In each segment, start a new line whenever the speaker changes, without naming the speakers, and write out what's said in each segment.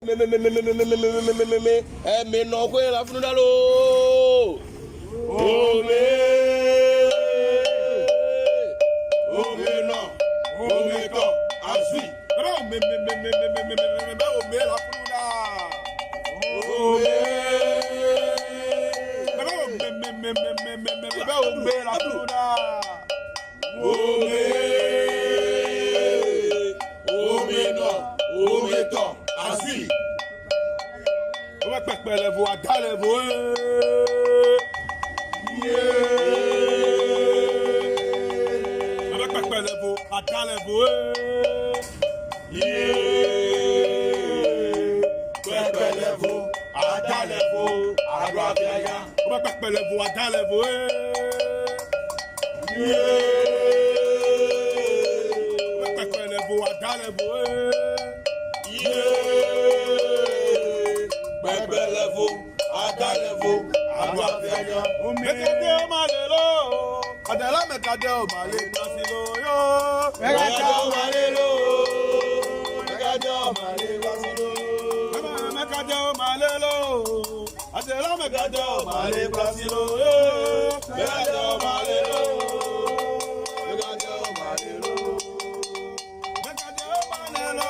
Me no kwe la funudalo. Oh me no. Oh me to. Asi. Oh me la funudalo. Oh me la funudalo. Oh me no. Oh me to. Asi. Pẹpẹ lẹ̀vọ̀ àdá lẹ̀vọ̀ pẹpẹ lẹ̀vọ̀ àdá lẹ̀vọ̀ pẹpẹ lẹ̀vọ̀ àdá lẹ̀vọ̀ àrò àbíyá pẹpẹ lẹ̀vọ̀ àdá lẹ̀vọ̀ pẹpẹ lẹ̀vọ̀ àdá lẹ̀vọ̀ Bebe levo, ada levo, agua piaja. Mekade o malelo, adela mekade o male nasilo yo. Mekade o malelo, mekade o male nasilo. Mekade o malelo, adela mekade o male nasilo yo. Mekade o malelo, mekade o malelo. Mekade o malelo,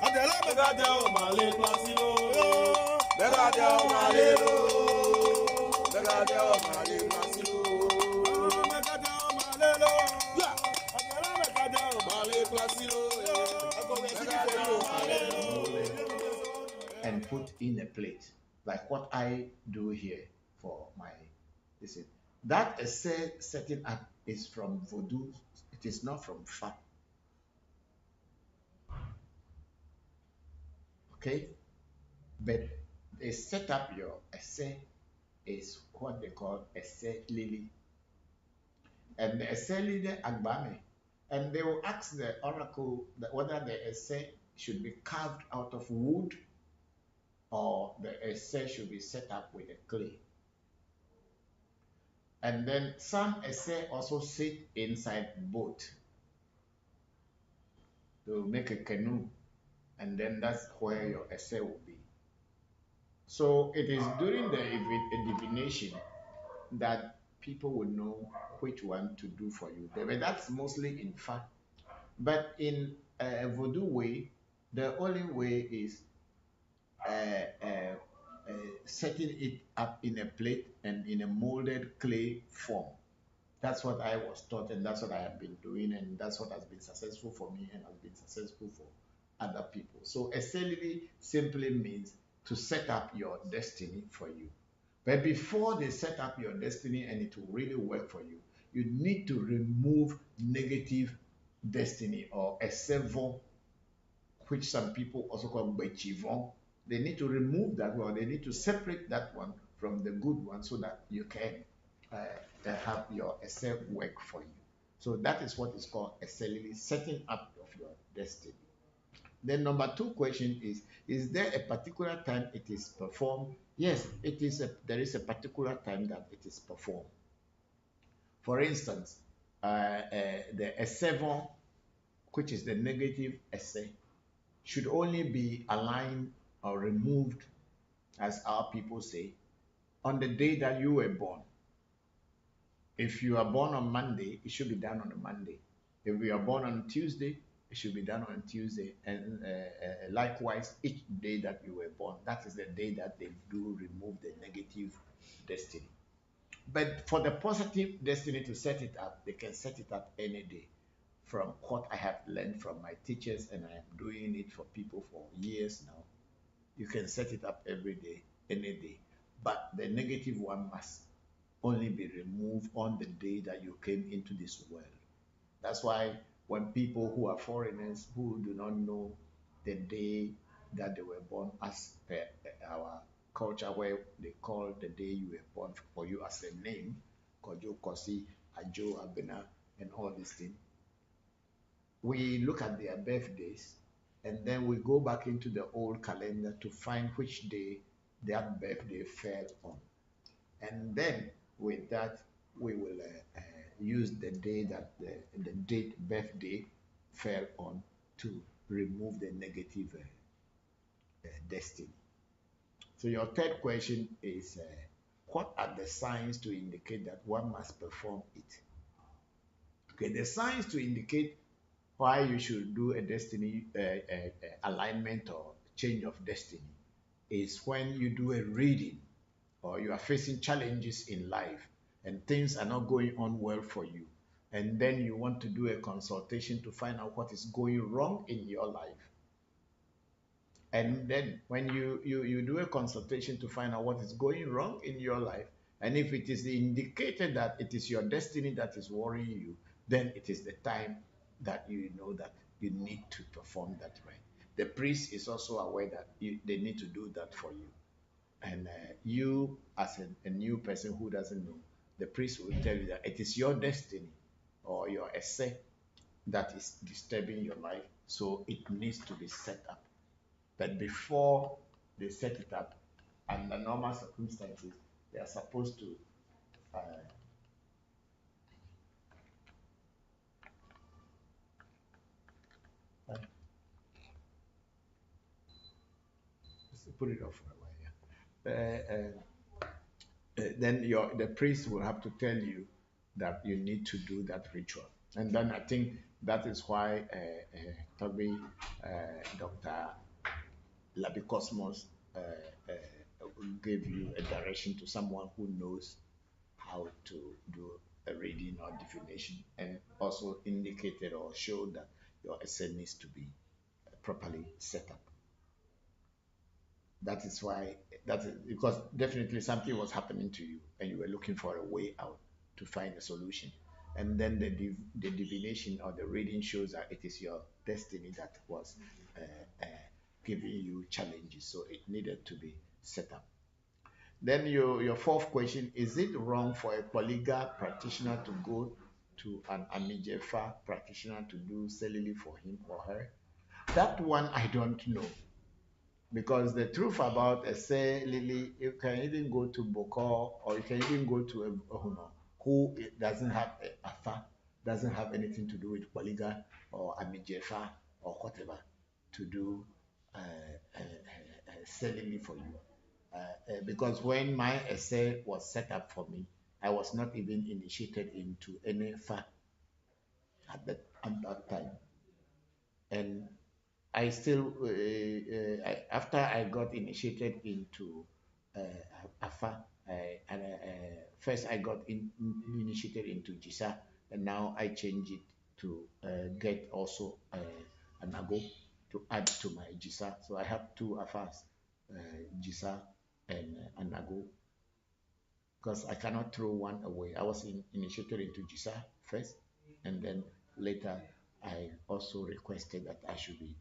adela mekade o male nasilo.
And put in a plate, like what I do here for my listen. That essay setting up is from Voodoo. It is not from Fa. Okay? But they set up your essay is what they call essay lily. And the essay lily agbame. And they will ask the oracle that whether the essay should be carved out of wood or the essay should be set up with a clay. And then some essay also sit inside boat to make a canoe. And then that's where your essay will be. So it is during the divination that people will know which one to do for you. But that's mostly in fact. But in a Voodoo way, the only way is setting it up in a plate and in a molded clay form. That's what I was taught, and that's what I have been doing, and that's what has been successful for me and has been successful for other people. So essentially simply means to set up your destiny for you. But before they set up your destiny and it will really work for you, you need to remove negative destiny or a servant, which some people also call bechivon. They need to remove that one. They need to separate that one from the good one so that you can have your essay work for you. So that is what is called essentially setting up of your destiny. Then number 2 question is there a particular time it is performed? Yes, it is. There is a particular time that it is performed. For instance, the S7, which is the negative essay, should only be aligned or removed, as our people say, on the day that you were born. If you are born on Monday, it should be done on a Monday. If you are born on Tuesday, it should be done on Tuesday. And likewise, each day that you were born, that is the day that they do remove the negative destiny. But for the positive destiny to set it up, they can set it up any day. From what I have learned from my teachers, and I am doing it for people for years now, you can set it up every day, any day. But the negative one must only be removed on the day that you came into this world. That's why when people who are foreigners who do not know the day that they were born, as per our culture, where they call the day you were born for you as a name, Kojo, Kosi, Ajo, Abena, and all these things, we look at their birthdays and then we go back into the old calendar to find which day that birthday fell on. And then with that, we will use the day that the date birthday fell on to remove the negative destiny. So your third question is, what are the signs to indicate that one must perform it? Okay, the signs to indicate why you should do a destiny alignment or change of destiny is when you do a reading or you are facing challenges in life and things are not going on well for you. And then you want to do a consultation to find out what is going wrong in your life. And then when you do a consultation to find out what is going wrong in your life, and if it is indicated that it is your destiny that is worrying you, then it is the time that you know that you need to perform that right. The priest is also aware that they need to do that for you. And you, as a new person who doesn't know, the priest will tell you that it is your destiny or your essay that is disturbing your life, so it needs to be set up. But before they set it up, under normal circumstances, they are supposed to uh, put it off for a while. Yeah. Then the priest will have to tell you that you need to do that ritual. And then I think that is why Toby, Dr. Labicosmos gave you a direction to someone who knows how to do a reading or divination, and also indicated or showed that your essay needs to be properly set up. That is why, that is because definitely something was happening to you and you were looking for a way out to find a solution. And then the divination or the reading shows that it is your destiny that was uh, uh, giving you challenges. So it needed to be set up. Then your fourth question, is it wrong for a Kwaliga practitioner to go to an Amijefa practitioner to do cellularly for him or her? That one I don't know. Because the truth about a say Lily, you can even go to Bokor or you can even go to a who doesn't have a afa, doesn't have anything to do with Kwaliga or Amijefa or whatever to do selling for you. Because when my essay was set up for me, I was not even initiated into any fa at that time. And I still, after I got initiated into AFA, first I got initiated into GISA, and now I change it to get also Anago to add to my GISA. So I have two AFAs, GISA and Anago, because I cannot throw one away. I was initiated into GISA first, and then later I also requested that I should be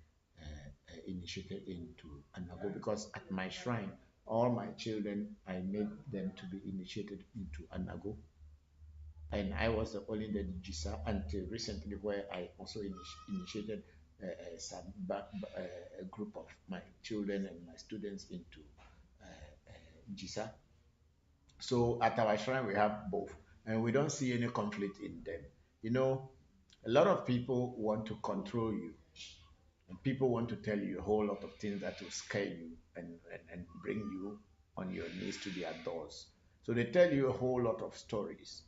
initiated into Anago, because at my shrine, all my children, I made them to be initiated into Anago. And I was the only the GISA until recently, where I also initiated a group of my children and my students into GISA. So at our shrine, we have both, and we don't see any conflict in them. You know, a lot of people want to control you, and people want to tell you a whole lot of things that will scare you and bring you on your knees to their doors. So they tell you a whole lot of stories.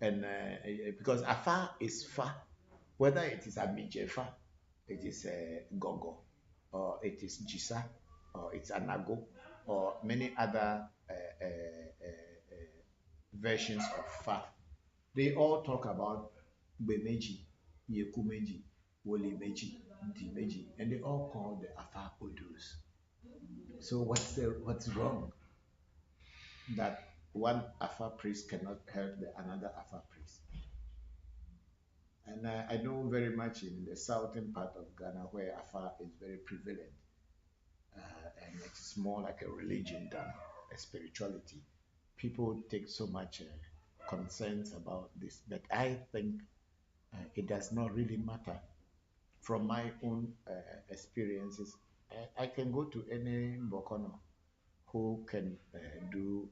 And because Afa is Fa, whether it is Amijefa, it is Gogo, or it is Jisa, or it's Anago, or many other versions of Fa. They all talk about Bemeji, Yekumeji, Wolimeji, Dimeji, and they all call the Afa Odus. So what's wrong that one Afa priest cannot help the another Afa priest? And I know very much in the southern part of Ghana where Afa is very prevalent, and it's more like a religion than a spirituality. People take so much concerns about this, but I think it does not really matter. From my own experiences, I can go to any Bokono who can do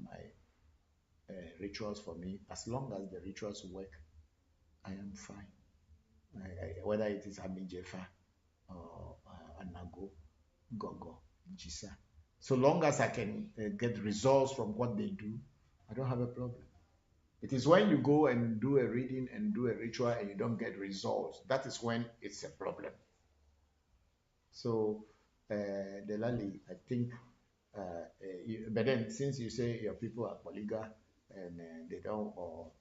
my rituals for me. As long as the rituals work, I am fine. Whether it is Amijefa or Anago Gogo, Jisa. So long as I can get results from what they do, I don't have a problem. It is when you go and do a reading and do a ritual and you don't get results, that is when it's a problem. So, Delali, I think, but then since you say your people are polygamous and they don't go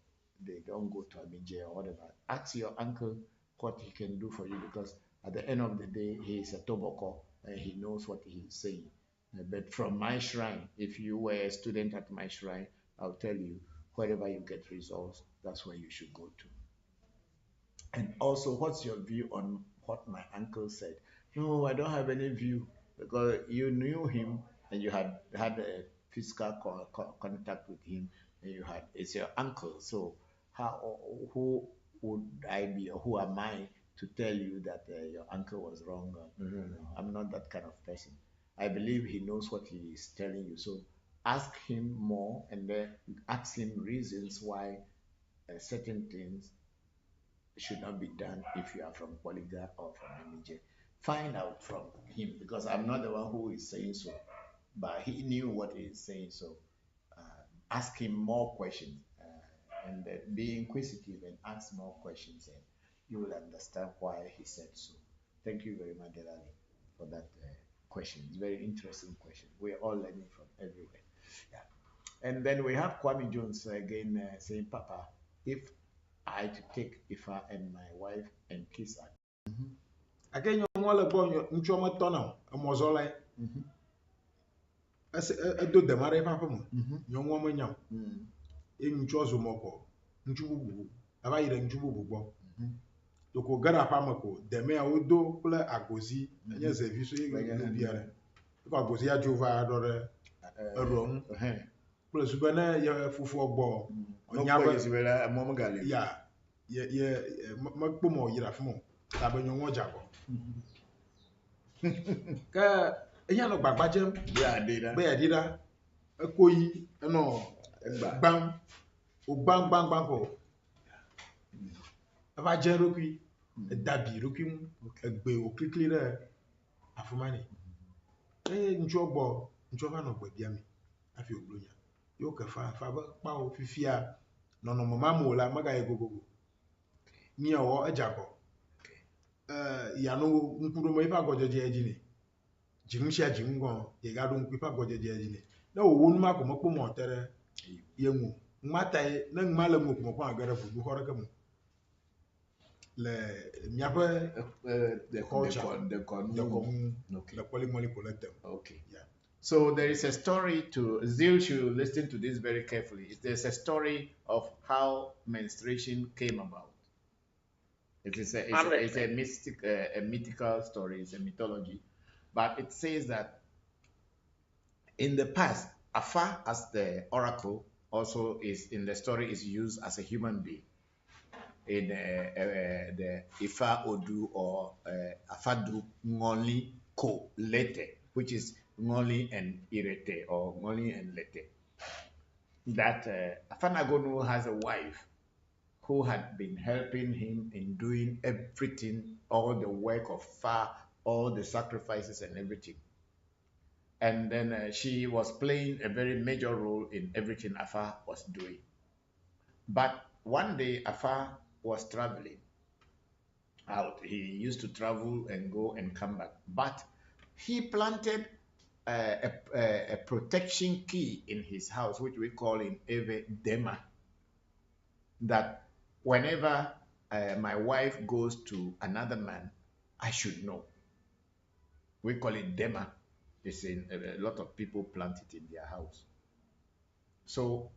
to Abidjan or whatever, ask your uncle what he can do for you because at the end of the day, he is a Toboko and he knows what he is saying. But from my shrine, if you were a student at my shrine, I'll tell you, wherever you get results, that's where you should go to. And also, what's your view on what my uncle said? No, I don't have any view because you knew him and you had a physical contact with him, and it's your uncle. So, who would I be, or who am I to tell you that your uncle was wrong? No, no, no. I'm not that kind of person. I believe he knows what he is telling you. So, ask him more and then ask him reasons why certain things should not be done if you are from Polyga or from MJ. Find out from him because I'm not the one who is saying so, but he knew what he is saying. So ask him more questions and be inquisitive and ask more questions, and you will understand why he said so. Thank you very much, Delali, for that question. It's a very interesting question. We're all learning from everywhere. Yeah. And then we have Kwame Jones again saying, Papa, if I to take Ifa and my wife and kiss her.
Again, you want to go into a tunnel, a mausoleum. As a do the Mare Papa, young woman, young in Chosumoko, Njubu, Avaya and Jubu. You could get a pamako, the mayor would do play a gozi, and yes, if you say, because Gozia Jova a room, plus Bana, your fufu ball.
No, is where a moment.
Yeah, Makbumo, Yirafmo, Tabanyo Jago. Yano Babajem, Beadida, a koi, no, bang, bang, bang, bang, a vajeroki, a dabi, looking, a beau quickly there, Afumani. Njobo, Njovano, Bodiami, I feel blue. Yoka Faba, Pao, Fifia, no, Mamma, la Maga go. Near or a jago. Yano, Nkurumo, if I got a judge. Jimusha Jimungo, ye gadon pipa goje jejine. No won ma ko mako mo tere yemu. Mata na ngmala mo ko agara fu bu hora kam. Le miape
The
culture,
the
commune,
okay.
the polymoli collector.
Okay. Yeah. So there is a story to Zil should listen to this very carefully. There's a story of how menstruation came about. It's a mystic, a mythical story. It's a mythology, but it says that in the past, Afa as the oracle also is in the story is used as a human being in the Ifa Odu or Afadu Ngoli Ko Lete, which is Ngoli and Irete or Ngoli and Lete. That Afanagonu has a wife who had been helping him in doing everything, all the work of Fa, all the sacrifices and everything. And then she was playing a very major role in everything Afa was doing. But one day Afa was traveling out. He used to travel and go and come back. But he planted a protection key in his house, which we call in Eve Dema, that whenever my wife goes to another man, I should know. We call it Dema. It's in a lot of people plant it in their house. So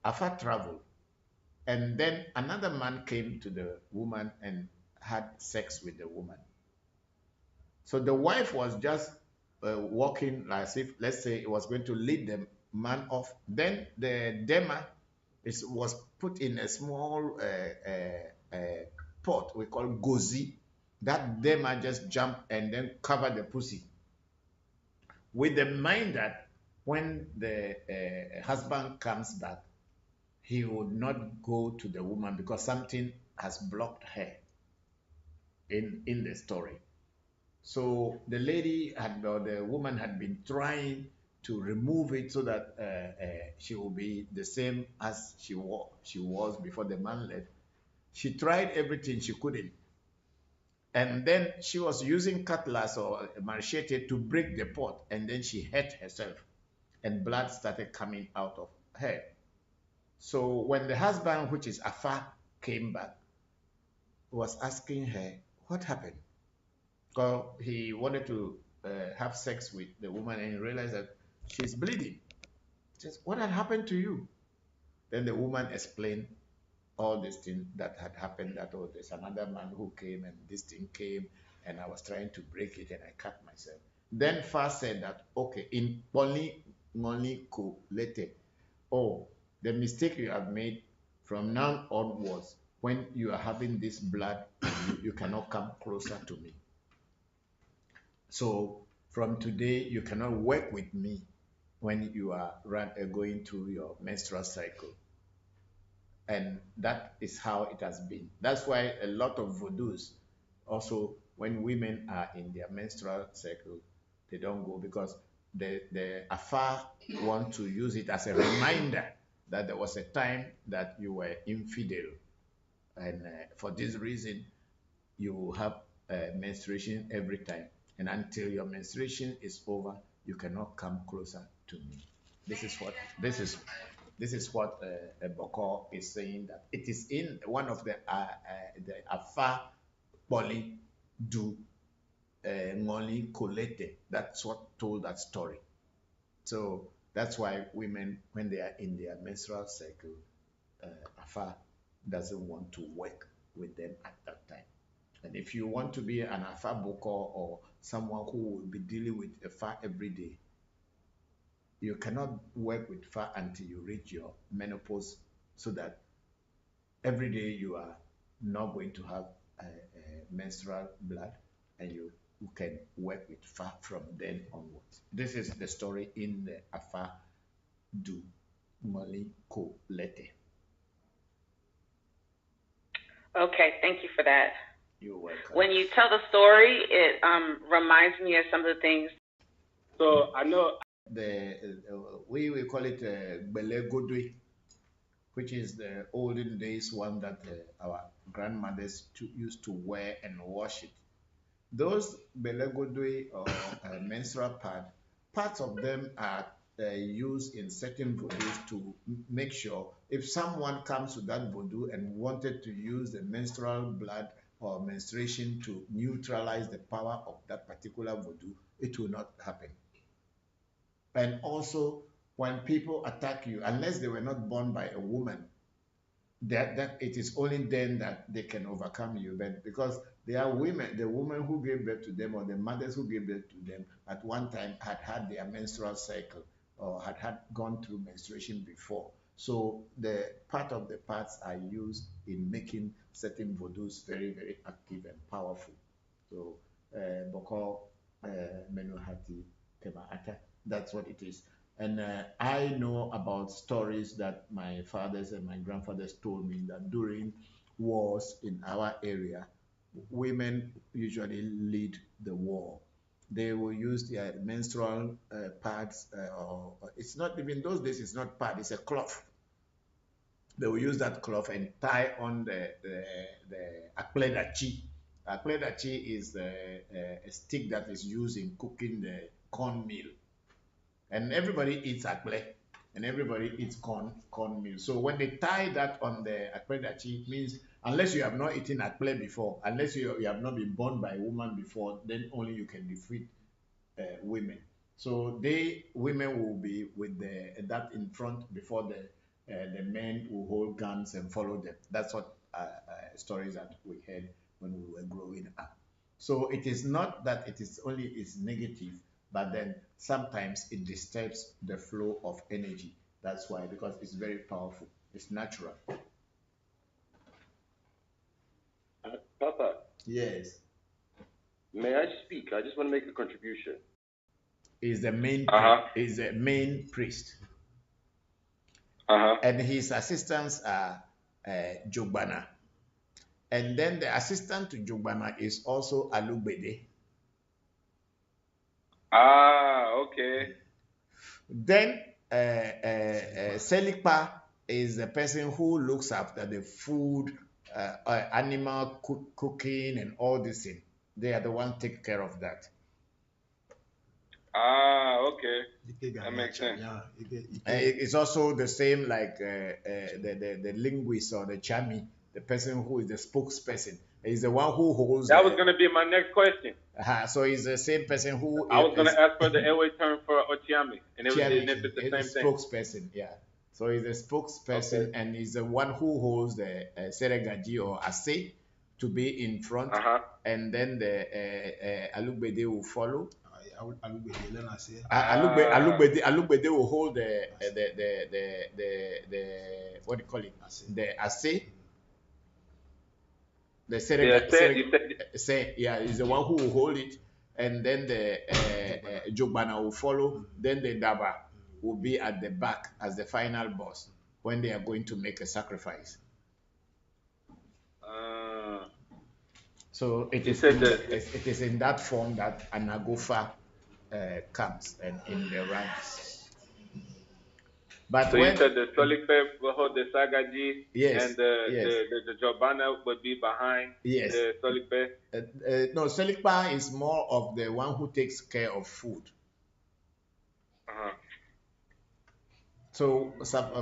Afa traveled, and then another man came to the woman and had sex with the woman. So the wife was just walking as if, let's say, it was going to lead the man off. Then the Dema was put in a small pot we call gozi. That Dema just jumped and then covered the pussy, with the mind that when the husband comes back, he would not go to the woman because something has blocked her in the story. So the lady had, or the woman had been trying to remove it so that she will be the same as she was before the man left. She tried everything, she couldn't. And then she was using cutlass or a machete to break the pot, and then she hurt herself, and blood started coming out of her. So when the husband, which is Afa, came back, was asking her, what happened? Because he wanted to have sex with the woman, and he realized that she's bleeding. He says, what had happened to you? Then the woman explained all this thing that had happened, that, oh, there's another man who came and this thing came and I was trying to break it and I cut myself. Then Fa said that, okay, in only ko later, oh, the mistake you have made from now onwards, when you are having this blood, you cannot come closer to me. So from today, you cannot work with me when you are going through your menstrual cycle. And that is how it has been. That's why a lot of voodoos also, when women are in their menstrual cycle, they don't go, because the Afar want to use it as a reminder that there was a time that you were infidel, and for this reason you have menstruation every time, and until your menstruation is over, you cannot come closer to me. This is what Bokor is saying, that it is in one of the Afa Boli do Ngoli Kolete. That's what told that story. So that's why women, when they are in their menstrual cycle, Afa doesn't want to work with them at that time. And if you want to be an Afa Bokor, or someone who will be dealing with Afa every day, you cannot work with Fa until you reach your menopause, so that every day you are not going to have menstrual blood, and you can work with Fa from then onwards. This is the story in the Afa Du Mali Ko Lete.
Okay, thank you for that.
You're welcome.
When you tell the story, it reminds me of some of the things.
So I know
we call it Bele Godwe, which is the olden days one that our grandmothers used to wear and wash it. Those belegodwe, or menstrual pad, parts of them are used in certain voodoos to make sure if someone comes to that voodoo and wanted to use the menstrual blood or menstruation to neutralize the power of that particular voodoo, it will not happen. And also, when people attack you, unless they were not born by a woman, that it is only then that they can overcome you. But because they are women, the women who gave birth to them, or the mothers who gave birth to them, at one time had their menstrual cycle, or had gone through menstruation before. So the part of the parts are used in making certain voodoos very, very active and powerful. So Bokor Menuhati Temaata, that's what it is. And I know about stories that my fathers and my grandfathers told me, that during wars in our area, women usually lead the war. They will use their menstrual pads, or it's not even those days, it's not pad, it's a cloth. They will use that cloth and tie on the akpledachi. Akpledachi is a stick that is used in cooking the cornmeal. And everybody eats akple, and everybody eats cornmeal. So when they tie that on the akpledachi, it means unless you have not eaten akple before, unless you have not been born by a woman before, then only you can defeat women. So women will be with that in front before the men will hold guns and follow them. That's what stories that we heard when we were growing up. So it is not that it is negative, but then sometimes it disturbs the flow of energy. That's why, because it's very powerful. It's natural.
Papa.
Yes.
May I speak? I just want to make a contribution.
Is the main is the main priest. And his assistants are Jogbana. And then the assistant to Jogbana is also Alugbede.
Ah, okay.
Then Selikpa is the person who looks after the food, animal cooking, and all this thing. They are the ones take care of that.
Ah, okay. That makes sense.
It's also the same like the linguist or the chami, the person who is the spokesperson. He's the one who holds.
That was going to be my next question.
So he's the same person who.
I was going to ask for the airway term for Ochiami, and it was
Chiami,
if it's the same thing.
Spokesperson, yeah. So he's the spokesperson,
Okay.
and he's the one who holds the Seregaji or Ase to be in front, and then the Alugbede will follow. Alugbede will hold the what do you call it? The Ase. The Seregaji, yeah, is the one who will hold it, and then the Jogbana will follow. Then the Daba will be at the back as the final boss when they are going to make a sacrifice. So it is in that form that Anagofa comes and in the ranks. But
so you said the Solife will hold the Sagaji,
yes,
and the Jobana would be behind the Solife?
No, Solikpa is more of the one who takes care of food. So,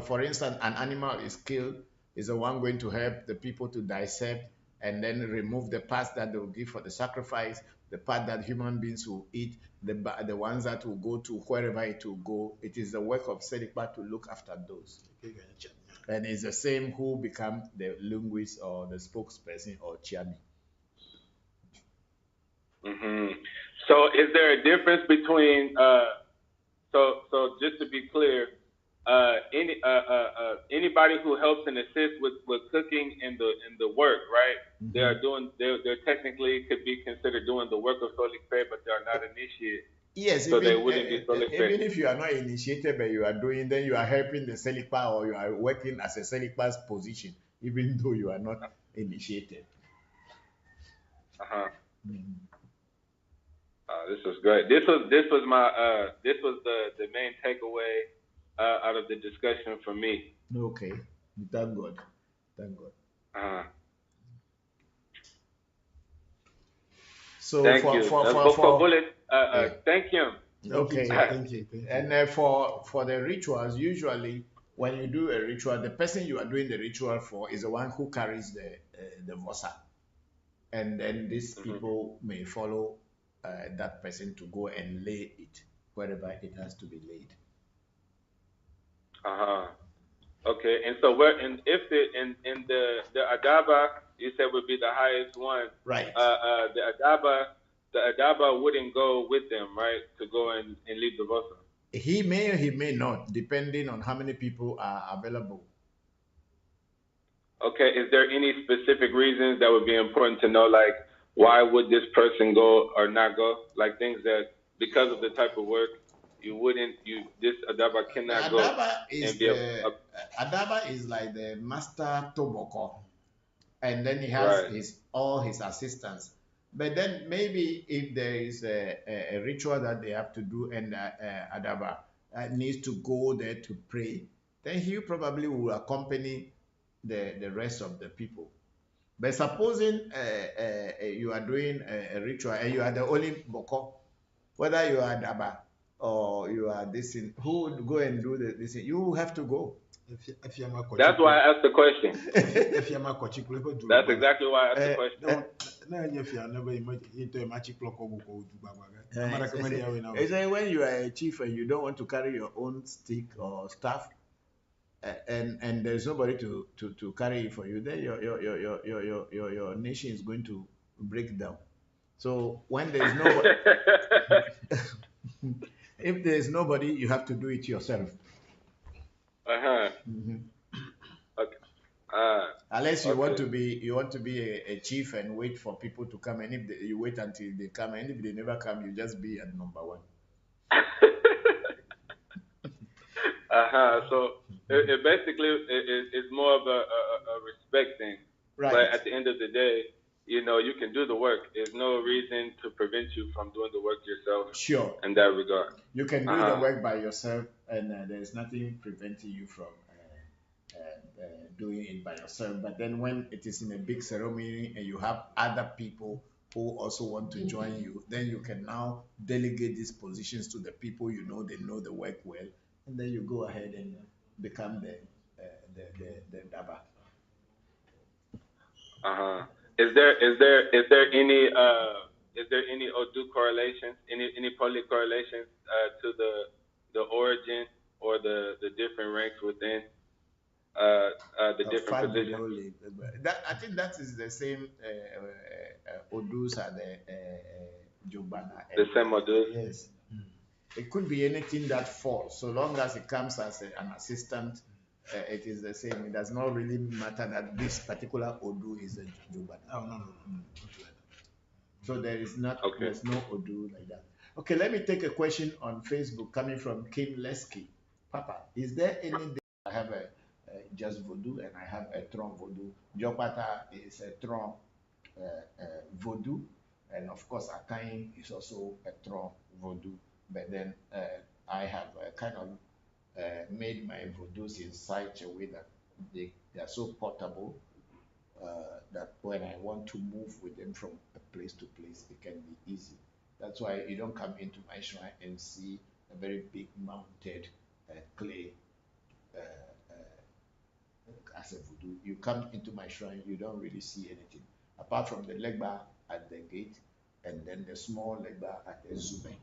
for instance, an animal is killed, is the one going to help the people to dissect and then remove the parts that they will give for the sacrifice, the part that human beings will eat, the ones that will go to wherever it will go. It is the work of Selikpa to look after those. And it's the same who become the linguist or the spokesperson or Chiami.
So is there a difference between, so just to be clear, anybody who helps and assists with cooking and the work, right? They're technically could be considered doing the work of Solife, but they are not initiated.
Yes,
so they wouldn't be Solife.
Even if you are not initiated, but you are doing, then you are helping the Selikpa or you are working as a Selikpa's position, even though you are not initiated.
This was great. This was my this was the main takeaway out of the discussion for me.
Okay, thank God, thank God. So
thank you. Thank him.
Okay, thank you. And for the rituals, usually when you do a ritual, the person you are doing the ritual for is the one who carries the vosa, and then these people may follow that person to go and lay it wherever it has to be laid.
Okay, and so if the Adaba you said would be the highest one,
right?
The Adaba wouldn't go with them, right, to go and leave the vosa.
He may or he may not, depending on how many people are available.
Okay, is there any specific reasons that would be important to know, like why would this person go or not go? Like things that because of the type of work this Adaba cannot go.
Adaba is like the master Bokor, and then he has all his assistants. But then maybe if there is a ritual that they have to do and Adaba needs to go there to pray, then he probably will accompany the rest of the people. But supposing you are doing a ritual and you are the only Bokor, whether you are Adaba or you are this thing, who would go and do this thing? You have to go.
That's why I asked the question. That's exactly why I asked the question.
When you are a chief and you don't want to carry your own stick or staff, and there's nobody to carry it for you, then your nation is going to break down. So when there is nobody, if there is nobody, you have to do it yourself.
Okay.
Unless you want to be a chief and wait for people to come, and if you wait until they come, and if they never come, you just be at number one.
So it basically it's more of a respect thing, right? But at the end of the day, you know, you can do the work. There's no reason to prevent you from doing the work yourself.
Sure.
In that regard.
You can do the work by yourself, and there's nothing preventing you from doing it by yourself. But then when it is in a big ceremony and you have other people who also want to join you, then you can now delegate these positions to the people you know, they know the work well, and then you go ahead and become the Daba.
Is there any Odu correlations, any poly correlations to the origin or the different ranks within the different positions?
I think that is the same. Odus are the Jobana.
The same Odus?
Yes. It could be anything that falls, so long as it comes as an assistant. It is the same. It does not really matter that this particular Odu is a Jobana. Oh, no. So there's no Odu like that. Okay, let me take a question on Facebook coming from Kim Lesky. Papa, is there any day I have a just Voodoo and I have a Tron Voodoo? Jopata is a Tron Voodoo, and of course Akain is also a Tron Voodoo. But then I have kind of made my Voodoos in such a way that they are so portable that when I want to move with them from a place to place, it can be easy. That's why you don't come into my shrine and see a very big mounted clay as a Voodoo. You come into my shrine, you don't really see anything apart from the legba at the gate and then the small legba at the zube.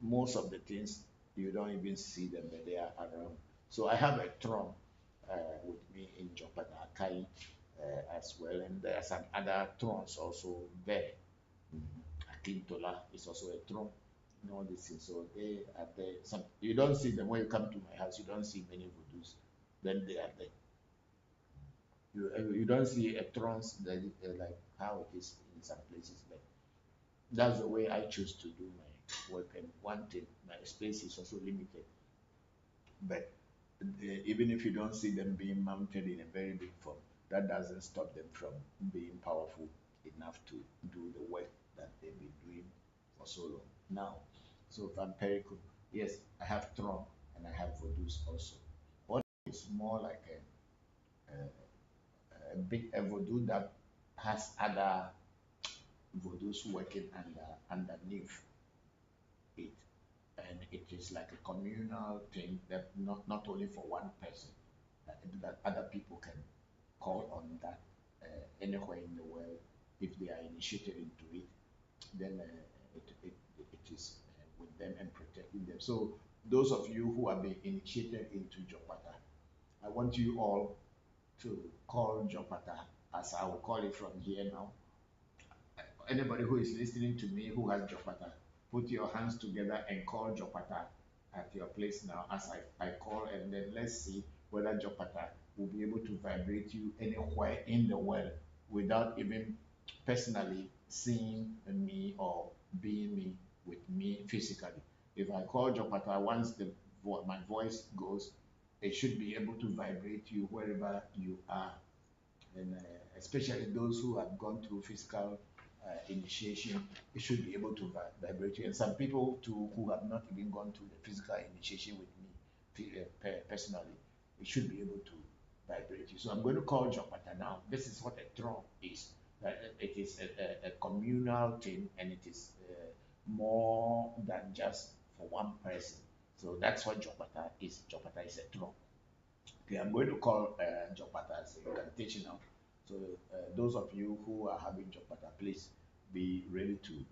Most of the things you don't even see them, but they are around. So I have a throne with me in Jopata Akai as well, and there are some other thrones also there. Akintola is also a throne. You know this things. So they are there. Some you don't see them when you come to my house. You don't see many Voodoos. Then they are there. You don't see a thrones that like how it is in some places, but that's the way I choose to do my work. And one thing, my space is also limited. But even if you don't see them being mounted in a very big form, that doesn't stop them from being powerful enough to do the work that they've been doing for so long. Now, so Vampirical, yes, I have Tron and I have Voodoos also. What is more like a big Voodoo that has other Voodoos working underneath it, and it is like a communal thing that not only for one person, that other people can call on that anywhere in the world. If they are initiated into it, then it is with them and protecting them. So those of you who have been initiated into Jopata, I want you all to call Jopata, as I will call it from here now. Anybody who is listening to me who has Jopata, put your hands together and call Jopata at your place now as I call, and then let's see whether Jopata will be able to vibrate you anywhere in the world without even personally seeing me or being me with me physically. If I call Jopata, once my voice goes, it should be able to vibrate you wherever you are. And especially those who have gone through physical initiation, it should be able to vibrate you. And some people too who have not even gone through the physical initiation with me personally, it should be able to vibrate you. So I'm going to call Jopata now. This is what a throne is. It is a communal thing, and it is more than just for one person. So that's what Jopata is. Jopata is a throne. Okay, I'm going to call Jopata as a incantation now. So those of you who are having Jopata, please be ready to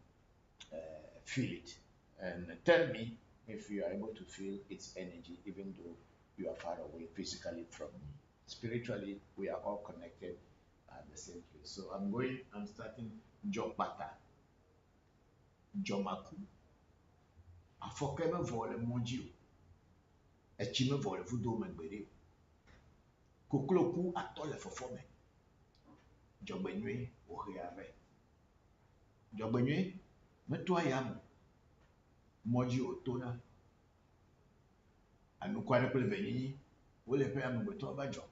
feel it. And tell me if you are able to feel its energy, even though you are far away physically from me. Spiritually, we are all connected at the same place. So I'm starting Jopata. Jomaku. Afokeme vole monjiu. Echime vole vudo mengbere. Kokloku atole fofome. Jogbenwe oheave. Jogbenwe metwa yamu. Moji otona. Anukware kule venyi. Wole pe yamu beto bajo.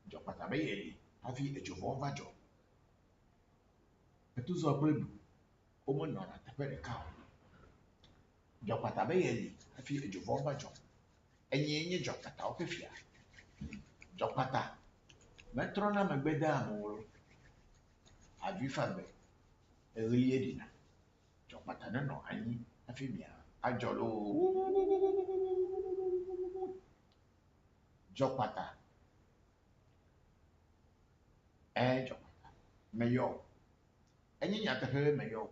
Jopata beyeli. Afi ejovon vajo. etuzo brebu omo no na tepere ka jopata be yeli afi ejovo ba jo enye jopata ofefia jopata metro na magbeda amoro abifa be elie dina jopata no anyi afi bia ajolo jopata jopata meyo enye nya tepere meyo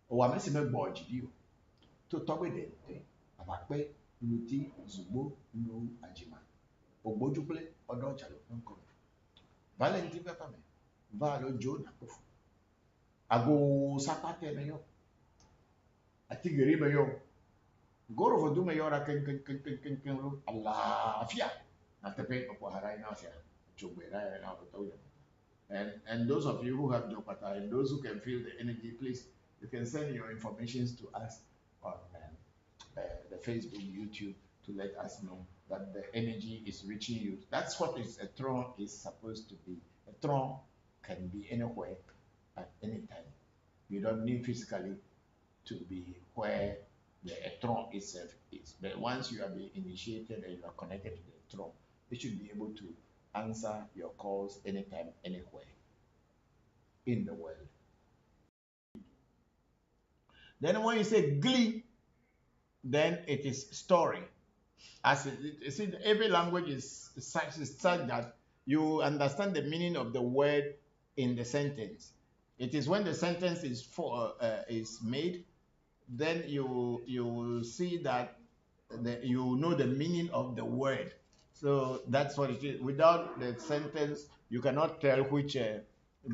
o wa mesi me gbo jidi o to togbe de abape luti zugbo lu ajima ogbojuple odo chalo nko valentine papa me va lo jo na pofu ago sapate meyo atigeri meyo goro vodu meyo ra ken lo Allah afia na tepe opo harai na afia chogbe ra na to and those of you who have Jopata and those who can feel the energy, please, you can send your informations to us on the Facebook, YouTube, to let us know that the energy is reaching you. That's what a throne is supposed to be. A throne can be anywhere at any time. You don't need physically to be where the throne itself is. But once you have been initiated and you are connected to the throne, it should be able to answer your calls anytime, anywhere in the world. Then when you say glee, then it is story. As every language is such that you understand the meaning of the word in the sentence. It is when the sentence is made, then you see that you know the meaning of the word. So that's what it is. Without the sentence, you cannot tell which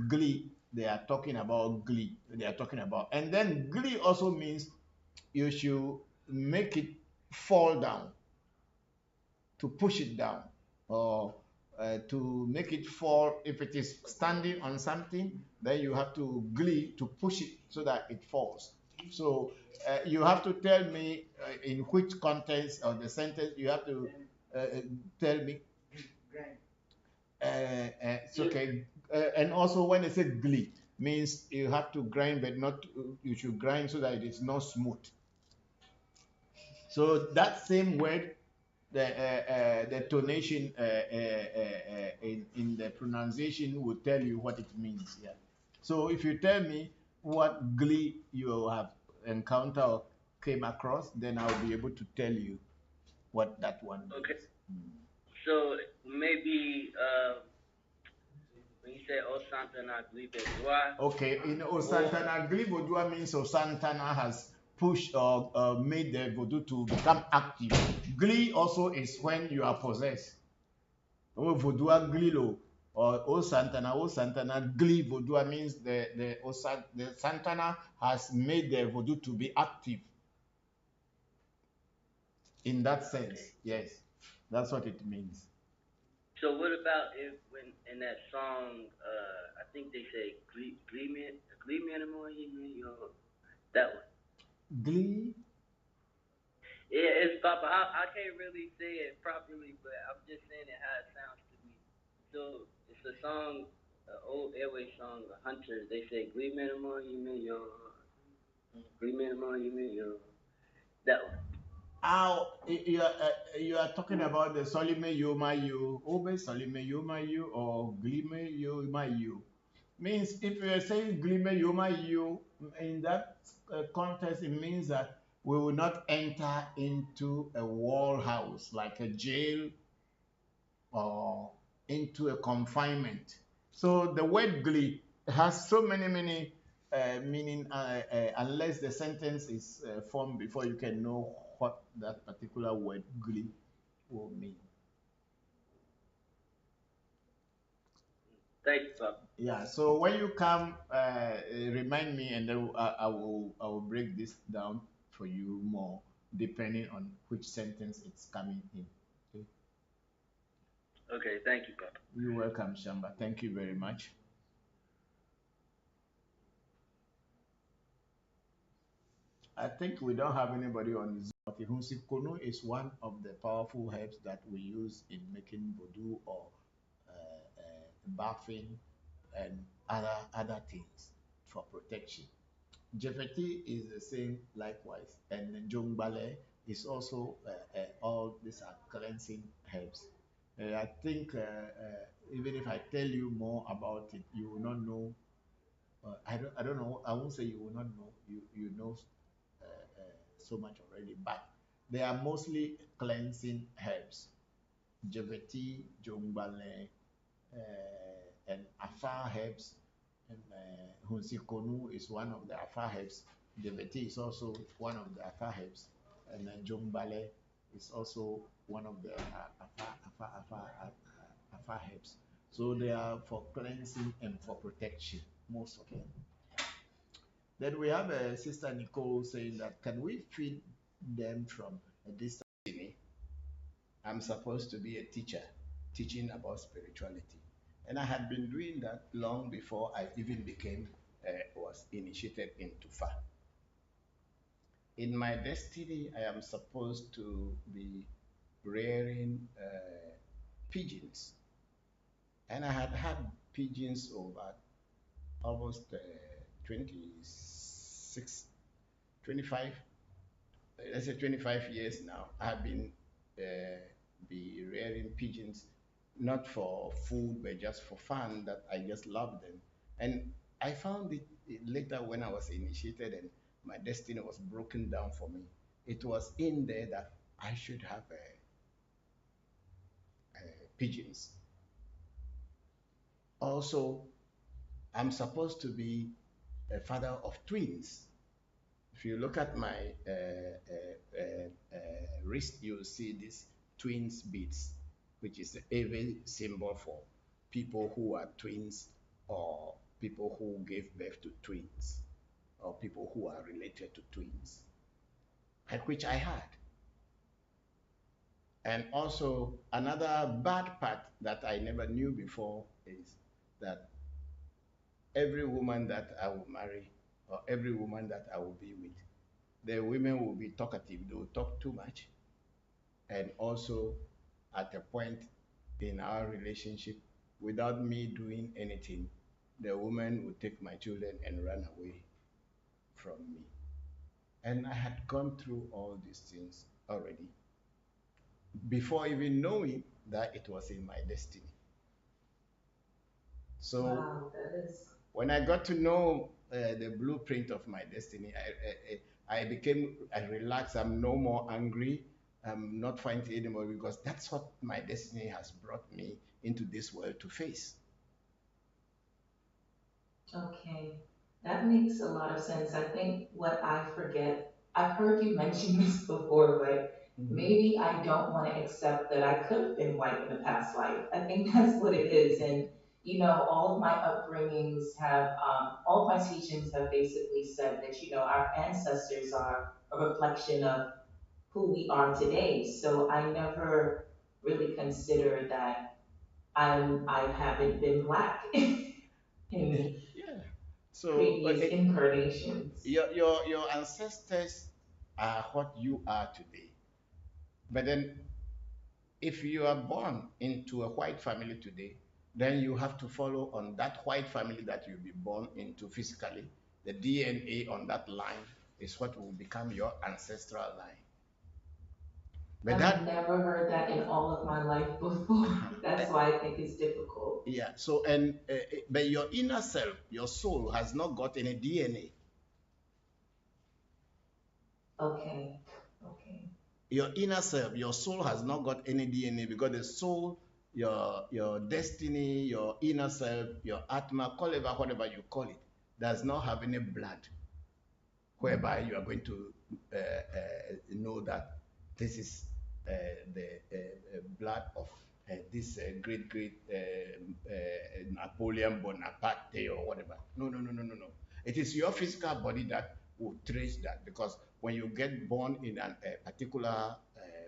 glee they are talking about. Glee they are talking about, and then glee also means you should make it fall down, to push it down, or to make it fall. If it is standing on something, then you have to glee to push it so that it falls. So you have to tell me in which context of the sentence you have to tell me. It's okay. And also when they say glee, means you have to grind, but not, you should grind so that it is not smooth. So that same word, the tonation in the pronunciation will tell you what it means. Yeah. So if you tell me what glee you have encountered or came across, then I'll be able to tell you what that one means.
Okay. So maybe when you say O Santana Glibedua.
Okay, in O Santana Glibedua means O Santana has pushed or made the voodoo to become active. Glee also is when you are possessed. Oh, voodoo glilo or O Santana glee voodoo means the Santana has made the voodoo to be active. In that sense, yes, that's what it means.
So what about if when in that song, I think they say glee man anymore, that one.
Glee?
Yeah, it's Papa. I can't really say it properly, but I'm just saying it how it sounds to me. So it's a song, old airway song, the Hunters. They say glee man anymore, glee man anymore, that one.
You are talking about the Solime Yoma You, Obe Solime Yoma You, or Glime Yoma You. Means if you are saying Glime Yoma You, in that context, it means that we will not enter into a wall house like a jail or into a confinement. So the word glee has so many meaning unless the sentence is formed before you can know what that particular word glee will mean.
Thanks, Papa.
Yeah. So when you come, remind me, and then I will break this down for you more, depending on which sentence it's coming in. Okay.
Okay. Thank you, Papa.
You're welcome, Shamba. Thank you very much. I think we don't have anybody on Zoom. Kono is one of the powerful herbs that we use in making voodoo or bathing and other things. for protection. Jefeti is the same likewise, and Jongbale is also all these are cleansing herbs. I think even if I tell you more about it, you will not know. I don't know. I won't say you will not know. You know so much already, but they are mostly cleansing herbs. Jeveti, Jongbale, and Afar herbs. And Hunsikonu is one of the Afar herbs. Jeveti is also one of the Afar herbs. And then Jongbale is also one of the Afar herbs. So they are for cleansing and for protection, most of them. Then we have Sister Nicole saying that, can we feed them from a distance? I'm supposed to be a teacher, teaching about spirituality. And I had been doing that long before I even was initiated into FA. In my destiny, I am supposed to be rearing pigeons. And I had had pigeons over almost 26, 25, let's say 25 years now. I have been be rearing pigeons, not for food, but just for fun, that I just love them. And I found it later when I was initiated and my destiny was broken down for me. It was in there that I should have pigeons. Also, I'm supposed to be a father of twins. If you look at my wrist, you'll see this twins beads, which is the Ave symbol for people who are twins or people who gave birth to twins or people who are related to twins, which I had. And also another bad part that I never knew before is that every woman that I will marry or every woman that I will be with, the women will be talkative, they will talk too much. And also at a point in our relationship, without me doing anything, the woman would take my children and run away from me. And I had gone through all these things already before even knowing that it was in my destiny. So
Wow,
when I got to know the blueprint of my destiny, I relaxed. I'm no more angry. I'm not fighting anymore because that's what my destiny has brought me into this world to face.
okay. That makes a lot of sense. I think what I forget, I've heard you mention this before, but maybe I don't want to accept that I could have been white in a past life. I think that's what it is. And, all of my upbringings all of my teachings have basically said that, our ancestors are a reflection of who we are today. So I never really considered that I haven't been black in
Yeah. So
previous incarnations.
your ancestors are what you are today. But then if you are born into a white family today, then you have to follow on that white family that you'll be born into physically. The DNA on that line is what will become your ancestral line. But
I've never heard that in all of my life before. That's why I think it's difficult.
Yeah. So but your inner self, your soul, has not got any DNA.
Okay. Okay.
Your inner self, your soul has not got any DNA because the soul, your destiny, your inner self, your atma, call it whatever you call it, does not have any blood, whereby you are going to know that this is the blood of this great Napoleon Bonaparte or whatever. No. It is your physical body that will trace that, because when you get born in a particular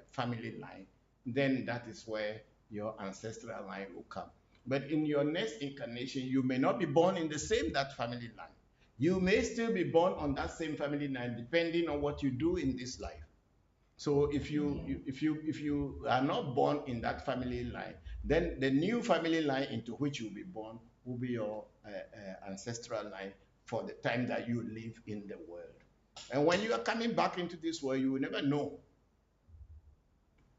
family line, then that is where your ancestral line will come. But in your next incarnation, you may not be born in the same that family line. You may still be born on that same family line, depending on what you do in this life. So if you are not born in that family line, then the new family line into which you'll be born will be your ancestral line for the time that you live in the world. And when you are coming back into this world, you will never know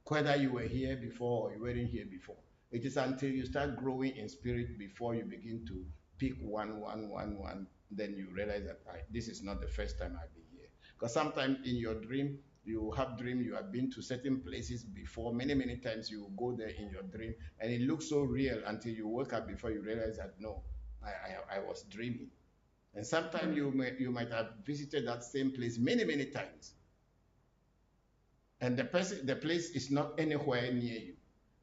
whether you were here before or you weren't here before. It is until you start growing in spirit before you begin to pick one, then you realize that this is not the first time I've been here. Because sometimes in your dream, you have dream you have been to certain places before. Many times you go there in your dream, and it looks so real until you wake up before you realize that no, I was dreaming. And sometimes you might have visited that same place many times, and the place is not anywhere near you.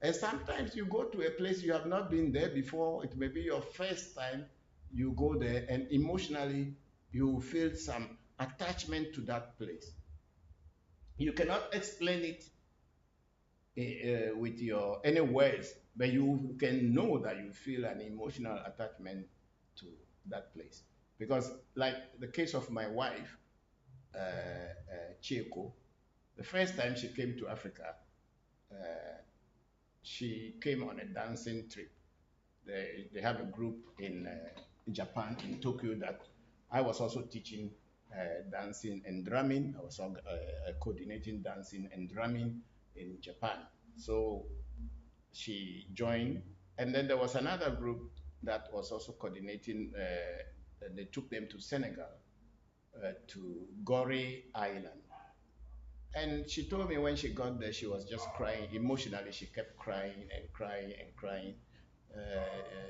And sometimes you go to a place you have not been there before. It may be your first time you go there, and emotionally you feel some attachment to that place. You cannot explain it with your any words, but you can know that you feel an emotional attachment to that place. Because, like the case of my wife, Chieko, the first time she came to Africa, she came on a dancing trip. They have a group in Japan, in Tokyo, that I was also teaching dancing and drumming. I was coordinating dancing and drumming in Japan. So she joined, and then there was another group that was also coordinating. They took them to Senegal, to Gorée Island. And she told me when she got there, she was just crying. Emotionally, she kept crying and crying and crying.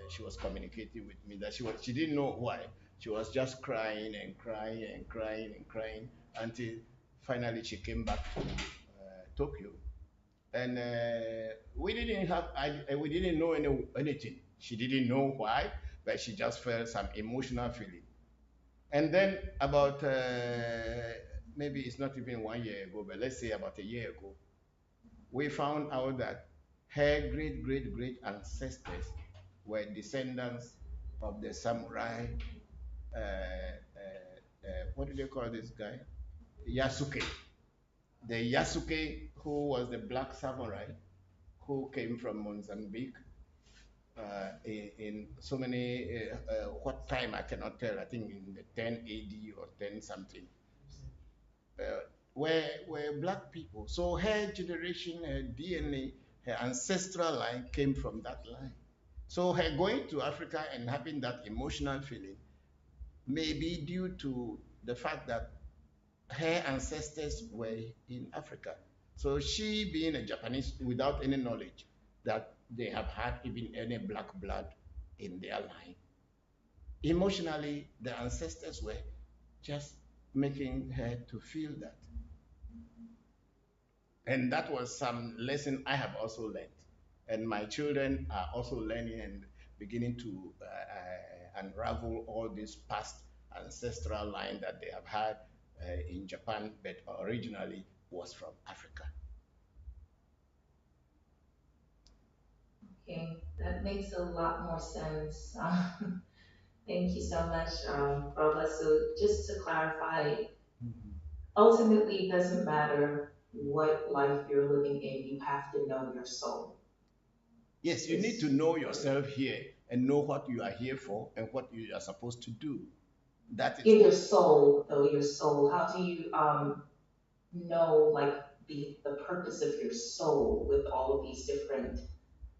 She was communicating with me that she didn't know why. She was just crying and crying and crying and crying until finally she came back to Tokyo. And we didn't know anything. She didn't know why, but she just felt some emotional feeling. And then about maybe it's not even 1 year ago, but let's say about a year ago, we found out that her great ancestors were descendants of the samurai. What do they call this guy? Yasuke. The Yasuke, who was the black samurai, who came from Mozambique in so many, what time I cannot tell, I think in the 10 AD or 10 something, were black people. So her generation, her DNA, her ancestral line came from that line. So her going to Africa and having that emotional feeling may be due to the fact that her ancestors were in Africa. So she, being a Japanese without any knowledge that they have had even any black blood in their line, emotionally, the ancestors were just making her to feel that. And that was some lesson I have also learned. And my children are also learning and beginning to unravel all this past ancestral line that they have had in Japan, but originally was from Africa.
Okay, that makes a lot more sense. Thank you so much, Baba. So just to clarify, ultimately it doesn't matter what life you're living in, you have to know your soul.
Yes, you need to know yourself here and know what you are here for and what you are supposed to do. That is
Your soul, though, your soul. How do you know like the purpose of your soul with all of these different,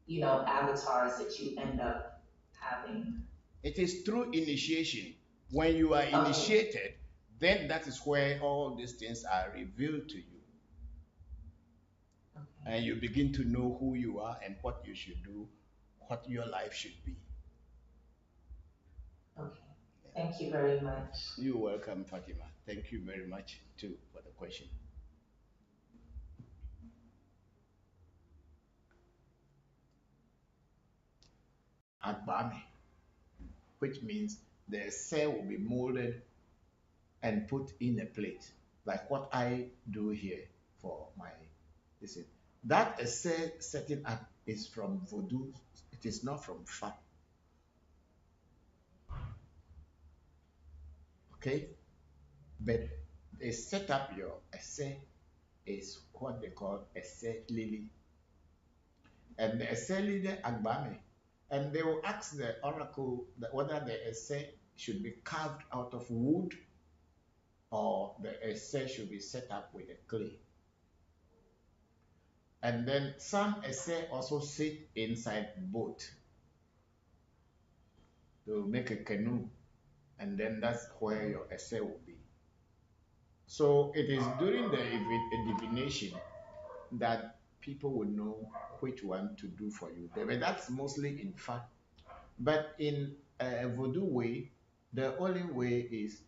avatars that you end up having?
It is through initiation. When you are initiated, then that is where all these things are revealed to you.
Okay.
And you begin to know who you are and what you should do, what your life should be.
Okay. Thank you very much.
You're welcome, Fatima. Thank you very much, too, for the question. Agbame, which means the cell will be molded and put in a plate, like what I do here for my listen. That essay setting up is from Voodoo. It is not from Fa. Okay? But they set up your essay is what they call essay lily. And the essay lily Agbame. And they will ask the oracle that whether the essay should be carved out of wood, or the essay should be set up with a clay. And then some essay also sit inside boat to make a canoe, and then that's where your essay will be. So it is during the divination that people will know which one to do for you. But that's mostly in fact. But in a voodoo way, the only way is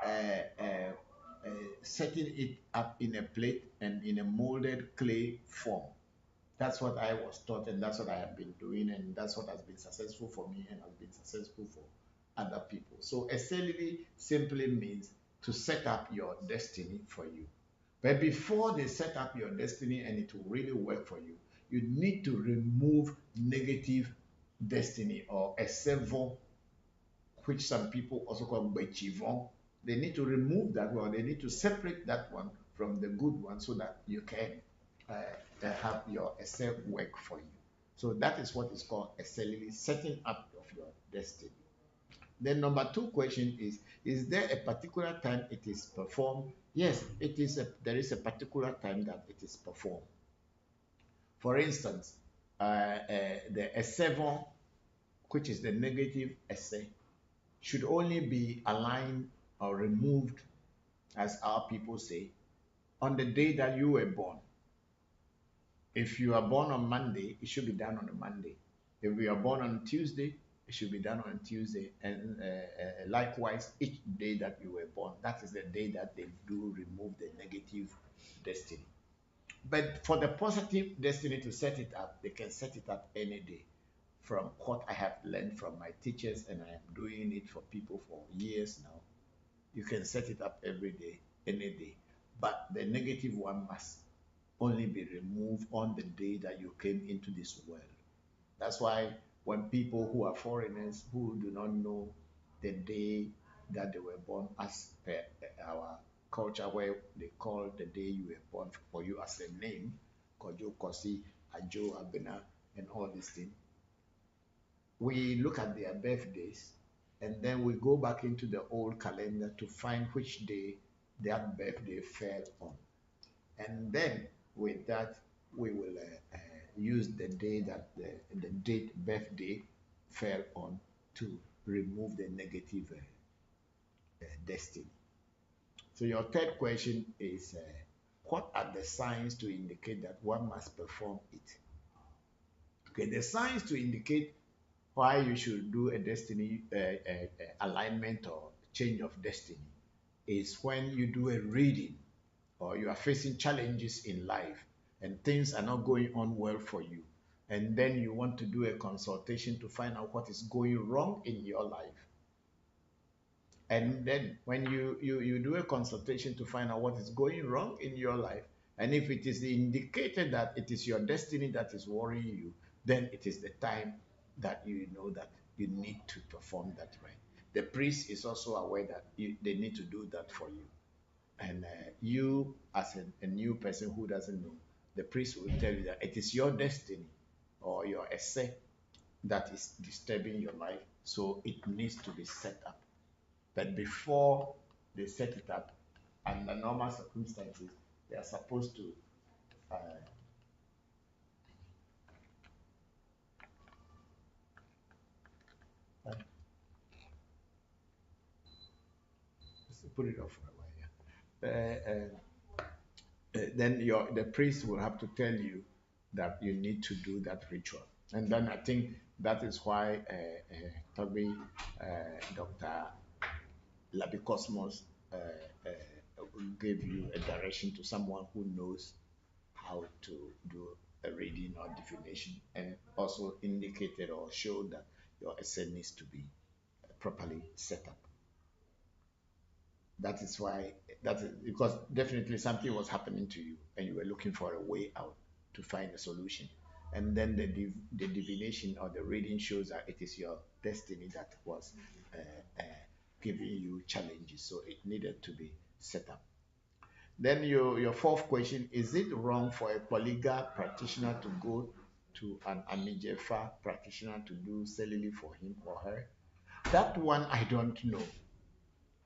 uh, uh, setting it up in a plate and in a molded clay form. That's what I was taught, and that's what I have been doing, and that's what has been successful for me and has been successful for other people. So essentially simply means to set up your destiny for you. But before they set up your destiny and it will really work for you, you need to remove negative destiny, or a servant, which some people also call bechivon. They need to remove that one. They need to separate that one from the good one so that you can have your essay work for you. So that is what is called essentially setting up of your destiny. Then number two question is there a particular time it is performed? Yes, it is. There is a particular time that it is performed. For instance, the essay, which is the negative essay, should only be aligned or removed, as our people say, on the day that you were born. If you are born on Monday, it should be done on a Monday. If you are born on Tuesday, it should be done on Tuesday. And likewise, each day that you were born, that is the day that they do remove the negative destiny. But for the positive destiny to set it up, they can set it up any day. From what I have learned from my teachers, and I am doing it for people for years now, you can set it up every day, any day. But the negative one must only be removed on the day that you came into this world. That's why when people who are foreigners who do not know the day that they were born, as per our culture, where they call the day you were born for you as a name, Kojo, Kosi, Ajo, Abena, and all these things, we look at their birthdays and then we go back into the old calendar to find which day that birthday fell on. And then with that, we will use the day that the date birthday fell on to remove the negative destiny. So your third question is, what are the signs to indicate that one must perform it? Okay, the signs to indicate why you should do a destiny alignment or change of destiny is when you do a reading, or you are facing challenges in life and things are not going on well for you, and then you want to do a consultation to find out what is going wrong in your life. And then when you do a consultation to find out what is going wrong in your life, and if it is indicated that it is your destiny that is worrying you, then it is the time that you know that you need to perform that right. The priest is also aware that they need to do that for you. And you, as a new person who doesn't know, the priest will tell you that it is your destiny or your essay that is disturbing your life, so it needs to be set up. But before they set it up, under normal circumstances, they are supposed to put it off for a while. Then the priest will have to tell you that you need to do that ritual. And then I think that is why Toby, Dr. Labicosmos gave you a direction to someone who knows how to do a reading or divination, and also indicated or showed that your essay needs to be properly set up. That is why, that is because definitely something was happening to you and you were looking for a way out to find a solution. And then the divination or the reading shows that it is your destiny that was giving you challenges. So it needed to be set up. Then your fourth question, is it wrong for a polygamous practitioner to go to an Amijefa practitioner to do cellular for him or her? That one I don't know.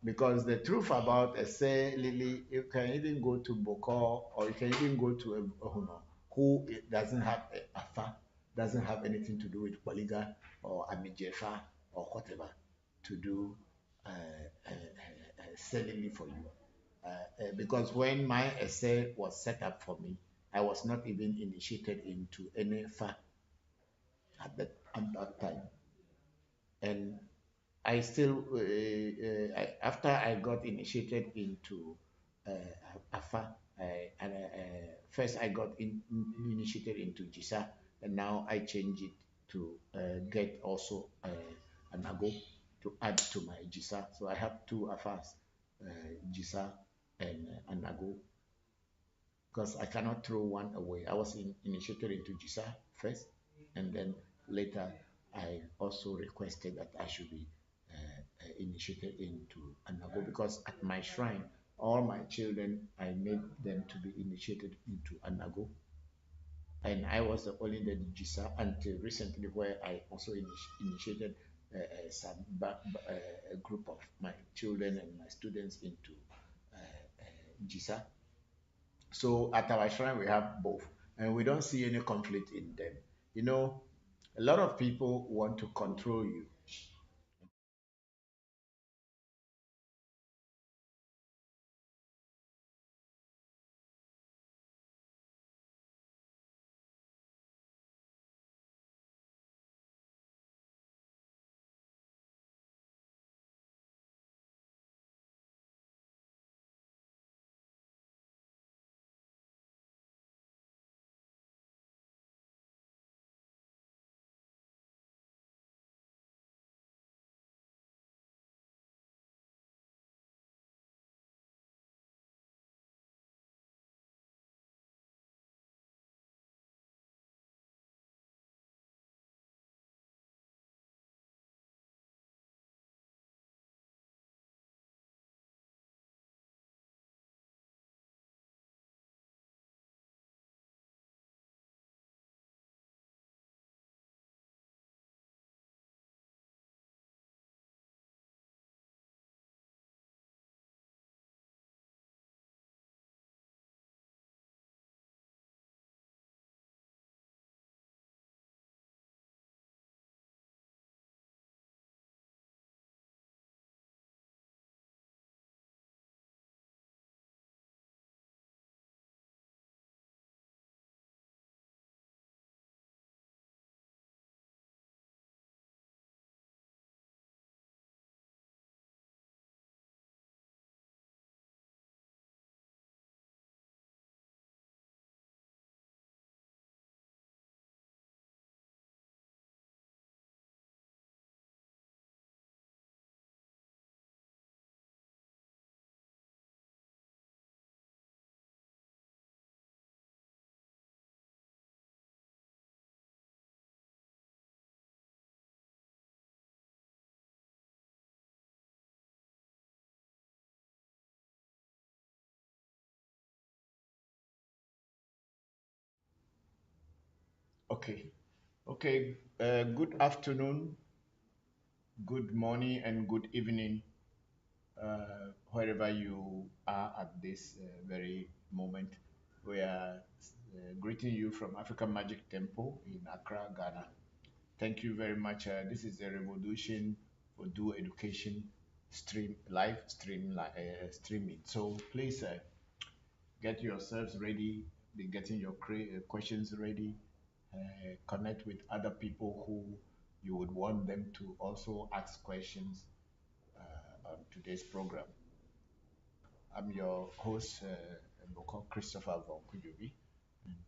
Because the truth about say Lily, you can even go to Bokor or you can even go to a who doesn't have a fa, doesn't have anything to do with Poliga or Amijefa or whatever to do selling for you. Because when my essay was set up for me, I was not even initiated into any fa at that time. And I still, after I got initiated into AFA, first I got initiated into GISA, and now I change it to get also an AGO to add to my GISA. So I have two AFAs, GISA and an AGO, because I cannot throw one away. I was initiated into GISA first, and then later I also requested that I should be initiated into Anago because at my shrine, all my children, I made them to be initiated into Anago. And I was the only the GISA until recently, where I also initiated some a group of my children and my students into GISA. So at our shrine, we have both, and we don't see any conflict in them. You know, a lot of people want to control you. Okay. Okay. Good afternoon, good morning, and good evening, wherever you are at this very moment. We are greeting you from African Magic Temple in Accra, Ghana. Thank you very much. This is a revolution for do education stream live stream streaming. So please get yourselves ready. Be getting your questions ready. Connect with other people who you would want them to also ask questions on today's program. I'm your host, Bokor Christopher Voncujovi.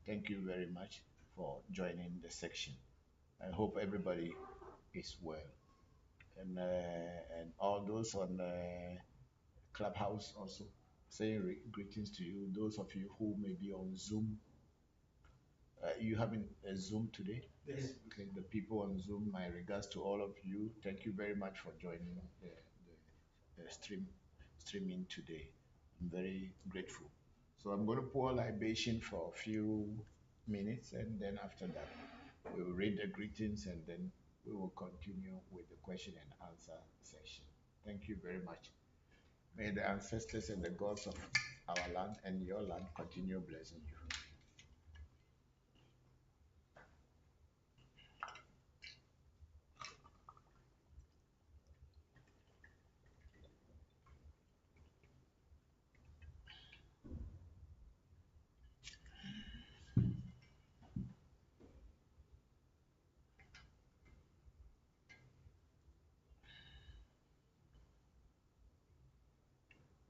Thank you very much for joining the section. I hope everybody is well. And all those on Clubhouse also saying greetings to you. Those of you who may be on Zoom, you having a Zoom today? Yes. Okay, the people on Zoom, my regards to all of you. Thank you very much for joining the streaming today. I'm very grateful. So I'm going to pour libation for a few minutes, and then after that, we'll read the greetings and then we will continue with the question and answer section. Thank you very much. May the ancestors and the gods of our land and your land continue blessing you.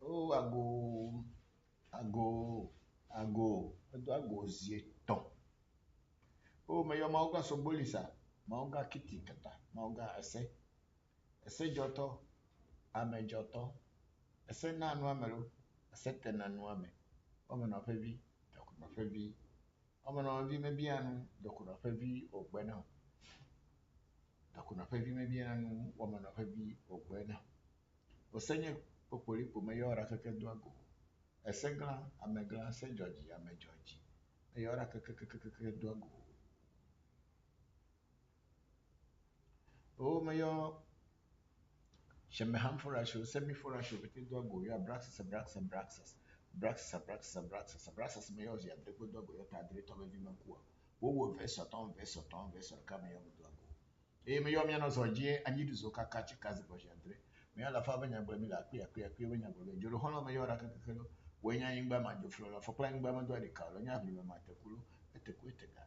Oh, ago, ago, zieton. Oh, may your mauga sobolisa, mauga kiti kata, mauga ese joto, ame joto, ese nanu amelo, ese tenanu ame. Omo na fevi, dokuna fevi. Omo na vi mebianu, dokuna fevi ogbena. Dokuna fevi mebianu, omo na fevi ogbena. Osenye popoli po mayora keke duago. Ese glan, ame glan, ese Georgie, ame Georgie. Mayora keke duago. Oh, mayor, Shemeham for a show, semi for a show, but it duago, ya braxas, braxas, mayors, ya deco duago, ya tadrito of Vimankua. Who will vessel, come young duago. Eh, mayor, mianos or jay, and you do so catch a casabos, Andre. May I love having a blamilla, clear, when you're going to Hono Mayora Kakalo, when you're in Bama, you flow for playing Bama Duadical, and you have my Takulu, at the Quitega.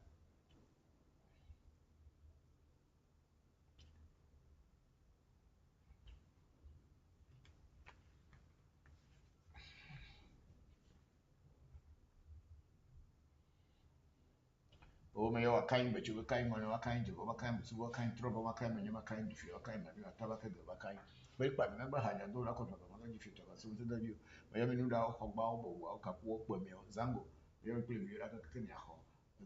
Oh, may your kind, but you were kind on your kind of overkind, but what kind trouble, what kind, and your kind if you're kind, and you're tabaka, kind. But remember, I don't like if you talk about something that you, Miami knew that Hogbow, walk walk with me on Zango, very clearly, you like a Kenyaho,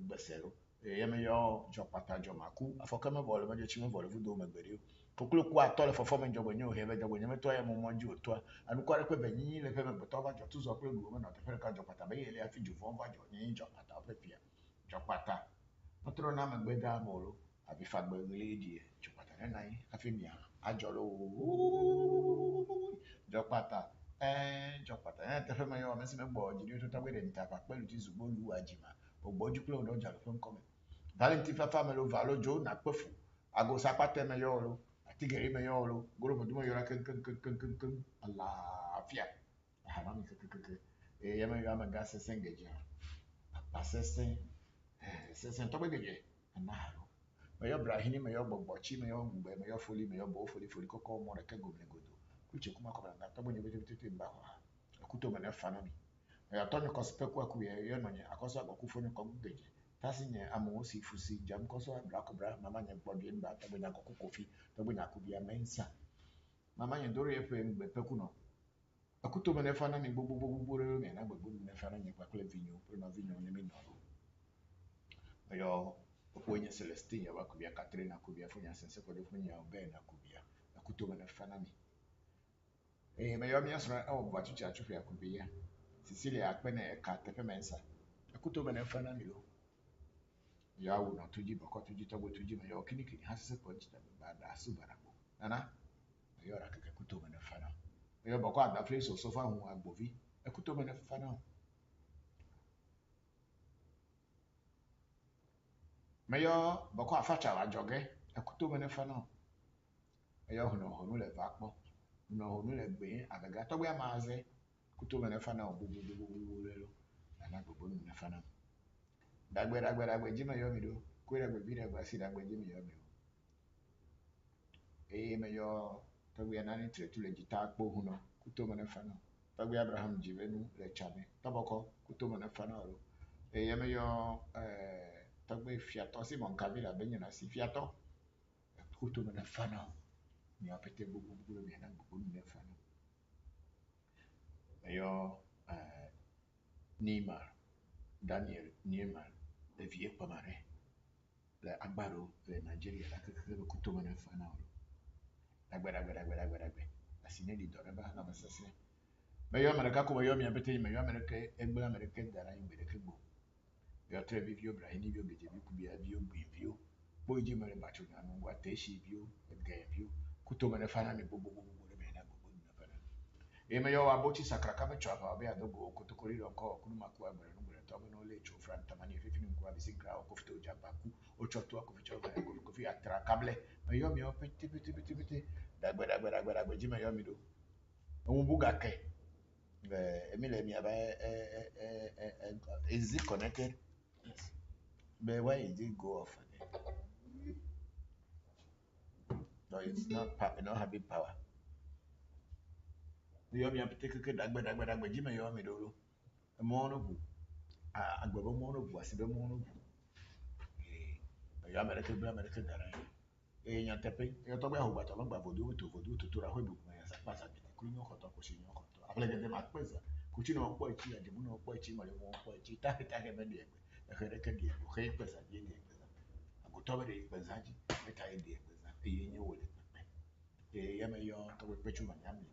Basero, Yamayo, Jopata, Jomaku, a Fokama Vol, a Chima Vol, Voodoo, Maberio. Pokulu quite tall for forming job when you have a when you met a moment you to and quite a quick Benny, the payment, but over your two of women, not the Ferca Jopata, I think you form by your Jopata, Jopata. Otro na magbeda molo abi fagbe lady chupata na nai afimia ajolo jopata jopata te fe mayo mesi me gbo jiri to tagbe de nta pa pelu ti zugbo lu ajima ogboju klo do jalo fe nkome valenti fa famelo valo jo na pefu ago sapate mayo lo atigeri mayo lo goro bodu mayo ra ken Allah afia hamami ken e yama yama gase sengeja pasesen sesen tɔgbe gedze anaharo meyɔ brahini meyɔ gbɔgbɔtsi meyɔ ngbe meyɔ foli meyɔ bɔ foli kɔkɔ mɔ ɖeke gome godo kutse kuma kɔbla nga tɔgbe nye bete mba xɔ ha ekuto me ne fa na mi meyɔ tɔ nye kɔsi peku aku yɔ nɔ nye akɔsɔ agbɔku fo nye kɔgu gedze tasi nye amewo si fusi dzam kɔsɔ abla kɔbla mama nye gbɔdue mba tɔgbe nye akɔku kofi tɔgbe nye akubia mensa mama nye doro ye ƒe ngbe peku nɔ ekuto me ne fa na mi gbogbo ɖe mia na gbegbo me ne fa na nye kpakple vinyo kple nɔvinyo ne mi nɔ lo yo oponye Celestine ya bakubia Catherine akubia funya sense ko defunya Ben akubia akuto me fana mi me yo mi asra o ba chucha chufu akubia Cecilia akpene e ka tefe mensa akuto me fana mi lo ya wu na tuji bako tuji tobo tuji me yo kini hasese ko chita ba da su barabo nana me yo ra keke akuto me fana me yo bako ada place so fa hu agbovi akuto me fana meyo bako afacha la joge ekuto mene fana meyo hunu le vakpo hunu le gbe agaga to gbe amaze kuto mene fana obubu lelo na gbogbo mene fana dagbe jime yo mi do kwere gbe bi dagbe si dagbe jime yo mi meyo to gbe na ni tretu le jita akpo hunu kuto mene fana to gbe Abraham jivenu le chame to boko kuto mene fana ro meyo tɔgbe fiatɔ si mɔn kavi la benye na si fiatɔ kuto mena fana mi apete gbogbo mi na gbogbo mi fana meyo Neymar Daniel Neymar le vie pamare le agbaro le Nigeria la keke kuto mena fana olo dagbe asine di dɔre ba na mesese meyo Amerika ko meyo mi apete meyo Amerika egbe Amerika dara ingbe de kegbo yo tre vivio brahini vio beje bi kubia vio gbi vio boy Jim and Batuna, what they sheep you, and gave you, Kutum and Fanani Bobo, Emayo Abochi Sakrakama Chapa, Bea Dogo, Kotokori, or Kumakua, Tomino Lecho, Fran Tamani, 15 Quabisi Grau, Kofto Jabaku, Ochotua Kovichova, Kofi Atra Cable, Mayomi, Petit, Dagba Jim Yomido, Umbugake. Emile, is it connected? Yes. But why did it go off again? No, it's not having power. The Yomi particular Dagba Jim Yomido, a mono, a mono, was the mono. American Garai. Yan tapping, you're talking about along by Voodoo to Rahobu, as a pass at the Kuno Hoto, Kushino Hoto. I like them at Pesa, Kuchino Poichi, and the Muno Poichi, Malimo Poichi, Takatagamadi, a Herecadia, Hepes at Yeni, a Gutobere Bazaji, a Taidi, a Yeni. Yamayo, to Pechuman Yami,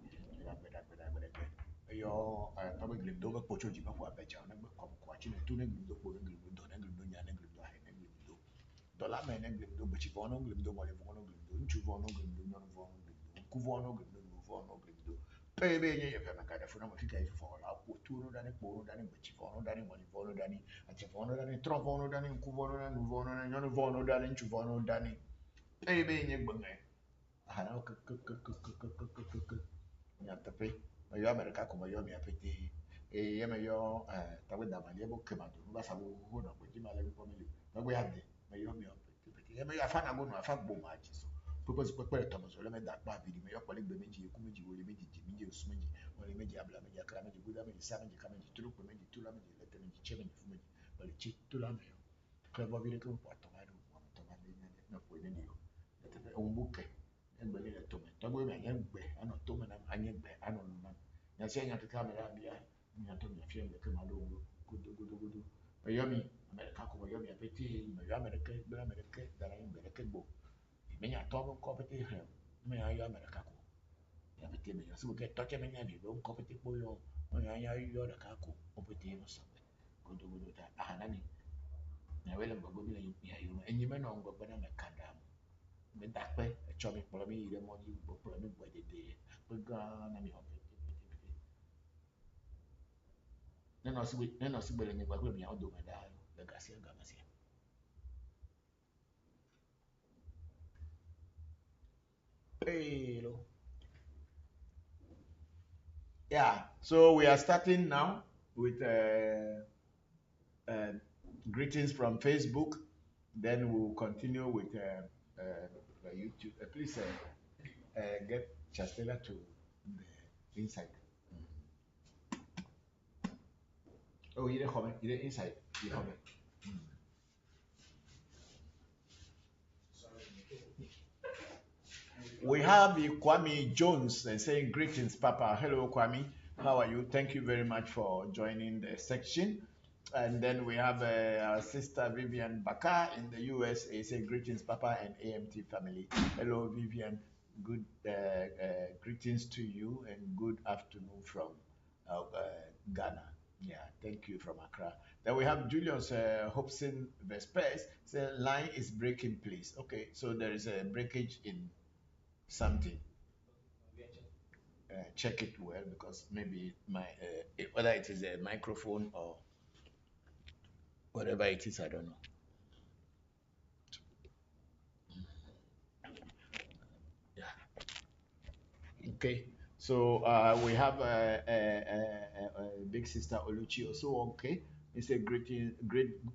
your public Dover Pocho Jima, Becha, number of watching a tuning the Poland, Dunya, and Dollar man and Glimdo, but Chivono, Glimdo, Malivono, Glimdo, Chuvono, Glimdo, Novono, Glimdo, Cuvono, Glimdo, Novono, Glimdo. Pay if I'm a kind of phenomenon for our Tuno, Danny, Bono, Danny, but Chivono, Danny, Malivono, Danny, and Chivono, Danny, Trovono, Danny, Cuvono, and Nuvono, and Yonovono, Danny, Chuvono, Danny. Pay Bunga. Hana Yatape, Mayo America, come Mayo, Yapeti, Yamayo, Tawada, Maliabo, Kemado, Basabu, but Jim Alavi family. But we have the Mayomi, Yamaya Fana Bono, a fat boom matches. Purpose Papa Thomas, or let that baby, Mayo Poli, Bemeji, Kumiji, Willimiji, Jimmy, Sumiji, or Imeji Ablamia, Kramiji, Budami, Samaji, Kamaji, Trukumaji, Tulamaji, Letamaji, Chemini, Fumiji, but a cheat Tulamio. Clever Virico, Tomado, Tomado, no, with any umbuke egbele le tome tọgbọ mi anya gbe anọ tome na anya gbe anọ numa nyasi anya te kamera bia nya to mi afia mi kema do godo ayomi amerika ko ayomi apeti me yo amerika dara yin amerika gbo me nya to ko peti he me ya yo amerika ko ya peti me yo so ke to che me nya bi ko peti po yo o ya yo da ka ko o peti no so godo ta ahanani na wele mbogo bi na ya yo enyi me no ngbo na me kada me dakpe etsɔ mi kplɔ mi yi ɖe mɔdzi kplɔ mi gbɔ dede kpe gã na mi xɔ pete nenɔ sigbe le mi gbɔ kple miawo dome ɖa le gasia game sia. Palo. Yeah, so we are starting now with greetings from Facebook. Then we'll continue with YouTube. Please get Chastela to the inside. Oh, you're inside. We have Kwame Jones saying greetings, Papa. Hello, Kwame. How are you? Thank you very much for joining the section. And then we have our sister Vivian Baka in the USA saying greetings, Papa and AMT family. Hello, Vivian. Good greetings to you and good afternoon from Ghana. Yeah, thank you from Accra. Then we have Julius Hobson Vespers say line is breaking, please. Okay, so there is a breakage in something. Check it well because maybe whether it is a microphone or whatever it is, I don't know. Yeah. Okay. So we have big sister Oluchi also. Okay. It's a great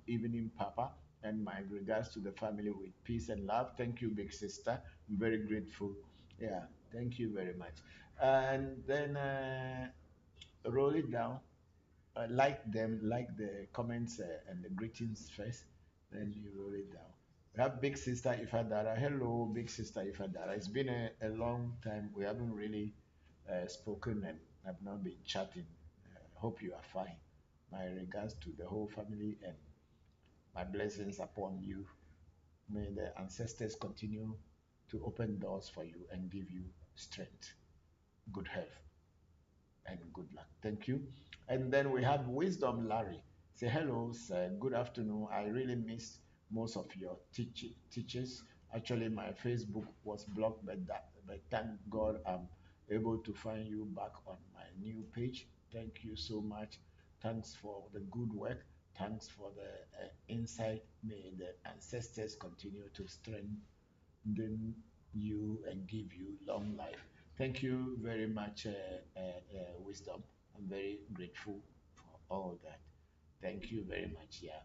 evening, Papa, and my regards to the family with peace and love. Thank you, big sister. I'm very grateful. Yeah. Thank you very much. And then roll it down. Like the comments and the greetings first, then you roll it down. We have Big Sister Ifadara. Hello, Big Sister Ifadara. It's been a long time. We haven't really spoken and have not been chatting. Hope you are fine. My regards to the whole family and my blessings upon you. May the ancestors continue to open doors for you and give you strength, good health, and good luck. Thank you. And then we have Wisdom Larry. Say hello, sir. Good afternoon. I really miss most of your teachers. Actually, my Facebook was blocked, but thank God I'm able to find you back on my new page. Thank you so much. Thanks for the good work. Thanks for the insight. May the ancestors continue to strengthen you and give you long life. Thank you very much, Wisdom. I'm very grateful for all that. Thank you very much. Yeah.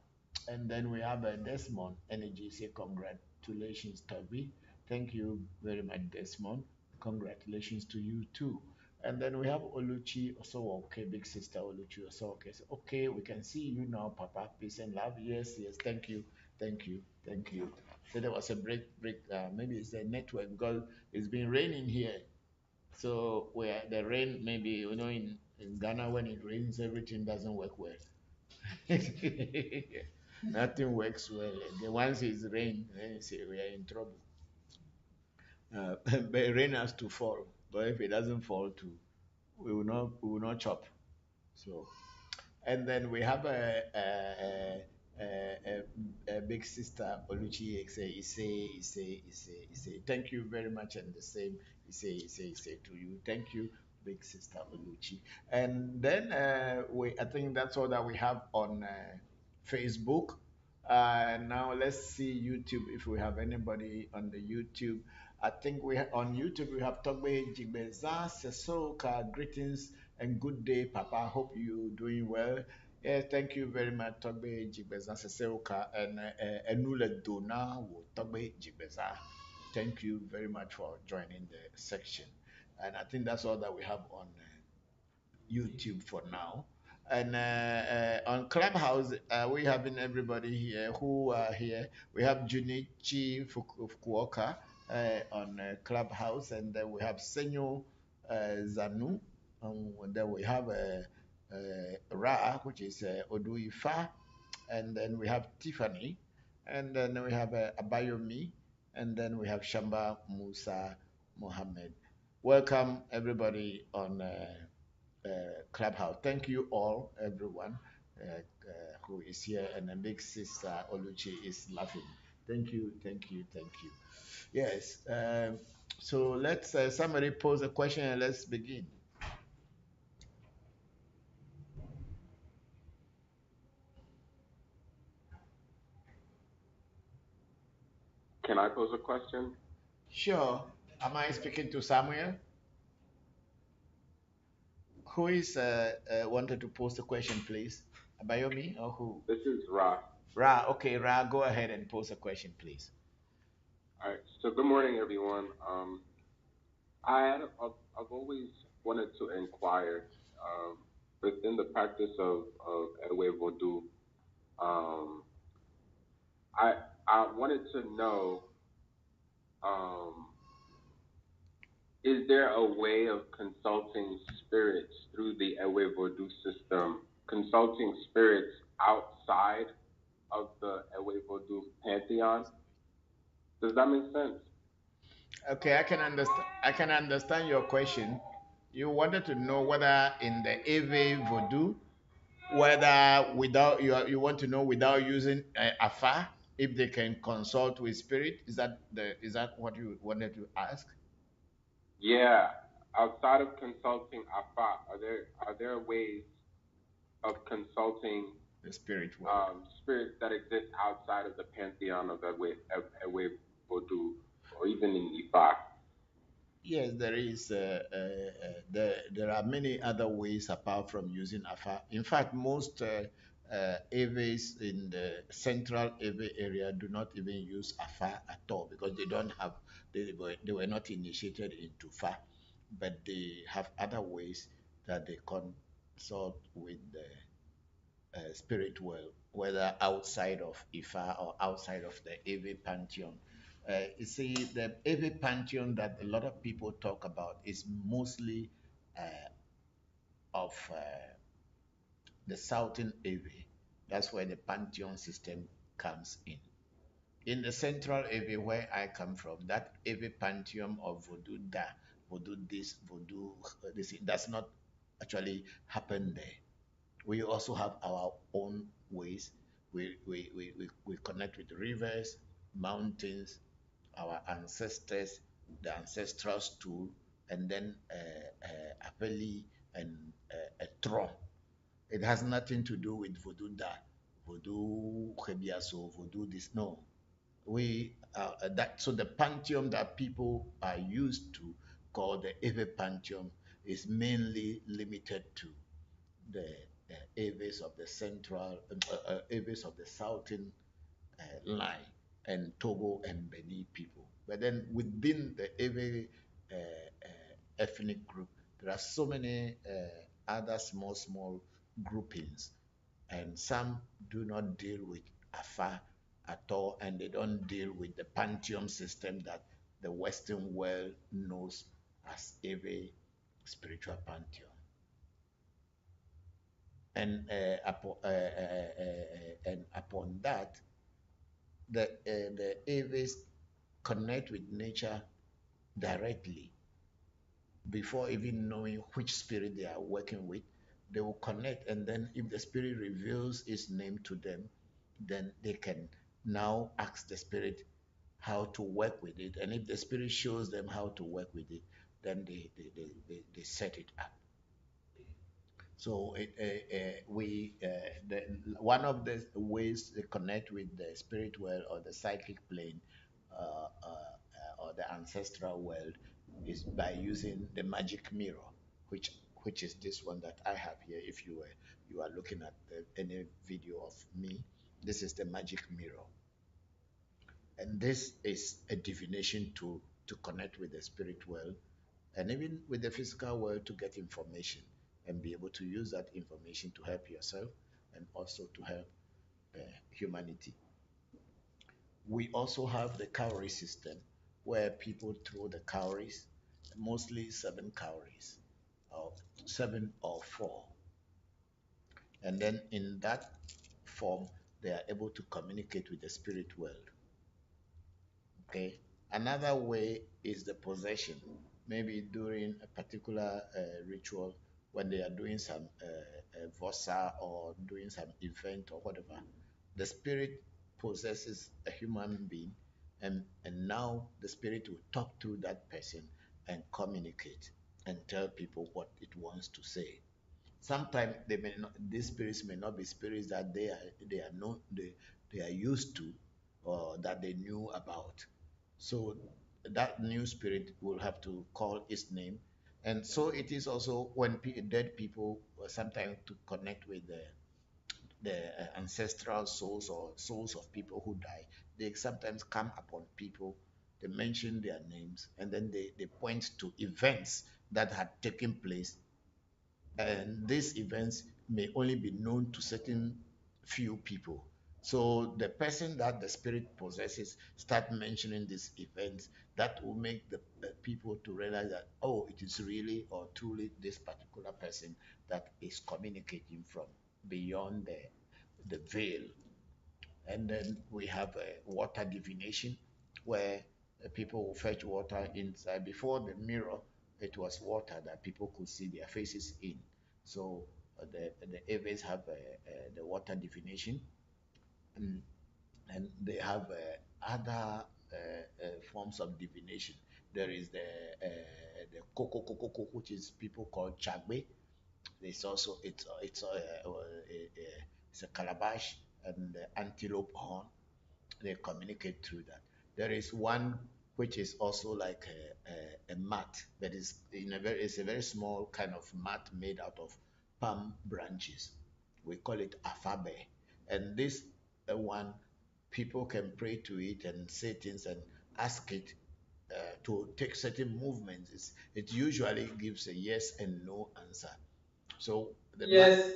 And then we have Desmond Energy say congratulations, Toby. Thank you very much, Desmond. Congratulations to you too. And then we have Oluchi also okay, big sister Oluchi also okay. So, okay, we can see you now, Papa. Peace and love. Yes, yes. Thank you, thank you, thank you. So there was a break. Maybe it's the network because it's been raining here. So where the rain, maybe in Ghana when it rains, everything doesn't work well. Nothing works well. The once it's rain, then you say we are in trouble. But rain has to fall. But if it doesn't fall too, we will not chop. So and then we have a big sister Oluchi Ise. Thank you very much, and the same Ise to you. Thank you, big sister Oluchi. And then I think that's all that we have on Facebook. Now let's see YouTube if we have anybody on the YouTube. I think on YouTube we have Togbe Jigbeza Sesoka. Greetings and good day, Papa. Hope you doing well. Yeah, thank you very much, Togbe Jigbeza Sesoka and Enule Dona Togbe Jigbeza. Thank you very much for joining the section. And I think that's all that we have on YouTube for now. And on Clubhouse, we having everybody here who are here. We have Junichi Fukuoka on Clubhouse, and then we have Senyo Zanu, and then we have Ra, which is Oduifa, and then we have Tiffany, and then we have Abayomi, and then we have Shamba Musa Mohammed. Welcome everybody on Clubhouse. Thank you all, everyone who is here, and the big sister Oluchi is laughing. Thank you, thank you, thank you. Yes. So let's somebody pose a question and let's begin.
Can I pose a question?
Sure. Am I speaking to Samuel? Who is wanted to pose the question, please? Abayomi or who?
This is Ra.
Ra. Okay, Ra, go ahead and pose a question, please.
All right. So good morning, everyone. I've always wanted to inquire within the practice of Ewe Voodoo. I wanted to know, is there a way of consulting spirits through the Ewe Voodoo system, consulting spirits outside of the Ewe Voodoo pantheon? Does that make sense?
Okay, I can understand. I can understand your question. You wanted to know whether in the Ewe Voodoo, whether without you want to know without using Afa, if they can consult with spirit. Is that what you wanted to ask?
Yeah. Outside of consulting Afa, are there ways of consulting
The spirit world.
spirits that exist outside of the pantheon of Ewe Voodoo or even in Ifa?
Yes, there is. There are many other ways apart from using Afa. In fact, most Eves in the central Eve area do not even use Afa at all because they don't have, they were not initiated into Fa, but they have other ways that they consult with the spirit world, whether outside of Ifa or outside of the Eve pantheon. You see, the Eve pantheon that a lot of people talk about is mostly of the southern Eve. That's where the pantheon system comes in. In the central Eve, where I come from, that Eve pantheon of voodoo da, voodoo this, voodoo this, does not actually happen there. We also have our own ways, We connect with rivers, mountains, our ancestors, the ancestral stool, and then apeli and a tron. It has nothing to do with voodoo da, voodoo Kebiaso, voodoo this. No, we that so the pantheon that people are used to call the Eve pantheon is mainly limited to the Aves of the central Aves of the southern line and Togo and Benin people. But then within the Ewe ethnic group, there are so many other small groupings, and some do not deal with Afa at all, and they don't deal with the pantheon system that the Western world knows as Ewe spiritual pantheon. And upon that, the Aves connect with nature directly before even knowing which spirit they are working with. They will connect, and then if the spirit reveals its name to them, then they can now ask the spirit how to work with it. And if the spirit shows them how to work with it, then they set it up. So one of the ways to connect with the spirit world or the psychic plane or the ancestral world is by using the magic mirror, which is this one that I have here. If you are looking at any video of me, this is the magic mirror, and this is a divination tool to connect with the spirit world and even with the physical world to get information and be able to use that information to help yourself and also to help humanity. We also have the cowrie system where people throw the cowries, mostly 7 cowries, or 7 or 4. And then in that form, they are able to communicate with the spirit world. Okay. Another way is the possession. Maybe during a particular ritual, when they are doing some vosa or doing some event or whatever, the spirit possesses a human being, and now the spirit will talk to that person and communicate and tell people what it wants to say. Sometimes these spirits may not be spirits that they are used to or that they knew about. So that new spirit will have to call its name. And so it is also when dead people sometimes to connect with the ancestral souls or souls of people who die, they sometimes come upon people, they mention their names, and then they point to events that had taken place, and these events may only be known to certain few people. So the person that the spirit possesses start mentioning these events that will make the people to realize that, oh, it is really or truly this particular person that is communicating from beyond the veil. And then we have a water divination where people will fetch water inside. Before the mirror, it was water that people could see their faces in. So the Aves have the water divination, and, and they have other forms of divination. There is the koko, which is people call chagbe. There's also it's a calabash and the antelope horn. They communicate through that. There is one which is also like a mat, but it's a very small kind of mat made out of palm branches. We call it afabe, and this one people can pray to it and say things and ask it to take certain movements. It usually gives a yes and no answer. So
Yes.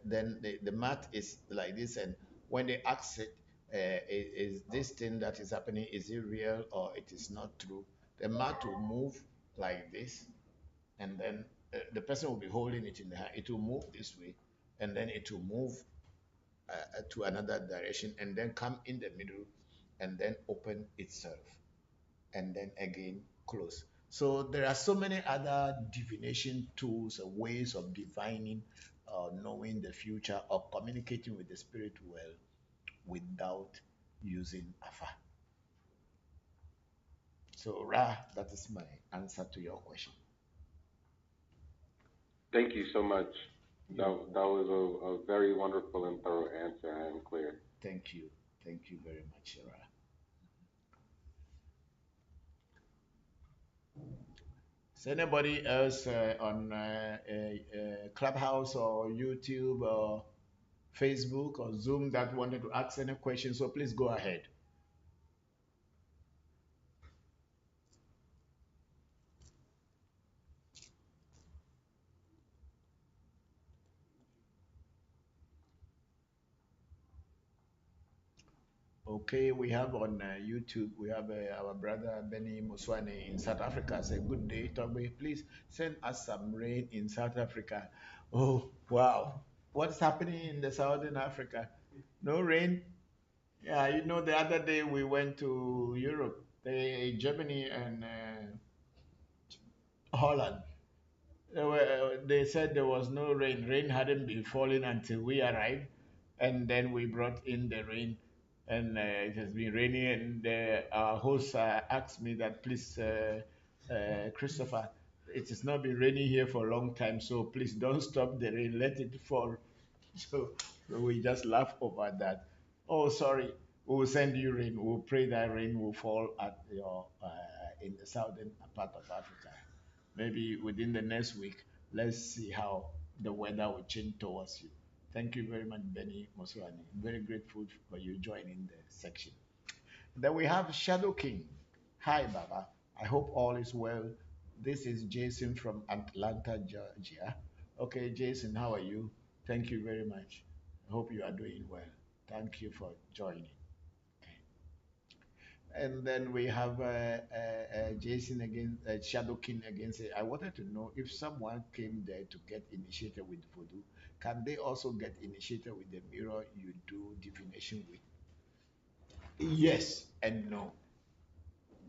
then the mat is like this, and when they ask it, is this thing that is happening, is it real or it is not true, the mat will move like this, and then the person will be holding it in the hand. It will move this way, and then it will move to another direction, and then come in the middle, and then open itself, and then again close. So there are so many other divination tools and ways of divining or knowing the future or communicating with the spirit well without using Afa. So, Ra, that is my answer to your question.
Thank you so much. That was a very wonderful and thorough answer. I am clear.
Thank you. Thank you very much, Ra. Is anybody else on Clubhouse or YouTube or Facebook or Zoom that wanted to ask any questions? So please go ahead. Okay, we have on YouTube, we have our brother Benny Muswane in South Africa. Say, good day, Toby. Please send us some rain in South Africa. Oh, wow. What's happening in the Southern Africa? No rain? Yeah, you know, the other day we went to Europe, Germany and Holland. They said there was no rain. Rain hadn't been falling until we arrived, and then we brought in the rain, and it has been raining. And our host asked me that, please, Christopher, it has not been raining here for a long time, so please don't stop the rain. Let it fall. So we just laugh over that. Oh, sorry. We will send you rain. We'll pray that rain will fall at your in the southern part of Africa. Maybe within the next week, let's see how the weather will change towards you. Thank you very much, Benny Moswani. Very grateful for you joining the section. Then we have Shadow King. Hi, Baba. I hope all is well. This is Jason from Atlanta, Georgia. Okay, Jason, how are you? Thank you very much. I hope you are doing well. Thank you for joining. And then we have Jason again, Shadow King again. Say, I wanted to know if someone came there to get initiated with Voodoo, can they also get initiated with the mirror you do divination with? Yes and no.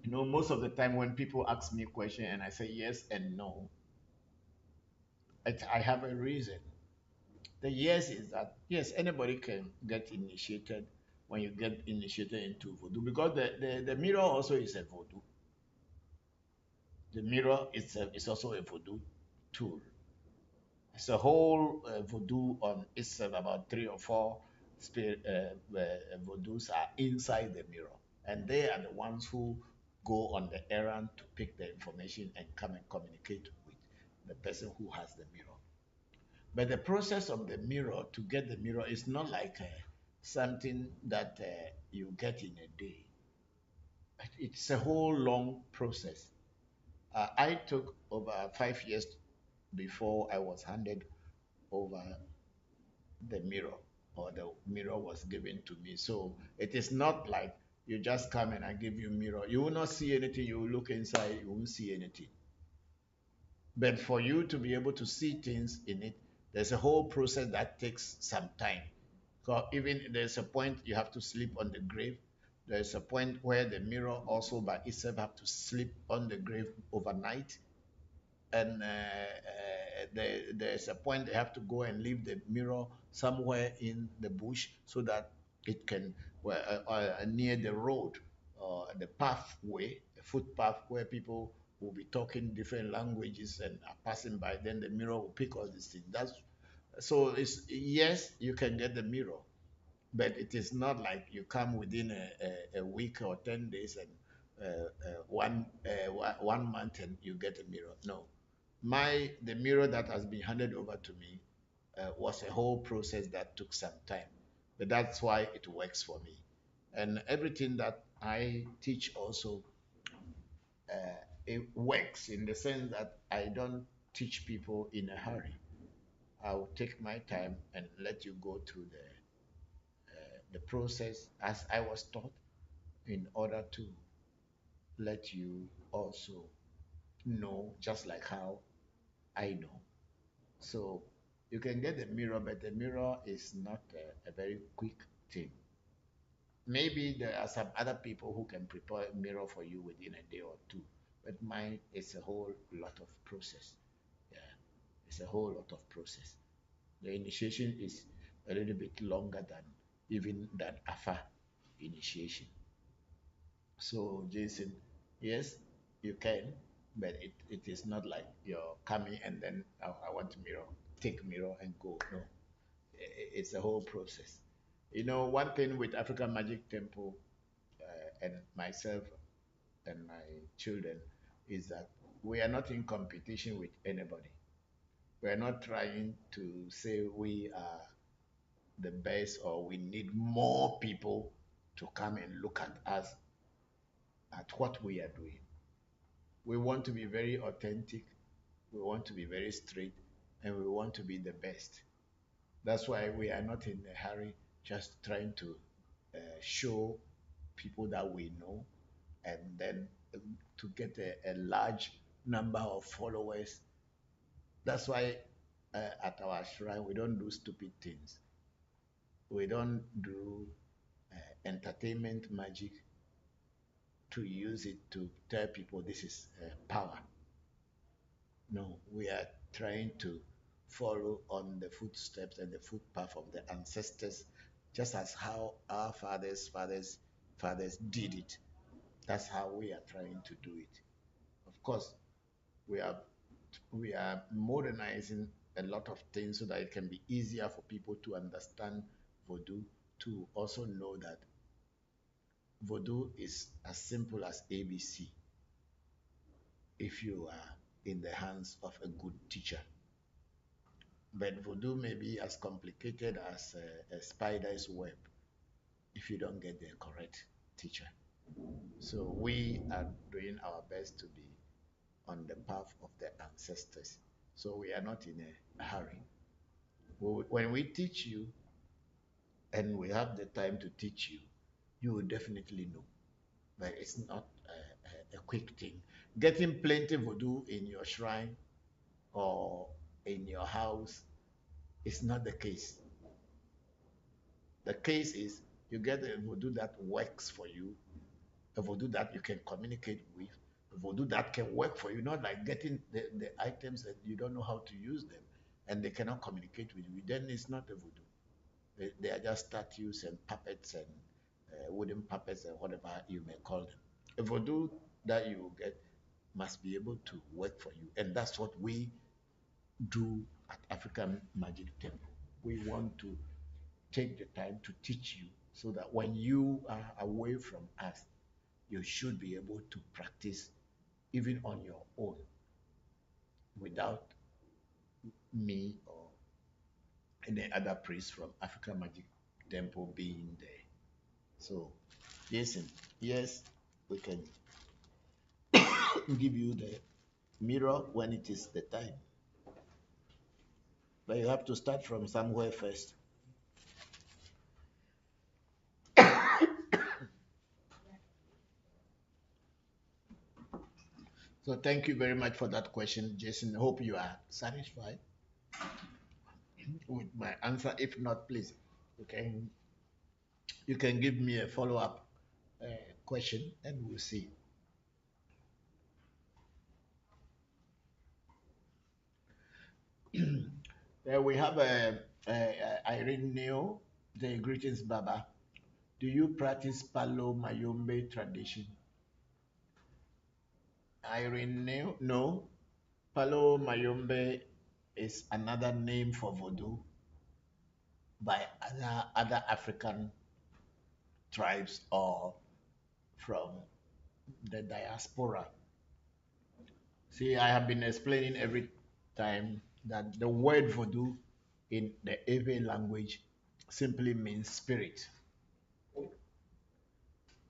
You know, most of the time when people ask me a question and I say yes and no, I have a reason. The yes is that yes, anybody can get initiated when you get initiated into Voodoo because the mirror also is a Voodoo. The mirror is also a Voodoo tool. It's a whole Voodoo on itself, about three or four spirit, Voodoos are inside the mirror. And they are the ones who go on the errand to pick the information and come and communicate with the person who has the mirror. But the process of the mirror to get the mirror is not like something that you get in a day. It's a whole long process. I took over 5 years before I was handed over the mirror or the mirror was given to me. So it is not like you just come and I give you mirror. You will not see anything. You will look inside, you won't see anything. But for you to be able to see things in it, there's a whole process that takes some time. Because even there's a point you have to sleep on the grave. There's a point where the mirror also by itself have to sleep on the grave overnight. And there's a point they have to go and leave the mirror somewhere in the bush so that it can, near the road or the pathway, the footpath where people will be talking different languages and are passing by, then the mirror will pick all these things. So it's yes, you can get the mirror, but it is not like you come within a week or 10 days and 1 month and you get a mirror. No, the mirror that has been handed over to me was a whole process that took some time, but that's why it works for me. And everything that I teach also, it works in the sense that I don't teach people in a hurry. I'll take my time and let you go through the process as I was taught in order to let you also know just like how I know. So you can get the mirror, but the mirror is not a very quick thing. Maybe there are some other people who can prepare a mirror for you within a day or two, but mine is a whole lot of process. Yeah, it's a whole lot of process. The initiation is a little bit longer than even that Afa initiation. So, Jason, yes, you can, but it is not like you're coming and then I want mirror, take mirror and go. No, it's a whole process. You know, one thing with African Magic Temple and myself and my children is that we are not in competition with anybody. We are not trying to say we are the best or we need more people to come and look at us at what we are doing. We want to be very authentic, we want to be very straight, and we want to be the best. That's why we are not in a hurry just trying to show people that we know and then to get a large number of followers. That's why at our shrine we don't do stupid things. We don't do entertainment magic to use it to tell people this is power. No, we are trying to follow on the footsteps and the footpath of the ancestors, just as how our fathers did it. That's how we are trying to do it. Of course, we are we are modernizing a lot of things so that it can be easier for people to understand Voodoo, to also know that Voodoo is as simple as ABC if you are in the hands of a good teacher. But Voodoo may be as complicated as a spider's web if you don't get the correct teacher. So we are doing our best to be on the path of the ancestors. So we are not in a hurry. When we teach you and we have the time to teach you, you will definitely know. But it's not a quick thing. Getting plenty voodoo in your shrine or in your house is not the case. The case is you get a voodoo that works for you, a voodoo that you can communicate with, a voodoo that can work for you, not like getting the items that you don't know how to use them and they cannot communicate with you. Then it's not a voodoo. They are just statues and puppets and wooden puppets and whatever you may call them. A voodoo that you will get must be able to work for you. And that's what we do at African Magic Temple. We want to take the time to teach you so that when you are away from us, you should be able to practice even on your own without me or any other priest from African Magic Temple being there. So, listen, yes, we can give you the mirror when it is the time. But you have to start from somewhere first. So thank you very much for that question, Jason. Hope you are satisfied with my answer. If not, please, you can give me a follow-up question, and we'll see. We have Irene Neo. The greetings, Baba. Do you practice Palo Mayombe tradition? Irene Neo? No. Palo Mayombe is another name for Voodoo by other African tribes or from the diaspora. See, I have been explaining every time that the word voodoo in the Ewe language simply means spirit.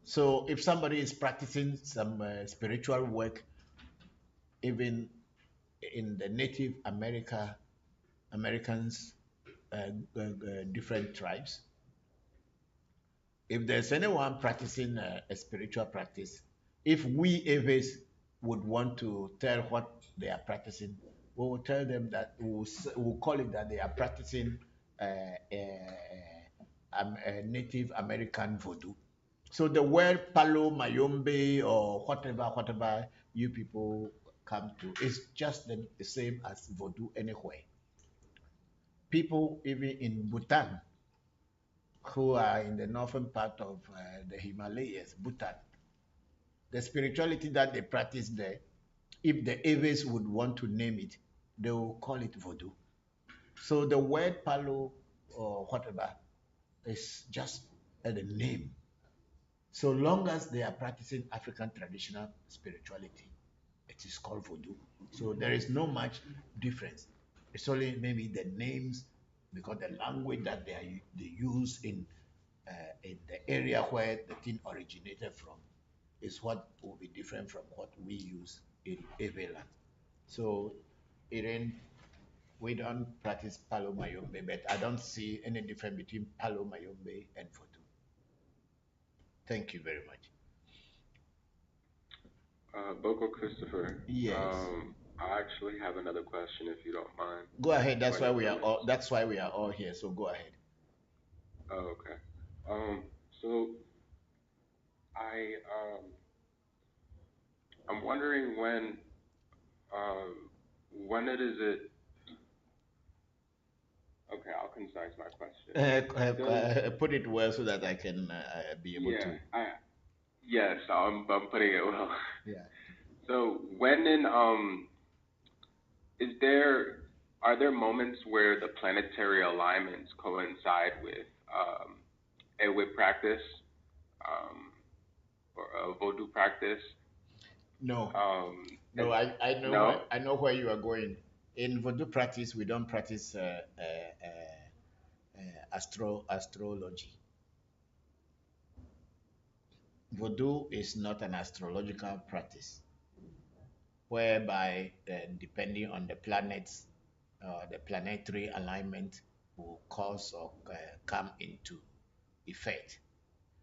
So if somebody is practicing some spiritual work, even in the Native Americans, different tribes, if there's anyone practicing a spiritual practice, if we Eves would want to tell what they are practicing, we will tell them that we'll call it that they are practicing a Native American voodoo. So the word Palo, Mayombe, or whatever you people come to is just the same as voodoo anywhere. people even in Bhutan who are in the northern part of the Himalayas, Bhutan, the spirituality that they practice there, if the Aves would want to name it, they will call it Voodoo. So the word Palo or whatever is just a name. So long as they are practicing African traditional spirituality, it is called Voodoo. So there is no much difference. It's only maybe the names, because the language that they use in the area where the thing originated from is what will be different from what we use in Aveland. So Irene, we don't practice Palo Mayombe, but I don't see any difference between Palo Mayombe and Voodoo. Thank you very much.
Boko Christopher.
Yes.
I actually have another question, if you don't mind.
Go ahead. That's
When
why
it
we are
permits.
all. That's why we are all here. So go ahead.
Oh, okay. So I I'm wondering when it is it. Okay, I'll concise my question.
Put it well so that I can be able
Yeah,
to.
yes, I'm putting it well.
Yeah.
So when in is there are there moments where the planetary alignments coincide with Ewe practice um, or Vodou practice?
No.
And
No.
no.
I know where you are going. In Voodoo practice, we don't practice astrology. Voodoo is not an astrological practice, whereby depending on the planets, the planetary alignment will cause or come into effect.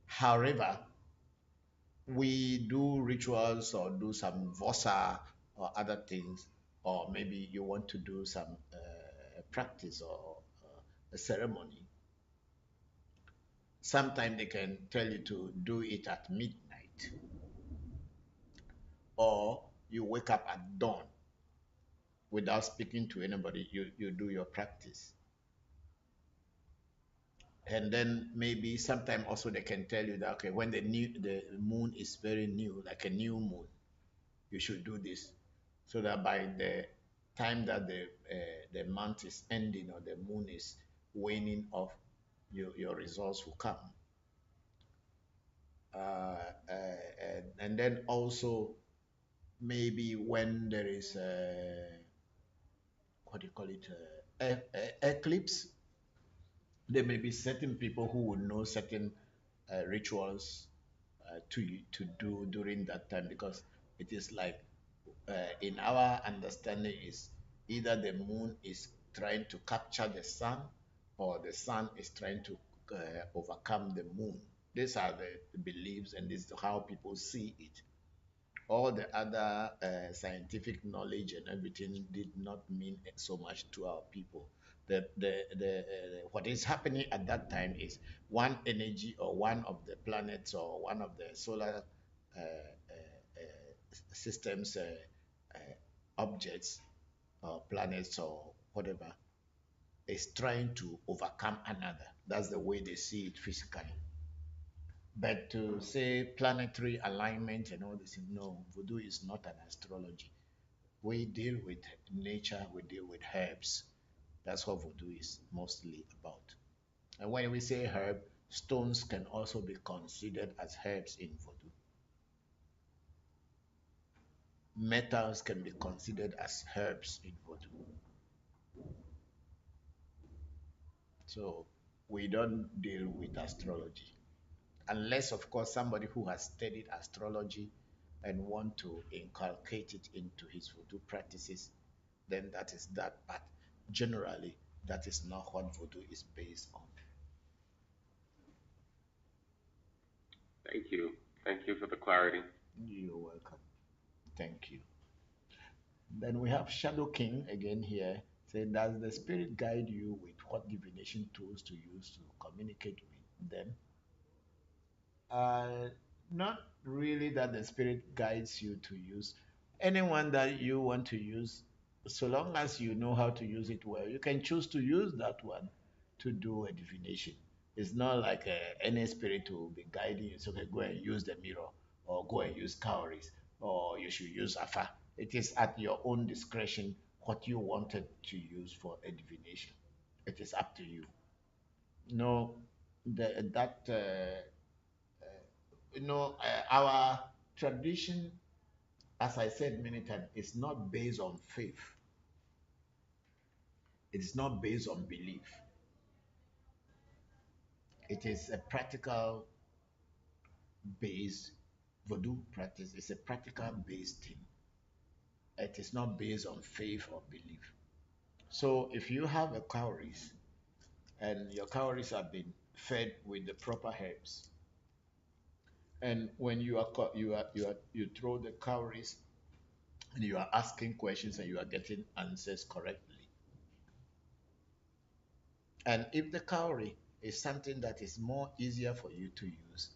However, we do rituals or do some vosa or other things, or maybe you want to do some practice or a ceremony. Sometimes they can tell you to do it at midnight, or you wake up at dawn without speaking to anybody. You do your practice. And then maybe sometime also they can tell you that okay, when the moon is very new, like a new moon, you should do this, so that by the time that the month is ending or the moon is waning off, your results will come. And then also maybe when there is what do you call it, eclipse, there may be certain people who will know certain rituals to do during that time, because it is like in our understanding is either the moon is trying to capture the sun or the sun is trying to overcome the moon. These are the beliefs, and this is how people see it. All the other scientific knowledge and everything did not mean so much to our people. What is happening at that time is one energy or one of the planets or one of the solar systems uh, objects or planets or whatever is trying to overcome another. That's the way they see it physically. But to say planetary alignment and all this, no, voodoo is not an astrology. We deal with nature, we deal with herbs. That's what voodoo is mostly about. And when we say herb, stones can also be considered as herbs in voodoo. Metals can be considered as herbs in voodoo. So we don't deal with astrology. Unless, of course, somebody who has studied astrology and want to inculcate it into his voodoo practices, then that is that. But generally, that is not what voodoo is based on.
Thank you. Thank you for the clarity.
You're welcome. Thank you. Then we have Shadow King again here saying, does the spirit guide you with what divination tools to use to communicate with them? Uh, Not really that the spirit guides you to use anyone that you want to use. So long as you know how to use it well, you can choose to use that one to do a divination. It's not like any spirit will be guiding you. So, okay, go and use the mirror, or go and use cowries, or you should use afa. It is at your own discretion what you wanted to use for a divination. It is up to you. No, that our tradition, as I said many times, is not based on faith. It is not based on belief. It is a practical based voodoo practice. It's a practical based thing. It is not based on faith or belief. So if you have a cowries and your cowries have been fed with the proper herbs, and when you throw the cowries and you are asking questions and you are getting answers correctly, and if the cowrie is something that is more easier for you to use,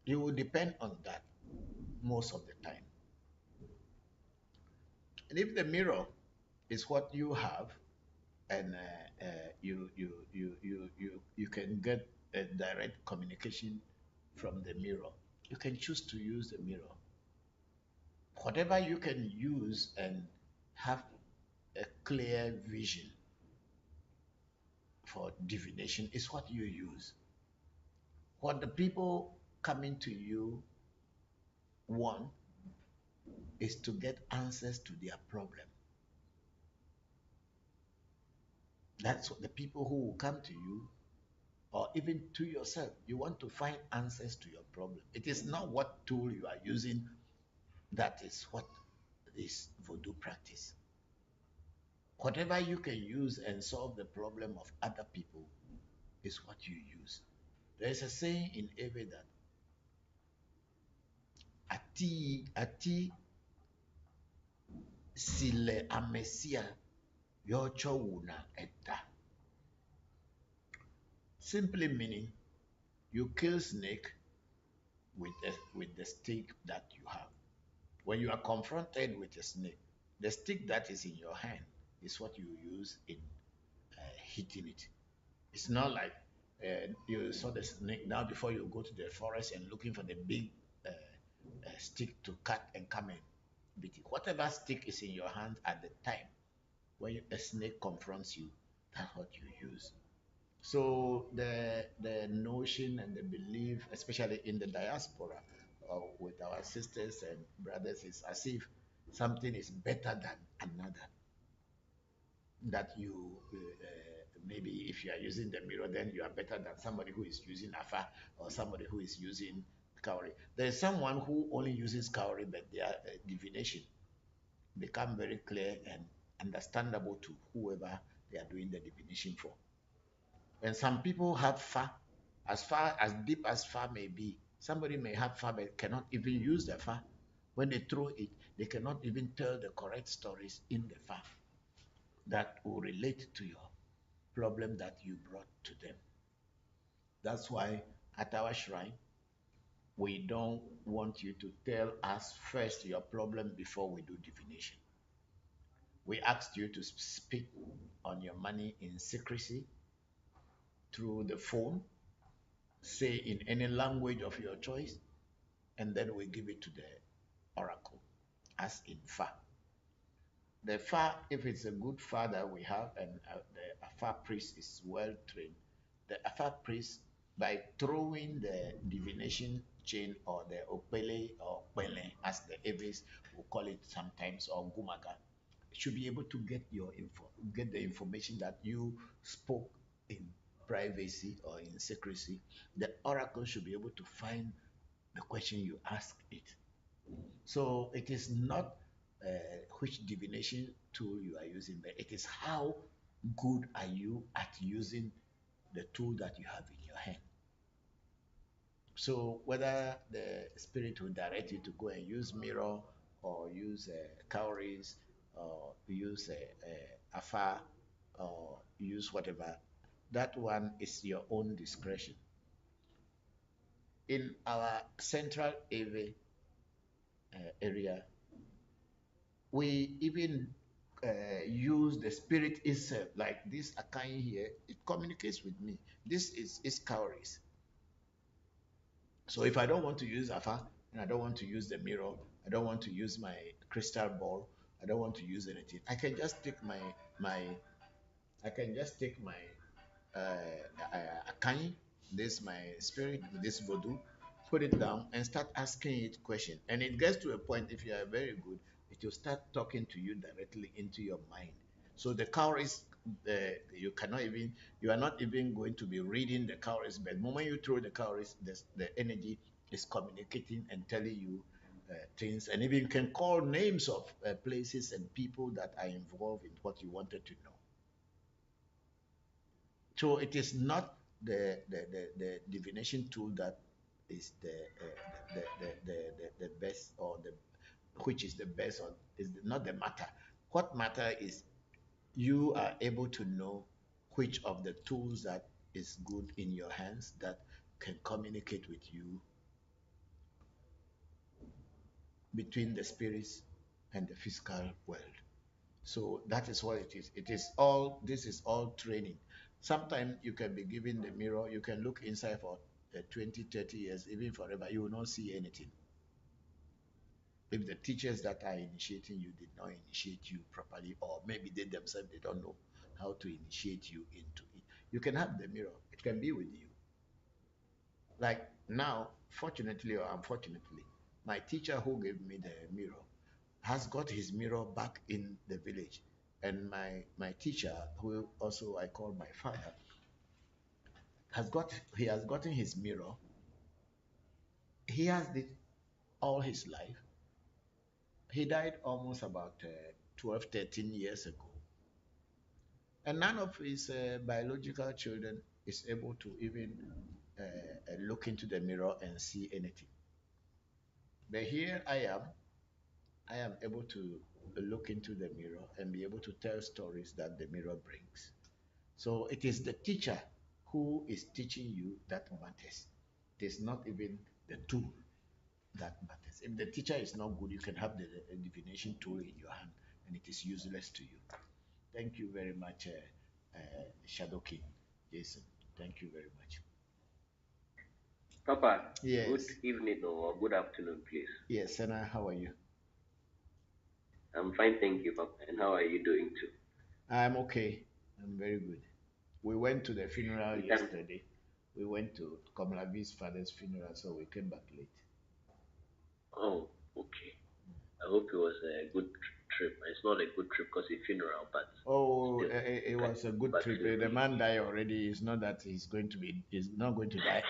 you will depend on that most of the time. And if the mirror is what you have, and you can get a direct communication from the mirror, you can choose to use the mirror. Whatever you can use and have a clear vision for divination is what you use. What the people coming to you want is to get answers to their problem. That's what the people who will come to you, or even to yourself, you want to find answers to your problem. It is not what tool you are using that is what is voodoo practice. Whatever you can use and solve the problem of other people is what you use. There is a saying in Ewe that ati sile amesia yocho wuna eta. Simply meaning you kill snake with the stick that you have. When you are confronted with a snake, the stick that is in your hand is what you use in hitting it. It's not like you saw the snake now before you go to the forest and looking for the big stick to cut and come and beat it. Whatever stick is in your hand at the time when a snake confronts you, that's what you use. So the notion and the belief, especially in the diaspora, with our sisters and brothers, is as if something is better than another. That you maybe if you are using the mirror, then you are better than somebody who is using afa or somebody who is using cowrie. There is someone who only uses cowrie, but their divination become very clear and understandable to whoever they are doing the divination for. And some people have far as deep as far may be. Somebody may have far but cannot even use the far. When they throw it, they cannot even tell the correct stories in the far that will relate to your problem that you brought to them. That's why at our shrine, we don't want you to tell us first your problem before we do divination. We asked you to speak on your money in secrecy through the phone, say in any language of your choice, and then we give it to the oracle as in Fa. The Fa, if it's a good Fa that we have, and the Afa priest is well trained, the Afa priest, by throwing the divination chain or the Opele or Pele, as the Eves will call it sometimes, or Gumaga, should be able to get the information that you spoke in privacy or in secrecy. The oracle should be able to find the question you ask it. So it is not which divination tool you are using, but it is how good are you at using the tool that you have in your hand. So whether the spirit will direct you to go and use mirror or use cowries or use afa or use whatever, that one is your own discretion. In our central area, we even use the spirit itself, like this Akai here, it communicates with me. This is cowries. So if I don't want to use Afa, and I don't want to use the mirror, I don't want to use my crystal ball, I don't want to use anything, I can just take my I can just take my Akai, this my spirit, this Voodoo, put it down and start asking it question. And it gets to a point, if you are very good, it will start talking to you directly into your mind. So the cowries, you cannot even, you are not even going to be reading the cowries, but the moment you throw the cowries, the energy is communicating and telling you things, and even you can call names of places and people that are involved in what you wanted to know. So it is not the divination tool that is the best, or the which is the best, or is not the matter. What matter is you are able to know which of the tools that is good in your hands that can communicate with you between the spirits and the physical world. So that is what it is. It is all, this is all training. Sometimes you can be given the mirror, you can look inside for 20, 30 years, even forever, you will not see anything. If the teachers that are initiating you did not initiate you properly, or maybe they themselves, they don't know how to initiate you into it. You can have the mirror, it can be with you. Like now, fortunately or unfortunately, my teacher who gave me the mirror has got his mirror back in the village. And my teacher, who also I call my father, he has gotten his mirror. He has it all his life. He died almost about 12, 13 years ago. And none of his biological children is able to even look into the mirror and see anything. But here I am able to look into the mirror and be able to tell stories that the mirror brings. So it is the teacher who is teaching you that matters. It is not even the tool that matters. If the teacher is not good, you can have the divination tool in your hand and it is useless to you. Thank you very much, Shadow King, Jason. Thank you very much.
Papa,
Yes.
good evening or good afternoon, please.
Yes, Senna, how are you?
I'm fine, thank you, Papa. And how are you doing too?
I'm okay. I'm very good. We went to the funeral yesterday. We went to Komlavi's father's funeral, so we came back late.
Oh, okay. I hope it was a good trip. It's not a good trip because it's funeral, but
Oh,
still,
it was a good
but
trip.
still.
The man died already. It's not that he's going to be. He's not going to die.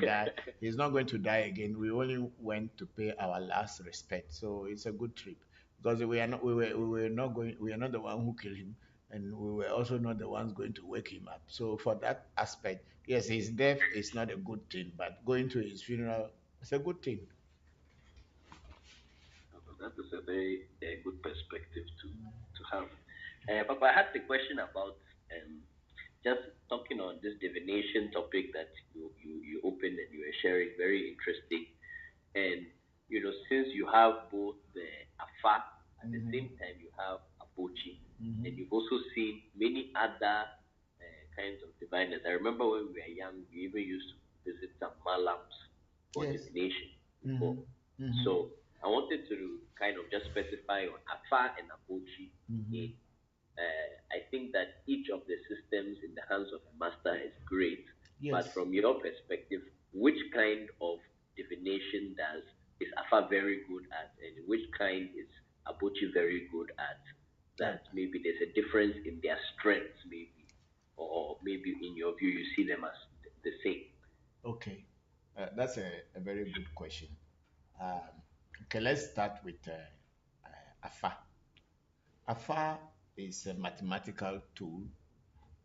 Die. He's not going to die again. We only went to pay our last respect. So it's a good trip because we are not. We were not going. We are not the one who killed him, and we were also not the ones going to wake him up. So for that aspect, yes, his death is not a good thing, but going to his funeral is a good thing.
That is a very good perspective to have. Papa, I had the question about just talking on this divination topic that you opened and you were sharing. Very interesting. And since you have both the Afa at the same time you have Apochi, and you've also seen many other kinds of diviners. I remember when we were young, we even used to visit some malams for divination before. So I wanted to kind of just specify on Afa and Apochi. I think that each of the systems in the hands of a master is great.
Yes.
But from your perspective, which kind of divination is Afa very good at, and which kind is Apochi very good at? That maybe there's a difference in their strengths, maybe, or maybe in your view you see them as the same.
Okay, that's a very good question. Um, okay, let's start with AFA. AFA is a mathematical tool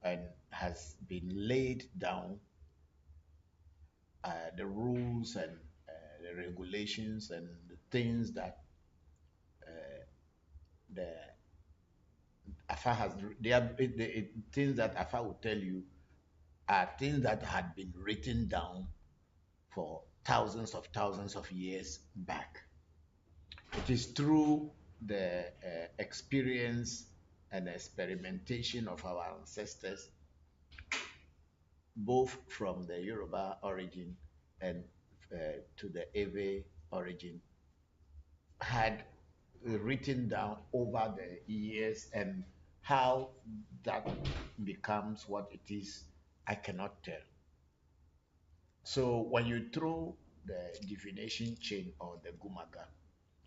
and has been laid down the rules and the regulations and the things that the AFA has, the things that AFA will tell you are things that had been written down for thousands of years back. It is through the experience an experimentation of our ancestors, both from the Yoruba origin and to the Ewe origin, had written down over the years, and how that becomes what it is, I cannot tell. So when you throw the divination chain or the gumaga,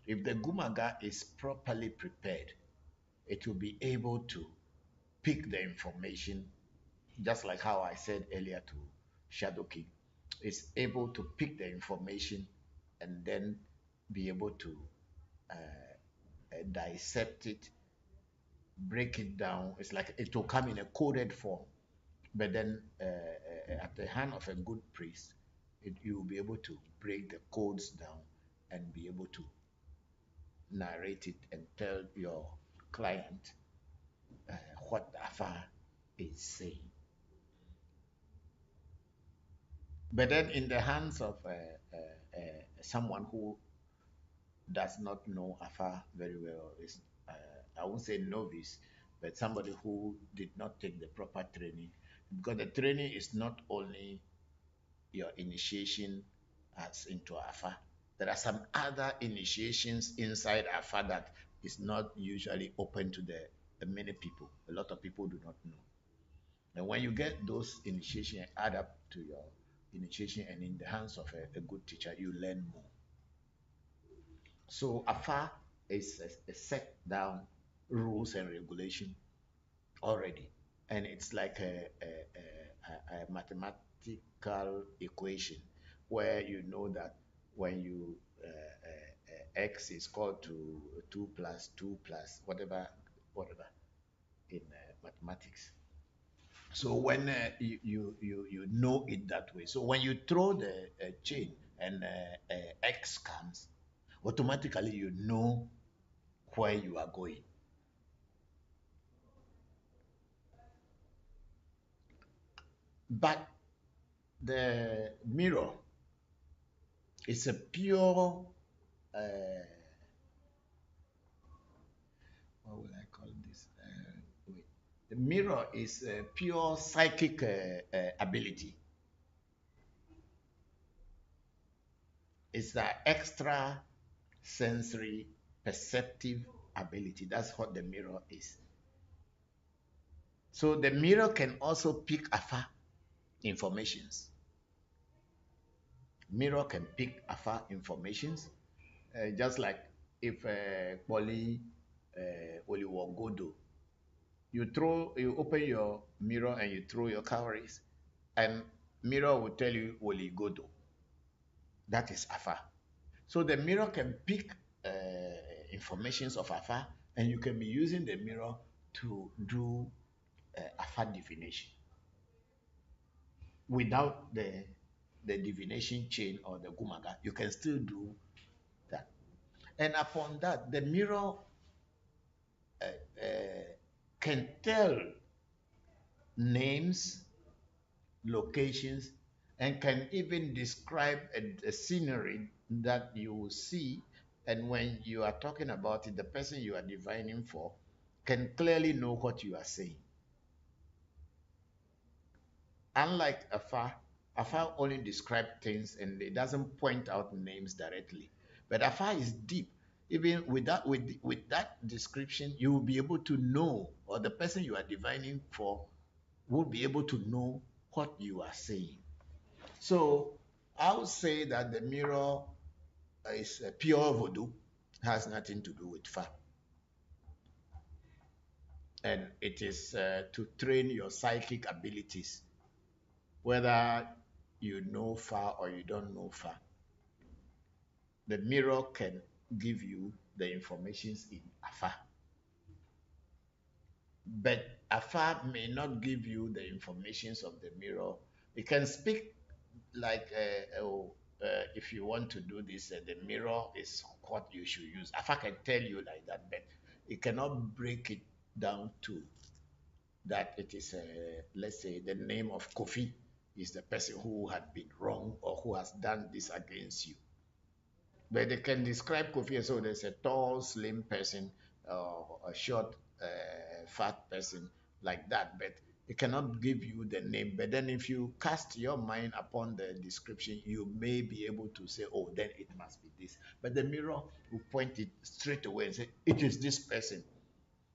if the gumaga is properly prepared, it will be able to pick the information, just like how I said earlier to Shadow King, is able to pick the information and then be able to dissect it, break it down. It's like it will come in a coded form, but then at the hand of a good priest, you will be able to break the codes down and be able to narrate it and tell your client what the Afa is saying. But then in the hands of someone who does not know Afa very well, is I won't say novice, but somebody who did not take the proper training, because the training is not only your initiation as into Afa. There are some other initiations inside Afa that is not usually open to the many people. A lot of people do not know. And when you get those initiation and add up to your initiation and in the hands of a good teacher, you learn more. So Afa is a set down rules and regulation already, and it's like a mathematical equation where you know that when you x is equal to 2 plus 2 plus whatever in mathematics. So when you know it that way, so when you throw the chain and x comes, automatically you know where you are going. But the mirror is a pure, what will I call this? Wait. The mirror is a pure psychic ability. It's an extra sensory perceptive ability. That's what the mirror is. So the mirror can also pick Afa informations. Mirror can pick Afa informations, just like if Poli Godo, you open your mirror and you throw your calories, and mirror will tell you Woli Godo. That is Afa. So the mirror can pick informations of Afa, and you can be using the mirror to do Afa divination without the divination chain or the gumaga. You can still do that. And upon that, the mirror can tell names, locations, and can even describe a scenery that you will see. And when you are talking about it, the person you are divining for can clearly know what you are saying. Unlike Afa only describes things and it doesn't point out names directly. But Afa is deep. Even with that description, you will be able to know, or the person you are divining for will be able to know what you are saying. So I would say that the mirror is a pure voodoo, has nothing to do with Fa. And it is to train your psychic abilities, whether you know Fa or you don't know Fa. The mirror can give you the informations in Afa. But Afa may not give you the informations of the mirror. It can speak like, if you want to do this, the mirror is what you should use. Afa can tell you like that, but it cannot break it down to that it is, let's say, the name of Kofi is the person who had been wrong or who has done this against you. But they can describe Kofi as, so there's a tall, slim person, a short, fat person like that, but it cannot give you the name. But then if you cast your mind upon the description, you may be able to say, oh, then it must be this. But the mirror will point it straight away and say, it is this person.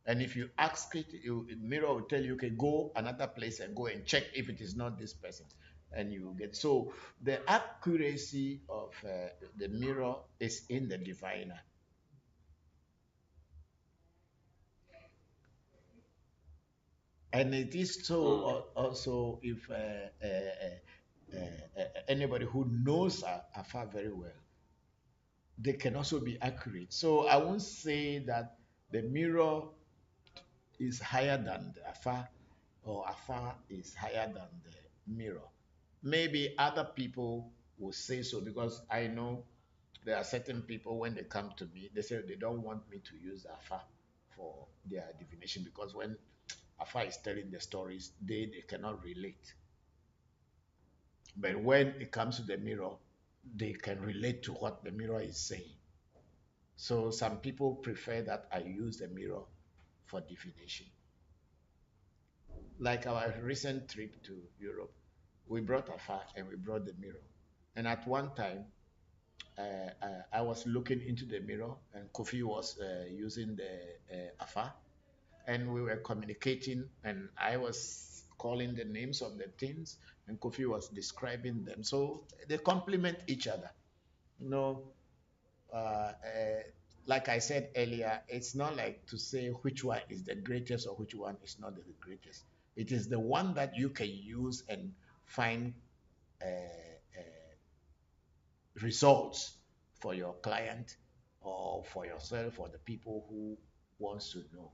And if you ask it, the mirror will tell you, okay, go another place and go and check if it is not this person. And you get, so the accuracy of the mirror is in the diviner. And it is so also if anybody who knows Afa very well, they can also be accurate. So I won't say that the mirror is higher than the Afa or Afa is higher than the mirror. Maybe other people will say so because I know there are certain people when they come to me, they say they don't want me to use Afa for their divination because when Afa is telling the stories, they cannot relate. But when it comes to the mirror, they can relate to what the mirror is saying. So some people prefer that I use the mirror for divination. Like our recent trip to Europe, we brought Afa and we brought the mirror. And at one time, I was looking into the mirror and Kofi was using the Afa and we were communicating and I was calling the names of the things and Kofi was describing them. So they complement each other. You know, uh, uh, like I said earlier, it's not like to say which one is the greatest or which one is not the greatest. It is the one that you can use and find results for your client or for yourself or the people who wants to know.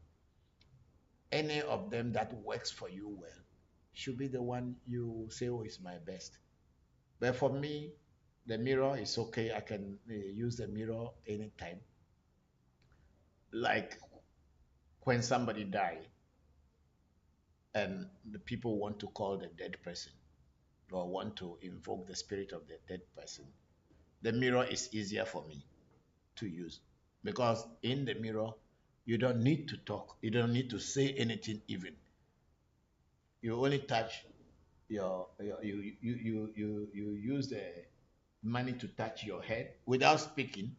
Any of them that works for you well should be the one you say, oh, is my best. But for me, the mirror is okay. I can use the mirror anytime. Like when somebody died and the people want to call the dead person or want to invoke the spirit of the dead person, the mirror is easier for me to use because in the mirror, you don't need to talk. You don't need to say anything even. You only touch you use the money to touch your head without speaking,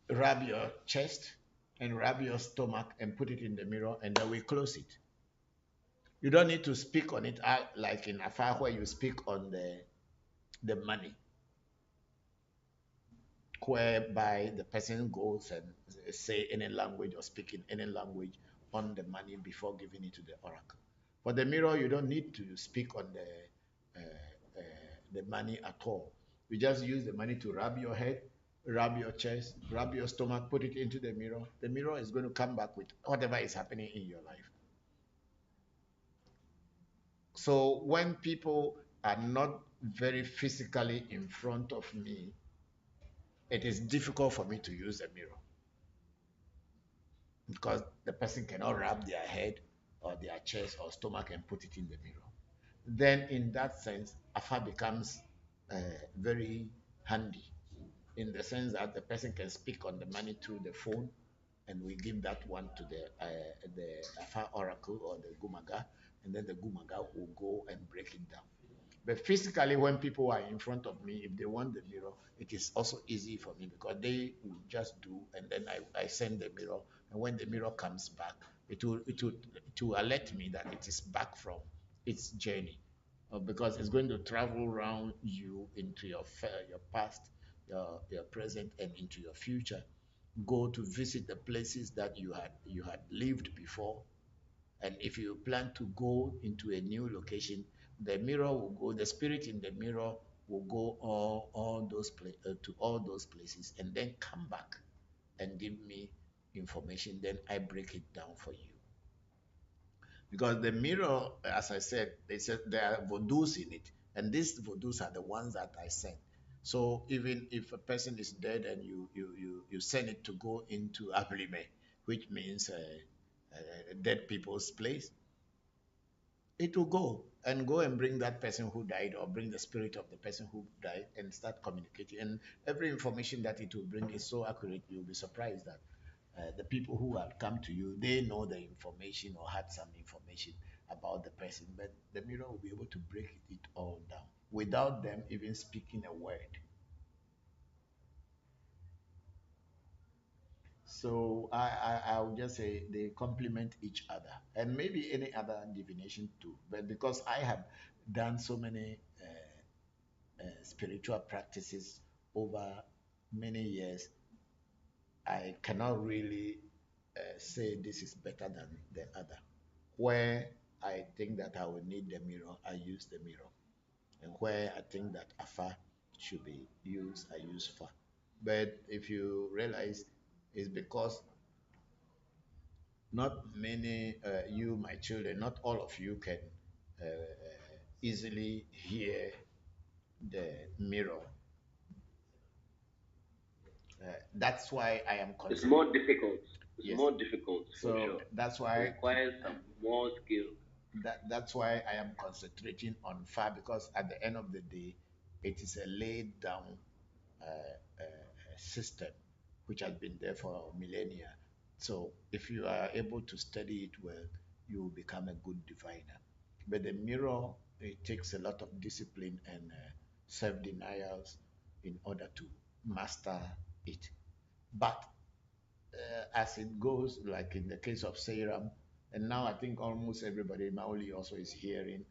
rub your chest and rub your stomach and put it in the mirror and then we close it. You don't need to speak on it like in Afar where you speak on the money, whereby the person goes and say any language or speak in any language on the money before giving it to the oracle. For the mirror, you don't need to speak on the money at all. You just use the money to rub your head, rub your chest, rub your stomach, put it into the mirror. The mirror is going to come back with whatever is happening in your life. So when people are not very physically in front of me, it is difficult for me to use a mirror because the person cannot rub their head or their chest or stomach and put it in the mirror. Then in that sense, Afa becomes very handy in the sense that the person can speak on the money through the phone and we give that one to the Afa oracle or the Gumaga, and then the Gumaga will go and break it down. But physically, when people are in front of me, if they want the mirror, it is also easy for me because they will just do, and then I send the mirror, and when the mirror comes back, it will alert me that it is back from its journey, because it's going to travel around you into your past, your present, and into your future. Go to visit the places that you had lived before, and if you plan to go into a new location, the mirror will go, the spirit in the mirror will go to all those places and then come back and give me information. Then I break it down for you. Because the mirror, as I said, they said there are voodoos in it, and these voodoos are the ones that I send. So even if a person is dead and you send it to go into Ablime, which means dead people's place, it will go and bring that person who died or bring the spirit of the person who died and start communicating. And every information that it will bring is so accurate, you'll be surprised that the people who have come to you, they know the information or had some information about the person, but the mirror will be able to break it all down without them even speaking a word. So I would just say they complement each other, and maybe any other divination too. But because I have done so many spiritual practices over many years, I cannot really say this is better than the other. Where I think that I will need the mirror, I use the mirror. And where I think that Afa should be used, I use Fa. But if you realize, it's because not many, you, my children, not all of you can easily hear the mirror. That's why I am
It's
concerned.
more difficult. It's
Yes.
more difficult for
So
sure.
that's
It
why
requires some more skill.
that's why I am concentrating on Fa, because at the end of the day, it is a laid down system which has been there for millennia. So if you are able to study it well, you will become a good diviner. But the mirror, it takes a lot of discipline and self-denials in order to master it. But as it goes, like in the case of Seiram, and now I think almost everybody, Maoli also is hearing,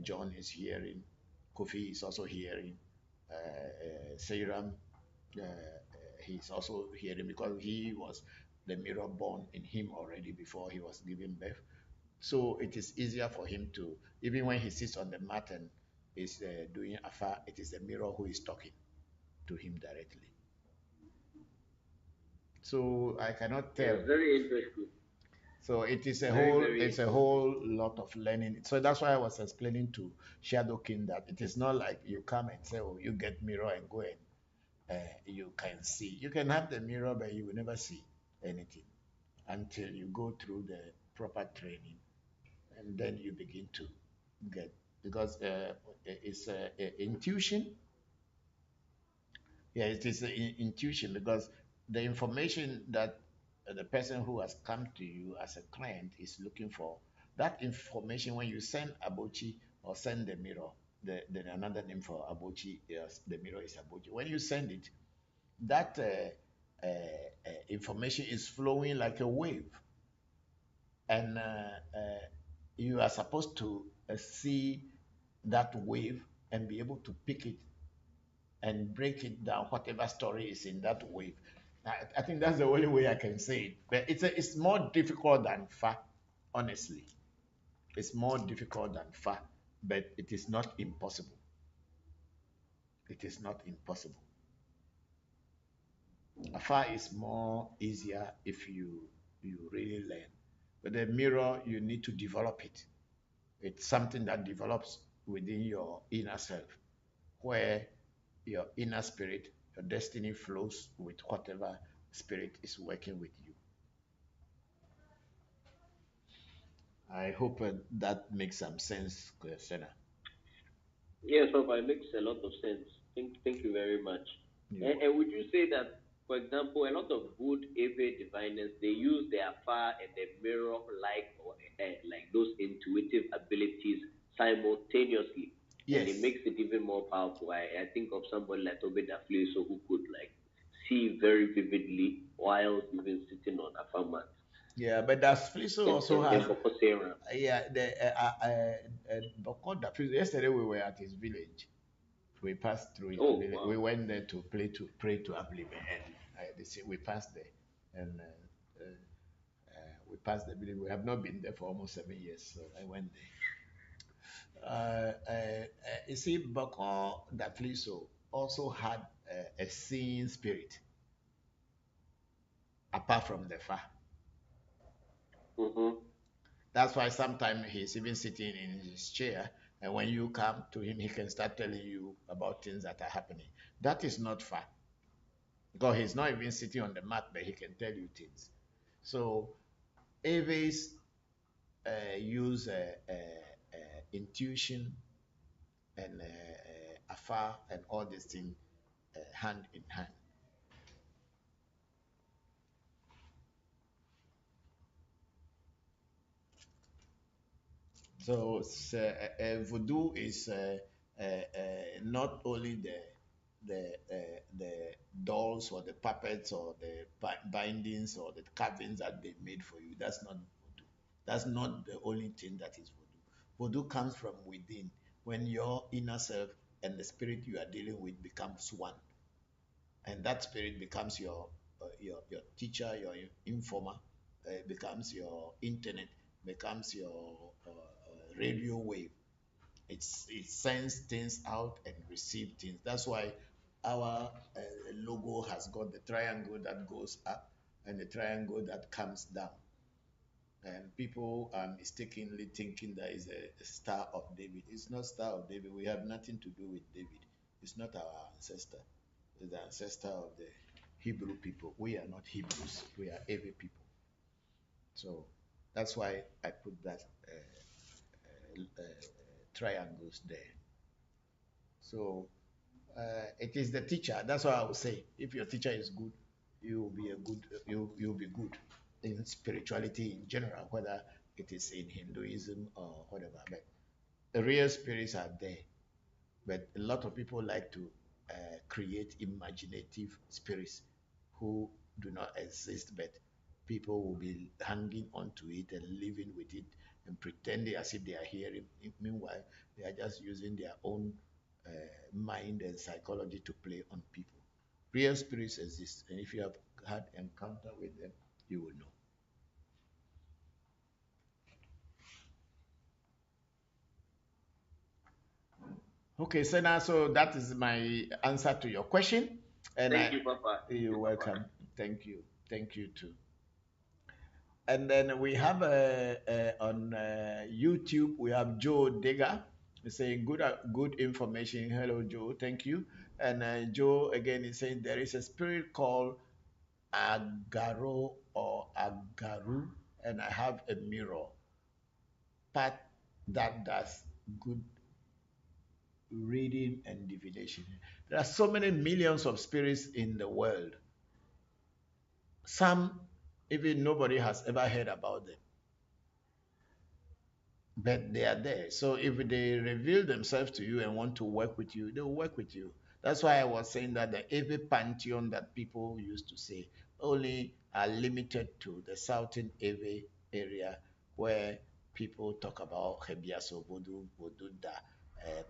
John is hearing, Kofi is also hearing, Seiram, he's also hearing because he was the mirror born in him already before he was given birth. So it is easier for him to, even when he sits on the mat and is doing afar, it is the mirror who is talking to him directly. So I cannot tell.
Yeah, very interesting.
So it is a
Very,
whole,
very
it's a whole lot of learning. So that's why I was explaining to Shadow King that it is not like you come and say, oh, you get mirror and go and you can see. You can have the mirror, but you will never see anything until you go through the proper training, and then you begin to get, because it's intuition. Yeah, it is intuition, because the information that the person who has come to you as a client is looking for, that information, when you send Abochi or send the mirror, the another name for Abochi is the mirror is Abochi. When you send it, that information is flowing like a wave, and you are supposed to see that wave and be able to pick it and break it down, whatever story is in that wave. I think that's the only way I can say it. But it's more difficult than Fa, honestly. It's more difficult than Fa, but it is not impossible. It is not impossible. Fa is more easier if you really learn. But the mirror, you need to develop it. It's something that develops within your inner self, where your inner spirit, your destiny flows with whatever spirit is working with you. I hope that makes some sense, Senna.
Yes, Papa, it makes a lot of sense. Thank you very much. And would you say that, for example, a lot of good AV diviners, they use their far and the mirror like those intuitive abilities simultaneously, and it
Yes.
makes it even more powerful. I think of somebody like Tobe Dafleso who could like see very vividly while even sitting on a farm mat.
Yeah, but that Fliso also has.
Bokor Sarah.
Yeah, the Bokor that yesterday we were at his village. We passed through his
Oh,
village.
wow.
We went there to pray to Ablive, and we passed there, and we passed the village. We have not been there for almost 7 years, so I went there. You see, Bokor Dafliso also had a seeing spirit apart from the Fa.
Mm-hmm.
That's why sometimes he's even sitting in his chair, and when you come to him, he can start telling you about things that are happening. That is not Fa, because he's not even sitting on the mat, but he can tell you things. So, Aves use intuition and afar and all these things hand in hand. Voodoo is not only the dolls or the puppets or the bindings or the carvings that they made for you. That's not voodoo. That's not the only thing that is voodoo. Voodoo comes from within, when your inner self and the spirit you are dealing with becomes one, and that spirit becomes your teacher, your informer, becomes your internet, becomes your radio wave. It sends things out and receives things. That's why our logo has got the triangle that goes up and the triangle that comes down. And people are mistakenly thinking that is a Star of David. It's not Star of David. We have nothing to do with David. It's not our ancestor. It's the ancestor of the Hebrew people. We are not Hebrews. We are Ewe people. So that's why I put that triangles there. So it is the teacher. That's why I would say, if your teacher is good, you will be a good. You'll be good in spirituality in general, whether it is in Hinduism or whatever. But the real spirits are there. But a lot of people like to create imaginative spirits who do not exist, but people will be hanging onto it and living with it and pretending as if they are hearing. Meanwhile, they are just using their own uh, mind and psychology to play on people. Real spirits exist, and if you have had encounter with them, you will know. Okay, so now, so that is my answer to your question, and
Thank you, Papa.
you're welcome. Thank you. Thank you too. And then we have on YouTube, we have Joe Digger saying good information. Hello, Joe. Thank you. And Joe again is saying there is a spirit called Agaro or Agaru, and I have a mirror part that does good reading and divination. There are so many millions of spirits in the world. Some even nobody has ever heard about them, but they are there. So if they reveal themselves to you and want to work with you, they will work with you. That's why I was saying that the every pantheon that people used to say only are limited to the southern Ewe area, where people talk about Hebiaso, Voodoo, Voduda,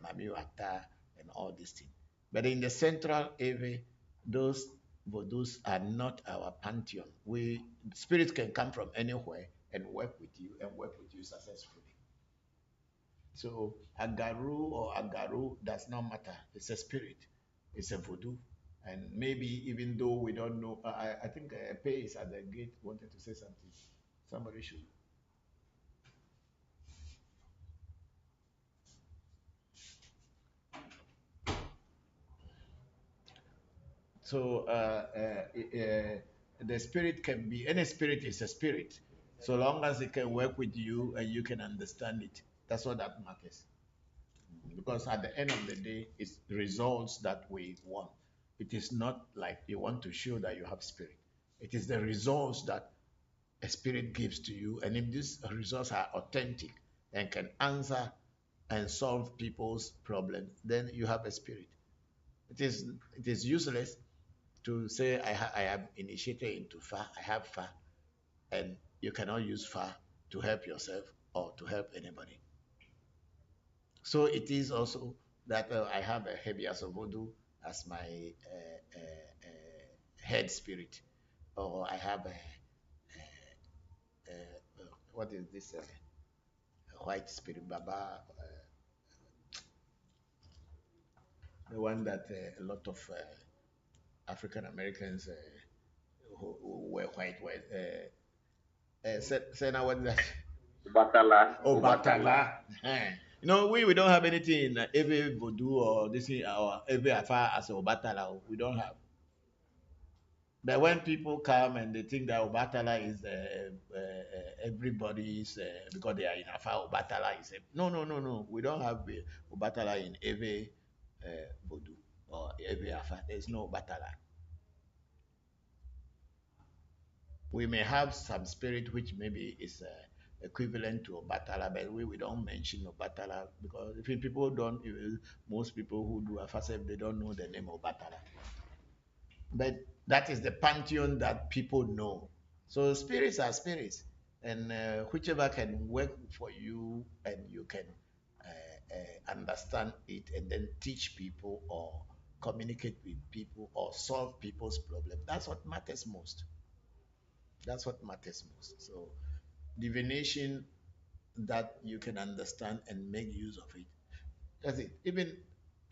Mamiwata, and all these things. But in the central Ewe, those Vodus are not our pantheon. We spirits can come from anywhere and work with you and work with you successfully. So Agaru or Agaru does not matter. It's a spirit. It's a voodoo. And maybe even though we don't know, I think Pei is at the gate wanted to say something. Somebody should. So the spirit can be, any spirit is a spirit. So long as it can work with you and you can understand it. That's what that matters. Because at the end of the day, it's results that we want. It is not like you want to show that you have spirit. It is the results that a spirit gives to you. And if these results are authentic and can answer and solve people's problems, then you have a spirit. It is useless to say I am initiated into far, I have far, and you cannot use far to help yourself or to help anybody. So it is also that I have a Hebias of Voodoo as my head spirit, or I have what is this white spirit, Baba, the one that a lot of African Americans who wear white. Say now what is that?
Batala.
Oh, Batala. We don't have anything in every voodoo or this or every affair as a Obatala. We don't have. But when people come and they think that Obatala is everybody's because they are in Afa, Obatala is no, no, no, no. We don't have Obatala in every voodoo or every Afa. There's no Obatala. We may have some spirit which maybe is equivalent to Obatala, but we don't mention Obatala because if people don't, most people who do Afasef, they don't know the name Obatala. But that is the pantheon that people know. So spirits are spirits, and whichever can work for you and you can understand it and then teach people or communicate with people or solve people's problem. That's what matters most. That's what matters most. So divination that you can understand and make use of it. That's it. Even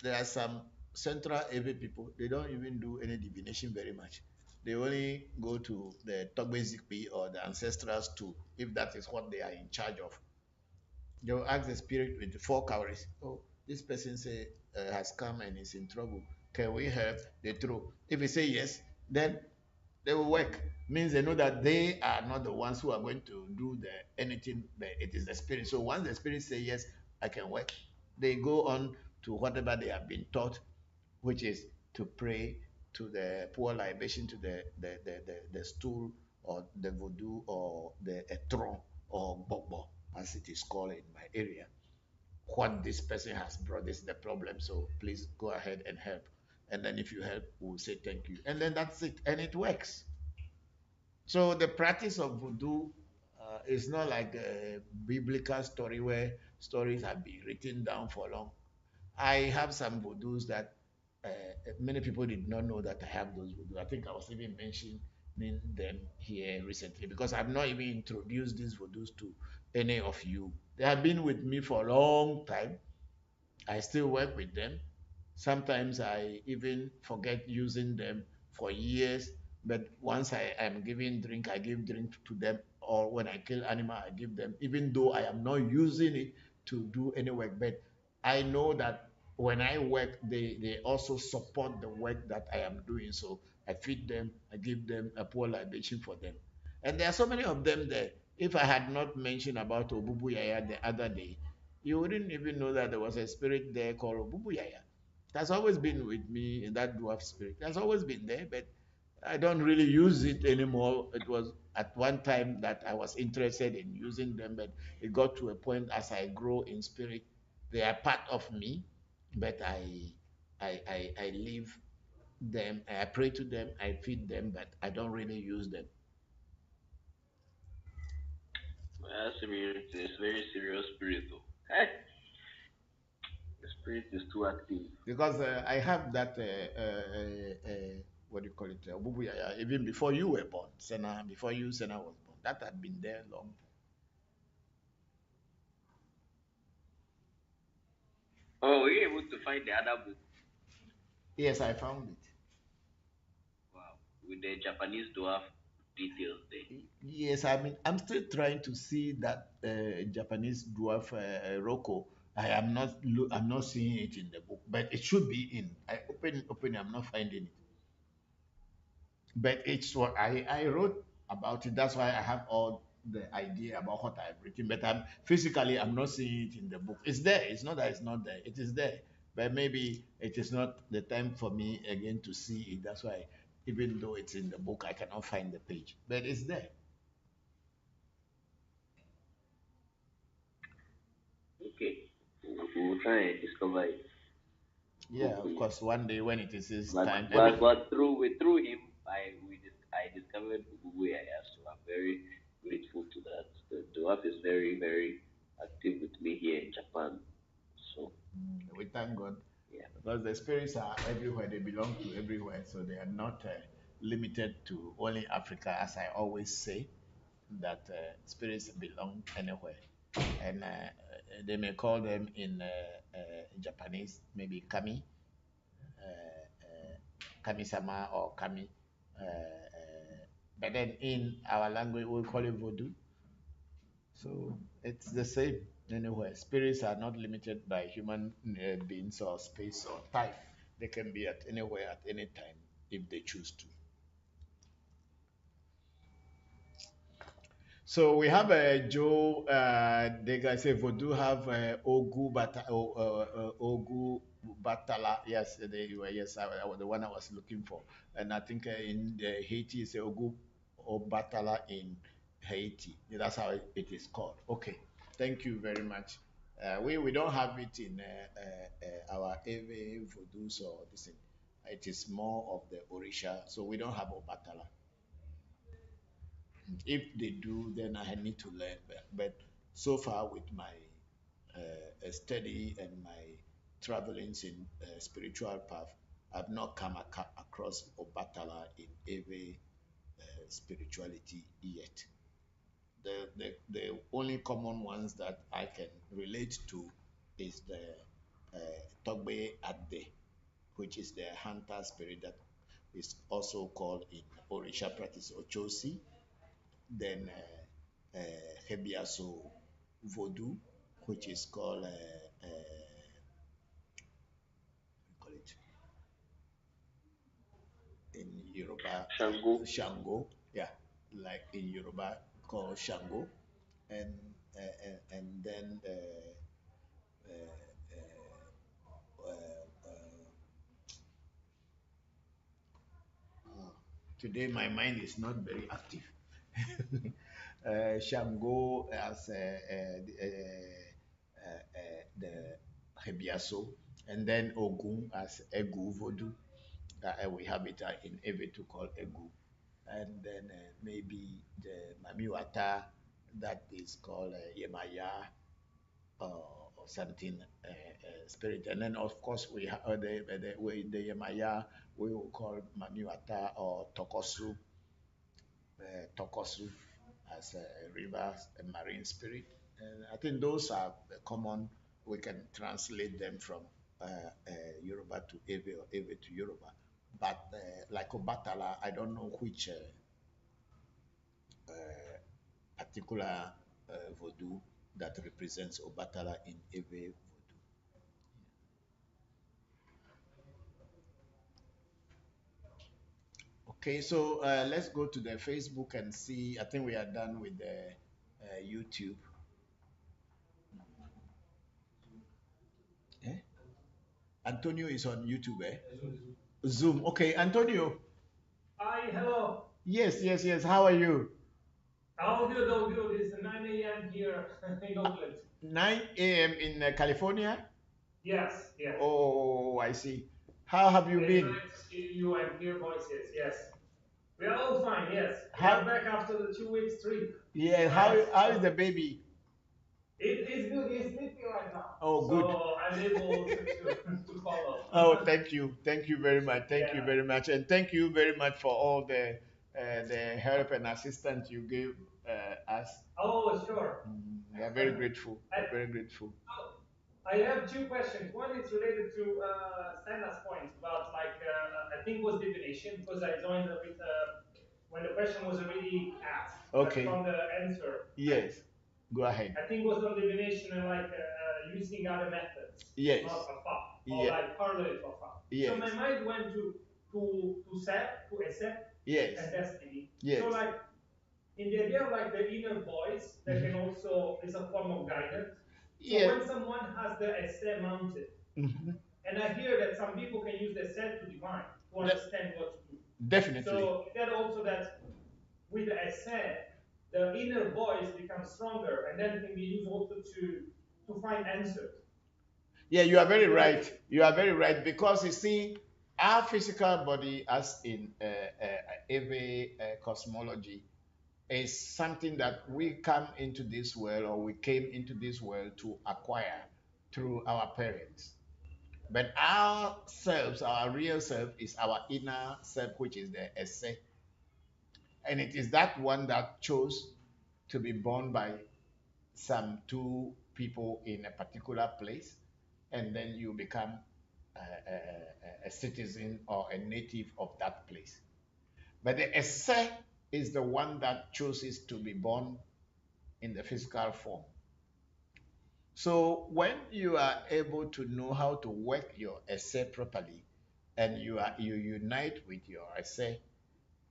there are some Central AV people, they don't even do any divination very much. They only go to the Togbezikpi or the ancestrals too, if that is what they are in charge of. They'll ask the spirit with the four cowries. Oh, this person say has come and is in trouble. Can we help? They throw. If they say yes, then they will work. Means they know that they are not the ones who are going to do the anything, but it is the spirit. So once the spirit say yes, I can work, they go on to whatever they have been taught, which is to pray to the poor libation, to the stool or the voodoo or the etron or bobo, as it is called in my area. What this person has brought is the problem. So please go ahead and help. And then if you help, we'll say thank you. And then that's it. And it works. So the practice of voodoo is not like a biblical story where stories have been written down for long. I have some voodoos that many people did not know that I have those voodoo. I think I was even mentioning them here recently because I've not even introduced these voodoos to any of you. They have been with me for a long time. I still work with them. Sometimes I even forget using them for years. But once I am giving drink, I give drink to them. Or when I kill animal, I give them, even though I am not using it to do any work. But I know that when I work, they also support the work that I am doing. So I feed them, I give them a poor libation for them. And there are so many of them there. If I had not mentioned about Obubu Yaya the other day, you wouldn't even know that there was a spirit there called Obubu Yaya. It has always been with me in that dwarf spirit. It has always been there, but I don't really use it anymore. It was at one time that I was interested in using them, but it got to a point as I grow in spirit, they are part of me, but I leave them, I pray to them, I feed them, but I don't really use them.
That's serious. It's very serious spirit though. Hey, the spirit is too active.
Because I have that what do you call it, Obubu Yaya, even before you were born, Sena, before you Sena was born, that had been there long.
Oh, were you able to find the other book?
Yes, I found it.
Wow, with the Japanese dwarf details there.
Yes, I mean, I'm still trying to see that Japanese dwarf Roko. I'm not seeing it in the book, but it should be in. I open, I'm not finding it. But it's what I wrote about it. That's why I have all the idea about what I've written. But I'm not seeing it in the book. It's there. It's not that it's not there. It is there. But maybe it is not the time for me again to see it. That's why, even though it's in the book, I cannot find the page. But it's there.
Okay, we'll try and discover it.
Yeah, of
Hopefully.
course. One day when it is his
But
time,
but, but through him, I discovered Ubuya, so I'm very grateful to that. The dwarf is very very active with me here in Japan. So
we thank God
yeah.
because the spirits are everywhere. They belong to everywhere, so they are not limited to only Africa, as I always say. That spirits belong anywhere, and they may call them in Japanese maybe kami, kami-sama or kami. But then in our language we call it voodoo. So it's the same anywhere. Spirits are not limited by human beings or space or time. They can be at anywhere at any time if they choose to. So we have Joe. The guy say Voodoo have Ogu Batala. Yes, they were. Yes, was the one I was looking for. And I think in Haiti is Ogu Batala in Haiti. That's how it is called. Okay, thank you very much. We don't have it in our Eve Vodus or this thing. It is more of the Orisha, so we don't have Obatala. If they do, then I need to learn. But so far, with my study and my travelings in spiritual path, I've not come across Obatala in every spirituality yet. The only common ones that I can relate to is the Togbe Ade, which is the hunter spirit that is also called in Orisha practice Ochosi. Then Hebiaso Voodoo, which is called call it in Yoruba
Shango.
Shango, yeah, like in Yoruba called Shango, and then uh, uh, uh, today my mind is not very active. Shango as the Hebiaso, and then Ogun as Egu Voodoo. We have it in Evetu called Egu, and then maybe the Mamiwata that is called Yemaya or something spirit, and then of course we have the Yemaya we will call Mamiwata or Tokosu as a river, a marine spirit. And I think those are common. We can translate them from Yoruba to Ewe or Ewe to Yoruba. But like Obatala, I don't know which particular Voodoo that represents Obatala in Ewe Voodoo. Okay, so let's go to the Facebook and see. I think we are done with the YouTube. Eh? Antonio is on YouTube, eh? Zoom. Okay, Antonio.
Hi, hello.
Yes, yes, yes. How are you?
All good, all good. It's 9 a.m. here in Oakland.
9 a.m. in California?
Yes, yes.
Oh, I see. How have you
It's
been?
nice to see you and hear voices. Yes. We are all fine, yes. We
How?
are back after the 2 weeks trip.
Yeah,
Nice.
how is the baby?
It's good. He's sleeping right now.
Oh, good.
So I'm able to follow.
Oh, thank you. Thank you very much. Thank you
Yeah.
very much. And thank you very much for all the help and assistance you gave us.
Oh, sure.
We are very grateful. We're very grateful.
I have two questions. One is related to Santa's point about I think it was divination because I joined with when the question was already asked. But
Okay.
from the answer,
Yes. Go ahead.
I think it was on divination and using other methods,
Yes.
not Afa, or
Yeah.
like parallel to Afa.
Yes.
So my mind went to set, to Ese,
Yes.
and destiny.
Yes.
So in the idea of the inner voice that can also is a form of guidance. So
Yeah.
when someone has the essay mounted, and I hear that some people can use the essay to divine, to understand what to do.
Definitely.
So that also that with the essay, the inner voice becomes stronger, and then can be used also to find answers.
Yeah, you are very right. You are very right because you see, our physical body, as in every cosmology, is something that we come into this world or we came into this world to acquire through our parents. But ourselves, our real self, is our inner self, which is the essay. And it is that one that chose to be born by some two people in a particular place, and then you become a citizen or a native of that place. But the essay is the one that chooses to be born in the physical form. So when you are able to know how to work your essay properly, and you unite with your essay,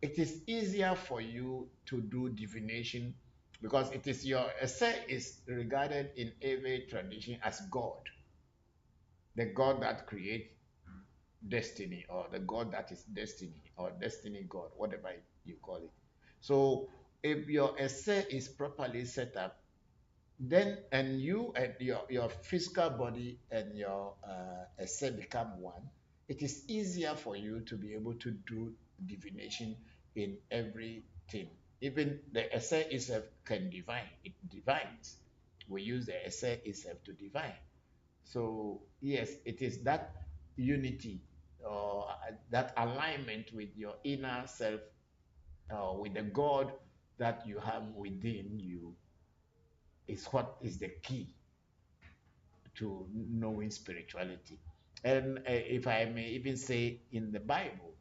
it is easier for you to do divination because it is your essay is regarded in every tradition as God, the God that creates destiny, or the God that is destiny, or destiny God, whatever you call it. So if your essay is properly set up, then and you and your physical body and your essay become one, it is easier for you to be able to do divination in everything. Even the essay itself can divine. It divines. We use the essay itself to divine. So yes, it is that unity or that alignment with your inner self, with the God that you have within you, is what is the key to knowing spirituality. And if I may even say, in the Bible,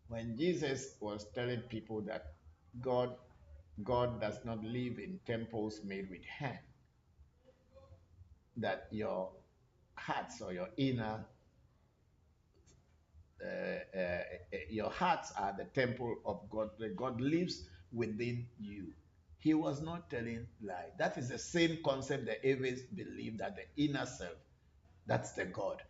when Jesus was telling people that God God does not live in temples made with hand, that your hearts or your hearts are the temple of God, that God lives within you. He was not telling lie. That is the same concept that Aves believed, that the inner self, that's the God.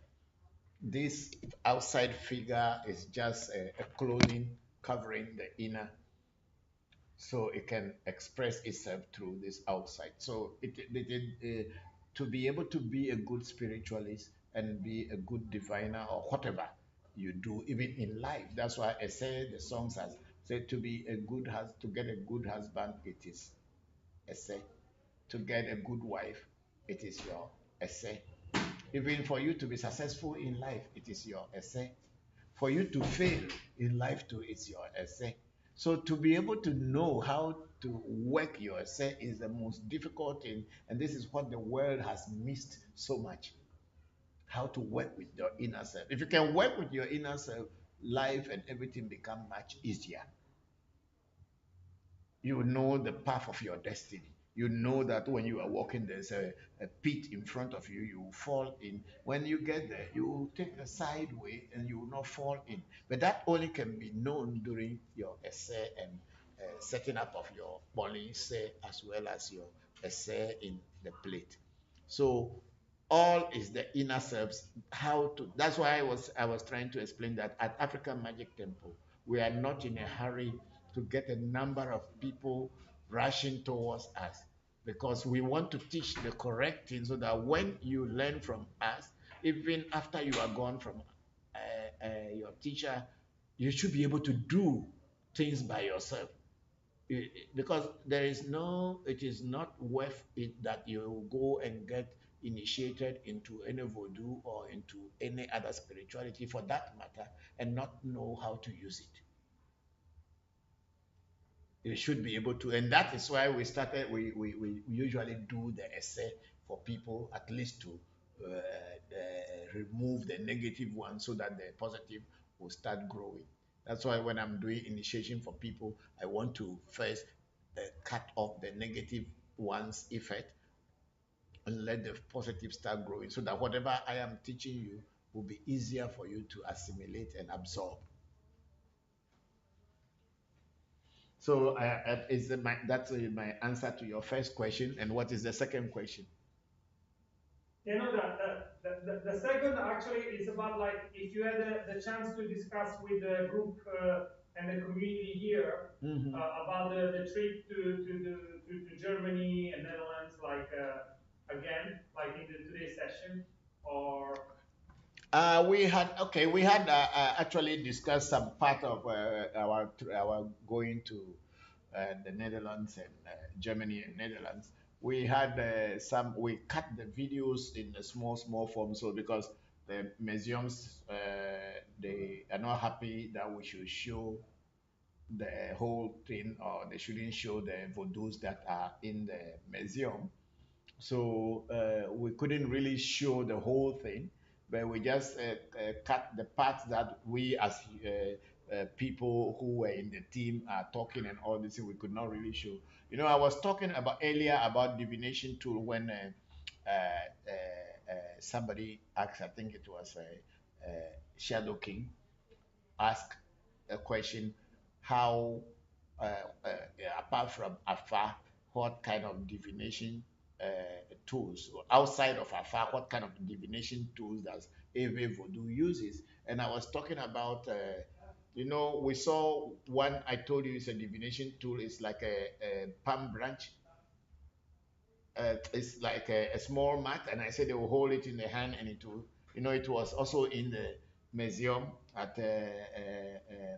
This outside figure is just a clothing covering the inner, so it can express itself through this outside. So to be able to be a good spiritualist and be a good diviner or whatever you do, even in life. That's why I say the songs has said, to be a to get a good husband, it is essay. To get a good wife, it is your essay. Even for you to be successful in life, it is your essay. For you to fail in life too, it's your essay. So to be able to know how to work your essay is the most difficult thing, and this is what the world has missed so much. How to work with your inner self. If you can work with your inner self, life and everything become much easier. You know the path of your destiny. You know that when you are walking, there's a pit in front of you, you will fall in. When you get there, you will take the side way and you will not fall in. But that only can be known during your essay and setting up of your say, as well as your essay in the plate. So all is the inner selves. How to, that's why I was trying to explain that at African Magic Temple, we are not in a hurry to get a number of people rushing towards us, because we want to teach the correct thing, so that when you learn from us, even after you are gone from your teacher, you should be able to do things by yourself. Because there is no, it is not worth it that you go and get initiated into any voodoo or into any other spirituality for that matter and not know how to use it. You should be able to, and that is why we usually do the essay for people, at least to remove the negative one, so that the positive will start growing. That's why when I'm doing initiation for people, I want to first cut off the negative one's effect and let the positive start growing, so that whatever I am teaching you will be easier for you to assimilate and absorb. So that's my answer to your first question. And what is the second question?
You know that the second actually is about, like, if you had the chance to discuss with the group and the community here about the trip to Germany and Netherlands, like again, like in today's session, or
We had actually discussed some part of our going to the Netherlands and Germany and Netherlands. We had we cut the videos in a small form, so because the museums they are not happy that we should show the whole thing, or they shouldn't show the voodoos that are in the museum. So we couldn't really show the whole thing, but we just cut the parts that we as people who were in the team are talking, and all this we could not really show. You know, I was talking about earlier about divination tool when somebody asked, I think it was Shadow King, asked a question, how uh, uh, apart from Afar, what kind of divination tools outside of Afar, what kind of divination tools does Ave Voodoo uses? And I was talking about You know, we saw one, I told you, it's a divination tool. It's like a palm branch. It's like a small mat, and I said they will hold it in the hand, and it will, you know, it was also in the museum at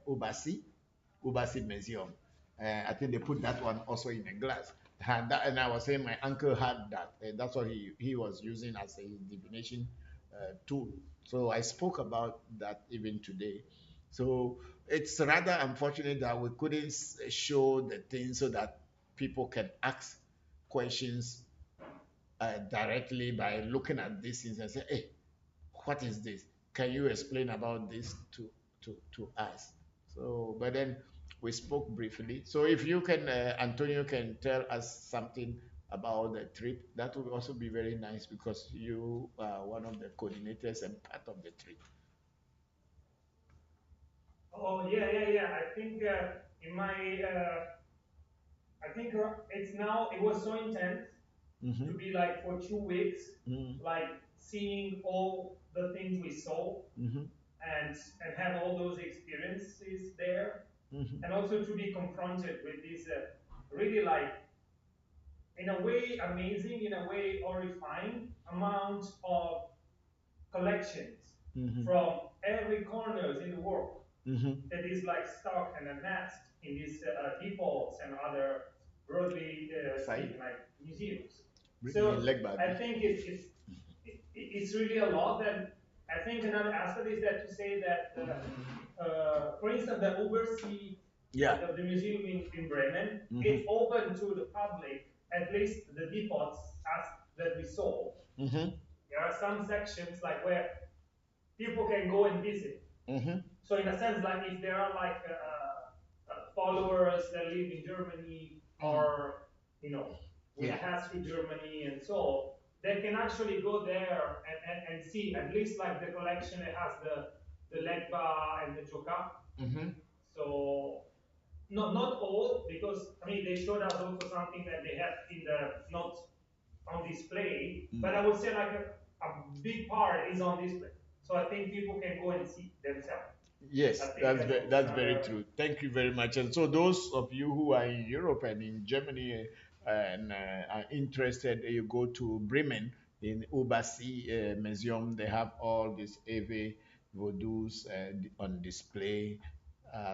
Ubasi Museum. I think they put that one also in a glass. And I was saying my uncle had that. That's what he was using as a divination tool. So I spoke about that even today. So it's rather unfortunate that we couldn't show the thing so that people can ask questions directly by looking at these things and say, hey, what is this? Can you explain about this to us? So, but then we spoke briefly. So if you can, Antonio can tell us something about the trip, that would also be very nice because you are one of the coordinators and part of the trip.
Oh yeah. I think in my I think it's now it was so intense to be like for 2 weeks, like seeing all the things we saw and have all those experiences there, and also to be confronted with this really like in a way amazing, in a way horrifying amount of collections from every corners in the world that is like stuck and amassed in these depots and other broadly speaking like museums. So I think it's really a lot. And I think another aspect is that to say that, for instance, the oversea, the museum in Bremen, it's open to the public, at least the depots as that we saw. There are some sections like where people can go and visit. So in a sense, like if there are like followers that live in Germany or we pass through Germany and so they can actually go there and see at least like the collection that has the legba and the choka. So not all, because I mean they showed us also something that they have in the not on display, but I would say like a big part is on display. So I think people can go and see themselves.
Yes, that's very true. Thank you very much. And so those of you who are in Europe and in Germany and are interested, you go to Bremen in Ubasi Museum. They have all these AV voodoos on display.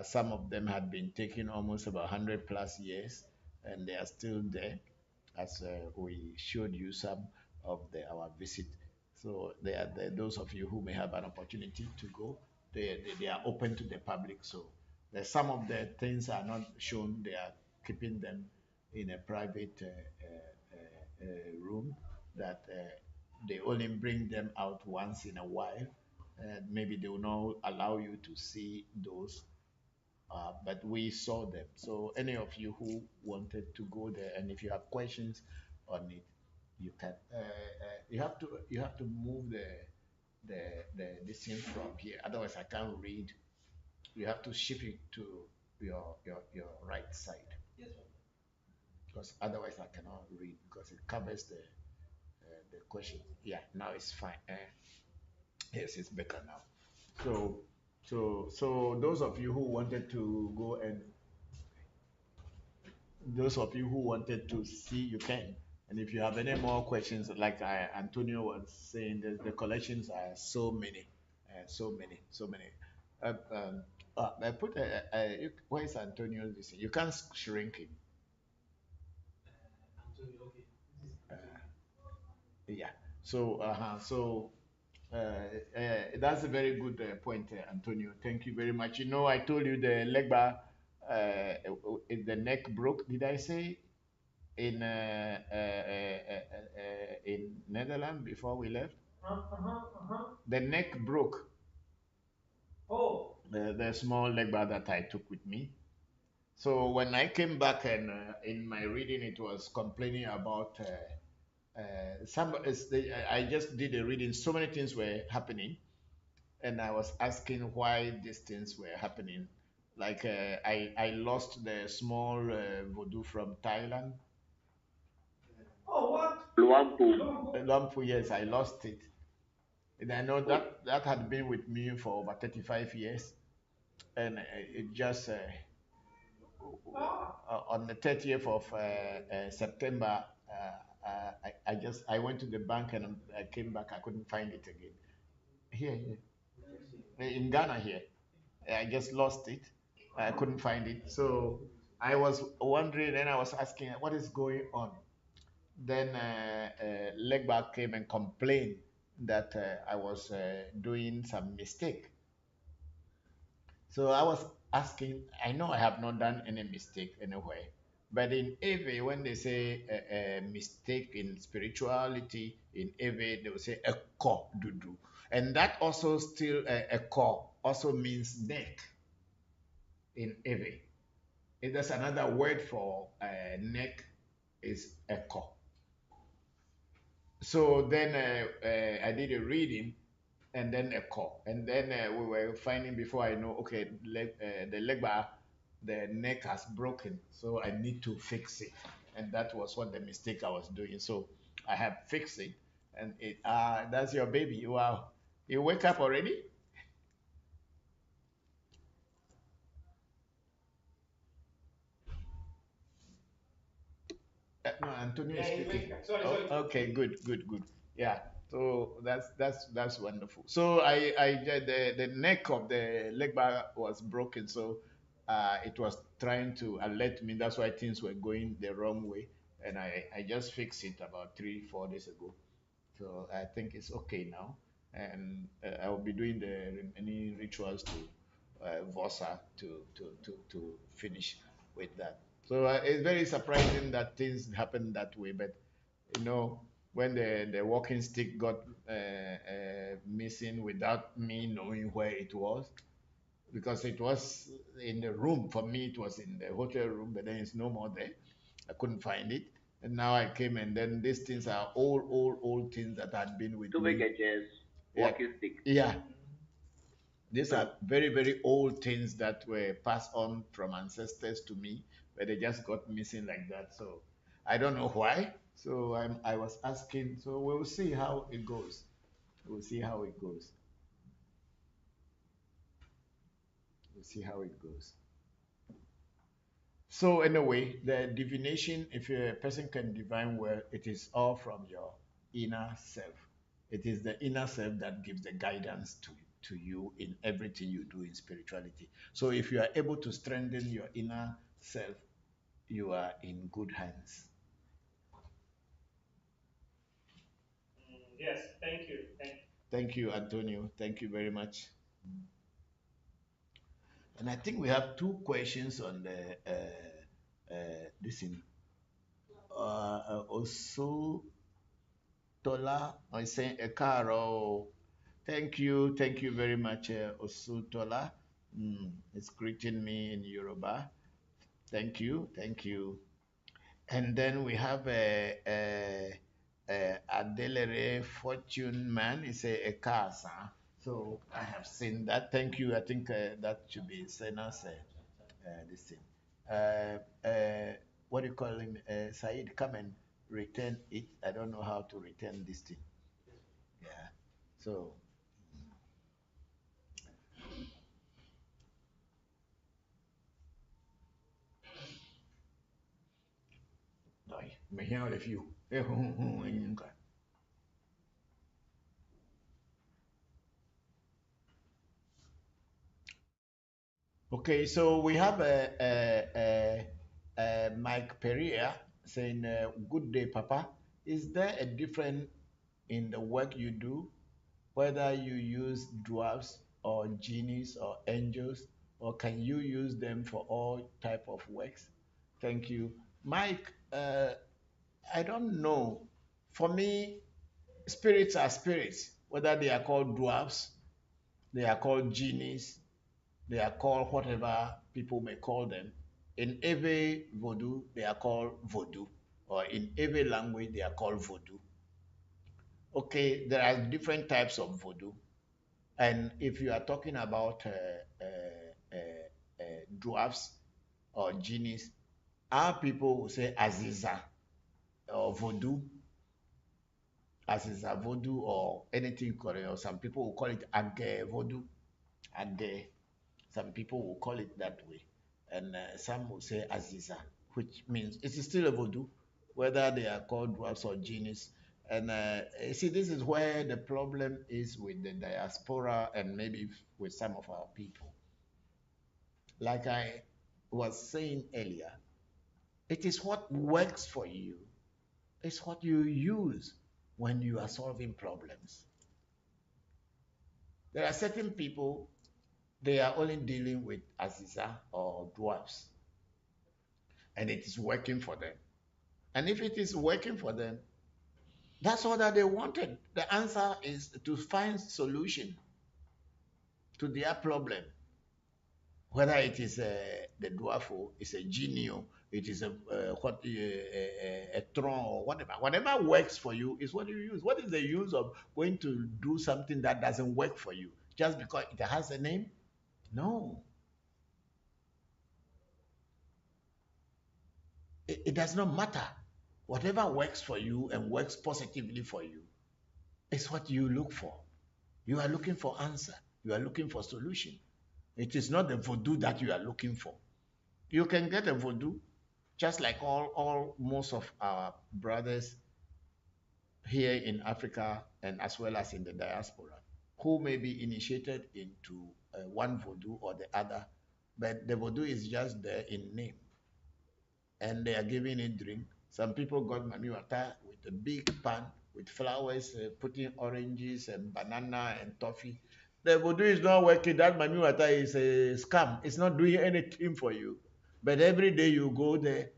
Some of them had been taken almost about 100 plus years, and they are still there, as we showed you some of our visit. So those of you who may have an opportunity to go, they are open to the public. So some of the things are not shown. They are keeping them in a private room that they only bring them out once in a while. Maybe they will not allow you to see those, but we saw them. So any of you who wanted to go there, and if you have questions on it, you can. You have to move this thing from here. Otherwise, I can't read. You have to shift it to your right side. Yes, sir. Because otherwise, I cannot read because it covers the question. Yeah, now it's fine. Yes, it's better now. So those of you who wanted to go and those of you who wanted to see, you can. And if you have any more questions, like Antonio was saying, the collections are so many, so many, so many. I put where is Antonio? This you can't shrink it. Yeah. That's a very good point, Antonio. Thank you very much. You know, I told you the leg bar, the neck broke. Did I say in Netherlands before we left? The neck broke.
Oh.
The small leg bar that I took with me. So when I came back and in my reading, it was complaining about I just did a reading. So many things were happening, and I was asking why these things were happening. Like I lost the small voodoo from Thailand.
Oh, what?
Luampu, yes, I lost it. And I know that had been with me for over 35 years. and it just on the 30th of September, I went to the bank and I came back. I couldn't find it again. Here, in Ghana here, I just lost it. I couldn't find it. So I was wondering, and I was asking, what is going on? Then Legba came and complained that I was doing some mistake. So I was asking, I know I have not done any mistake anywhere, but in Ewe, when they say a mistake in spirituality, in Ewe, they will say a ko dudu. And that also still, a ko also means neck in Ewe. There's another word for neck is a ko. So then I did a reading and then a call. And then we were finding before I know, okay, the leg bar, the neck has broken. So I need to fix it. And that was what the mistake I was doing. So I have fixed it. And that's your baby. Wow. You wake up already? No, Antonio is speaking.
Sorry,
Oh,
sorry.
okay, good, good, good. Yeah. So that's wonderful. So the neck of the leg bar was broken. So it was trying to alert me. That's why things were going the wrong way, and I just fixed it about 3 4 days ago. So I think it's okay now, and I will be doing the remaining rituals to Vosa to finish with that. So it's very surprising that things happen that way. But you know, when the walking stick got missing without me knowing where it was, because it was in the room for me, it was in the hotel room, but then it's no more there. I couldn't find it. And now I came, and then these things are old things that had been with
To
me.
make a jazz
Yeah,
walking stick.
yeah. These are very, very old things that were passed on from ancestors to me, but they just got missing like that. So I don't know why. So I was asking. So we'll see how it goes. We'll see how it goes. We'll see how it goes. So anyway, the divination, if a person can divine well, it is all from your inner self. It is the inner self that gives the guidance to you in everything you do in spirituality. So if you are able to strengthen your inner self, you are in good hands.
Yes, thank you.
Thank you, Antonio. Thank you very much. And I think we have two questions on the this in also Tola. I say Ekaro. Thank you very much, Osutola. It's greeting me in Yoruba. Thank you. And then we have a Adelere Fortune Man. It's a Casa. So I have seen that. Thank you. I think that should be Sena's this thing. What do you call him? Said, come and return it. I don't know how to return this thing. Yeah. So Rồi, mày heo là phiêu. Ê, anh cả. Okay, so we have Mike Pereira saying, good day, Papa. Is there a difference in the work you do, whether you use dwarfs or genies or angels, or can you use them for all type of works? Thank you. Mike, I don't know. For me, spirits are spirits, whether they are called dwarfs, they are called genies, they are called whatever people may call them. In every Voodoo, they are called Voodoo, or in every language, they are called Voodoo. Okay, there are different types of Voodoo, and if you are talking about dwarfs or genies, our people will say Aziza or Voodoo, Aziza Voodoo or anything Korean. Some people will call it Age Voodoo, Age. Some people will call it that way. And some will say Aziza, which means it is still a voodoo, whether they are called dwarfs or genies. And you see, this is where the problem is with the diaspora and maybe with some of our people. Like I was saying earlier, it is what works for you, it's what you use when you are solving problems. There are certain people, they are only dealing with Aziza or dwarfs, and it is working for them. And if it is working for them, that's all that they wanted. The answer is to find solution to their problem. Whether it is the dwarfo, it's a genio, it is a tron or whatever works for you is what you use. What is the use of going to do something that doesn't work for you just because it has a name? No, it does not matter. Whatever works for you and works positively for you is what you look for. You are looking for answer. You are looking for solution. It is not the voodoo that you are looking for. You can get a voodoo, just like all most of our brothers here in Africa and as well as in the diaspora, who may be initiated into one voodoo or the other, but the voodoo is just there in name, and they are giving it drink. Some people got mamiwata with a big pan with flowers, putting oranges and banana and toffee. The voodoo is not working. That mamiwata is a scam. It's not doing anything for you. But every day you go there,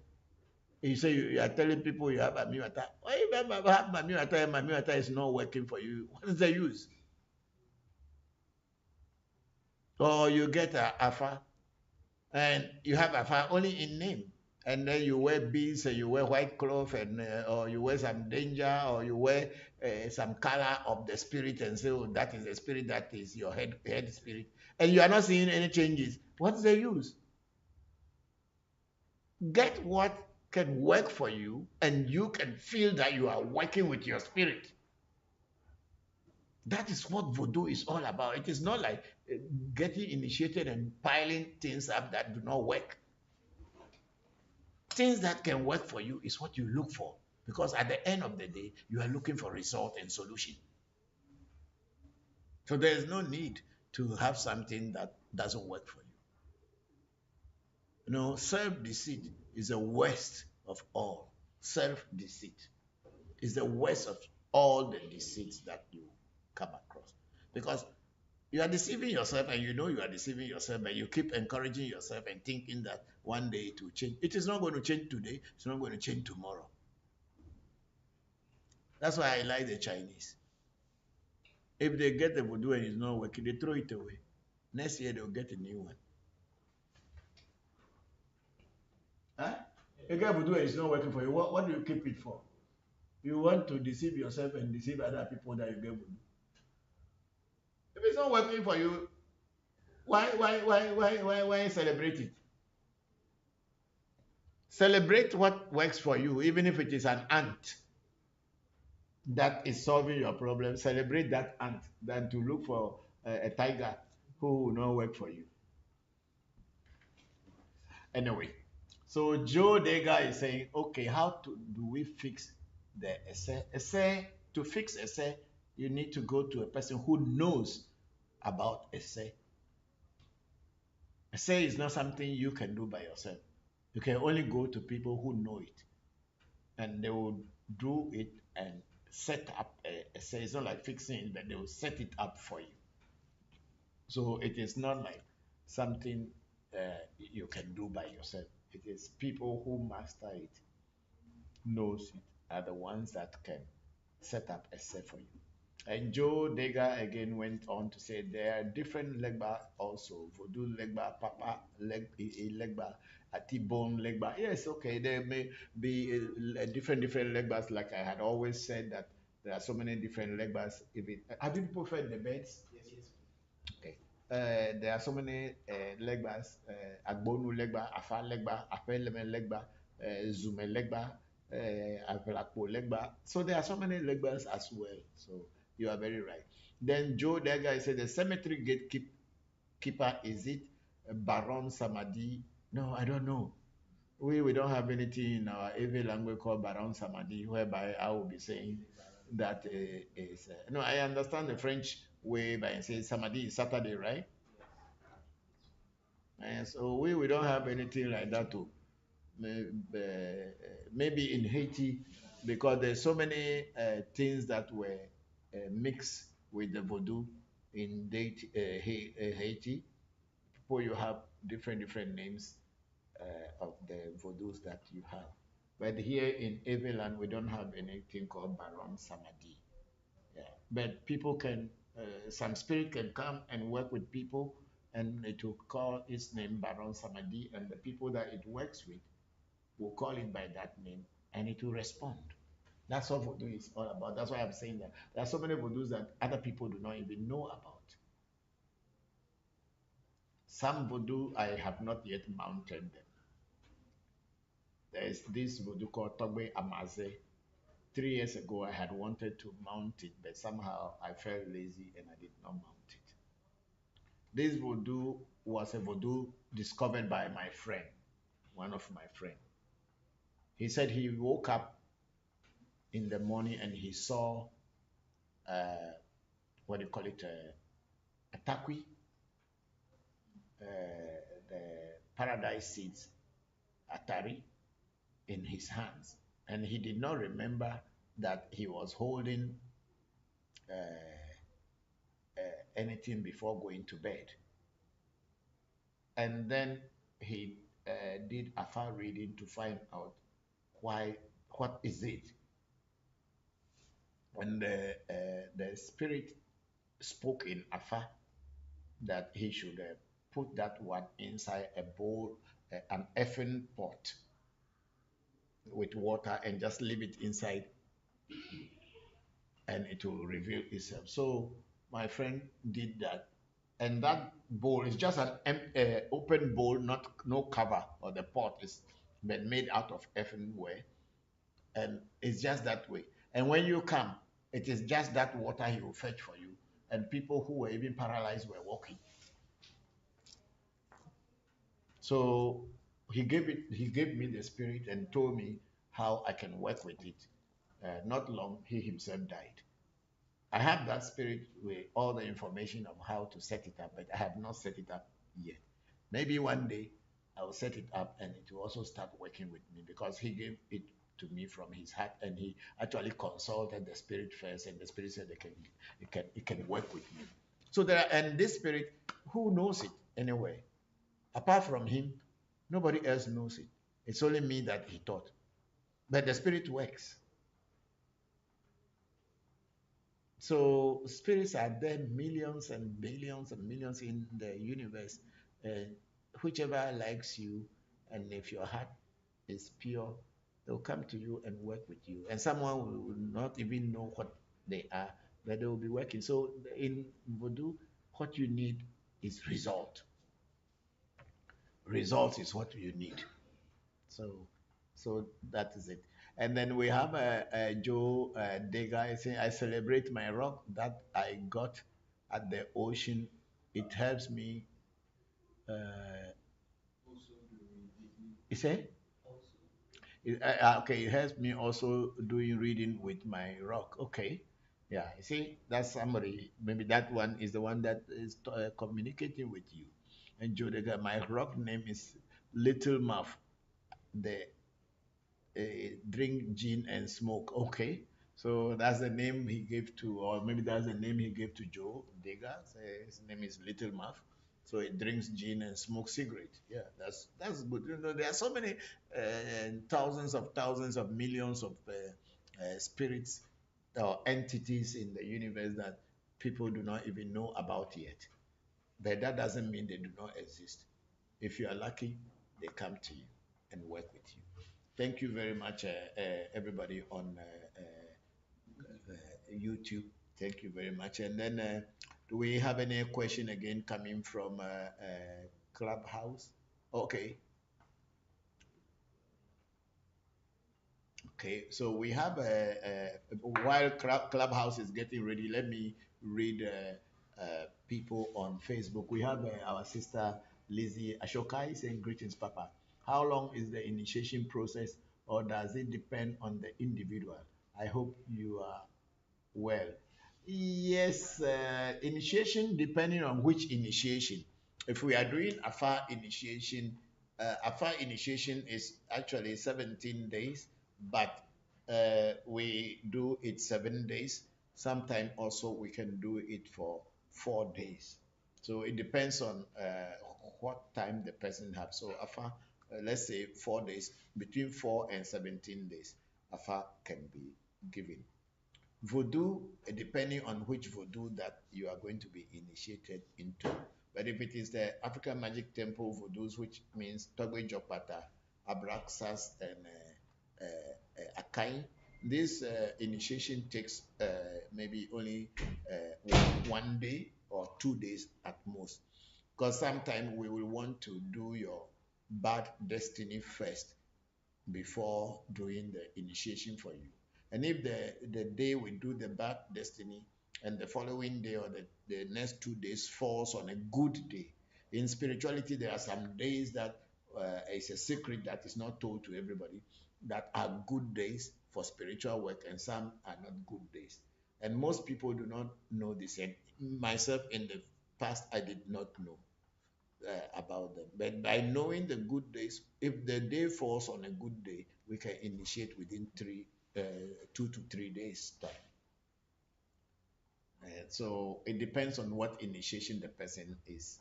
you say you are telling people you have mamiwata. Why you have mamiwata and mamiwata is not working for you? What is the use? Or you get a afa, and you have afa only in name, and then you wear beads and you wear white cloth, and or you wear some danger, or you wear some color of the spirit, and say, oh, that is the spirit, that is your head spirit, and you are not seeing any changes. What's the use? Get what can work for you, and you can feel that you are working with your spirit. That is what voodoo is all about. It is not like getting initiated and piling things up that do not work. Things that can work for you is what you look for, because at the end of the day, you are looking for result and solution. So there is no need to have something that doesn't work for you. You know, self-deceit is the worst of all. Self-deceit is the worst of all the deceits that you come across, because you are deceiving yourself, and you know you are deceiving yourself, but you keep encouraging yourself and thinking that one day it will change. It is not going to change today. It's not going to change tomorrow. That's why I like the Chinese. If they get the voodoo and it's not working, they throw it away. Next year they'll get a new one. Huh? You get voodoo and it's not working for you. What do you keep it for? You want to deceive yourself and deceive other people that you get voodoo. If it's not working for you, why celebrate it? Celebrate what works for you, even if it is an ant that is solving your problem. Celebrate that ant than to look for a tiger who will not work for you. Anyway, so Joe Dega is saying, okay, do we fix the essay? Essay, to fix essay, you need to go to a person who knows about essay. Essay is not something you can do by yourself. You can only go to people who know it, and they will do it and set up a essay. It's not like fixing it, but they will set it up for you. So it is not like something you can do by yourself. It is people who master it, knows it, are the ones that can set up a set for you. And Joe Dega again went on to say there are different legba also. Voodoo legba, papa legba, atibon legba. Yes, okay, there may be different legbas. Like I had always said that there are so many different legbas. Have you people fed the beds? Yes. Okay. There are so many legbas. Agbonu legba, afa legba, apeleme legba, zume legba, avelapo legba. So there are so many legbas as well. So you are very right. Then Joe Dega said the cemetery gatekeeper, is it Baron Samadi. No, I don't know. We don't have anything in our AV language called Baron Samadi, whereby I will be saying that is. No, I understand the French way by saying Samadi is Saturday, right? And so we don't have anything like that too. Maybe in Haiti, because there's so many things that were mixed with the voodoo in Haiti. People, you have different names of the voodoos that you have. But here in Eveland, we don't have anything called Baron Samadi. Yeah. But people can, some spirit can come and work with people, and it will call its name Baron Samadi, and the people that it works with will call it by that name, and it will respond. That's what voodoo is all about. That's why I'm saying that there are so many voodoos that other people do not even know about. Some voodoo I have not yet mounted them. There is this voodoo called Togbe Amaze. 3 years ago, I had wanted to mount it, but somehow I felt lazy and I did not mount it. This voodoo was a voodoo discovered by my friend, one of my friends. He said he woke up in the morning and he saw, what do you call it, a takwi, the paradise seeds, atari, in his hands. And he did not remember that he was holding uh, anything before going to bed. And then he did a far reading to find out what is it. When the spirit spoke in Afa that he should put that one inside a bowl, an effing pot with water, and just leave it inside, and it will reveal itself. So my friend did that, and that bowl is just an open bowl, no cover, or the pot is been made out of earthenware, and it's just that way. And when you come, it is just that water he will fetch for you, and people who were even paralyzed were walking. So he gave me the spirit and told me how I can work with it. Not long, he himself died. I have that spirit with all the information of how to set it up, but I have not set it up yet. Maybe one day I will set it up and it will also start working with me, because he gave it to me from his heart, and he actually consulted the spirit first, and the spirit said it can work with me. So and this spirit, who knows it anyway? Apart from him, nobody else knows it. It's only me that he taught. But the spirit works. So spirits are there, millions and billions and millions in the universe. Whichever likes you, and if your heart is pure, they'll come to you and work with you. And someone will not even know what they are, but they will be working. So in Voodoo, what you need is result. Result is what you need. So that is it. And then we have Joe Dega saying, I celebrate my rock that I got at the ocean. It helps me. You say? Okay, it helps me also doing reading with my rock. Okay. Yeah, you see, that's somebody. Maybe that one is the one that is communicating with you. And Joe Dega, my rock name is Little Mouth. The drink gin and smoke. Okay, so that's the name he gave to, or maybe that's the name he gave to Joe Dega. His name is Little Mouth. So he drinks gin and smokes cigarette. Yeah, that's good. You know, there are so many thousands of millions of spirits or entities in the universe that people do not even know about yet. But that doesn't mean they do not exist. If you are lucky, they come to you and work with you. Thank you very much, everybody on YouTube. Thank you very much. And then, do we have any question again coming from Clubhouse? Okay. Okay, so we have while Clubhouse is getting ready, let me read people on Facebook. We have our sister Lizzie Ashoka is saying, greetings, Papa. How long is the initiation process, or does it depend on the individual? I hope you are well. Yes, initiation depending on which initiation. If we are doing Afa initiation is actually 17 days, but we do it 7 days. Sometimes also we can do it for 4 days. So it depends on what time the person have. So Afa, let's say 4 days, between 4 and 17 days, Afa can be given. Voodoo, depending on which voodoo that you are going to be initiated into. But if it is the African Magic Temple voodoos, which means Togwe Jopata, Abraxas, and Akai, this initiation takes maybe only one day or 2 days at most. Because sometimes we will want to do your bad destiny first before doing the initiation for you. And if the day we do the bad destiny and the following day or the next 2 days falls on a good day, in spirituality, there are some days that it's a secret that is not told to everybody that are good days for spiritual work, and some are not good days. And most people do not know this. And myself in the past, I did not know about them. But by knowing the good days, if the day falls on a good day, we can initiate within 2 to 3 days time. So it depends on what initiation the person is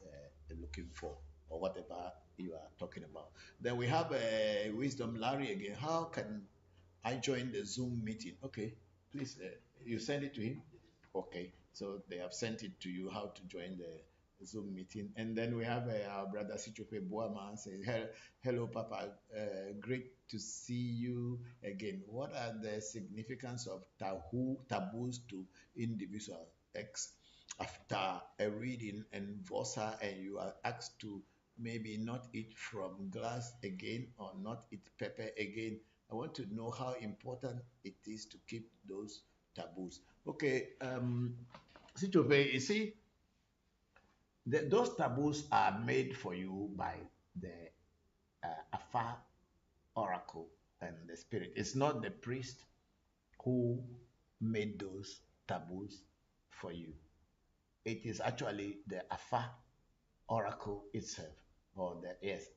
looking for, or whatever you are talking about. Then we have Wisdom Larry again. How can I join the Zoom meeting? Okay, please, you send it to him. Okay, so they have sent it to you how to join the Zoom meeting. And then we have our brother Sichupe Boama saying, hello, Papa, great to see you again. What are the significance of taboos to individual X after a reading and Vosa, and you are asked to maybe not eat from glass again or not eat pepper again? I want to know how important it is to keep those taboos. Okay, Sichupe, you see, those taboos are made for you by the Afa oracle and the spirit. It's not the priest who made those taboos for you. It is actually the Afa oracle itself, or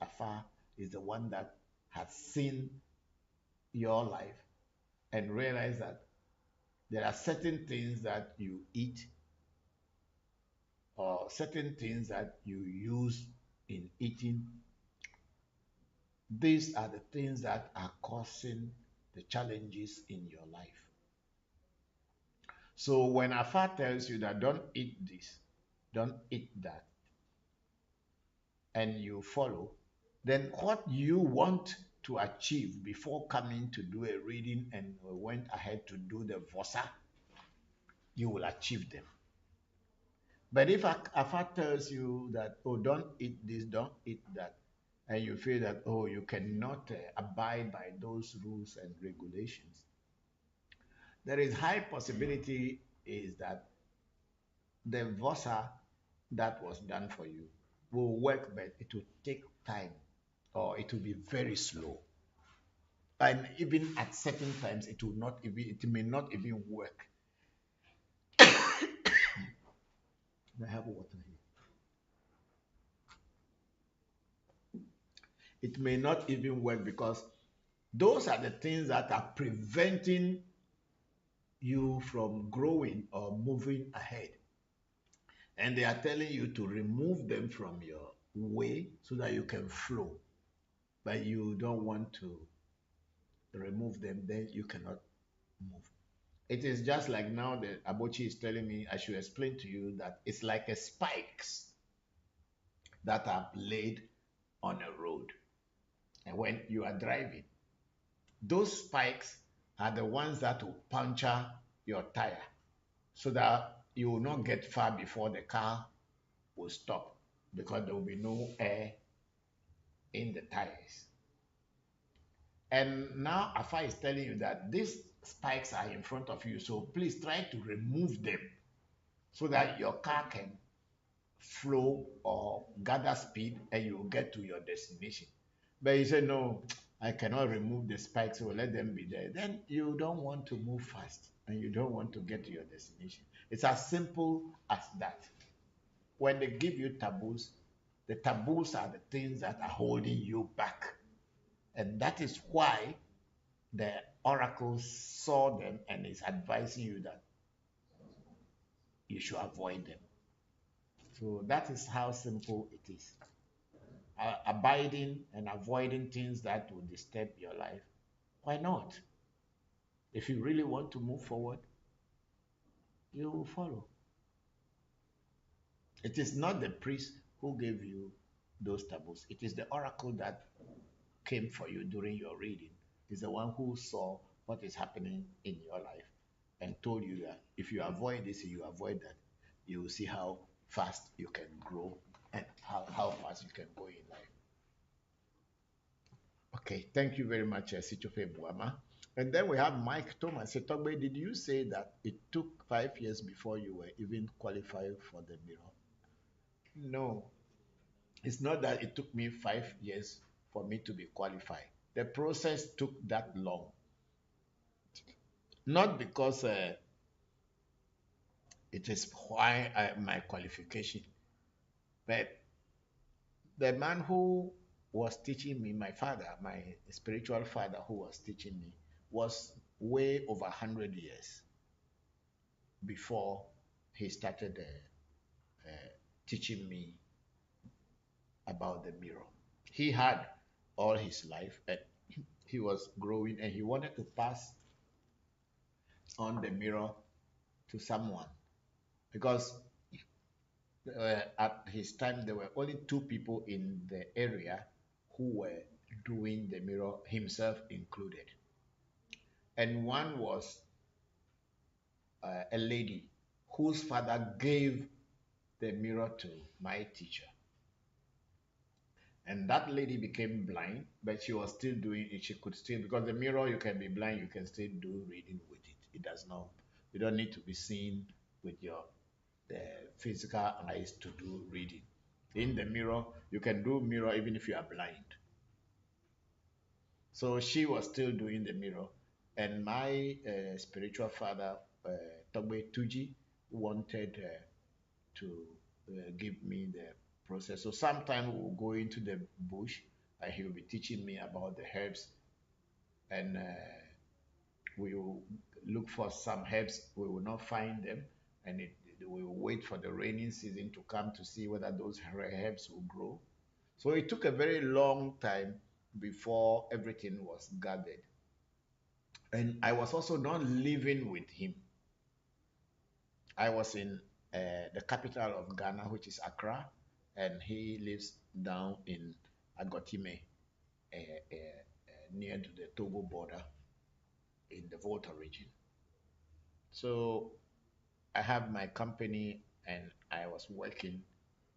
Afa is the one that has seen your life and realized that there are certain things that you eat or certain things that you use in eating. These are the things that are causing the challenges in your life. So when Afa tells you that don't eat this, don't eat that, and you follow, then what you want to achieve before coming to do a reading and went ahead to do the Vosa, you will achieve them. But if Afa tells you that, oh, don't eat this, don't eat that, and you feel that, oh, you cannot abide by those rules and regulations, there is high possibility is that the Vosa that was done for you will work, but it will take time, or it will be very slow. And even at certain times, it may not even work. I have water here. It may not even work because those are the things that are preventing you from growing or moving ahead. And they are telling you to remove them from your way so that you can flow. But you don't want to remove them, then you cannot move. It is just like now that Abochi is telling me, I should explain to you that it's like a spikes that are laid on a road. And when you are driving, those spikes are the ones that will puncture your tire so that you will not get far before the car will stop, because there will be no air in the tires. And now Afa is telling you that these spikes are in front of you, so please try to remove them so that your car can flow or gather speed and you will get to your destination. But you say, no, I cannot remove the spikes, so let them be there. Then you don't want to move fast and you don't want to get to your destination. It's as simple as that. When they give you taboos, the taboos are the things that are holding you back. And that is why the oracle saw them and is advising you that you should avoid them. So that is how simple it is. Abiding and avoiding things that will disturb your life. Why not? If you really want to move forward, you will follow. It is not the priest who gave you those taboos. It is the oracle that came for you during your reading. It's the one who saw what is happening in your life and told you that if you avoid this, you avoid that, you will see how fast you can grow and how fast you can go in life. Okay, thank you very much, Sichofe Buama. And then we have Mike Thomas. Togbe, did you say that it took 5 years before you were even qualified for the mirror? No, it's not that it took me 5 years for me to be qualified. The process took that long. Not because it is why my qualification, but the man who was teaching me, my father, my spiritual father who was teaching me, was way over 100 years before he started teaching me about the mirror. He had all his life and he was growing and he wanted to pass on the mirror to someone because at his time there were only 2 people in the area who were doing the mirror, himself included. And one was a lady whose father gave the mirror to my teacher. And that lady became blind, but she was still doing it. She could still, because the mirror, you can be blind, you can still do reading with it. It does not, you don't need to be seen with your physical eyes to do reading. In the mirror, you can do mirror even if you are blind. So she was still doing the mirror. And my spiritual father, Togbe Tuji, wanted to give me the process. So sometime we'll go into the bush and he will be teaching me about the herbs. And we will look for some herbs. We will not find them. And we will wait for the rainy season to come to see whether those herbs will grow. So it took a very long time before everything was gathered. And I was also not living with him. I was in the capital of Ghana, which is Accra, and he lives down in Agotime, near to the Togo border in the Volta region. So I have my company and I was working.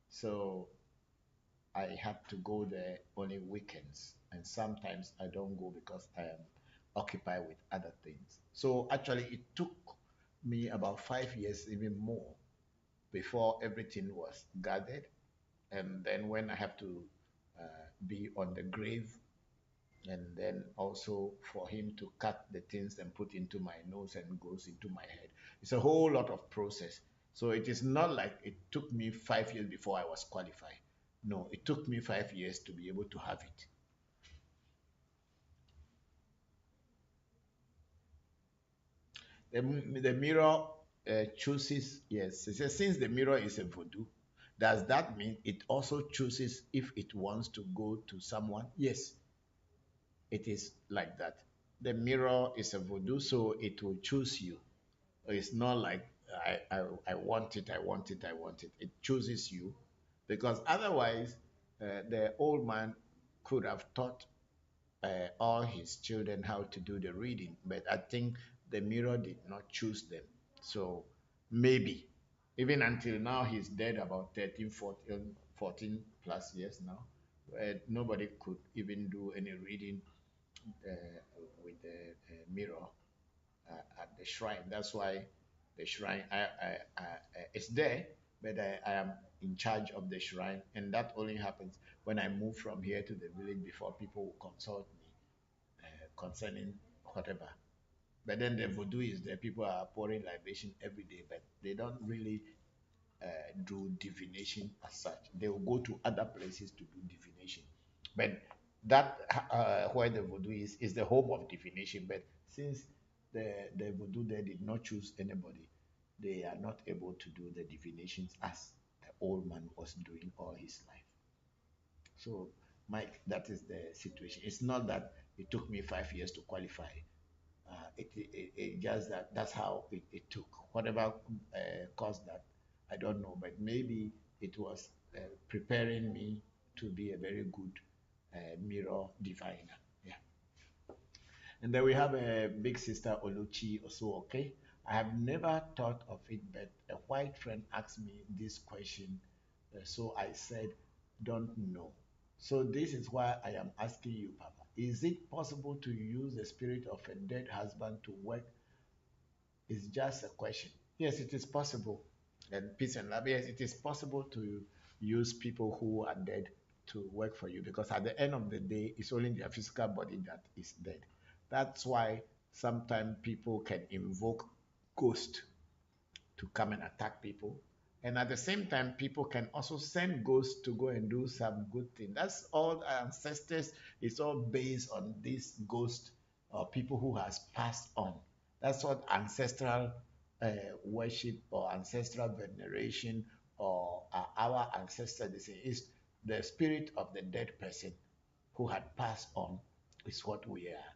So I had to go there only weekends. And sometimes I don't go because I am occupied with other things. So actually it took me about 5 years, even more, before everything was gathered. And then when I have to be on the grave, and then also for him to cut the things and put into my nose and goes into my head. It's a whole lot of process. So it is not like it took me 5 years before I was qualified. No, it took me 5 years to be able to have it. The mirror chooses, yes, it says, since the mirror is a voodoo, does that mean it also chooses if it wants to go to someone? Yes, it is like that. The mirror is a voodoo, so it will choose you. It's not like I want it, I want it, I want it. It chooses you because otherwise, the old man could have taught all his children how to do the reading, but I think the mirror did not choose them. So maybe, even until now, he's dead about 13, 14 plus years now. Nobody could even do any reading with the mirror at the shrine. That's why the shrine is there, but I am in charge of the shrine, and that only happens when I move from here to the village before people will consult me concerning whatever. But then the voodoo is there. People are pouring libation every day, but they don't really do divination as such. They will go to other places to do divination. But that where the voodoo is the home of divination. But since the voodoo there did not choose anybody, they are not able to do the divinations as the old man was doing all his life. So, Mike, that is the situation. It's not that it took me 5 years to qualify. It just that that's how it took. Whatever caused that, I don't know, but maybe it was preparing me to be a very good mirror diviner. Yeah. And then we have a big sister Oluchi also. Okay. I have never thought of it, but a white friend asked me this question, so I said, don't know. So this is why I am asking you, Papa. Is it possible to use the spirit of a dead husband to work? It's just a question. Yes, it is possible. And peace and love. Yes, it is possible to use people who are dead to work for you because at the end of the day, it's only their physical body that is dead. That's why sometimes people can invoke ghosts to come and attack people. And at the same time, people can also send ghosts to go and do some good thing. That's all ancestors. It's all based on this ghost or people who has passed on. That's what ancestral worship or ancestral veneration or our ancestor they say is the spirit of the dead person who had passed on is what we are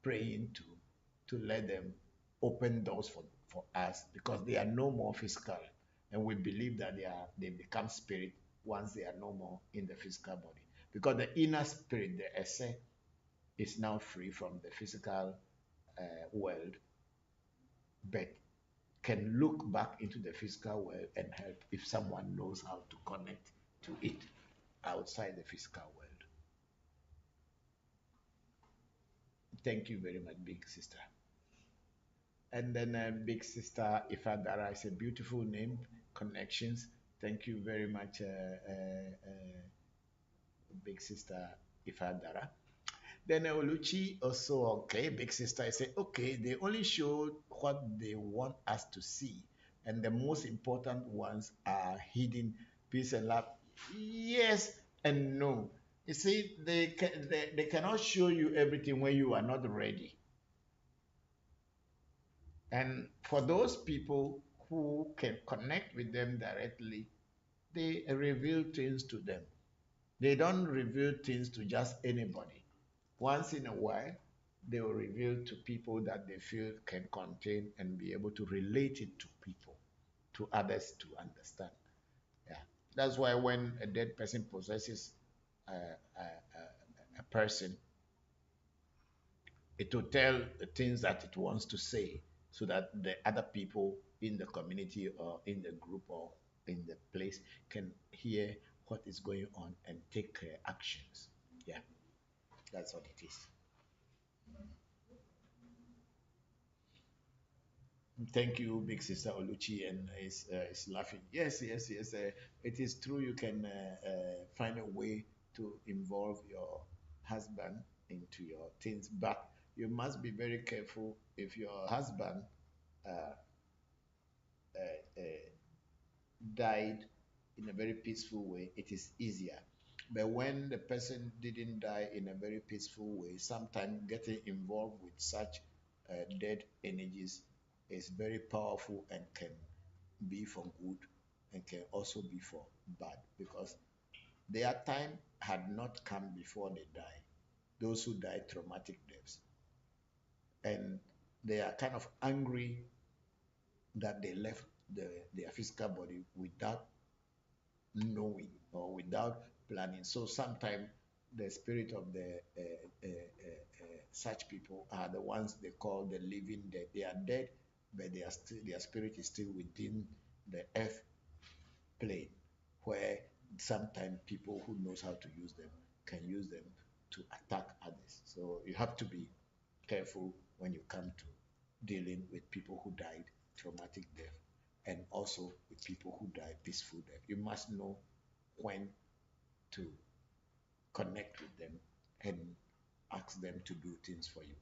praying to let them open doors for us because they are no more physical. And we believe that they become spirit once they are no more in the physical body. Because the inner spirit, the esse, is now free from the physical world, but can look back into the physical world and help if someone knows how to connect to it outside the physical world. Thank you very much, big sister. And then Big Sister Ifadara is a beautiful name. Connections. Thank you very much, Big Sister Ifadara. Then Oluchi also, okay, Big Sister, I say, okay, they only showed what they want us to see. And the most important ones are hidden peace and love. Yes and no. You see, they cannot show you everything when you are not ready. And for those people who can connect with them directly, they reveal things to them. They don't reveal things to just anybody. Once in a while, they will reveal to people that they feel can contain and be able to relate it to people, to others to understand. Yeah. That's why when a dead person possesses a person, it will tell the things that it wants to say so that the other people in the community or in the group or in the place can hear what is going on and take actions. Yeah, that's what it is. Thank you, big sister Oluchi, and is laughing. Yes, yes, yes. It is true. You can find a way to involve your husband into your things, but you must be very careful if your husband uh, uh, died in a very peaceful way, it is easier. But when the person didn't die in a very peaceful way, sometimes getting involved with such dead energies is very powerful and can be for good and can also be for bad because their time had not come before they die. Those who died traumatic deaths. And they are kind of angry that they left their physical body without knowing or without planning. So sometimes the spirit of the such people are the ones they call the living dead. They are dead, but they are still, their spirit is still within the earth plane, where sometimes people who knows how to use them can use them to attack others. So you have to be careful when you come to dealing with people who died traumatic death. and also with people who die peaceful death. You must know when to connect with them and ask them to do things for you.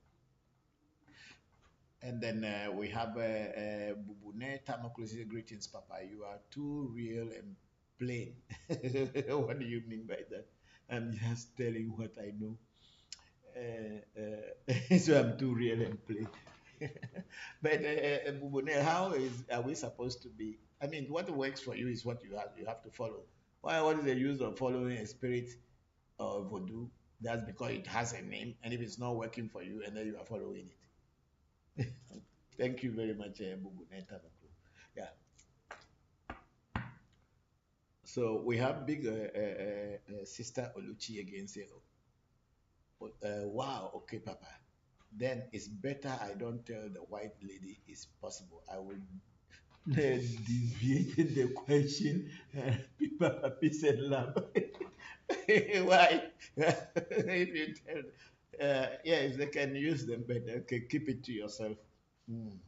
And then we have Bubune Tamaklusi. Greetings, Papa. You are too real and plain. What do you mean by that? I'm just telling what I know. So I'm too real and plain. But Bubune, are we supposed to be? I mean, what works for you is what you have to follow. Why? What is the use of following a spirit or voodoo? That's because it has a name, and if it's not working for you, and then you are following it. Thank you very much, Bubune Tamaklu. Yeah. So we have big sister Oluchi again saying, wow, okay, Papa. Then it's better I don't tell the white lady it's possible. I will deviate the question. Papa, peace and love. Why? If you tell, yes, they can use them, but okay, keep it to yourself. Mm.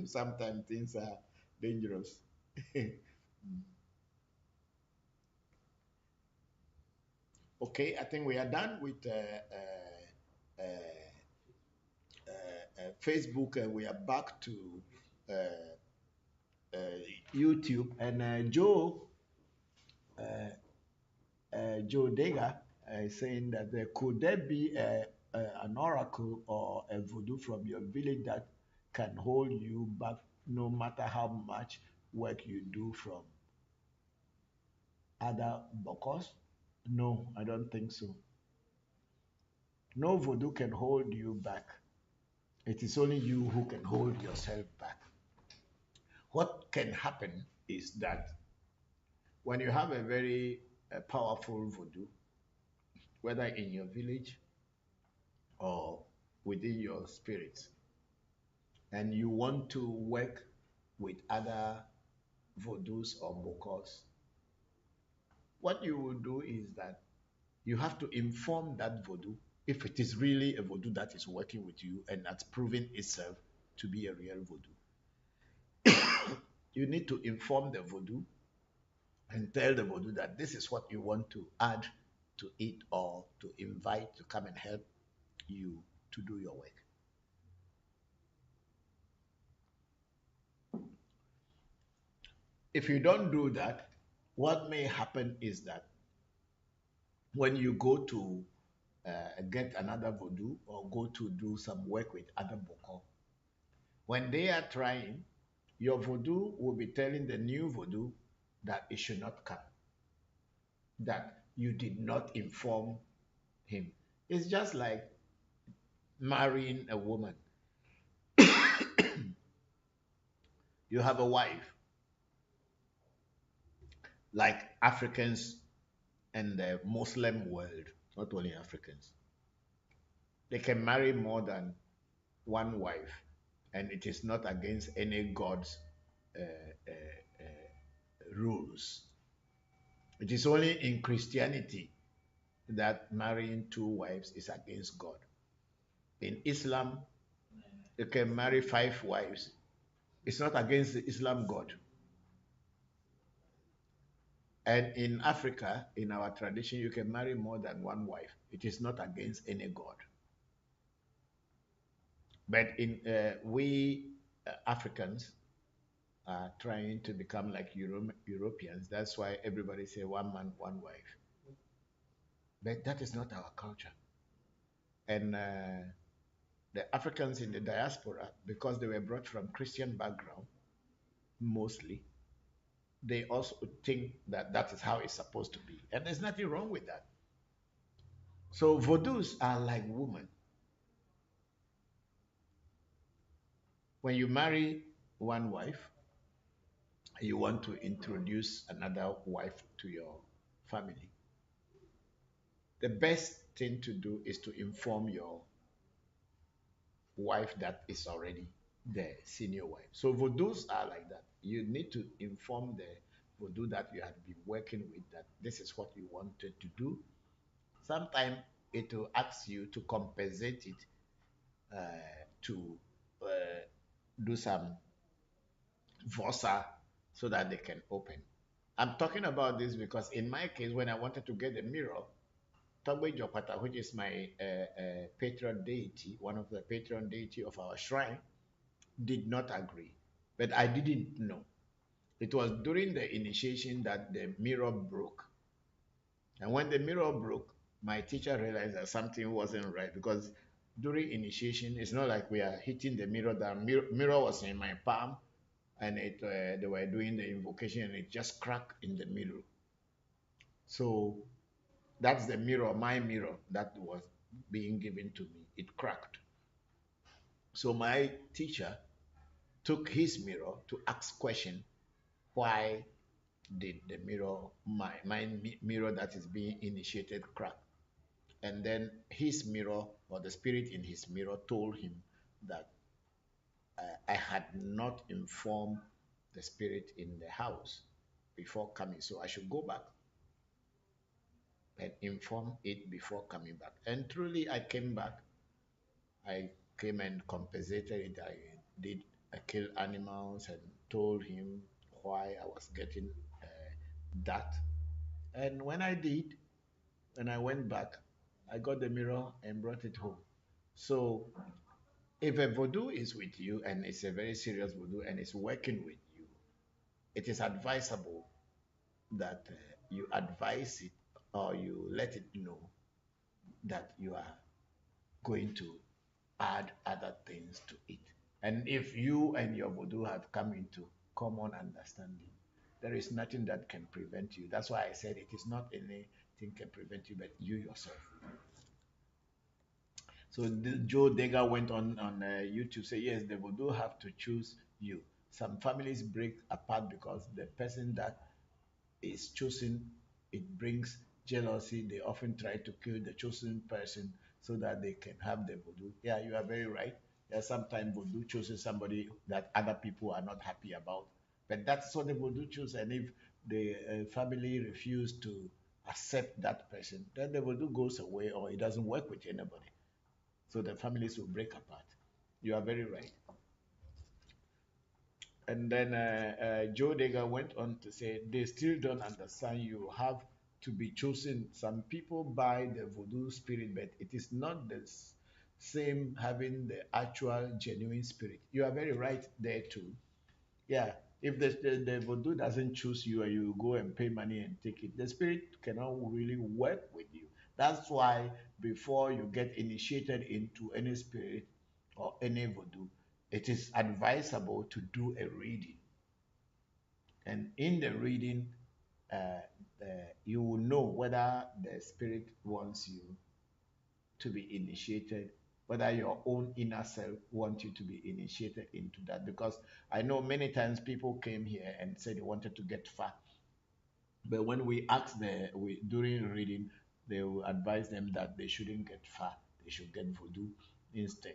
Sometimes things are dangerous. Okay, I think we are done with Facebook, and we are back to uh, uh, YouTube. And Joe Dega is saying that could there be an oracle or a voodoo from your village that can hold you back no matter how much work you do from other Bokors? No, I don't think so. No voodoo can hold you back. It is only you who can hold yourself back. What can happen is that when you have a very powerful voodoo, whether in your village or within your spirit, and you want to work with other voodoos or bokors, what you will do is that you have to inform that voodoo if it is really a voodoo that is working with you and that's proven itself to be a real voodoo. You need to inform the voodoo and tell the voodoo that this is what you want to add to it or to invite to come and help you to do your work. If you don't do that, what may happen is that when you go to get another voodoo or go to do some work with other boko, when they are trying, your voodoo will be telling the new voodoo that it should not come, that you did not inform him. It's just like marrying a woman. You have a wife, like Africans and the Muslim world, not only Africans. They can marry more than one wife, and it is not against any God's uh, rules. It is only in Christianity that marrying two wives is against God. In Islam, you can marry 5 wives. It's not against the Islam God. And in Africa, in our tradition, you can marry more than one wife. It is not against any God. But in we Africans are trying to become like Europeans. That's why everybody say one man, one wife. But that is not our culture. And the Africans in the diaspora, because they were brought from Christian background, mostly, they also think that that is how it's supposed to be. And there's nothing wrong with that. So voodoos are like women. When you marry one wife, you want to introduce another wife to your family. The best thing to do is to inform your wife that is already the senior wife. So voodoos are like that. You need to inform the voodoo that you have been working with that this is what you wanted to do. Sometimes it will ask you to compensate it to do some Vosa so that they can open. I'm talking about this because in my case, when I wanted to get a mirror, Togbe Jopata, which is my patron deity, one of the patron deity of our shrine, did not agree. But I didn't know. It was during the initiation that the mirror broke. And when the mirror broke, my teacher realized that something wasn't right because during initiation, it's not like we are hitting the mirror. The mirror was in my palm, and they were doing the invocation, and it just cracked in the middle. So that's the mirror, my mirror, that was being given to me. It cracked. So my teacher took his mirror to ask question, why did the mirror, my mirror that is being initiated, crack? And then his mirror, or the spirit in his mirror, told him that I had not informed the spirit in the house before coming, so I should go back and inform it before coming back. And truly, I came back. I came and compensated it. I killed animals and told him why I was getting that. And when I did, when I went back, I got the mirror and brought it home. So if a voodoo is with you and it's a very serious voodoo and it's working with you, it is advisable that you advise it or you let it know that you are going to add other things to it. And if you and your voodoo have come into common understanding, there is nothing that can prevent you. That's why I said it is not anything can prevent you, but you yourself. So Joe Dega went on YouTube say yes, the voodoo have to choose you. Some families break apart because the person that is chosen, it brings jealousy. They often try to kill the chosen person so that they can have the voodoo. Yeah, you are very right. Yeah, sometimes voodoo chooses somebody that other people are not happy about. But that's what the voodoo choose. And if the family refuse to accept that person, then the voodoo goes away or it doesn't work with anybody. So the families will break apart. You are very right. And then Joe Dega went on to say, they still don't understand you have to be chosen. Some people buy the voodoo spirit, but it is not the same having the actual genuine spirit. You are very right there too. Yeah, if the voodoo doesn't choose you and you go and pay money and take it, the spirit cannot really work with you. That's why before you get initiated into any spirit or any voodoo, it is advisable to do a reading. And in the reading, uh, you will know whether the spirit wants you to be initiated, whether your own inner self wants you to be initiated into that. Because I know many times people came here and said they wanted to get far, but when we asked during reading, they will advise them that they shouldn't get far, they should get voodoo instead.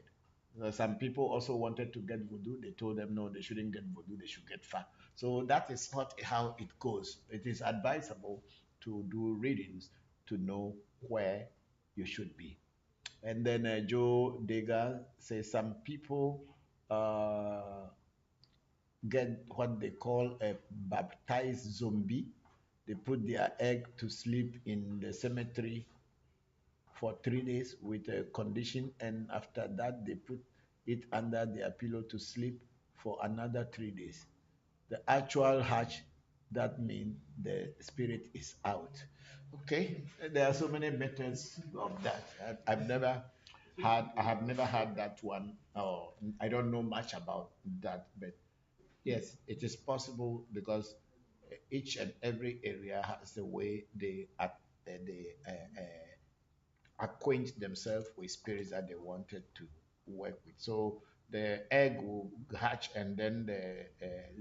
Some people also wanted to get voodoo. They told them no, they shouldn't get voodoo, they should get far. So that is not how it goes. It is advisable to do readings to know where you should be. And then Joe Degas says some people get what they call a baptized zombie. They put their egg to sleep in the cemetery for 3 days with a condition, and after that, they put it under their pillow to sleep for another 3 days. The actual hatch, that means the spirit is out. Okay, there are so many methods of that. I have never had that one, or I don't know much about that, but yes, it is possible because each and every area has a way they acquaint themselves with spirits that they wanted to work with. So the egg will hatch and then the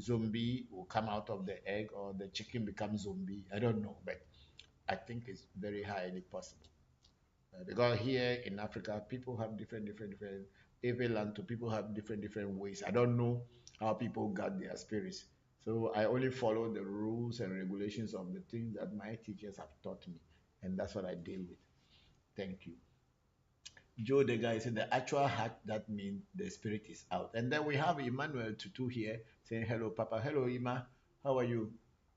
zombie will come out of the egg or the chicken becomes zombie. I don't know, but I think it's very highly possible. Because here in Africa, people have different, every land to people have different ways. I don't know how people got their spirits. So I only follow the rules and regulations of the things that my teachers have taught me. And that's what I deal with. Thank you. Joe, the guy said the actual heart, that means the spirit is out. And then we have Emmanuel Tutu here saying, hello, Papa. Hello, Ima. How are you?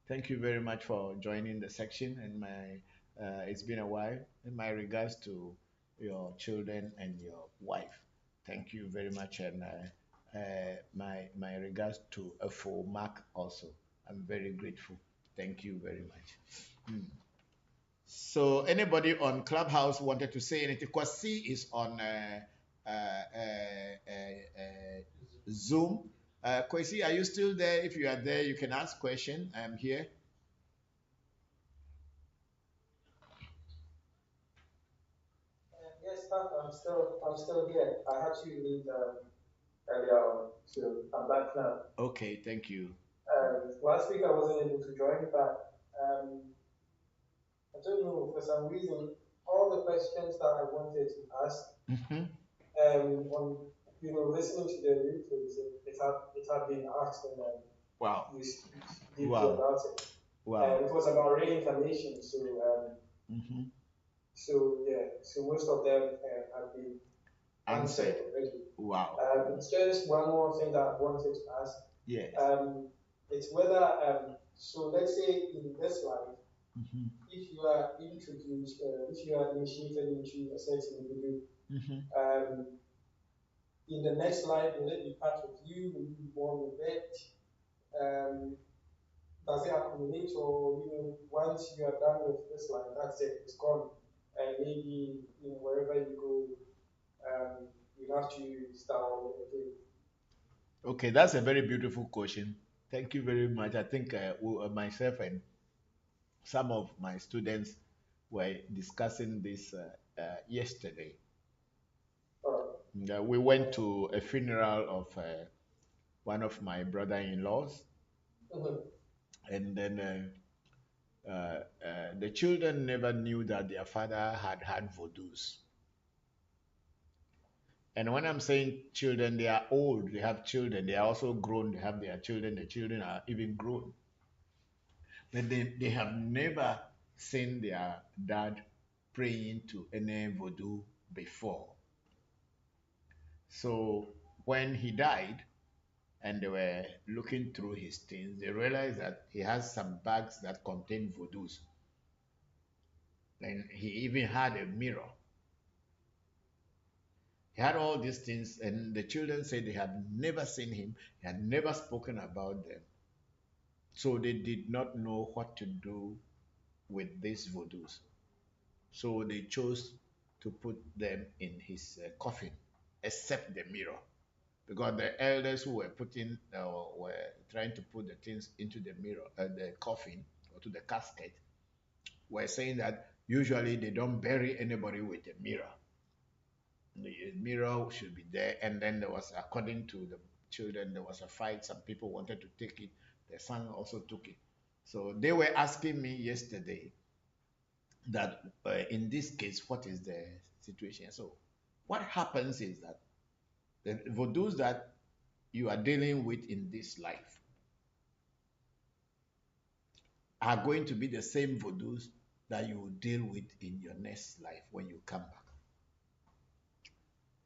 Thank you very much for joining the section. And it's been a while. And my regards to your children and your wife. Thank you very much. And my regards to for Mark also. I'm very grateful. Thank you very much. Hmm. So anybody on Clubhouse wanted to say anything? Kwasi is on Zoom. Kwasi, are you still there? If you are there, you can ask question. I'm here.
Yes, Papa, I'm still here. I had to leave earlier on, so I'm back now.
Okay, thank you.
Last week I wasn't able to join, but I don't know, for some reason, all the questions that I wanted to ask, on listening to the replays, it had been asked, and
wow,
you deeply about it.
Wow.
It was about reincarnation, so so yeah, so most of them have been answered already.
Wow.
It's just one more thing that I wanted to ask.
Yes.
It's whether so let's say in this life, if you are introduced, if you are initiated into a certain Voodoo, in the next life, will it be part of you? Will you be born with it? Does it accumulate, or once you are done with this life, that's it, it's gone, and maybe wherever you go, you have to start all again.
Okay, that's a very beautiful question. Thank you very much. I think myself and some of my students were discussing this yesterday. We went to a funeral of one of my brother-in-laws, and then the children never knew that their father had voodoos. And when I'm saying children, they are old, they have children, they are also grown, they have their children, the children are even grown. But they have never seen their dad praying to any voodoo before. So when he died and they were looking through his things, they realized that he has some bags that contain voodoos. And he even had a mirror. He had all these things, and the children said they had never seen him, he had never spoken about them. So they did not know what to do with these voodoos. So they chose to put them in his coffin, except the mirror. Because the elders who were were trying to put the things into the mirror, the coffin, or to the casket, were saying that usually they don't bury anybody with a mirror. The mirror should be there. And then there was, according to the children, there was a fight. Some people wanted to take it. The son also took it. So they were asking me yesterday that in this case, what is the situation? So what happens is that the voodoos that you are dealing with in this life are going to be the same voodoos that you will deal with in your next life when you come back.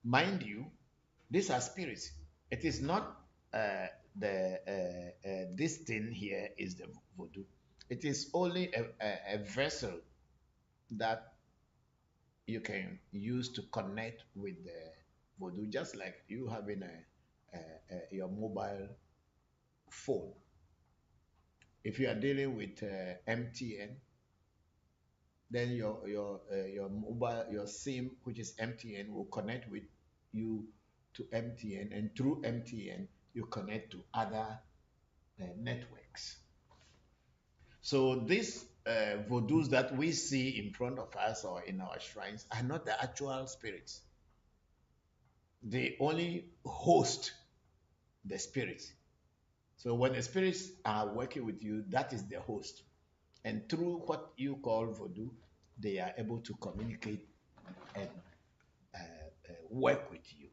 Mind you, these are spirits. It is not this thing here is the voodoo. It is only a vessel that you can use to connect with the voodoo, just like you having your mobile phone. If you are dealing with MTN, then your mobile, your SIM, which is MTN, will connect with you to MTN, and through MTN you connect to other networks. So these voodoos that we see in front of us or in our shrines are not the actual spirits. They only host the spirits. So when the spirits are working with you, that is the host. And through what you call voodoo, they are able to communicate and work with you.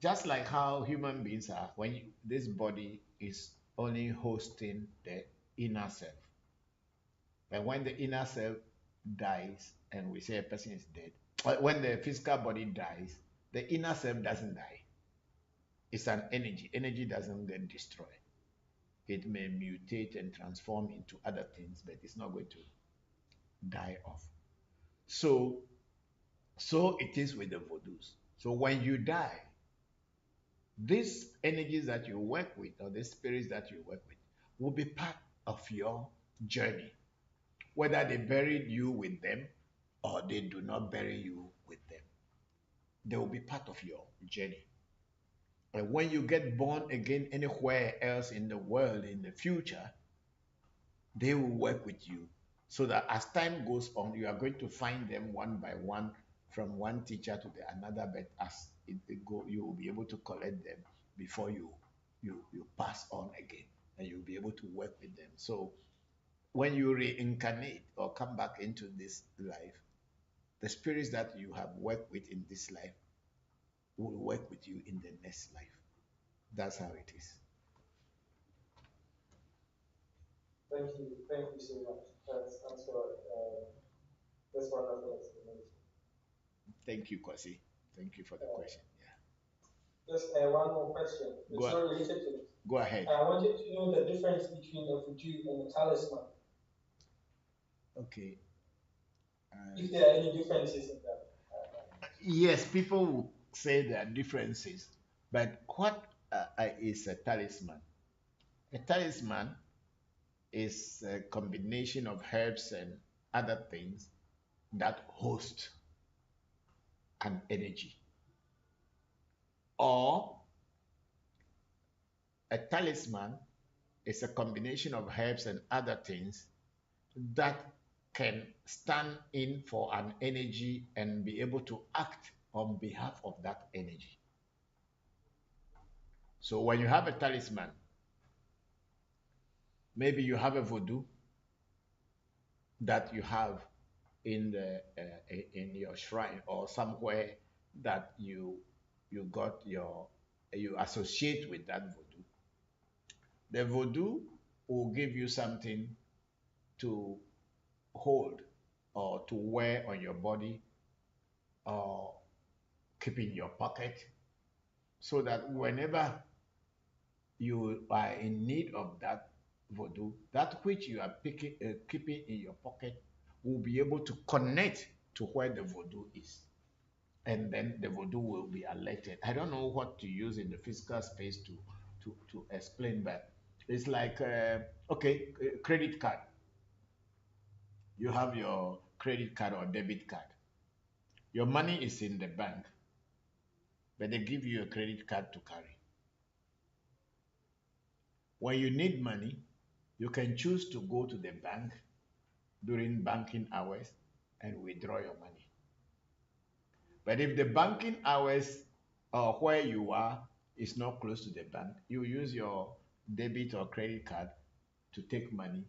Just like how human beings are, when this body is only hosting the inner self. And when the inner self dies and we say a person is dead, when the physical body dies, the inner self doesn't die. It's an energy. Energy doesn't get destroyed. It may mutate and transform into other things, but it's not going to die off. So it is with the voodoos. So when you die, these energies that you work with or the spirits that you work with will be part of your journey, whether they buried you with them or they do not bury you with them. They will be part of your journey. And when you get born again anywhere else in the world in the future, they will work with you so that as time goes on, you are going to find them one by one from one teacher to the another, but as it go, you will be able to collect them before you pass on again, and you'll be able to work with them. So when you reincarnate or come back into this life, the spirits that you have worked with in this life will work with you in the next life. That's how it is.
Thank you so much. That's wonderful explanation.
Thank you, Kwasi. Thank you for the question. Yeah.
Just one more question. It's not related to it.
Go ahead.
I wanted to know the difference between a voodoo and a talisman.
Okay.
If there are any differences in that.
Yes, people will say there are differences, but what is a talisman? A talisman is a combination of herbs and other things that host an energy. Or a talisman is a combination of herbs and other things that can stand in for an energy and be able to act on behalf of that energy. So when you have a talisman, maybe you have a voodoo that you have in the in your shrine or somewhere that you got your you associate with that voodoo. The voodoo will give you something to hold or to wear on your body or keep in your pocket, so that whenever you are in need of that voodoo, that which you are keeping in your pocket will be able to connect to where the voodoo is. And then the voodoo will be alerted. I don't know what to use in the physical space to explain, but it's like, credit card. You have your credit card or debit card. Your money is in the bank, but they give you a credit card to carry. When you need money, you can choose to go to the bank during banking hours and withdraw your money. But if the banking hours or where you are is not close to the bank, you use your debit or credit card to take money,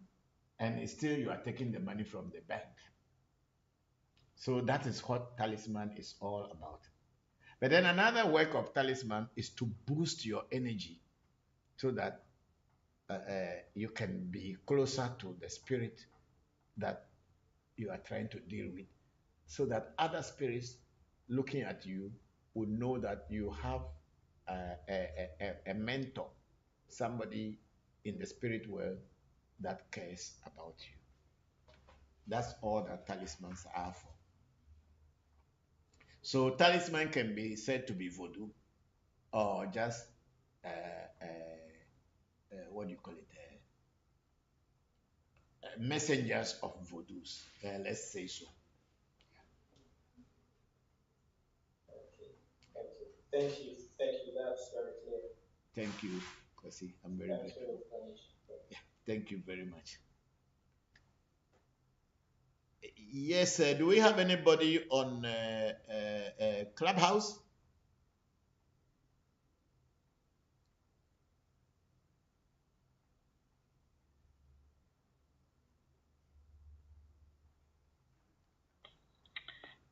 and still you are taking the money from the bank. So that is what talisman is all about. But then another work of talisman is to boost your energy so that you can be closer to the spirit that you are trying to deal with, so that other spirits looking at you would know that you have a mentor, somebody in the spirit world that cares about you. That's all that talismans are for. So talisman can be said to be voodoo or just what do you call it? Messengers of voodoos. Let's say so.
Thank you. That's very clear.
Thank you, Kwasi. I'm very grateful. Yeah, thank you very much. Yes, do we have anybody on Clubhouse?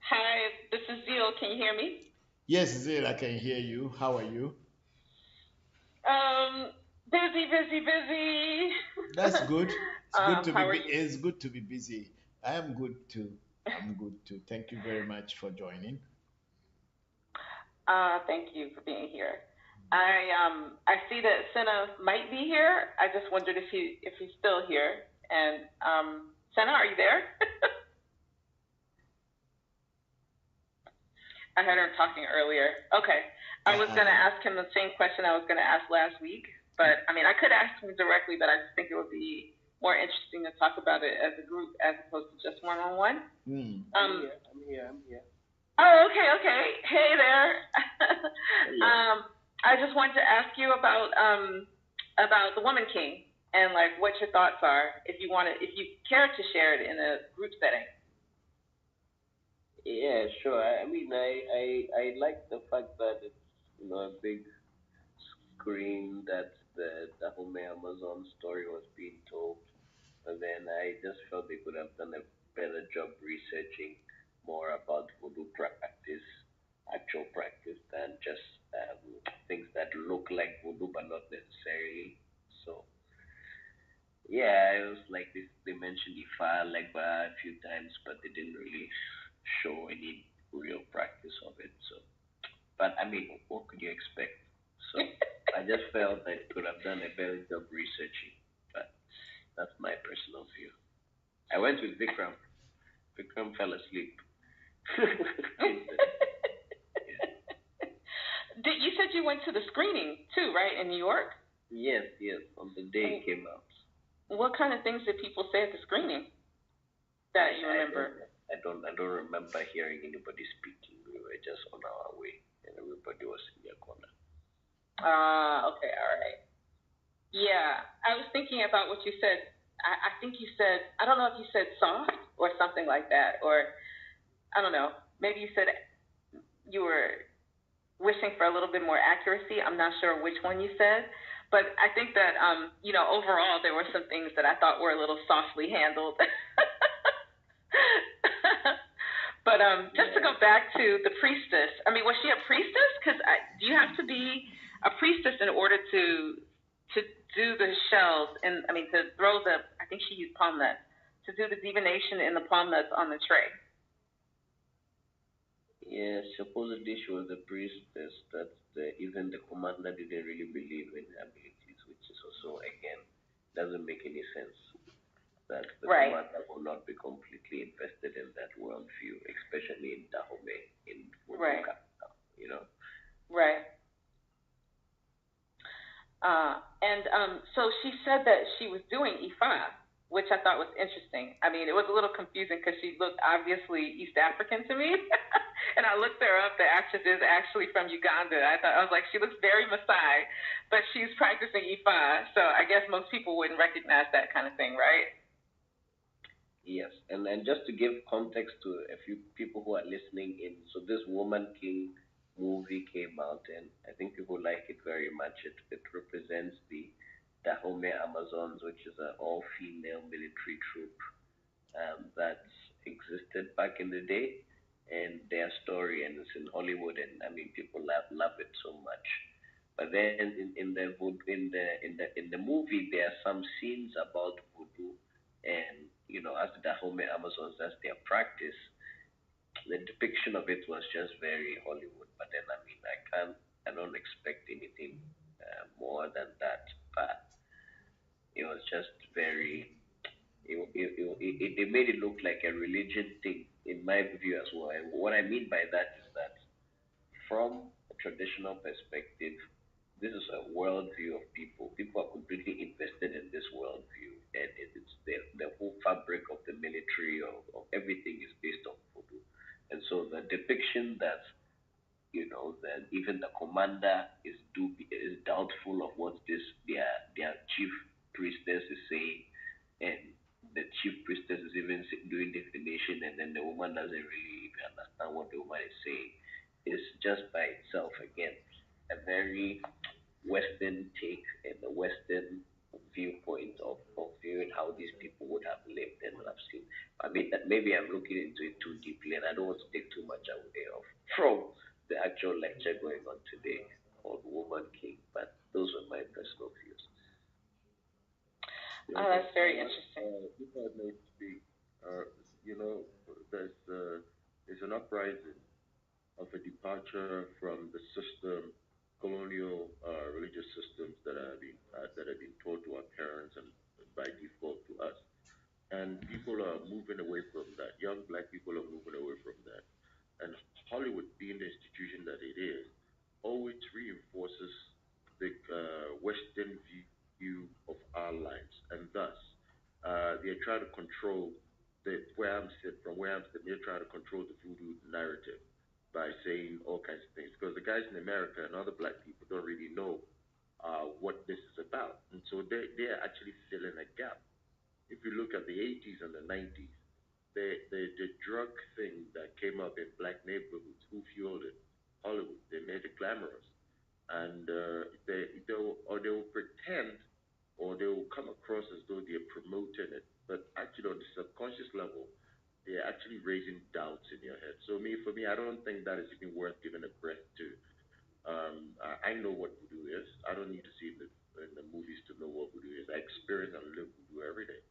Hi, this is Zio. Can you hear me?
Yes, Zil, I can hear you. How are you?
Busy.
That's good. It's good to be busy. I am good too. I'm good too. Thank you very much for joining.
Thank you for being here. I see that Senna might be here. I just wondered if he's still here. And Senna, are you there? I heard her talking earlier. Okay. I was going to ask him the same question I was going to ask last week, but I mean, I could ask him directly, but I just think it would be more interesting to talk about it as a group as opposed to just one on one.
I'm here.
Oh, okay. Hey there. I just wanted to ask you about the Woman King and like what your thoughts are, if you care to share it in a group setting.
Yeah, sure. I mean, I like the fact that it's a big screen that the Home Amazon story was being told, but then I just felt they could have done a better job researching more about voodoo practice, actual practice, than just things that look like voodoo but not necessarily. So yeah, it was like this. They mentioned Ifa Legba a few times, but they didn't really show any real practice of it. So, but I mean, what could you expect? So, I just felt that could have done a better job researching. But that's my personal view. I went with Vikram. Vikram fell asleep.
You said you went to the screening too, right, in New York?
Yes, on the day it came out.
What kind of things did people say at the screening that you remember?
I don't remember hearing anybody speaking. We were just on our way, and everybody was in their corner.
Okay, all right. Yeah, I was thinking about what you said. I think you said, I don't know if you said soft or something like that, or I don't know. Maybe you said you were wishing for a little bit more accuracy. I'm not sure which one you said, but I think that overall there were some things that I thought were a little softly handled. But just to go back to the priestess, I mean, was she a priestess? Because do you have to be a priestess in order to do the shells and to throw I think she used palm nuts to do the divination in the palm nuts on the tray?
Yeah, supposedly she was a priestess. That even the commander didn't really believe in her abilities, which is also again doesn't make any sense. That the commander will not be completely invested in that worldview, especially in Dahomey, in Voncujovi,
Right. So she said that she was doing Ifa, which I thought was interesting. I mean, it was a little confusing because she looked obviously East African to me. And I looked her up. The actress is actually from Uganda. I was like, she looks very Maasai, but she's practicing Ifa. So I guess most people wouldn't recognize that kind of thing, right?
Yes, and just to give context to a few people who are listening in, so this Woman King movie came out, and I think people like it very much. It represents the Dahomey Amazons, which is an all-female military troop that existed back in the day, and their story, and it's in Hollywood, and I mean people love it so much. But then in the movie, there are some scenes about voodoo, and as the Dahomey Amazons, that's their practice. The depiction of it was just very Hollywood. But then I mean, I don't expect anything more than that. But it was just very. It made it look like a religion thing in my view as well. And what I mean by that is that from a traditional perspective, this is a worldview of people. People are completely invested in this worldview, and it's the whole fabric of the military, of everything is based on voodoo. And so the depiction that that even the commander is doubtful of what their chief priestess is saying, and the chief priestess is even doing divination, and then the woman doesn't really even understand what the woman is saying. It's just by itself again a very Western take and the Western viewpoint of viewing how these people would have lived and have seen. I mean, that maybe I'm looking into it too deeply, and I don't want to take too much away from the actual lecture going on today on Woman King, but those were my personal views.
Oh, that's very interesting.
If I may speak,
there's an uprising of a departure from the system, colonial religious systems that have been taught to our parents and by default to us. And people are moving away from that. Young black people are moving away from that. And Hollywood, being the institution that it is, always reinforces the Western view of our lives, and thus they're trying to control from where I'm sitting. They're trying to control the voodoo narrative by saying all kinds of things because the guys in America and other black people don't really know what this is about, and so they're actually filling a gap. If you look at the 80s and the 90s, the drug thing that came up in black neighborhoods, who fueled it? Hollywood. They made it glamorous, and they will pretend or they will come across as though they're promoting it, but actually on the subconscious level, they're actually raising doubts in your head. So for me, I don't think that is even worth giving a breath to. I know what voodoo is. I don't need to see in the movies to know what voodoo is. I experience and live voodoo every day.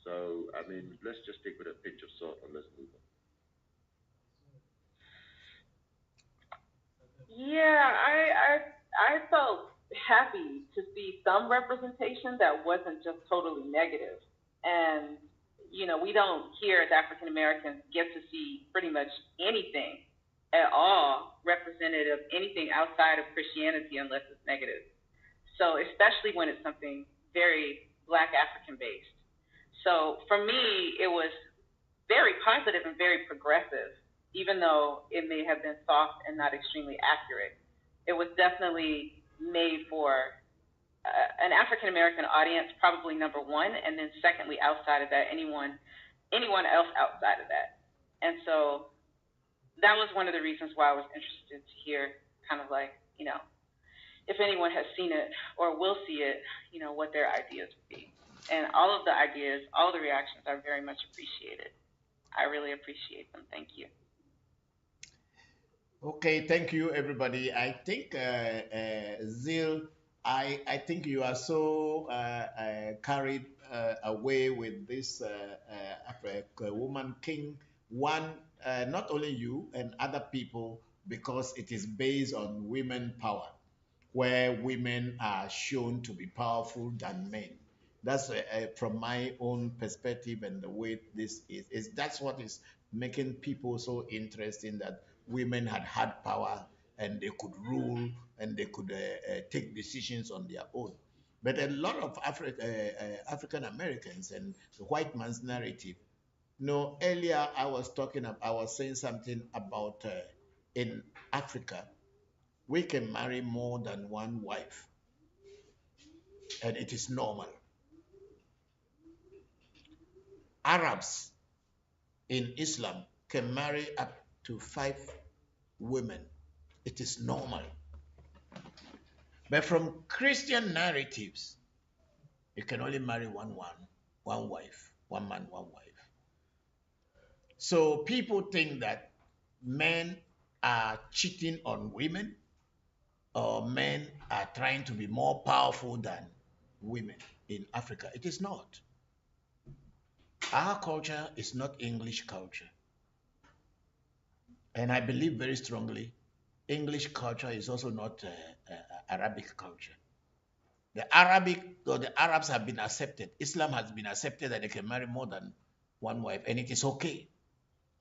So, I mean, let's just take it with a pinch of salt and let's move on.
Yeah, I felt happy to see some representation that wasn't just totally negative. And we don't here as African Americans get to see pretty much anything at all representative of anything outside of Christianity unless it's negative. So especially when it's something very Black African based. So for me, it was very positive and very progressive, even though it may have been soft and not extremely accurate. It was definitely made for an African American audience, probably number one, and then secondly, outside of that, anyone else outside of that. And so that was one of the reasons why I was interested to hear kind of like, if anyone has seen it or will see it, what their ideas would be. And all of the ideas, all the reactions are very much appreciated. I really appreciate them. Thank you.
Okay, thank you, everybody. I think, Zil, I think you are so carried away with this Africa Woman King. One, not only you and other people, because it is based on women power, where women are shown to be powerful than men. That's from my own perspective and the way this is. That's what is making people so interesting that women had power and they could rule and they could take decisions on their own. But a lot of African Americans and the white man's narrative. Earlier I was saying something about in Africa we can marry more than one wife, and it is normal. Arabs in Islam can marry up to 5 women. It is normal. But from Christian narratives, you can only marry one wife, one man, one wife. So people think that men are cheating on women or men are trying to be more powerful than women in Africa. It is not. Our culture is not English culture. And I believe very strongly, English culture is also not Arabic culture. The Arabs have been accepted. Islam has been accepted that they can marry more than one wife, and it is okay.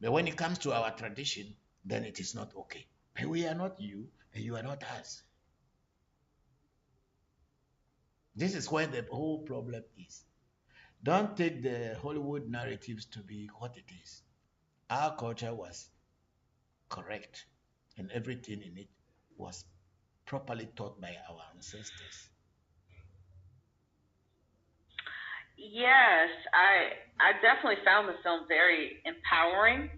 But when it comes to our tradition, then it is not okay. But we are not you, and you are not us. This is where the whole problem is. Don't take the Hollywood narratives to be what it is. Our culture was correct, and everything in it was properly taught by our ancestors.
Yes, I definitely found the film very empowering,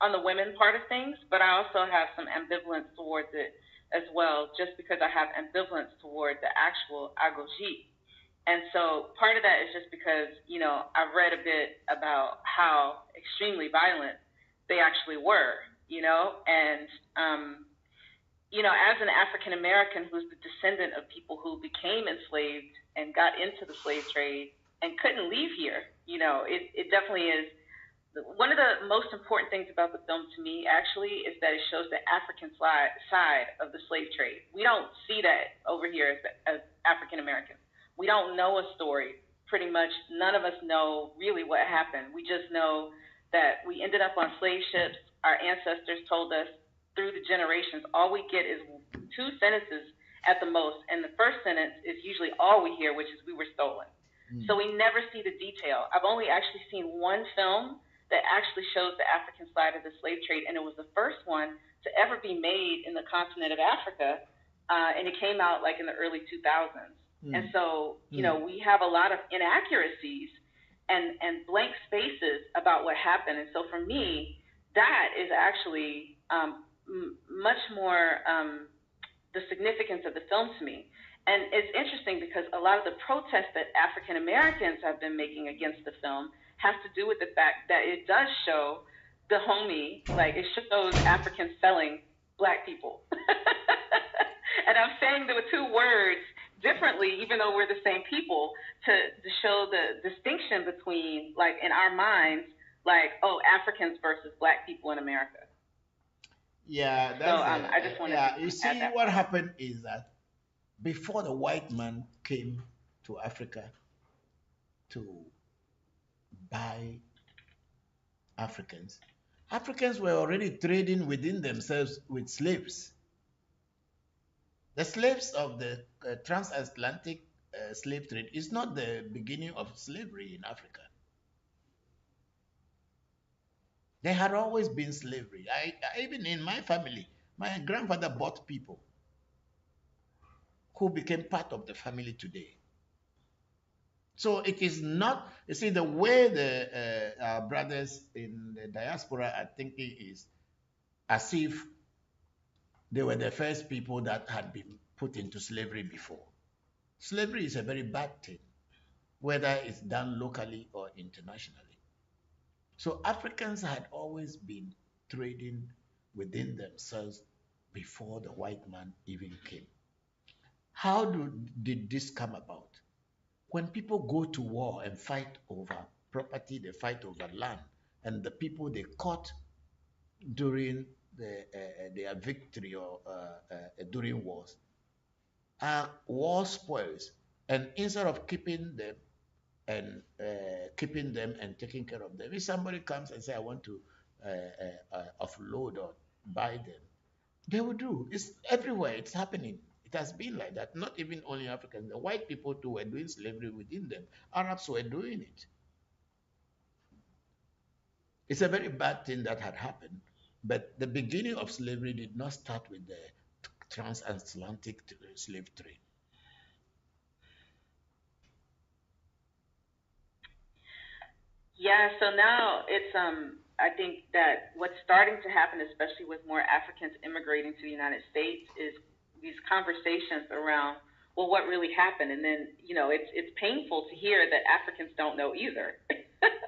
on the women part of things, but I also have some ambivalence towards it as well, just because I have ambivalence toward the actual Agojit. And so part of that is just because, I've read a bit about how extremely violent they actually were, and, as an African American who's the descendant of people who became enslaved and got into the slave trade and couldn't leave here. It definitely is. One of the most important things about the film to me actually is that it shows the African side of the slave trade. We don't see that over here as African Americans. We don't know a story. Pretty much none of us know really what happened. We just know that we ended up on slave ships. Our ancestors told us through the generations. All we get is 2 sentences at the most, and the first sentence is usually all we hear, which is we were stolen. So we never see the detail. I've only actually seen one film that actually shows the African side of the slave trade, and it was the first one to ever be made in the continent of Africa, and it came out like in the early 2000s. And so, we have a lot of inaccuracies and blank spaces about what happened. And so for me, that is actually much more the significance of the film to me. And it's interesting because a lot of the protests that African Americans have been making against the film has to do with the fact that it does show the homie, like it shows Africans selling black people. And I'm saying the 2 words differently, even though we're the same people, to show the distinction between, like, in our minds, like, oh, Africans versus black people in America.
Yeah,
that's so. I just wanted to
you see, what happened is that before the white man came to Africa to buy Africans, Africans were already trading within themselves with slaves. The slaves of the transatlantic slave trade is not the beginning of slavery in Africa. There had always been slavery. Even in my family, my grandfather bought people who became part of the family today. So it is not, you see, the way the our brothers in the diaspora are thinking is as if they were the first people that had been put into slavery before. Slavery is a very bad thing, whether it's done locally or internationally. So Africans had always been trading within themselves before the white man even came. How did this come about? When people go to war and fight over property, they fight over land, and the people they caught during their victory or during wars are war spoils. And instead of keeping them and taking care of them, if somebody comes and say, I want to offload or buy them, they will do. It's everywhere. It's happening. It has been like that. Not even only Africans. The white people too were doing slavery within them. Arabs were doing it. It's a very bad thing that had happened. But the beginning of slavery did not start with the transatlantic slave trade.
Yeah, so now it's I think that what's starting to happen, especially with more Africans immigrating to the United States, is these conversations around, well, what really happened? And then, it's painful to hear that Africans don't know either.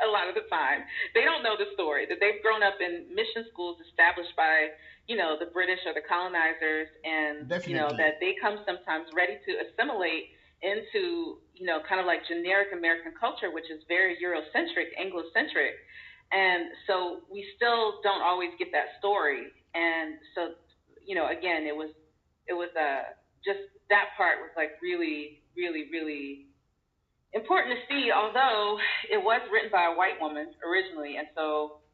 A lot of the time, they don't know the story, that they've grown up in mission schools established by, the British or the colonizers, and, that they come sometimes ready to assimilate into, kind of like generic American culture, which is very Eurocentric, Anglocentric. And so we still don't always get that story. And so, again, it was just that part was like really, really, really important to see, although it was written by a white woman originally. And so,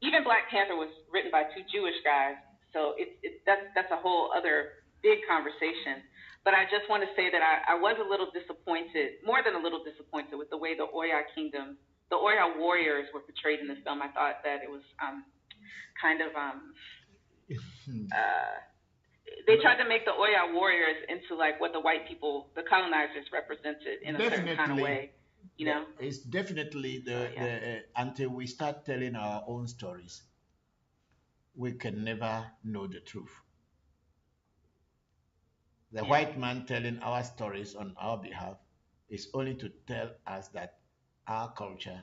even Black Panther was written by 2 Jewish guys. So that's a whole other big conversation. But I just want to say that I was a little disappointed, more than a little disappointed, with the way the Oya Kingdom, the Oya warriors were portrayed in the film. I thought that it was they tried to make the Oya warriors into like what the white people, the colonizers, represented in a certain kind of way.
It's definitely until we start telling our own stories, we can never know the truth. The white man telling our stories on our behalf is only to tell us that our culture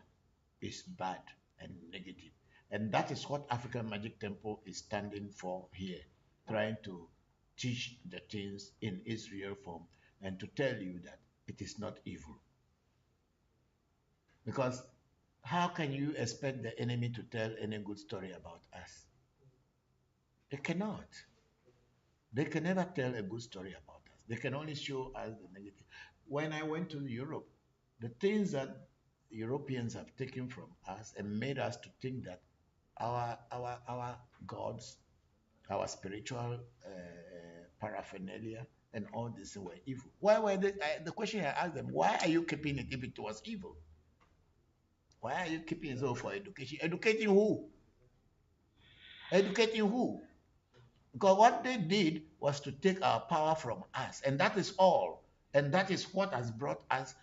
is bad and negative. And that is what African Magic Temple is standing for here, trying to teach the things in its real form and to tell you that it is not evil. Because how can you expect the enemy to tell any good story about us? They cannot. They can never tell a good story about us. They can only show us the negative. When I went to Europe, the things that Europeans have taken from us and made us to think that our gods, our spiritual paraphernalia, and all this were evil. Why were they? The question I asked them: why are you keeping it if it was evil? Why are you keeping it so for education? Educating who? Educating who? Because what they did was to take our power from us, and that is all. And that is what has brought us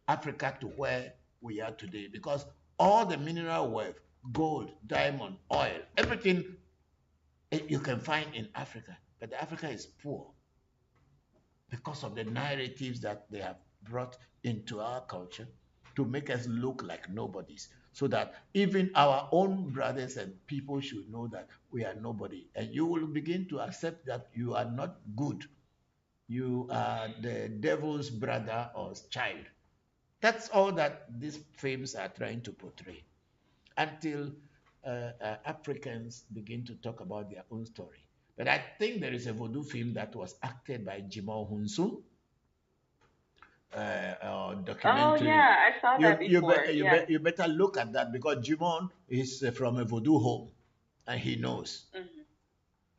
Africa to where we are today. Because all the mineral wealth, gold, diamond, oil, everything you can find in Africa, but Africa is poor because of the narratives that they have brought into our culture to make us look like nobodies, so that even our own brothers and people should know that we are nobody. And you will begin to accept that you are not good. You are the devil's brother or child. That's all that these films are trying to portray until Africans begin to talk about their own story. But I think there is a Voodoo film that was acted by Jimon Hunsun, documentary.
Oh yeah, I saw that before.
You better look at that because Jimon is from a Voodoo home and he knows.
Mm-hmm.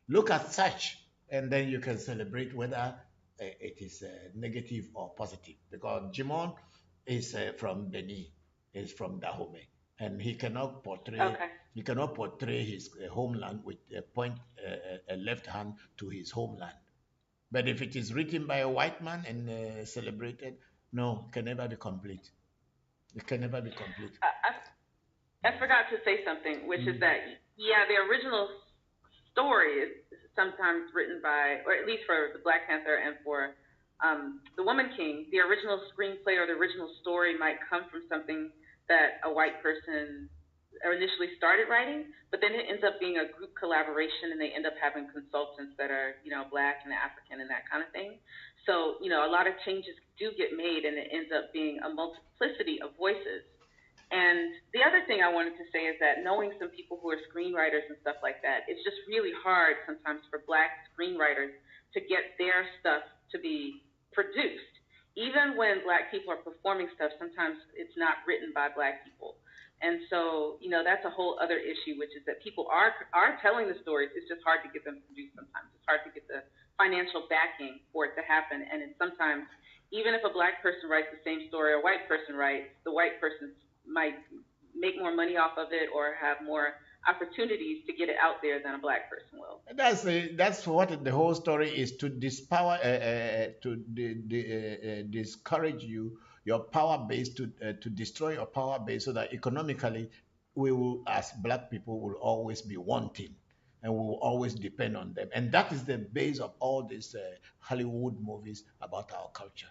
Look at such, and then you can celebrate whether it is negative or positive. Because Jimon is from Benin, is from Dahomey, and he cannot portray his homeland with a left hand to his homeland. But if it is written by a white man and celebrated, no, it can never be complete. It can never be complete.
I forgot to say something, which is that, yeah, the original story is sometimes written by, or at least for the Black Panther and for the Woman King, the original screenplay or the original story might come from something that a white person initially started writing, but then it ends up being a group collaboration and they end up having consultants that are, Black and African and that kind of thing. So, a lot of changes do get made and it ends up being a multiplicity of voices. And the other thing I wanted to say is that knowing some people who are screenwriters and stuff like that, it's just really hard sometimes for Black screenwriters to get their stuff to be produced. Even when Black people are performing stuff, sometimes it's not written by Black people. And so, that's a whole other issue, which is that people are telling the stories. It's just hard to get them produced sometimes. It's hard to get the financial backing for it to happen. And it's sometimes, even if a Black person writes the same story a white person writes, the white person might make more money off of it or have more opportunities to get it out there than a Black person will.
That's what the whole story is, to discourage your power base, to destroy your power base, so that economically we will, as Black people, will always be wanting and we will always depend on them. And that is the base of all these Hollywood movies about our culture.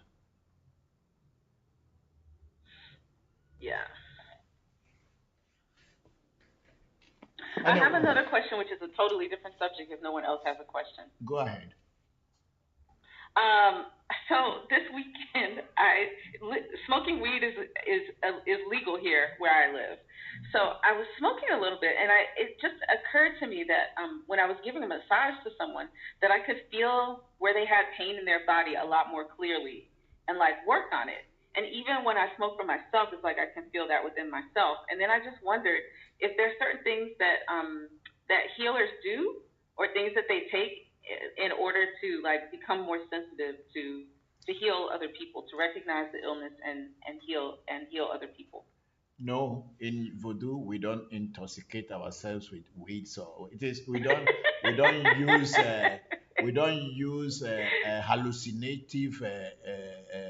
Yeah. I have another question, which is a totally different subject if no one else has a question.
Go ahead.
So this weekend, smoking weed is legal here where I live. So I was smoking a little bit, and it just occurred to me that when I was giving a massage to someone, that I could feel where they had pain in their body a lot more clearly, and work on it. And even when I smoke for myself, it's like I can feel that within myself. And then I just wondered if there's certain things that that healers do or things that they take in order to become more sensitive to heal other people, to recognize the illness and heal other people.
No, in Voodoo we don't intoxicate ourselves with weed, so we don't use hallucinative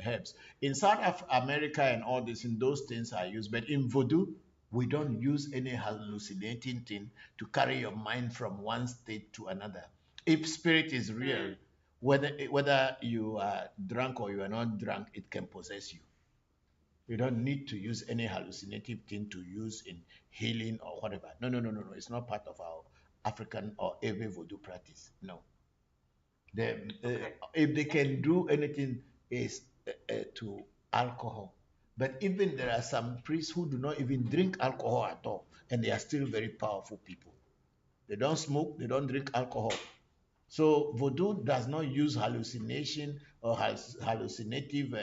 herbs. In South America and all this, in those things are used, but in Voodoo we don't use any hallucinating thing to carry your mind from one state to another. If spirit is real, whether you are drunk or you are not drunk, it can possess you. You don't need to use any hallucinative thing to use in healing or whatever. No. It's not part of our African or every Voodoo practice. No. If they can do anything, is to alcohol. But even there are some priests who do not even drink alcohol at all, and they are still very powerful people. They don't smoke, they don't drink alcohol. So voodoo does not use hallucination or hallucinative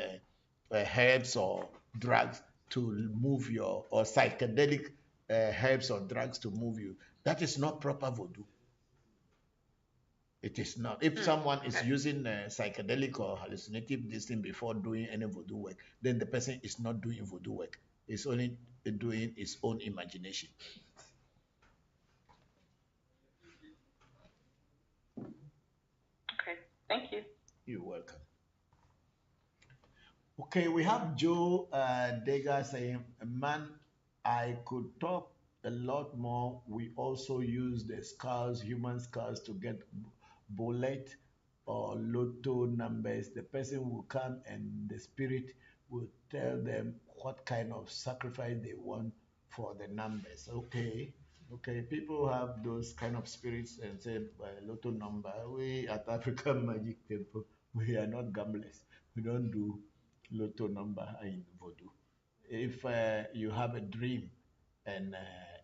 herbs or drugs to move your, or psychedelic herbs or drugs to move you. That is not proper voodoo. It is not. If someone is using psychedelic or hallucinative this thing before doing any voodoo work, then the person is not doing voodoo work. It's only doing his own imagination.
Okay, thank you.
You're welcome. Okay, we have Joe Dega saying, man, I could talk a lot more. We also use the skulls, human skulls, to get bullet or lotto numbers. The person will come and the spirit will tell them what kind of sacrifice they want for the numbers. Okay. Okay, people have those kind of spirits and say, lotto number. We at African Magic Temple, we are not gamblers. We don't do lotto number in voodoo. If you have a dream and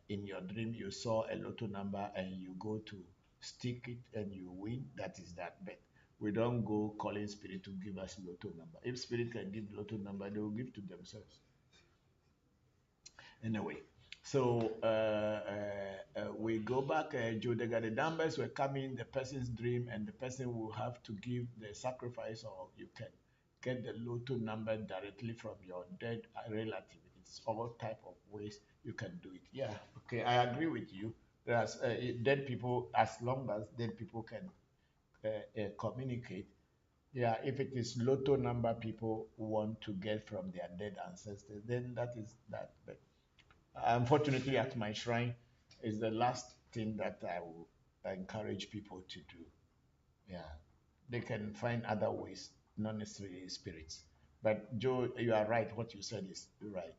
in your dream you saw a lotto number and you go to stick it and you win, that is that bet. We don't go calling spirit to give us lotto number. If spirit can give lotto number, they will give to themselves. Anyway, so we go back. Joe, the numbers were coming, the person's dream, and the person will have to give the sacrifice, or you can get the lotto number directly from your dead relative. It's all type of ways you can do it. Yeah, okay, I agree with you. There's dead people, as long as dead people can communicate. Yeah, if it is lotto number people want to get from their dead ancestors, then that is that. But unfortunately, at my shrine, is the last thing that I will encourage people to do. Yeah, they can find other ways, not necessarily spirits. But Joe, you are right. What you said is right.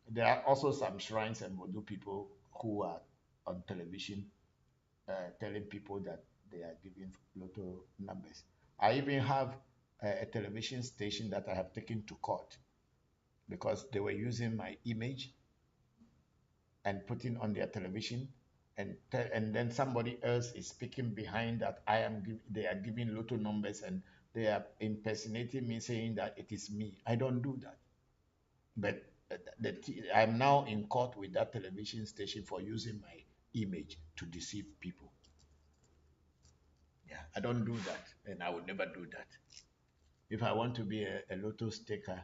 There are also some shrines and voodoo people who are on television telling people that they are giving lotto numbers. I even have a television station that I have taken to court because they were using my image and putting on their television, and then somebody else is speaking behind that they are giving lotto numbers, and they are impersonating me saying that it is me. I don't do that. But I'm now in court with that television station for using my image to deceive people. Yeah, I don't do that, and I would never do that. If I want to be a lotto staker,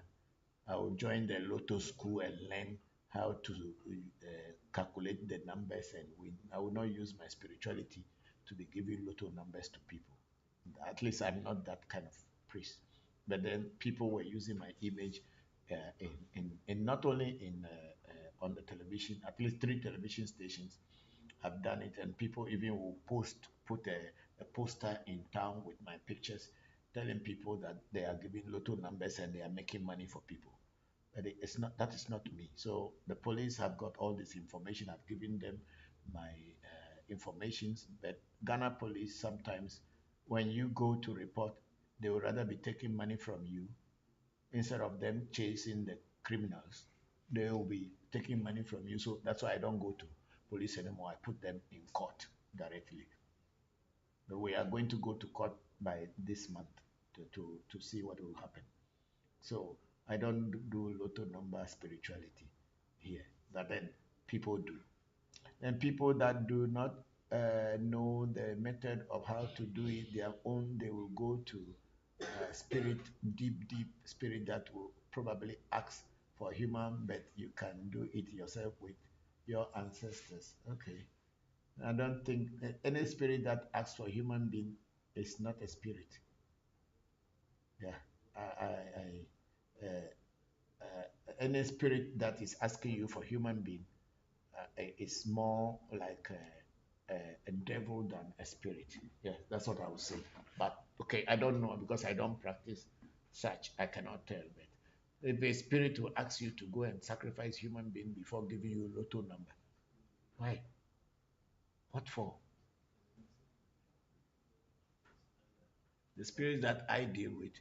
I will join the lotto school and learn how to calculate the numbers and win. I will not use my spirituality to be giving lotto numbers to people. At least I'm not that kind of priest. But then people were using my image in not only in on the television. At least 3 television stations have done it, and people even will put a poster in town with my pictures, telling people that they are giving lotto numbers and they are making money for people. But it's not. That is not me. So the police have got all this information. I've given them my informations. But Ghana police sometimes, when you go to report, they would rather be taking money from you instead of them chasing the criminals. They will be taking money from you. So that's why I don't go to police anymore. I put them in court directly. But we are going to go to court by this month to see what will happen. So I don't do lotto number spirituality here, but then people do. And people that do not know the method of how to do it their own, they will go to spirit, deep spirit that will probably ask for human, but you can do it yourself with your ancestors. Okay. I don't think any spirit that asks for human being is not a spirit. Yeah. Any spirit that is asking you for human being is more like a devil than a spirit. Yeah, that's what I would say. But okay, I don't know because I don't practice such. I cannot tell. But if a spirit will ask you to go and sacrifice human being before giving you a lotto number, why? What for? The spirits that I deal with,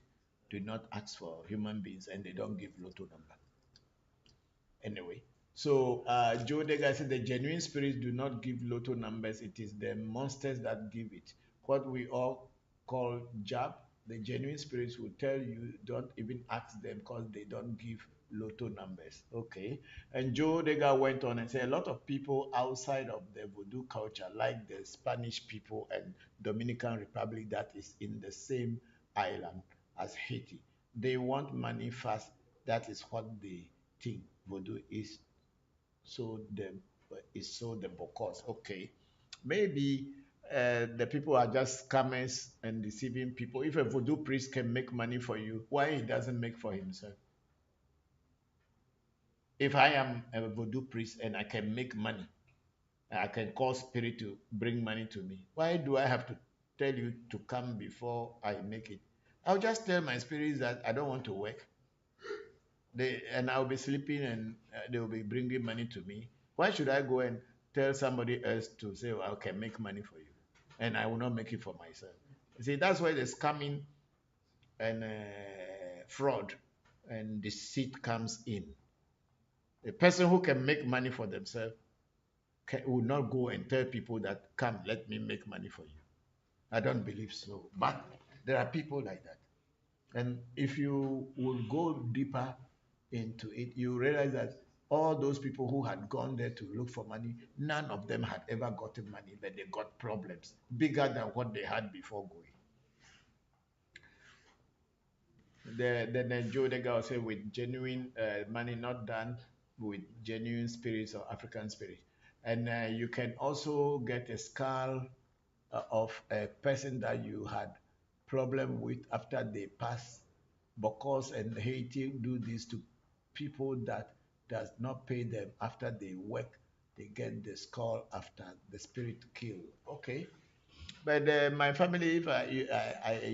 do not ask for human beings and they don't give lotto number. Anyway, so Joe Dega said the genuine spirits do not give lotto numbers. It is the monsters that give it. What we all call jab, the genuine spirits will tell you don't even ask them because they don't give lotto numbers. Okay. And Joe Dega went on and said a lot of people outside of the voodoo culture, like the Spanish people and Dominican Republic that is in the same island as Haiti, they want money fast. That is what they think voodoo is. So the Bokors. Okay. Maybe the people are just scammers and deceiving people. If a voodoo priest can make money for you, why he doesn't make for himself? If I am a voodoo priest and I can make money, I can call spirit to bring money to me, why do I have to tell you to come before I make it? I'll just tell my spirits that I don't want to work. And I'll be sleeping and they will be bringing money to me. Why should I go and tell somebody else to say, well, I can make money for you and I will not make it for myself? You see, that's why the scamming and fraud and deceit comes in. A person who can make money for themselves will not go and tell people that, come, let me make money for you. I don't believe so. But there are people like that. And if you will go deeper into it, you realize that all those people who had gone there to look for money, none of them had ever gotten money, but they got problems bigger than what they had before going. Then Joe Dega will say, with genuine money not done with genuine spirits or African spirits. And you can also get a skull of a person that you had problem with after they pass. Bokors and Haiti do this to people that does not pay them after they work. They get the skull after the spirit kill. Okay, but my family, if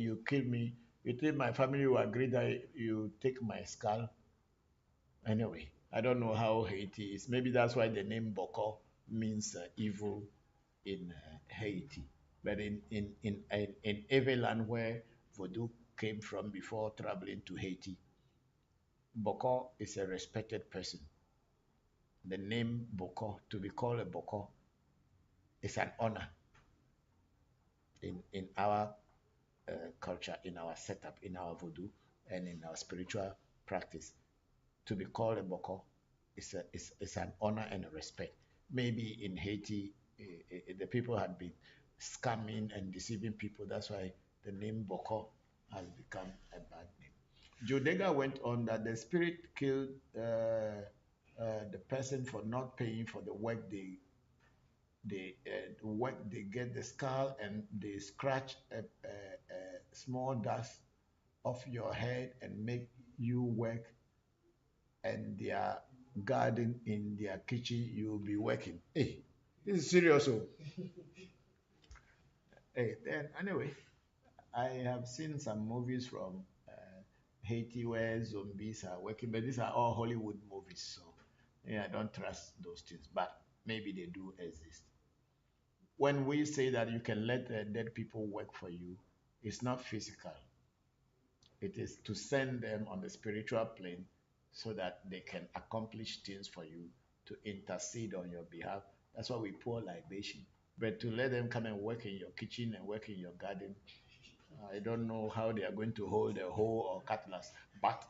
you kill me, you think my family will agree that you take my skull? Anyway, I don't know how Haiti is. Maybe that's why the name Bokor means evil in Haiti. But in every land where Voodoo came from before traveling to Haiti, Bokor is a respected person. The name Bokor, to be called a Bokor, is an honor in our culture, in our setup, in our Voodoo, and in our spiritual practice. To be called a Bokor is an honor and a respect. Maybe in Haiti, the people had been scamming and deceiving people. That's why the name Bokor has become a bad name. Jodega went on that the spirit killed the person for not paying for the work they get the skull and they scratch a small dust off your head and make you work and their garden in their kitchen you'll be working. Hey, this is serious. Oh. Hey, then anyway, I have seen some movies from Haiti where zombies are working, but these are all Hollywood movies, so yeah, I don't trust those things. But maybe they do exist. When we say that you can let dead people work for you, it's not physical. It is to send them on the spiritual plane so that they can accomplish things for you, to intercede on your behalf. That's why we pour libation. But to let them come and work in your kitchen and work in your garden, I don't know how they are going to hold a hoe or cutlass, but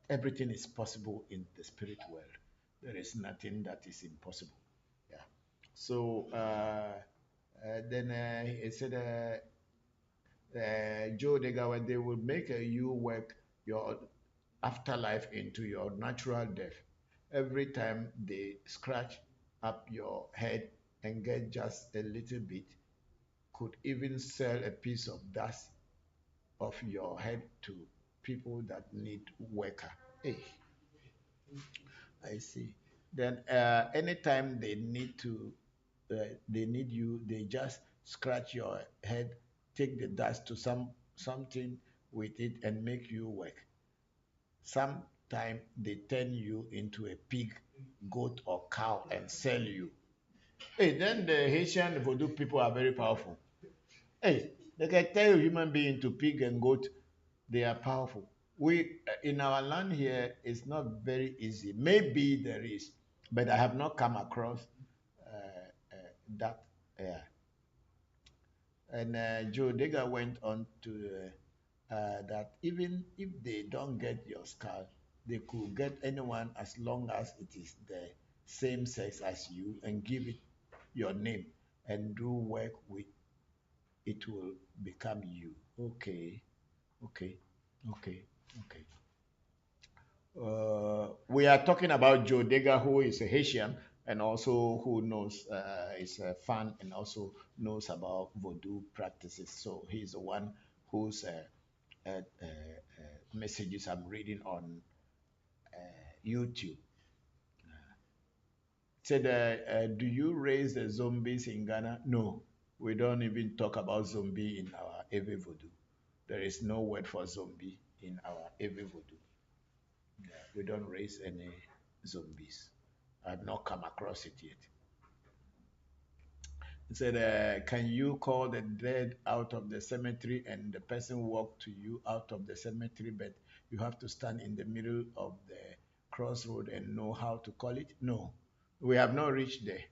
everything is possible in the spirit world. There is nothing that is impossible. Yeah. So then he said, Joe Degawa, they will make you work your afterlife into your natural death. Every time they scratch up your head and get just a little bit, could even sell a piece of dust of your head to people that need worker. Hey, I see. Then anytime they need you, they just scratch your head, take the dust to something with it and make you work. Sometimes they turn you into a pig, goat, or cow and sell you. Hey, then the Haitian Voodoo people are very powerful. Hey, they can turn a human being to pig and goat They are powerful. We in our land here, it's not very easy. Maybe there is, but I have not come across that. Yeah. And Joe Dega went on to that even if they don't get your skull, they could get anyone as long as it is the same sex as you and give it your name and do work with it will become you. Okay, okay, okay, okay. We are talking about Joe Dega, who is a Haitian and also who knows is a fan and also knows about Voodoo practices. So he's the one whose messages I'm reading on YouTube. Said, do you raise the zombies in Ghana? No, we don't even talk about zombie in our Ewe Voodoo. There is no word for zombie in our Ewe Voodoo. Yeah, we don't raise any zombies. I've not come across it yet. He said, can you call the dead out of the cemetery and the person walk to you out of the cemetery, but you have to stand in the middle of the crossroad and know how to call it? No, we have not reached there.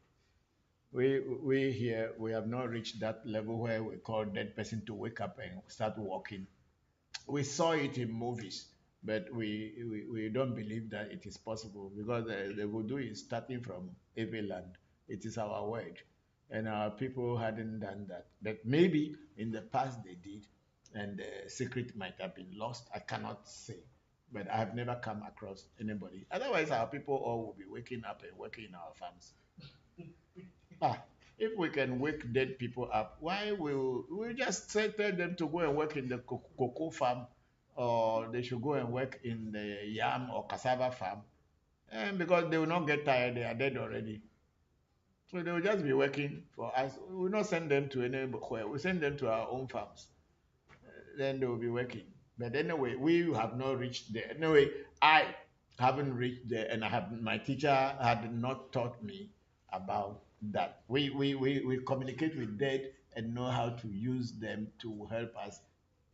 We here, we have not reached that level where we call dead person to wake up and start walking. We saw it in movies, but we don't believe that it is possible because the voodoo is starting from every land. It is our word, and our people hadn't done that. But maybe in the past they did, and the secret might have been lost. I cannot say, but I have never come across anybody. Otherwise, our people all will be waking up and working in our farms. Ah, if we can wake dead people up, why will we just tell them to go and work in the cocoa farm, or they should go and work in the yam or cassava farm? And because they will not get tired, they are dead already. So they will just be working for us. We will not send them to anywhere. We send them to our own farms. Then they will be working. But anyway, we have not reached there. Anyway, I haven't reached there, and I have my teacher had not taught me about that. We communicate with dead and know how to use them to help us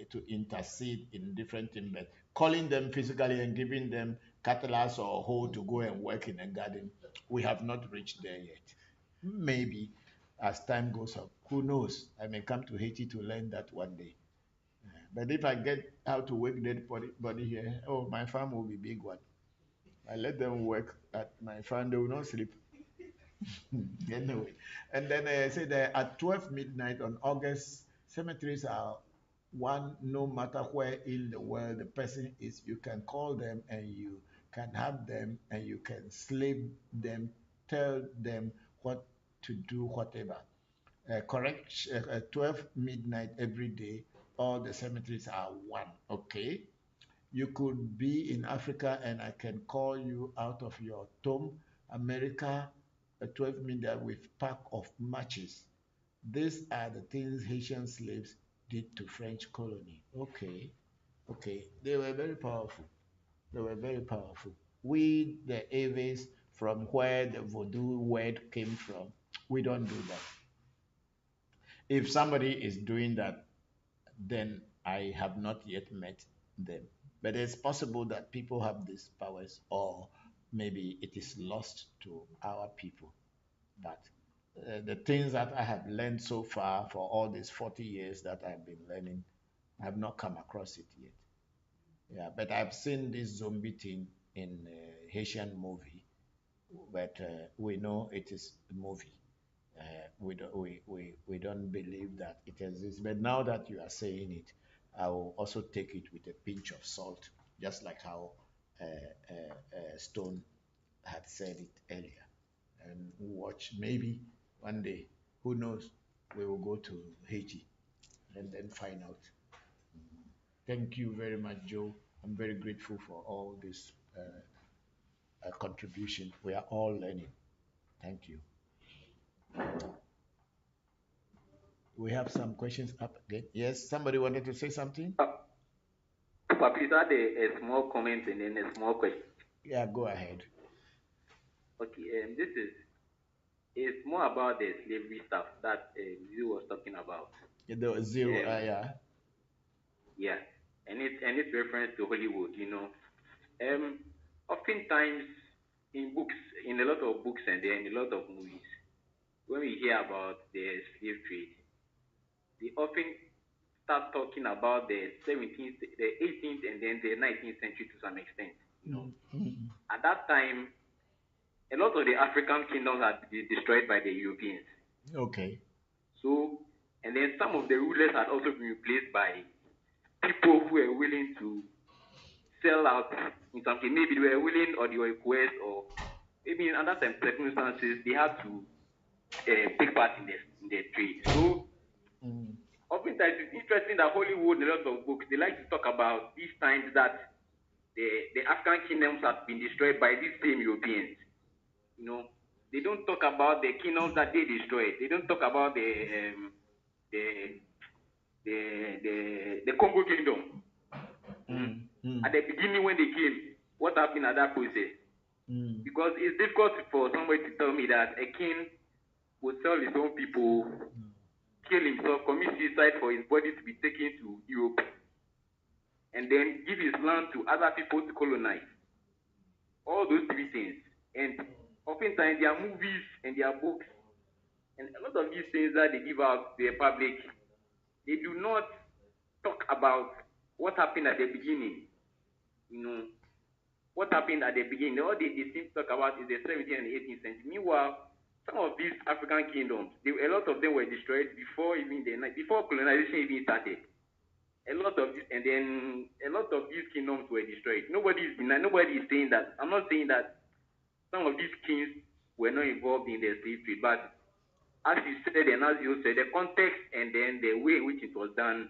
to intercede in different things. But calling them physically and giving them cutlass or hoe to go and work in a garden, we have not reached there yet. Maybe as time goes on, who knows? I may come to Haiti to learn that one day. But if I get how to work dead body here, oh, my farm will be big one. I let them work at my farm; they will not sleep. Anyway, and then I say that at 12 midnight on August, cemeteries are one. No matter where in the world the person is, you can call them and you can have them and you can slave them, tell them what to do, whatever. Correct, 12 midnight every day, all the cemeteries are one. Okay, you could be in Africa and I can call you out of your tomb, America, at 12 midnight with pack of matches. These are the things Haitian slaves did to French colony. Okay, okay, they were very powerful. They were very powerful. We, the Aves, from where the voodoo word came from, we don't do that. If somebody is doing that, then I have not yet met them. But it's possible that people have these powers, or maybe it is lost to our people. But the things that I have learned so far for all these 40 years that I've been learning, I have not come across it yet. Yeah, but I've seen this zombie thing in a Haitian movie, but we know it is a movie. We don't believe that it exists. But now that you are saying it, I will also take it with a pinch of salt, just like how Stone had said it earlier. And watch, maybe one day, who knows, we will go to Haiti and then find out. Thank you very much, Joe. I'm very grateful for all this contribution. We are all learning. Thank you. We have some questions up again. Yes, somebody wanted to say something?
Papa, please add a small comment and then a small question.
Yeah, go ahead.
Okay, this is it's more about the slavery stuff that you was talking about.
The zero,
Yeah.
yeah.
Yeah,
and its reference to Hollywood. Oftentimes in books, in a lot of books and then in a lot of movies, when we hear about the slave trade, they often start talking about the 17th, the 18th, and then the 19th century to some extent. At that time, a lot of the African kingdoms had been destroyed by the Europeans.
Okay.
So, and then some of the rulers had also been replaced by people who were willing to sell out in something. Maybe they were willing or they were coerced, or maybe in other circumstances they had to take part in the trade. So, oftentimes it's interesting that Hollywood, in a lot of books, they like to talk about these times that the African kingdoms have been destroyed by these same Europeans. They don't talk about the kingdoms that they destroyed. They don't talk about the Congo kingdom. At the beginning when they came, what happened at that process? Because it's difficult for somebody to tell me that a king would sell his own people, kill himself, commit suicide for his body to be taken to Europe, and then give his land to other people to colonize. All those three things. And oftentimes there are movies and there are books, and a lot of these things that they give out to the public, they do not talk about what happened at the beginning. What happened at the beginning. All they seem to talk about is the 17th and 18th century. Meanwhile, some of these African kingdoms, a lot of them were destroyed before colonization even started. A lot of these kingdoms were destroyed. Nobody is saying that. I'm not saying that some of these kings were not involved in the slave trade, but as you said and as you said, the context and then the way in which it was done,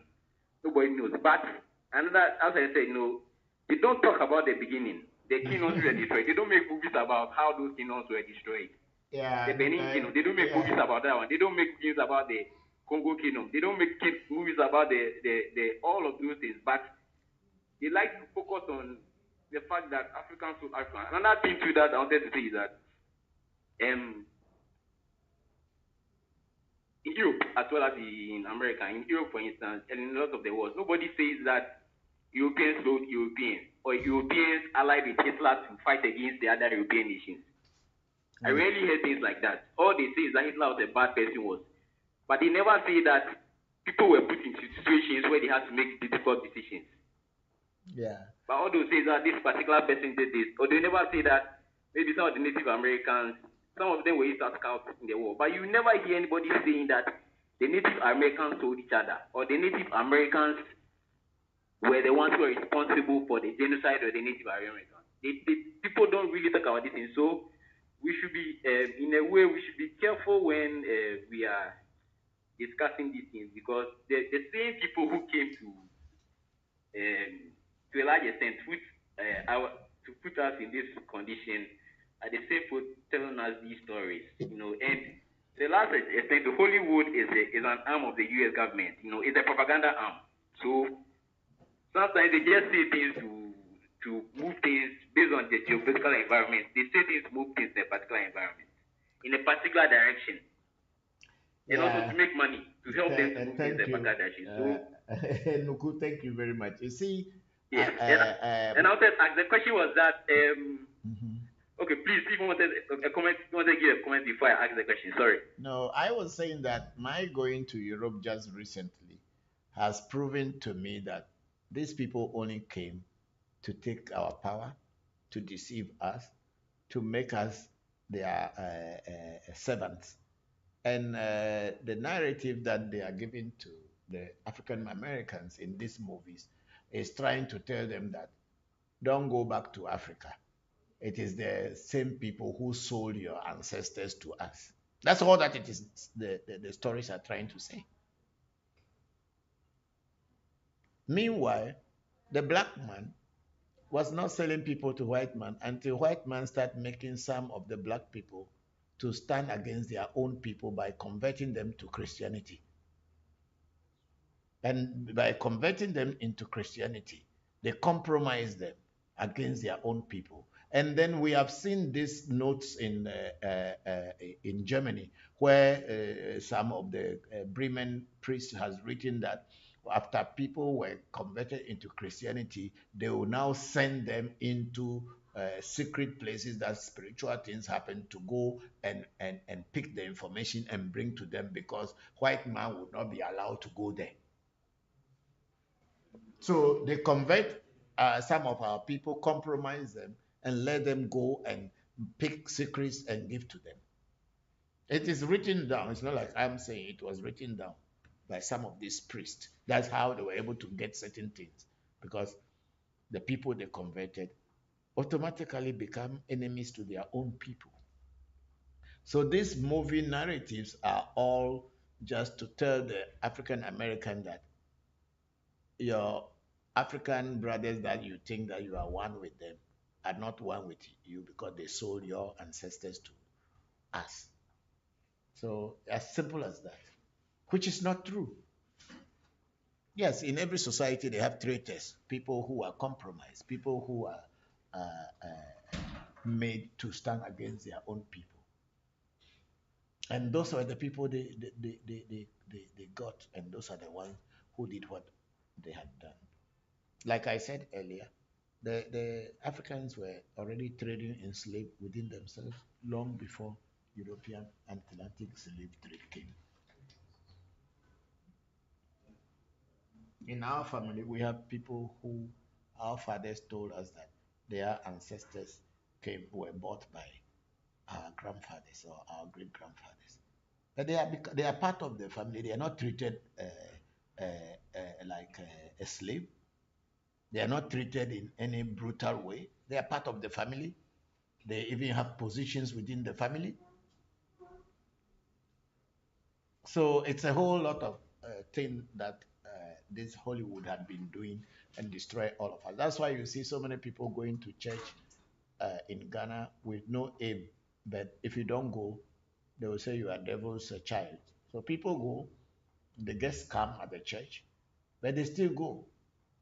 nobody knows. But another, as I said, they don't talk about the beginning. The kingdoms were destroyed. They don't make movies about how those kingdoms were destroyed.
Yeah.
The Benin kingdom, they don't make movies about that one. They don't make movies about the Congo kingdom. They don't make movies about the all of those things. But they like to focus on the fact that Africans to African. Another thing too that I wanted to say is that in Europe as well as in America, in Europe for instance, and in a lot of the world, nobody says that Europeans sold Europeans or Europeans allied with Hitler to fight against the other European nations. I rarely hear things like that. All they say is that Hitler was a bad person, but they never say that people were put into situations where they had to make difficult decisions.
Yeah.
But all those say that this particular person did this, or they never say that maybe some of the Native Americans, some of them were used as scouts in the war. But you never hear anybody saying that the Native Americans sold each other, or the Native Americans were the ones who were responsible for the genocide of the Native Americans. People don't really talk about this thing. So we should be, in a way, we should be careful when we are discussing these things, because the same people who came to a large extent to put us in this condition are the same people telling us these stories, and to a large extent, Hollywood is an arm of the U.S. government, it's a propaganda arm. So sometimes they just say things to move things based on the geopolitical environment. They say things to move things in a particular environment, in a particular direction. And also to make money, to help them to move things in a particular direction. So,
Nuku, thank you very much. You see,
yes, and I wanted to ask, the question was that, okay, please, if you wanted a comment, you wanted to give a comment before I ask the question, sorry.
No, I was saying that my going to Europe just recently has proven to me that these people only came to take our power, to deceive us, to make us their servants. And the narrative that they are giving to the African Americans in these movies is trying to tell them that don't go back to Africa. It is the same people who sold your ancestors to us. That's all that it is. The stories are trying to say. Meanwhile, the black man was not selling people to white man until white man started making some of the black people to stand against their own people by converting them to Christianity. And by converting them into Christianity, they compromise them against their own people. And then we have seen these notes in Germany, where some of the Bremen priests has written that After people were converted into Christianity, they will now send them into secret places that spiritual things happen, to go and pick the information and bring to them, because white man would not be allowed to go there. So they convert some of our people, compromise them, and let them go and pick secrets and give to them. It is written down. It's not like I'm saying, it was written down by some of these priests. That's how they were able to get certain things, because the people they converted automatically become enemies to their own people. So these movie narratives are all just to tell the African American that your African brothers that you think that you are one with them are not one with you, because they sold your ancestors to us. So as simple as that, which is not true. Yes, in every society they have traitors, people who are compromised, people who are made to stand against their own people. And those are the people they got, and those are the ones who did what they had done. Like I said earlier, the Africans were already trading in slave within themselves long before European and Atlantic slave trade came. In our family, we have people who our fathers told us that their ancestors were bought by our grandfathers or our great grandfathers. But they are part of the family. They are not treated like a slave. They are not treated in any brutal way. They are part of the family. They even have positions within the family. So it's a whole lot of thing that this Hollywood had been doing and destroy all of us. That's why you see so many people going to church in Ghana with no aim. But if you don't go, they will say you are devil's child. So people go, they get scammed at the church, but they still go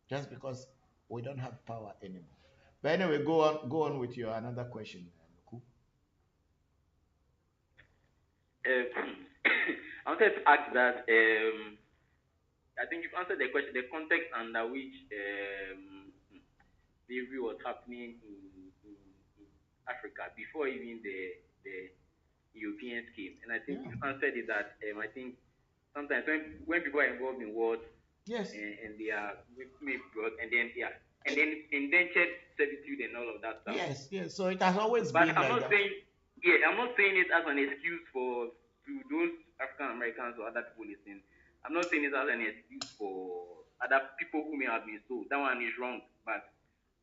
just because we don't have power anymore. But anyway, go on with your another question, Nuku.
I wanted to ask that. I think you've answered the question. The context under which slavery was happening in Africa before even the Europeans came, and I think you've answered it that I think sometimes when people are involved in wars,
yes,
and they are made brought, and then indentured servitude and all of that stuff.
Yes. So it has always
But
been
I'm
like
not
that.
I'm not saying it as an excuse to those African Americans or other people listening. I'm not saying it as an excuse for other people who may have been sold. That one is wrong. But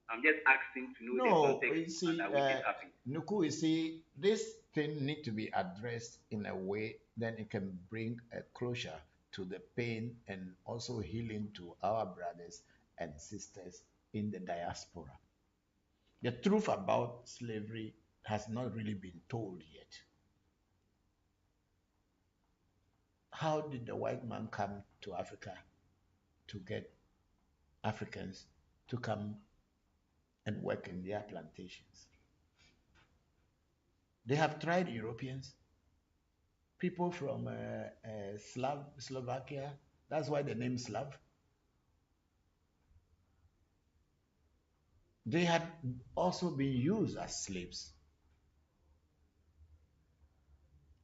I'm just asking to know the context under which it happened.
Nuku, you see, this thing need to be addressed in a way then it can bring a closure to the pain and also healing to our brothers and sisters in the diaspora. The truth about slavery has not really been told yet. How did the white man come to Africa to get Africans to come and work in their plantations? They have tried Europeans, people from Slovakia. That's why the name Slav. They had also been used as slaves.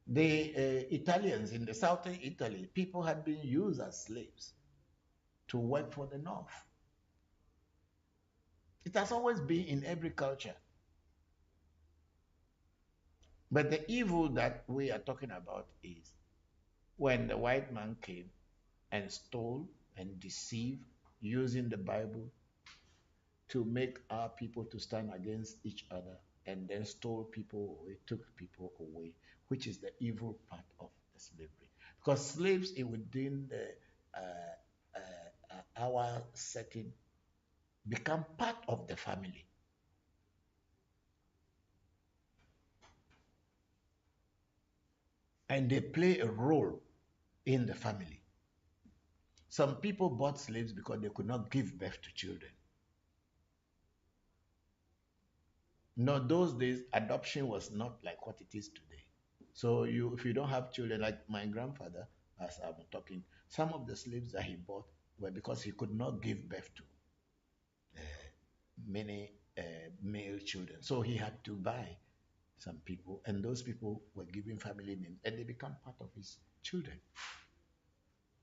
The Italians in the southern Italy, people had been used as slaves to work for the North. It has always been in every culture. But the evil that we are talking about is when the white man came and stole and deceived using the Bible to make our people to stand against each other, and then stole people away, took people away, which is the evil part of the slavery. Because slaves within our setting become part of the family. And they play a role in the family. Some people bought slaves because they could not give birth to children. No, those days, adoption was not like what it is today. So if you don't have children, like my grandfather, as I'm talking, some of the slaves that he bought were because he could not give birth to many male children. So he had to buy some people, and those people were given family names, and they become part of his children.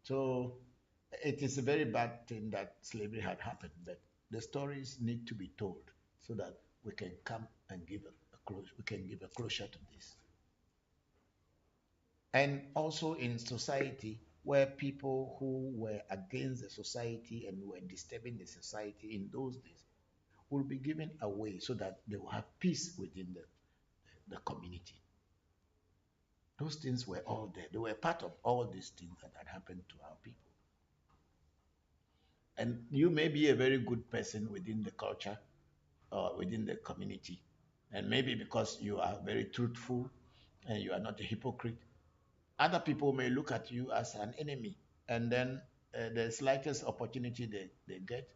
So it is a very bad thing that slavery had happened, but the stories need to be told so that we can come and give we can give a closure to this. And also in society, where people who were against the society and were disturbing the society in those days will be given away so that they will have peace within the community. Those things were all there. They were part of all these things that had happened to our people. And you may be a very good person within the culture or within the community. And maybe because you are very truthful and you are not a hypocrite, other people may look at you as an enemy. And then the slightest opportunity they get,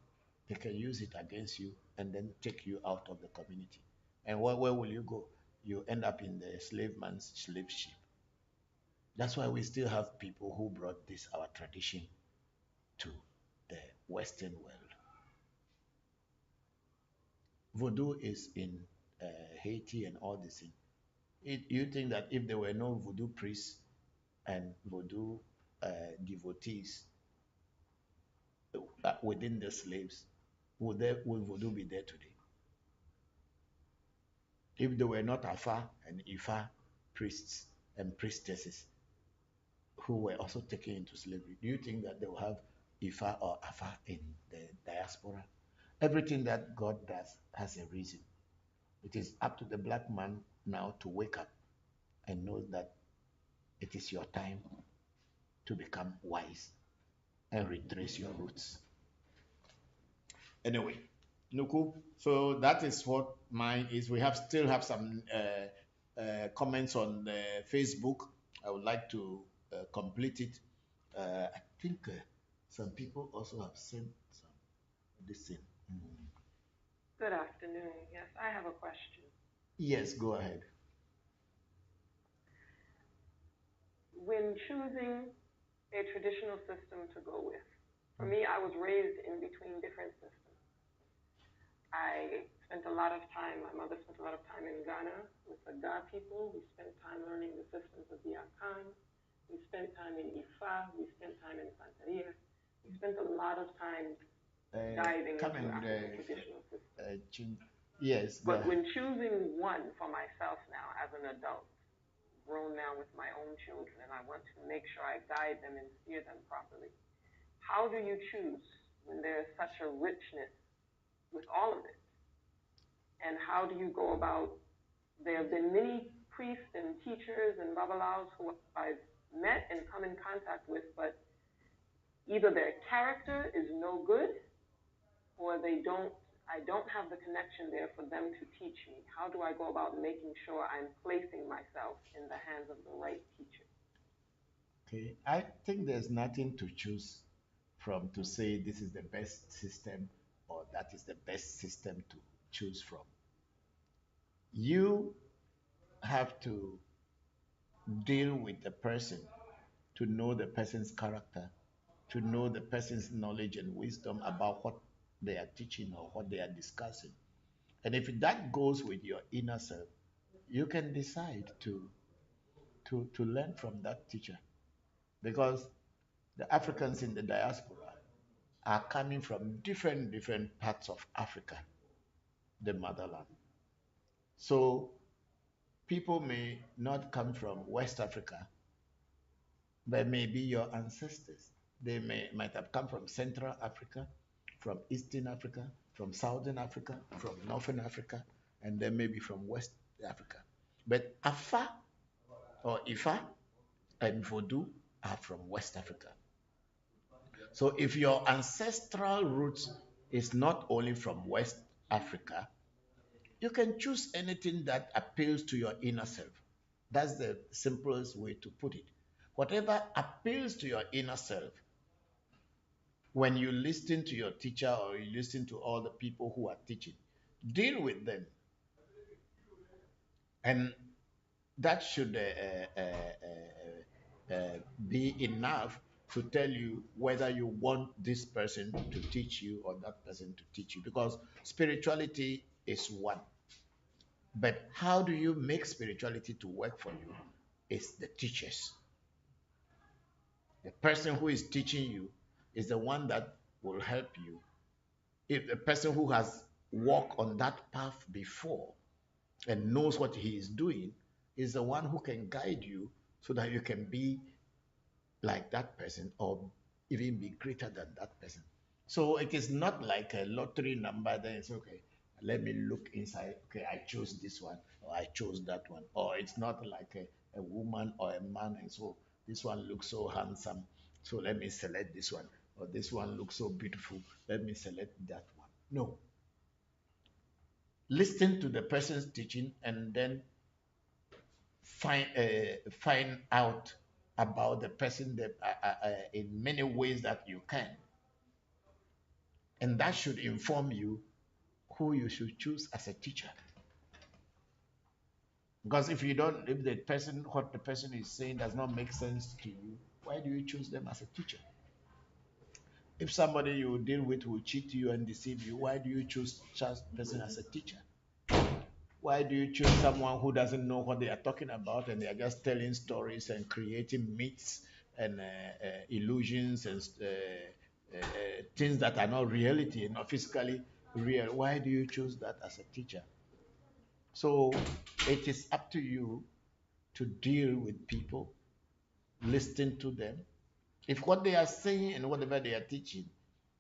they can use it against you and then take you out of the community. And where will you go? You end up in the slave man's slave ship. That's why we still have people who brought this, our tradition, to the Western world. Voodoo is in Haiti and all this thing. You think that if there were no voodoo priests and voodoo devotees within the slaves, would voodoo be there today? If there were not Afa and Ifa priests and priestesses who were also taken into slavery, do you think that they will have Ifa or Afa in the diaspora? Everything that God does has a reason. It is up to the black man now to wake up and know that it is your time to become wise and retrace your roots. Anyway, Nuku, so that is what mine is. We still have some comments on Facebook. I would like to complete it. I think some people also have sent some this thing.
Good afternoon. Yes, I have a question.
Yes, go ahead.
When choosing a traditional system to go with, for me, I was raised in between different systems. I spent a lot of time, my mother spent a lot of time in Ghana with the Ga people. We spent time learning the systems of the Akan. We spent time in Ifa. We spent time in Santeria. We spent a lot of time diving into African traditional systems.
Yes.
But when choosing one for myself now as an adult, grown now with my own children, and I want to make sure I guide them and steer them properly, how do you choose when there's such a richness with all of it? And how do you go about, there have been many priests and teachers and babalaos who I've met and come in contact with, but either their character is no good or I don't have the connection there for them to teach me. How do I go about making sure I'm placing myself in the hands of the right teacher?
Okay, I think there's nothing to choose from to say this is the best system or that is the best system to choose from. You have to deal with the person to know the person's character, to know the person's knowledge and wisdom about what they are teaching or what they are discussing. And if that goes with your inner self, you can decide to learn from that teacher. Because the Africans in the diaspora are coming from different parts of Africa, the motherland. So people may not come from West Africa, but maybe your ancestors. They might have come from Central Africa, from Eastern Africa, from Southern Africa, from Northern Africa, and then maybe from West Africa. But Afa or Ifa and Voodoo are from West Africa. So if your ancestral roots is not only from West Africa, you can choose anything that appeals to your inner self. That's the simplest way to put it. Whatever appeals to your inner self, when you listen to your teacher or you listen to all the people who are teaching, deal with them. And that should be enough to tell you whether you want this person to teach you or that person to teach you, because spirituality is one. But how do you make spirituality to work for you is the teachers. The person who is teaching you is the one that will help you. If the person who has walked on that path before and knows what he is doing is the one who can guide you so that you can be like that person or even be greater than that person. So it is not like a lottery number. Then it's okay. Let me look inside. Okay, I chose this one or I chose that one. Or it's not like a woman or a man. And so this one looks so handsome. So let me select this one. Or this one looks so beautiful. Let me select that one. No. Listen to the person's teaching and then find out about the person that in many ways that you can, and that should inform you who you should choose as a teacher. Because if you don't, if the person, what the person is saying does not make sense to you, why do you choose them as a teacher? If somebody you deal with will cheat you and deceive you, why do you choose such person as a teacher? Why do you choose someone who doesn't know what they are talking about and they are just telling stories and creating myths and illusions and things that are not reality and not physically real? Why do you choose that as a teacher? So it is up to you to deal with people, listen to them. If what they are saying and whatever they are teaching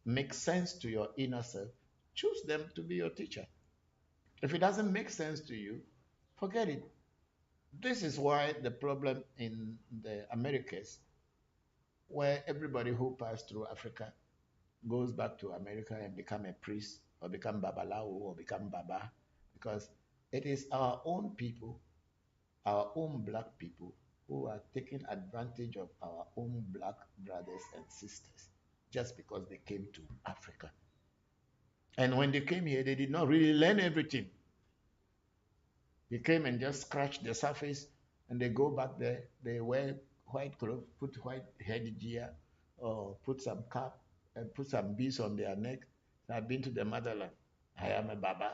makes sense to your inner self, choose them to be your teacher. If it doesn't make sense to you, forget it. This is why the problem in the Americas, where everybody who passed through Africa goes back to America and become a priest or become Babalawo or become Baba, because it is our own people, our own black people, who are taking advantage of our own black brothers and sisters just because they came to Africa. And when they came here, they did not really learn everything. They came and just scratched the surface and they go back there. They wear white clothes, put white headgear, or put some cap and put some beads on their neck. I've been to the motherland. I am a Baba.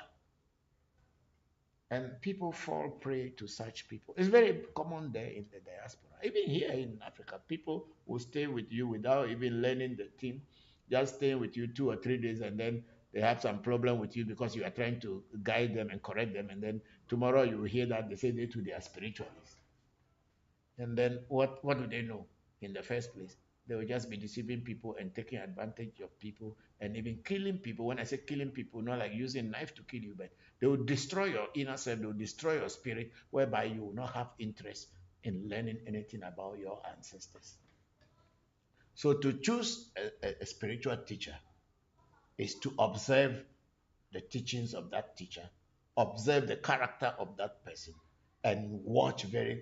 And people fall prey to such people. It's very common there in the diaspora. Even here in Africa, people will stay with you without even learning the thing, just staying with you 2 or 3 days, and then they have some problem with you because you are trying to guide them and correct them. And then tomorrow you will hear that they say they too they are spiritualists. And then what do they know in the first place? They will just be deceiving people and taking advantage of people and even killing people. When I say killing people, not like using knife to kill you, but they will destroy your inner self, they will destroy your spirit, whereby you will not have interest in learning anything about your ancestors. So to choose a spiritual teacher is to observe the teachings of that teacher, observe the character of that person, and watch very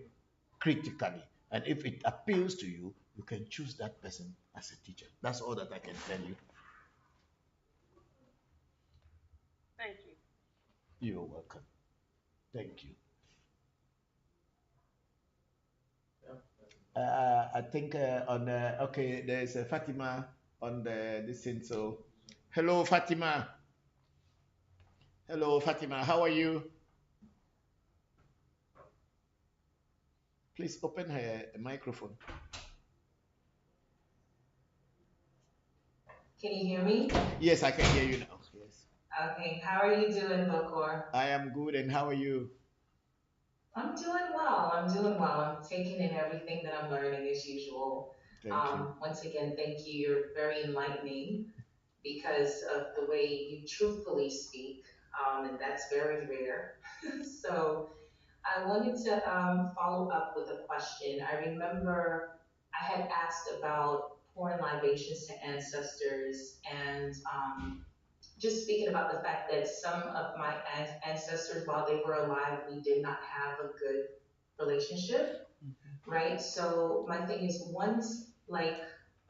critically. And if it appeals to you, you can choose that person as a teacher. That's all that I can tell you.
Thank you.
You're welcome. Thank you. I think okay, there's a Fatima on this thing. So, hello, Fatima. Hello, Fatima. How are you? Please open her microphone.
Can you hear me?
Yes, I can hear you now. Yes.
Okay, how are you doing, Bokor?
I am good, and how are you?
I'm doing well. I'm doing well. I'm taking in everything that I'm learning as usual.
Thank you.
Once again, thank you. You're very enlightening because of the way you truthfully speak, and that's very rare. So I wanted to follow up with a question. I remember I had asked about pouring libations to ancestors and just speaking about the fact that some of my ancestors, while they were alive, we did not have a good relationship, right? So my thing is, once like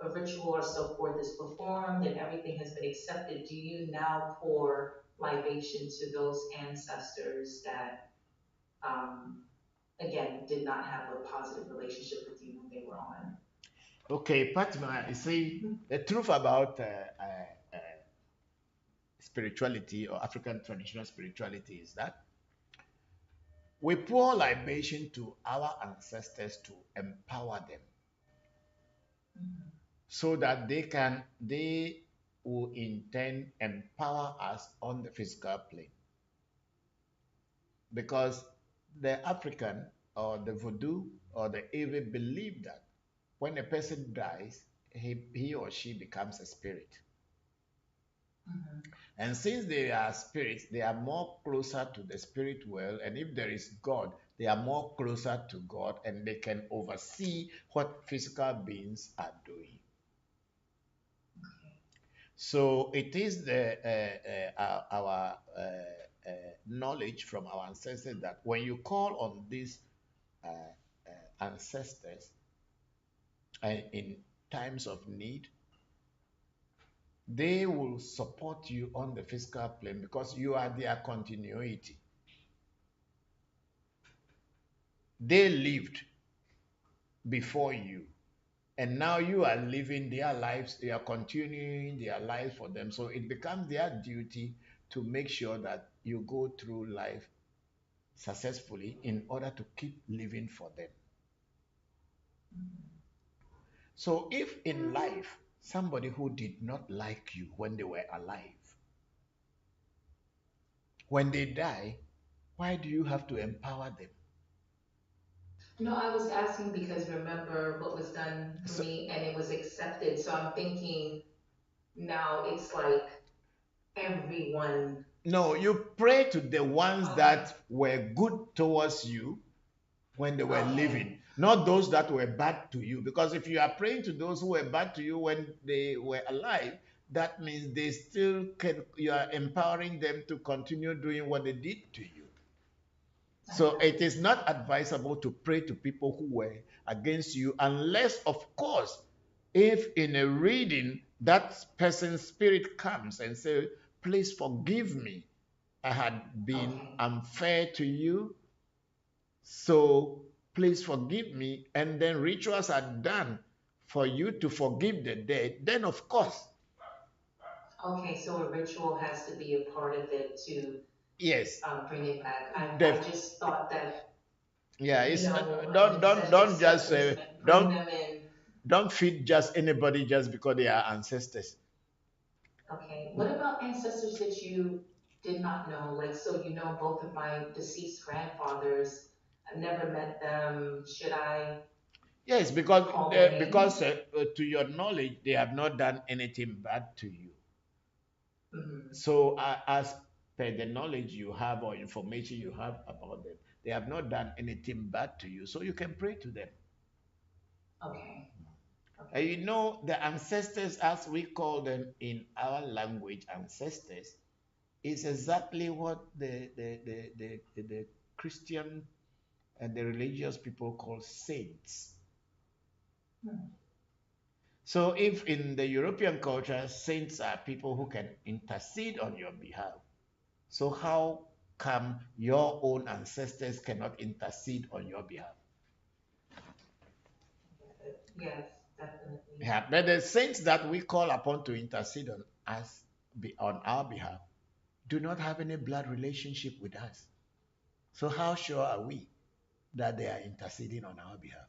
a ritual or so forth is performed and everything has been accepted, do you now pour libation to those ancestors that, again, did not have a positive relationship with you when they were on?
Okay, Patma, you see, the truth about spirituality or African traditional spirituality is that we pour libation to our ancestors to empower them so that they will in turn empower us on the physical plane. Because the African or the Voodoo or the Ewe believe that when a person dies, he or she becomes a spirit. And since they are spirits, they are more closer to the spirit world. And if there is God, they are more closer to God and they can oversee what physical beings are doing. So it is our knowledge from our ancestors that when you call on these ancestors in times of need, they will support you on the physical plane because you are their continuity. They lived before you, and now you are living their lives, you are continuing their lives for them. So it becomes their duty to make sure that you go through life successfully in order to keep living for them. So if in life somebody who did not like you when they were alive, when they die, why do you have to empower them?
No, I was asking because remember what was done for
So
me and it was accepted. So I'm thinking now it's like everyone.
no, you pray to the ones
Okay.
that were good towards you when they were
Okay.
living, not those that were bad to you. Because if you are praying to those who were bad to you when they were alive, that means they still can, you are empowering them to continue doing what they did to you. So it is not advisable to pray to people who were against you, unless, of course, if in a reading that person's spirit comes and say, please forgive me. I had been
Okay.
unfair to you. So please forgive me. And then rituals are done for you to forgive the dead. Then, of course,
Okay, so a ritual has to be a part of it to
yes,
bring it back. I
def-
just thought that,
yeah,
you
it's
know, when
don't
it
don't
says
don't just
acceptance,
say
bring them in.
don't feed just anybody just because they are ancestors.
Okay. What about ancestors that you did not know? Like, so you know both of my deceased grandfathers. I've never met them. Should I
Yes,
call their
because
names?
to your knowledge, they have not done anything bad to you.
Hmm.
So, as per the knowledge you have or information you have about them, they have not done anything bad to you. So you can pray to them.
Okay.
And
Okay.
you know, the ancestors, as we call them in our language, ancestors, is exactly what the Christian and the religious people call saints.
Hmm.
So if in the European culture, saints are people who can intercede on your behalf. So how come your own ancestors cannot intercede on your behalf?
Yes, definitely.
Yeah, but the saints that we call upon to intercede on us, on our behalf, do not have any blood relationship with us. So how sure are we that they are interceding on our behalf?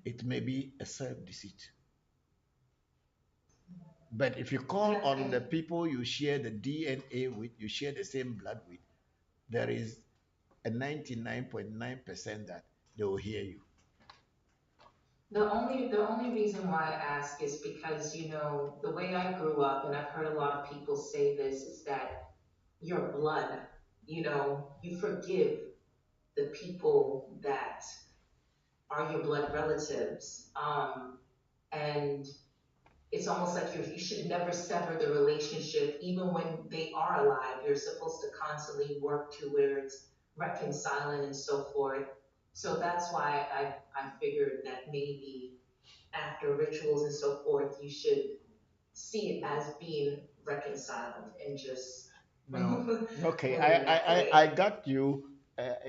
It may be a self-deceit. But if you call
Yeah,
on the
and
people you share the DNA with, you share the same blood with, there is a 99.9% that they will hear you.
the only reason why I ask is because, you know, the way I grew up, and I've heard a lot of people say this, is that your blood, you know, you forgive the people that are your blood relatives. And it's almost like you should never sever the relationship, even when they are alive. You're supposed to constantly work to where it's reconciling and so forth. So that's why I figured that maybe after rituals and so forth, you should see it as being reconciled and just
No. Okay,
put it in that way.
I got you.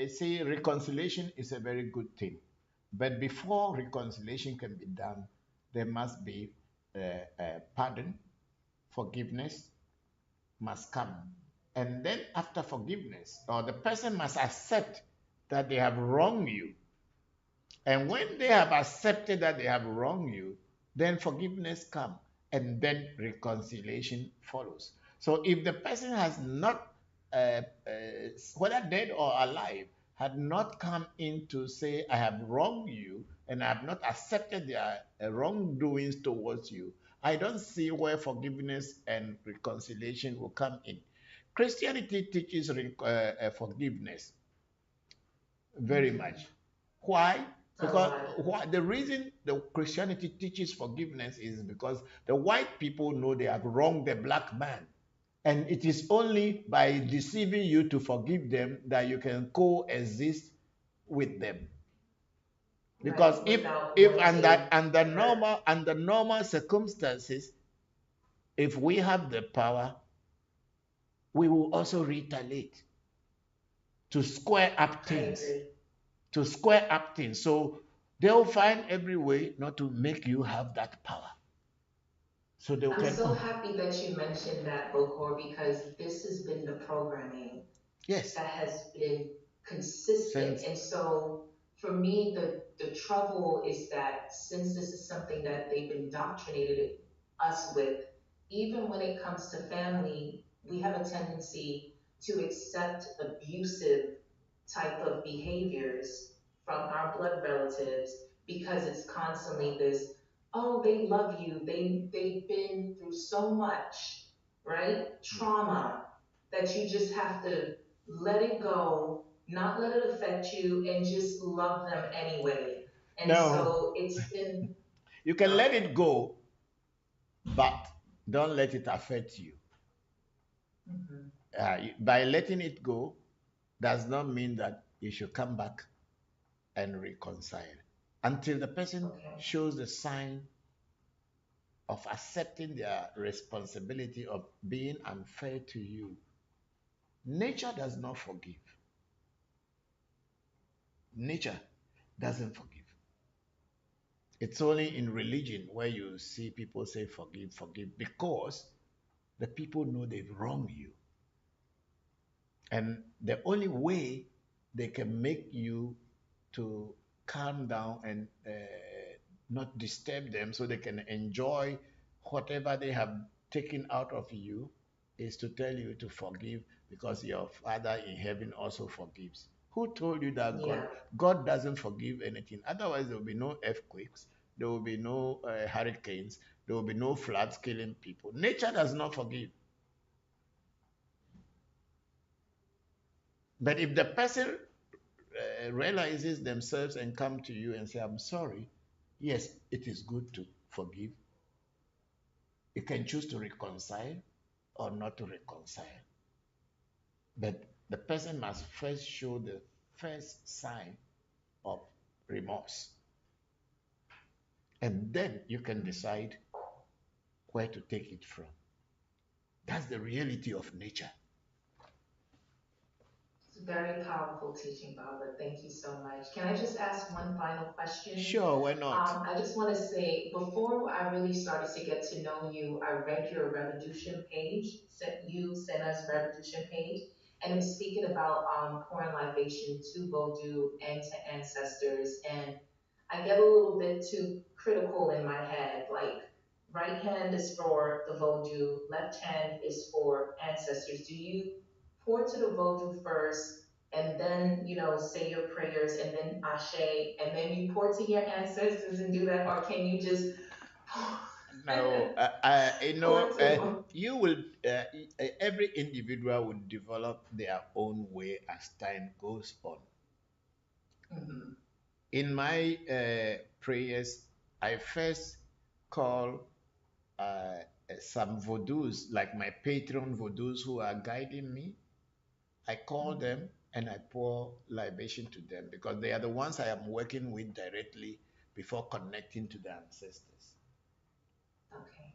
See, reconciliation is a very good thing. But before reconciliation can be done, there must be pardon, forgiveness must come. And then after forgiveness, or the person must accept that they have wronged you. And when they have accepted that they have wronged you, then forgiveness comes and then reconciliation follows. So if the person has not, whether dead or alive, had not come in to say, I have wronged you and I have not accepted their wrongdoings towards you, I don't see where forgiveness and reconciliation will come in. Christianity teaches forgiveness very much. Why? Because the reason the Christianity teaches forgiveness is because the white people know they have wronged the black man. And it is only by deceiving you to forgive them that you can coexist with them. Because
Right,
if
without
under normal circumstances, if we have the power, we will also retaliate to square up things. To square up things. So they'll find every way not to make you have that power. So they
I'm
can.
so happy that you mentioned that, Bokor, because this has been the programming
Yes.
that has been consistent.
Since
And so for me, the trouble is that since this is something that they've indoctrinated us with, even when it comes to family, we have a tendency to accept abusive type of behaviors from our blood relatives because it's constantly this, oh, they love you, they've been through so much, right? Trauma that you just have to let it go, not let it affect you, and just love them anyway. And
no,
so it's been
you can let it go, but don't let it affect you.
mhm,
By letting it go does not mean that you should come back and reconcile until the person
okay.
shows the sign of accepting their responsibility of being unfair to you. Nature does not forgive. Nature doesn't forgive. It's only in religion where you see people say forgive, forgive, because the people know they've wronged you. And the only way they can make you to calm down and not disturb them so they can enjoy whatever they have taken out of you is to tell you to forgive because your Father in heaven also forgives. Who told you that
Yeah.
God doesn't forgive anything? Otherwise, there will be no earthquakes, there will be no hurricanes, there will be no floods killing people. Nature does not forgive. But if the person realizes themselves and come to you and say, I'm sorry, yes, it is good to forgive. You can choose to reconcile or not to reconcile. But the person must first show the first sign of remorse. And then you can decide where to take it from. That's the reality of nature.
It's a very powerful teaching, Baba. Thank you so much. Can I just ask one final question?
Sure, why not?
I just want to say, before I really started to get to know you, I read your Revolution page. You sent us Revolution page, and it was speaking about pouring libation to Voodoo and to ancestors. And I get a little bit too critical in my head. Like, right hand is for the Voodoo, left hand is for ancestors. Do you pour to the Vodou first, and then, say your prayers, and then Ashe, and then you pour to your ancestors and do that? Or can you just
No,
pour to
you will, every individual will develop their own way as time goes on.
Mhm.
In my prayers, I first call some voodoos, like my patron voodoos who are guiding me. I call them and I pour libation to them because they are the ones I am working with directly before connecting to the ancestors.
Okay.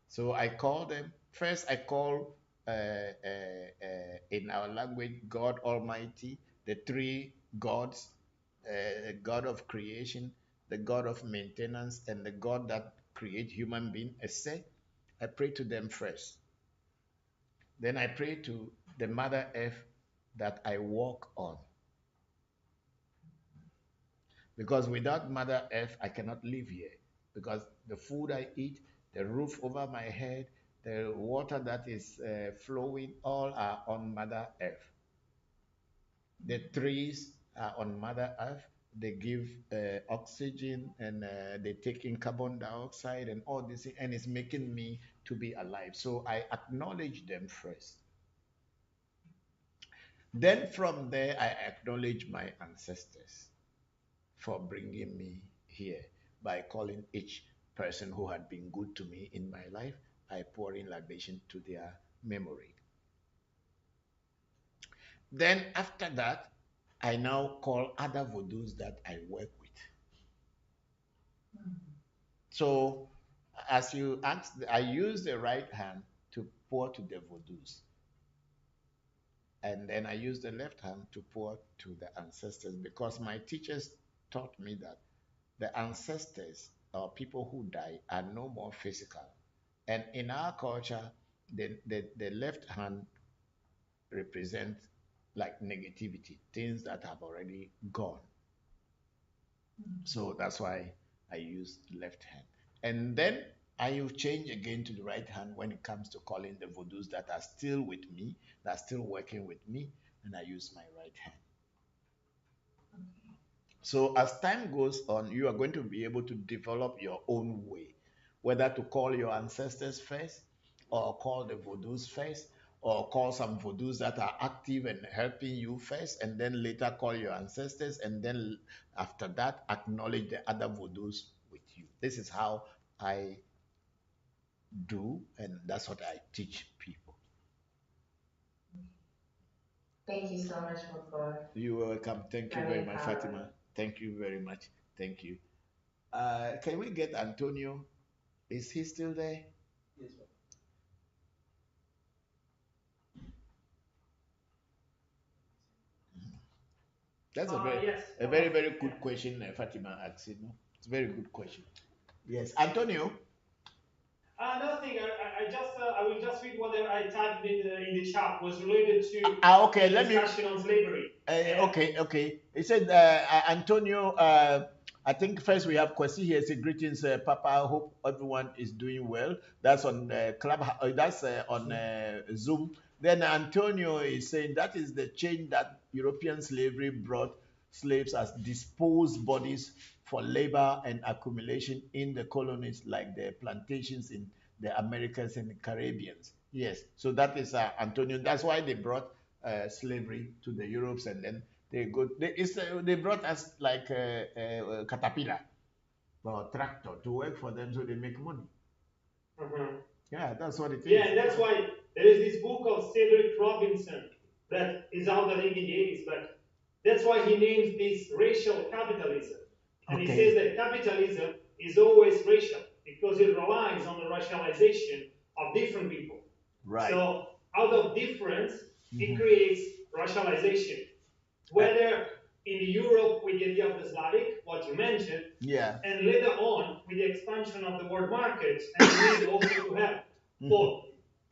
So I call them. First, I call in our language God Almighty, the three gods the God of creation, the God of maintenance, and the God that create human being, I pray to them first. Then I pray to the Mother Earth that I walk on. Because without Mother Earth, I cannot live here. Because the food I eat, the roof over my head, the water that is flowing, all are on Mother Earth. The trees are on Mother Earth. They give oxygen and they take in carbon dioxide and all this, and it's making me to be alive. So I acknowledge them first. Then from there, I acknowledge my ancestors for bringing me here by calling each person who had been good to me in my life. I pour in libation to their memory. Then after that, I now call other voodoos that I work with. So as you asked, I use the right hand to pour to the voodoos. And then I use the left hand to pour to the ancestors because my teachers taught me that the ancestors or people who die are no more physical. And in our culture, the left hand represents like negativity, things that have already gone. So that's why I use left hand. And then I will change again to the right hand when it comes to calling the voodoos that are still with me, that are still working with me, and I use my right hand. So as time goes on, you are going to be able to develop your own way, whether to call your ancestors first, or call the voodoos first, or call some voodoos that are active and helping you first, and then later call your ancestors, and then after that, acknowledge the other voodoos with you. This is how I do, and that's what I teach people.
Thank you so much, Bokor.
You're welcome. Thank you very much, Fatima. Thank you very much. Thank you. Can we get Antonio? Is he still there?
Yes, sir.
That's
Yes.
a very, very good question, Fatima asked. You know, it's a very good question. Yes, Antonio.
Nothing. I will just read what I typed in the chat was related to
Okay.
the discussion on slavery.
Okay. He said, Antonio. I think first we have Kwesi here. Say greetings, Papa. I hope everyone is doing well. That's on Club. That's on Zoom. Then Antonio is saying that is the change that European slavery brought slaves as disposed bodies for labor and accumulation in the colonies like the plantations in the Americas and the Caribbeans. Yes, so that is Antonio. That's why they brought slavery to the Europes, and then they brought us like a caterpillar or tractor to work for them so they make money.
Mm-hmm.
Yeah, that's what it is.
Yeah, and that's why there is this book of Cedric Robinson that is out, I think, in the 80s, but that's why he names this racial capitalism. And he says that capitalism is always racial because it relies on the racialization of different people.
Right.
So out of difference, it creates racialization. Whether in Europe with the idea of the Slavic, what you mentioned, and later on with the expansion of the world markets and the need also to have for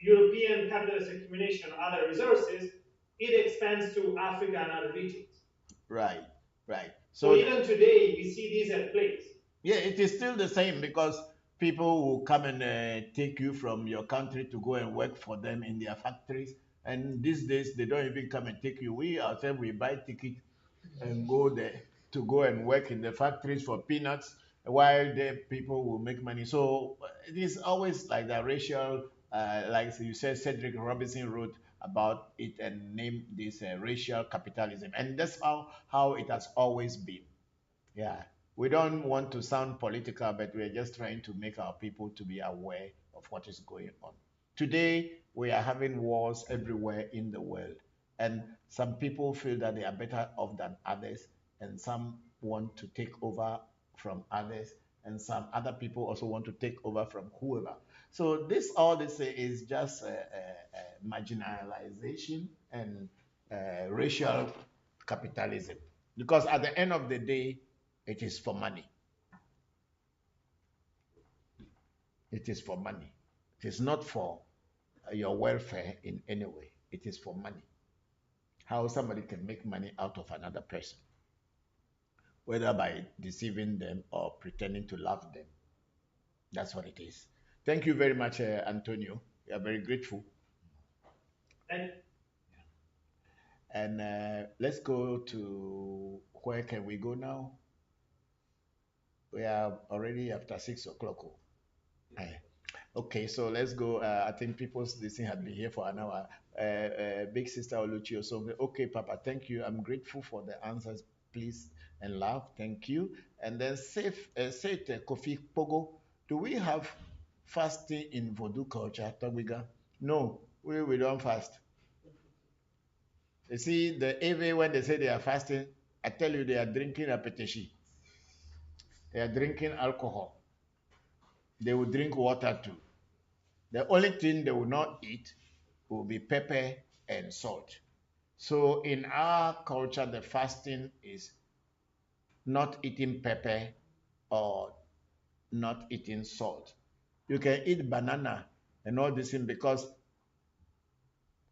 European capitalist accumulation of other resources, it expands to Africa and other regions.
Right.
So even today, we see this at play.
Yeah, it is still the same because people will come and take you from your country to go and work for them in their factories. And these days, they don't even come and take you. We ourselves, we buy ticket and go there to go and work in the factories for peanuts while the people will make money. So it is always like the racial, like you said, Cedric Robinson wrote about it and named this racial capitalism. And that's how it has always been. Yeah. We don't want to sound political, but we're just trying to make our people to be aware of what is going on. Today, we are having wars everywhere in the world, and some people feel that they are better off than others, and some want to take over from others, and some other people also want to take over from whoever. So all this is just marginalization and racial capitalism. Because at the end of the day, it is for money. It is for money. It is not for your welfare in any way. It is for money. How somebody can make money out of another person, whether by deceiving them or pretending to love them. That's what it is. Thank you very much, Antonio. We are very grateful. And let's go to, where can we go now? We are already after 6 o'clock. Okay, so let's go. I think people's listening had been here for an hour. Big Sister Oluchi so okay, Papa, thank you. I'm grateful for the answers, please, and love. Thank you. And then say it, Kofi Pogo. Do we have fasting in Voodoo culture, Togiga? No, we don't fast. You see, the Ave, when they say they are fasting, I tell you, they are drinking apeteshi. They are drinking alcohol. They will drink water too. The only thing they will not eat will be pepper and salt. So in our culture, the fasting is not eating pepper or not eating salt. You can eat banana and all this thing because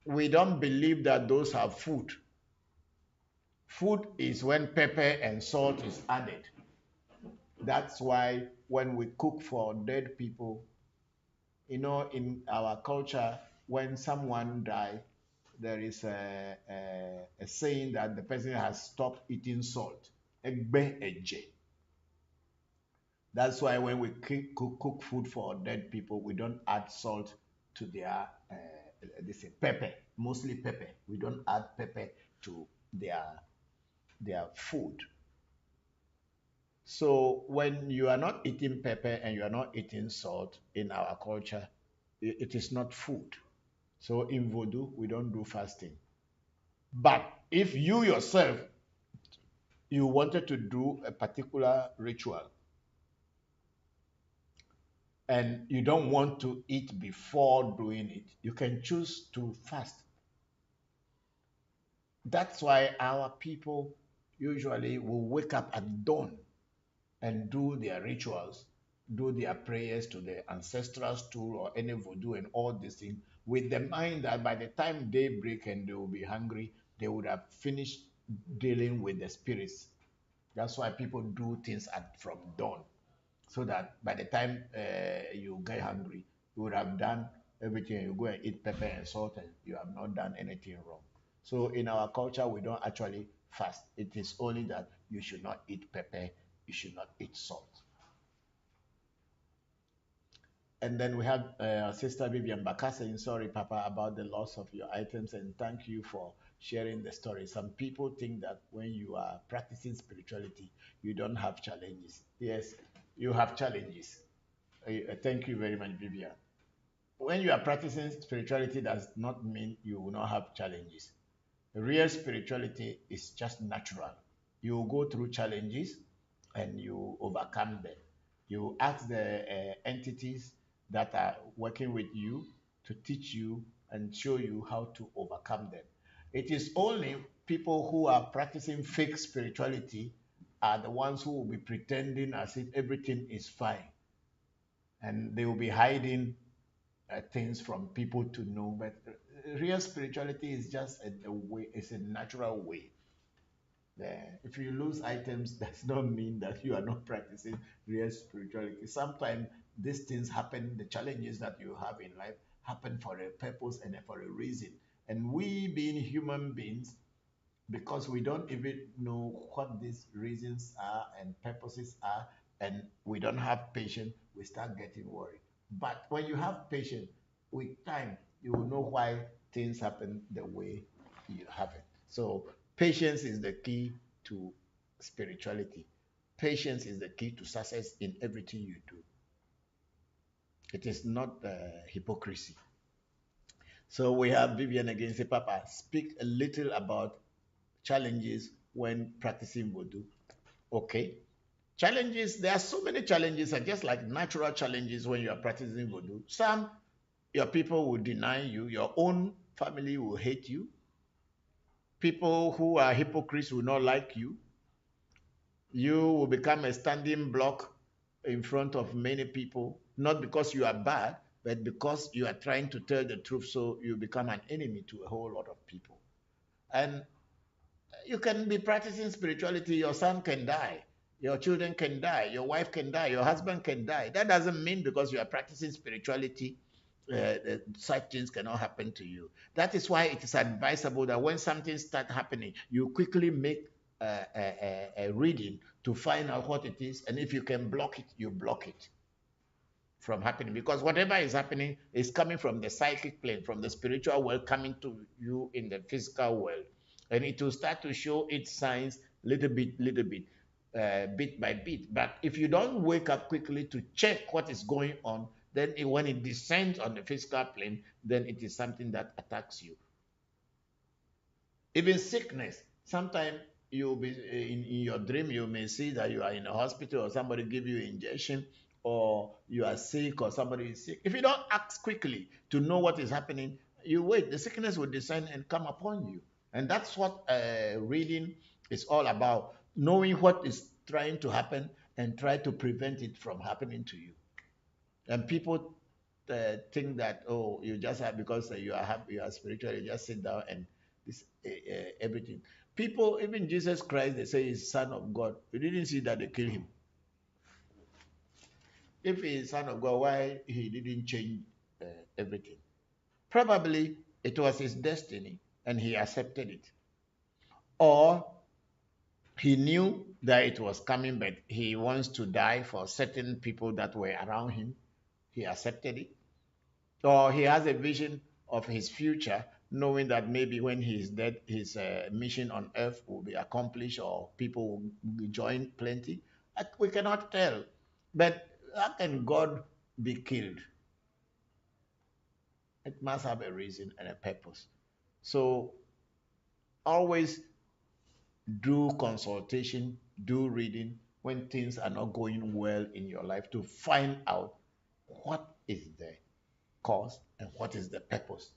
we don't believe that those are food. Food is when pepper and salt is added. That's why when we cook for dead people, you know, in our culture, when someone dies, there is a saying that the person has stopped eating salt. Egbe eje. That's why when we cook food for dead people, we don't add salt to their, they say pepper, mostly pepper. We don't add pepper to their food. So when you are not eating pepper and you are not eating salt in our culture, it is not food. So in Voodoo, we don't do fasting. But if you yourself, you wanted to do a particular ritual and you don't want to eat before doing it, you can choose to fast. That's why our people usually will wake up at dawn and do their rituals, do their prayers to the ancestral stool or any voodoo and all these things with the mind that by the time they break and they will be hungry, they would have finished dealing with the spirits. That's why people do things from dawn, so that by the time you get hungry, you would have done everything. You go and eat pepper and salt and you have not done anything wrong. So in our culture, we don't actually fast. It is only that you should not eat pepper, you should not eat salt. And then we have Sister Vivian Baka saying, sorry, Papa, about the loss of your items, and thank you for sharing the story. Some people think that when you are practicing spirituality, you don't have challenges. Yes, you have challenges. Thank you very much, Vivian. When you are practicing spirituality, does not mean you will not have challenges. Real spirituality is just natural. You will go through challenges and you overcome them. You ask the entities that are working with you to teach you and show you how to overcome them. It is only people who are practicing fake spirituality are the ones who will be pretending as if everything is fine. And they will be hiding things from people to know. But real spirituality is just a way, it's a natural way. If you lose items, does not mean that you are not practicing real spirituality. Sometimes these things happen, the challenges that you have in life happen for a purpose and for a reason. And we being human beings, because we don't even know what these reasons are and purposes are, and we don't have patience, we start getting worried. But when you have patience, with time, you will know why things happen the way you have it. So patience is the key to spirituality. Patience is the key to success in everything you do. It is not hypocrisy. So we have Vivian again. Say, Papa, speak a little about challenges when practicing Voodoo. Okay. Challenges, there are so many challenges, and just like natural challenges when you are practicing Voodoo. Some, your people will deny you, your own family will hate you. People who are hypocrites will not like you. You will become a standing block in front of many people, not because you are bad, but because you are trying to tell the truth. So you become an enemy to a whole lot of people. And you can be practicing spirituality, your son can die, your children can die, your wife can die, your husband can die. That doesn't mean because you are practicing spirituality, such things cannot happen to you. That is why it is advisable that when something starts happening, you quickly make a reading to find out what it is. And if you can block it, you block it from happening, because whatever is happening is coming from the psychic plane, from the spiritual world, coming to you in the physical world, and it will start to show its signs little bit, bit by bit. But if you don't wake up quickly to check what is going on, then when it descends on the physical plane, then it is something that attacks you. Even sickness, sometimes you'll be in your dream, you may see that you are in a hospital or somebody give you injection, or you are sick or somebody is sick. If you don't act quickly to know what is happening, you wait, the sickness will descend and come upon you. And that's what reading is all about, knowing what is trying to happen and try to prevent it from happening to you. And people think that, oh, you just have, because you are happy, you are spiritual, you just sit down and this everything. People, even Jesus Christ, they say he's son of God. You didn't see that they killed him. If he is son of God, why he didn't change everything? Probably it was his destiny and he accepted it. Or he knew that it was coming, but he wants to die for certain people that were around him. He accepted it. Or he has a vision of his future, knowing that maybe when he is dead, his mission on earth will be accomplished or people will join plenty. We cannot tell. But how can God be killed? It must have a reason and a purpose. So always do consultation, do reading when things are not going well in your life, to find out what is the cause and what is the purpose.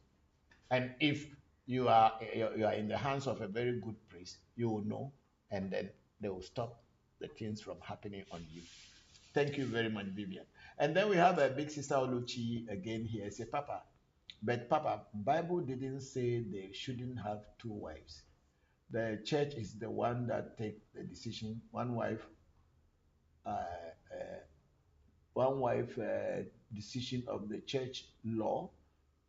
And if you are in the hands of a very good priest, you will know, and then they will stop the things from happening on you. Thank you very much, Vivian. And then we have a big sister Oluchi again here. Say, Papa, but Papa, Bible didn't say they shouldn't have two wives. The church is the one that take the decision. Uh, uh, one wife decision of the church law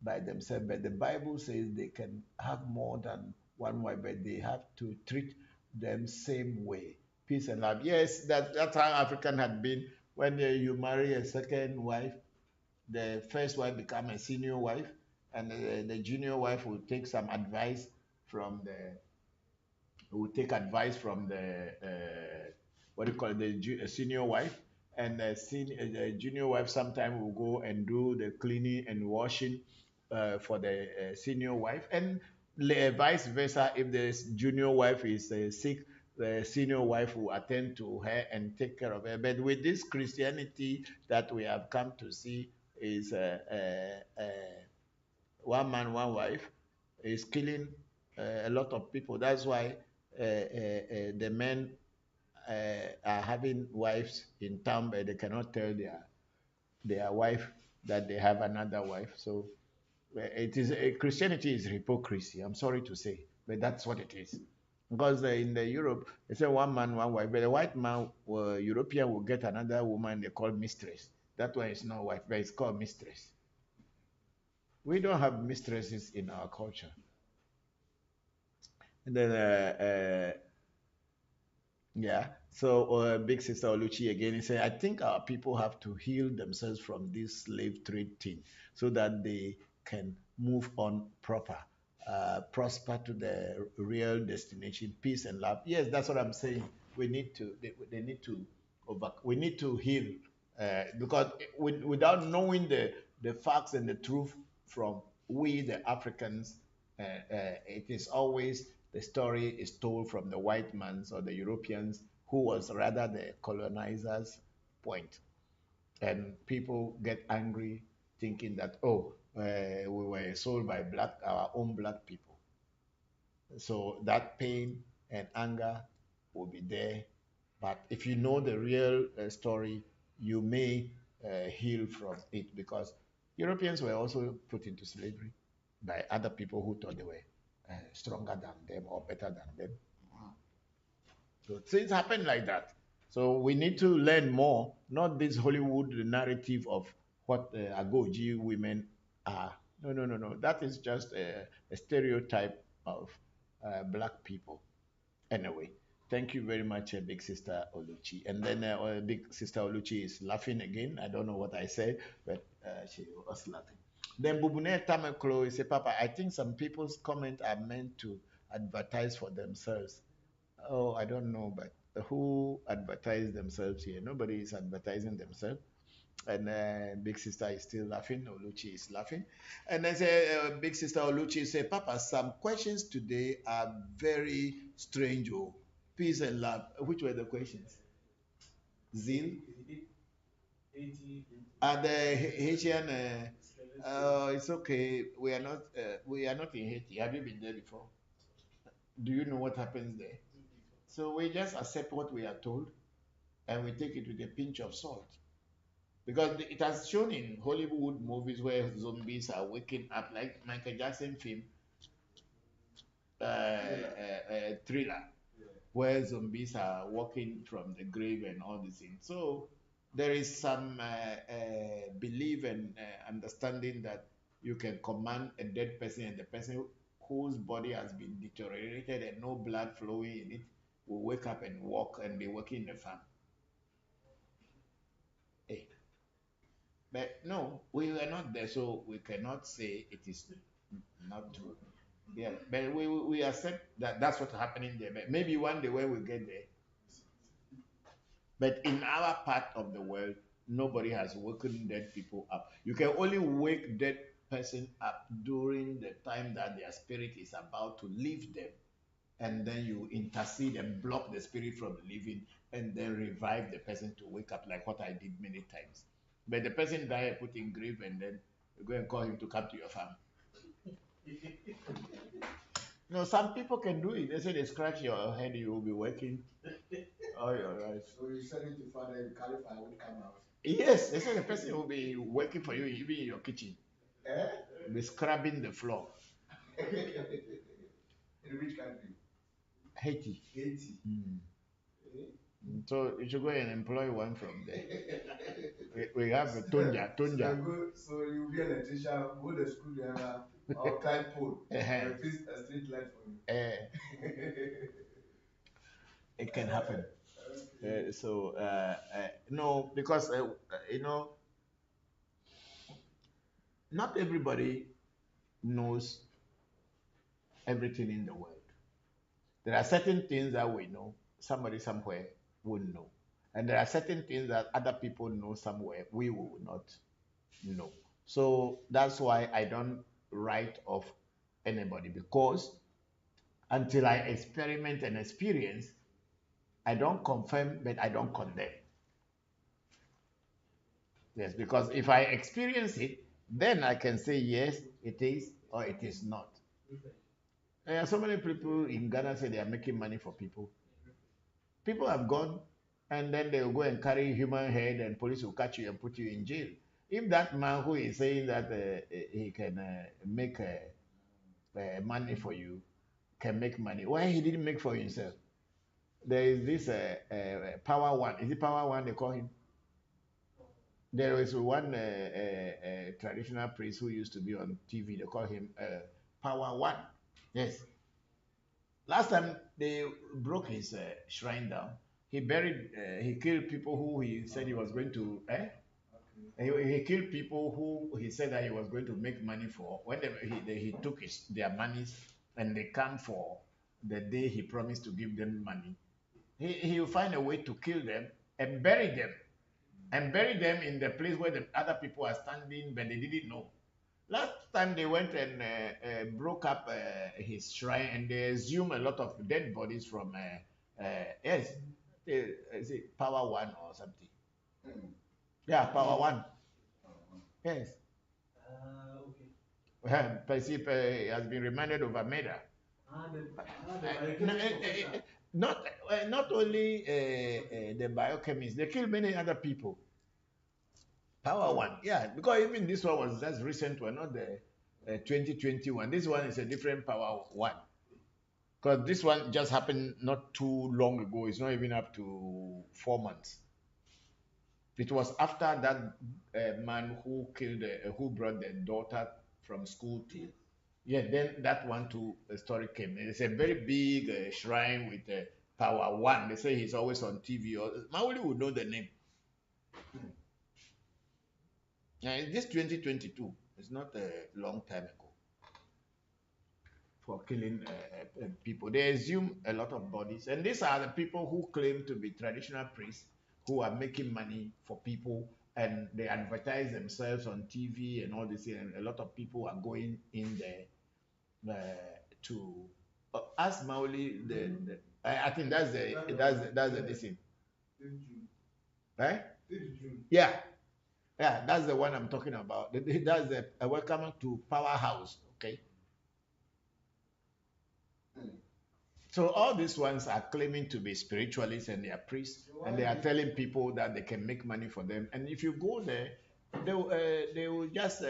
by themselves, but the Bible says they can have more than one wife, but they have to treat them same way. Peace and love. Yes, that's how African had been. When you marry a second wife, the first wife become a senior wife, and the junior wife will take some advice from the will take advice from the what do you call it, the senior wife, and the junior wife sometimes will go and do the cleaning and washing for the senior wife, and vice versa. If the junior wife is sick, the senior wife will attend to her and take care of her. But with this Christianity that we have come to see is one man, one wife, is killing a lot of people. That's why the men are having wives in town, but they cannot tell their wife that they have another wife. So it is Christianity is hypocrisy. I'm sorry to say, but that's what it is. Because in the Europe, they say one man, one wife, but a white man, European, will get another woman they call mistress. That one is not wife, but it's called mistress. We don't have mistresses in our culture. And then yeah. So big sister Oluchi again, he said, I think our people have to heal themselves from this slave trade thing so that they can move on proper, prosper to the real destination, peace and love. Yes, that's what I'm saying. We need to, they need to we need to heal because without knowing the facts and the truth from we, the Africans, it is always the story is told from the white man's or the Europeans, who was rather the colonizers' point. And people get angry thinking that, oh, we were sold by our own black people. So that pain and anger will be there But if you know the real story, you may heal from it, because Europeans were also put into slavery by other people who thought they were stronger than them or better than them. So things happen like that. So we need to learn more, not this Hollywood narrative of what Agoji women are. No, no, no, no. That is just a stereotype of black people. Anyway, thank you very much, Big Sister Oluchi. And then Big Sister Oluchi is laughing again. I don't know what I said, but she was laughing. Then Bubune Tameklo is a Papa, I think some people's comments are meant to advertise for themselves. Oh, I don't know, but who advertise themselves here? Nobody is advertising themselves. And Big Sister is still laughing. Oluchi is laughing. And then say, Big Sister Oluchi say, Papa, some questions today are very strange. Oh, peace and love. Which were the questions? Zeal? And the Haitian, it's okay. We are not in Haiti. Have you been there before? Do you know what happens there? So we just accept what we are told, and we take it with a pinch of salt. Because it has shown in Hollywood movies where zombies are waking up, like Michael Jackson film, Thriller, where zombies are walking from the grave and all these things. So there is some belief and understanding that you can command a dead person, and the person whose body has been deteriorated and no blood flowing in it will wake up and walk and be working in the farm. Hey. But no, we were not there, so we cannot say it is not true. Yeah, but we accept that that's what's happening there. But maybe one day when we get there. But in our part of the world, nobody has woken dead people up. You can only wake dead person up during the time that their spirit is about to leave them, and then you intercede and block the spirit from leaving, and then revive the person to wake up, like what I did many times. But the person died, put in grave, and then you go and call him to come to your farm. No, some people can do it. They say they scratch your head, you will be working. Oh, you're right.
So you send it to Father, you carry firewood, come out.
Yes, they say the person will be working for you, even in your kitchen.
Eh?
Be scrubbing the floor.
In which country?
Haiti.
Haiti.
So you should go and employ one from there. we have a Tonja.
So you'll be an electrician, go to school together, or climb pole, and fix a street light for you.
It can happen. No, because not everybody knows everything in the world. There are certain things that we know, somebody somewhere won't know. And there are certain things that other people know somewhere we will not know. So that's why I don't write off anybody, because until I experiment and experience, I don't confirm, but I don't condemn. Yes, because if I experience it, then I can say yes, it is, or it is not. So many people in Ghana say they are making money for people. People have gone, and then they will go and carry human head, and police will catch you and put you in jail. If that man who is saying that he can make money for you can make money, why he didn't make for himself? There is this Power One. Is it Power One they call him? There is one traditional priest who used to be on TV. They call him Power One. Yes. Last time they broke his shrine down, he killed people who he said he was going to. He killed people who he said that he was going to make money for. Whenever he took their monies, and they come for the day he promised to give them money, he will find a way to kill them and bury them. And bury them in the place where the other people are standing, but they didn't know. Last time they went and broke up his shrine, and they assumed a lot of dead bodies from, is it Power One or something? Yeah, Power One. Yes. Okay. He has been reminded of Ameda. not only the biochemists, they kill many other people. Power one, yeah, because even this one was just recent one, not the 2021. This one is a different power one. Because this one just happened not too long ago. It's not even up to 4 months. It was after that man who killed, who brought the daughter from school to, yeah, then that one too, the story came. It's a very big shrine with power one. They say he's always on TV. Or Mauli would know the name. This 2022. It's not a long time ago for killing people. They assume a lot of bodies, and these are the people who claim to be traditional priests who are making money for people, and they advertise themselves on TV and all this. And a lot of people are going in there to ask Mauli. I think that's the thing, right? Yeah. Yeah, that's the one I'm talking about. That's the welcome to Powerhouse. Okay. So all these ones are claiming to be spiritualists and they are priests, and they are telling people that they can make money for them. And if you go there, they will just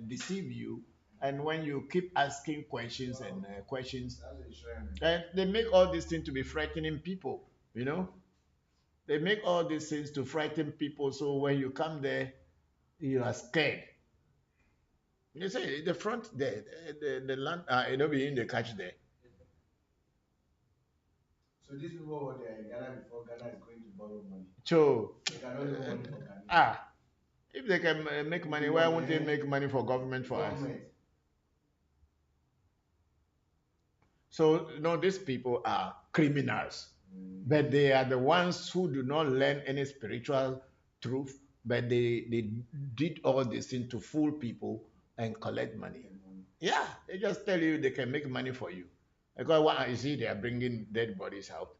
deceive you. And when you keep asking questions and questions, they make all these things to be frightening people. You know, they make all these things to frighten people. So when you come there, you are scared. You say the front there, the land, you know, be in the catch there.
So these people were there in Ghana before Ghana is going to borrow money.
So,
they can only make money for Ghana.
If they can make money, why won't they make money for government for us? So, no, these people are criminals, but they are the ones who do not learn any spiritual truth, but they did all this thing to fool people and collect money. Yeah, they just tell you they can make money for you. Because what you see, they are bringing dead bodies out.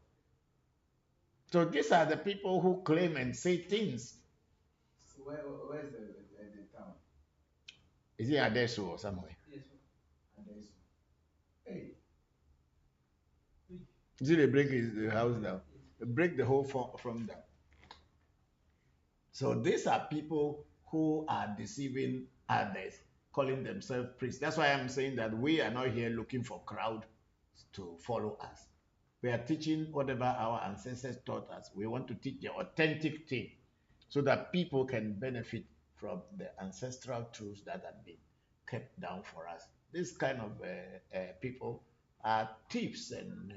So these are the people who claim and say things.
So where is the town?
Is it Adesu or somewhere?
Yes, Adesu. Hey.
You see, they break his house down. They break the whole from that. So these are people who are deceiving others, calling themselves priests. That's why I'm saying that we are not here looking for crowd to follow us. We are teaching whatever our ancestors taught us. We want to teach the authentic thing so that people can benefit from the ancestral truths that have been kept down for us. This kind of people are thieves and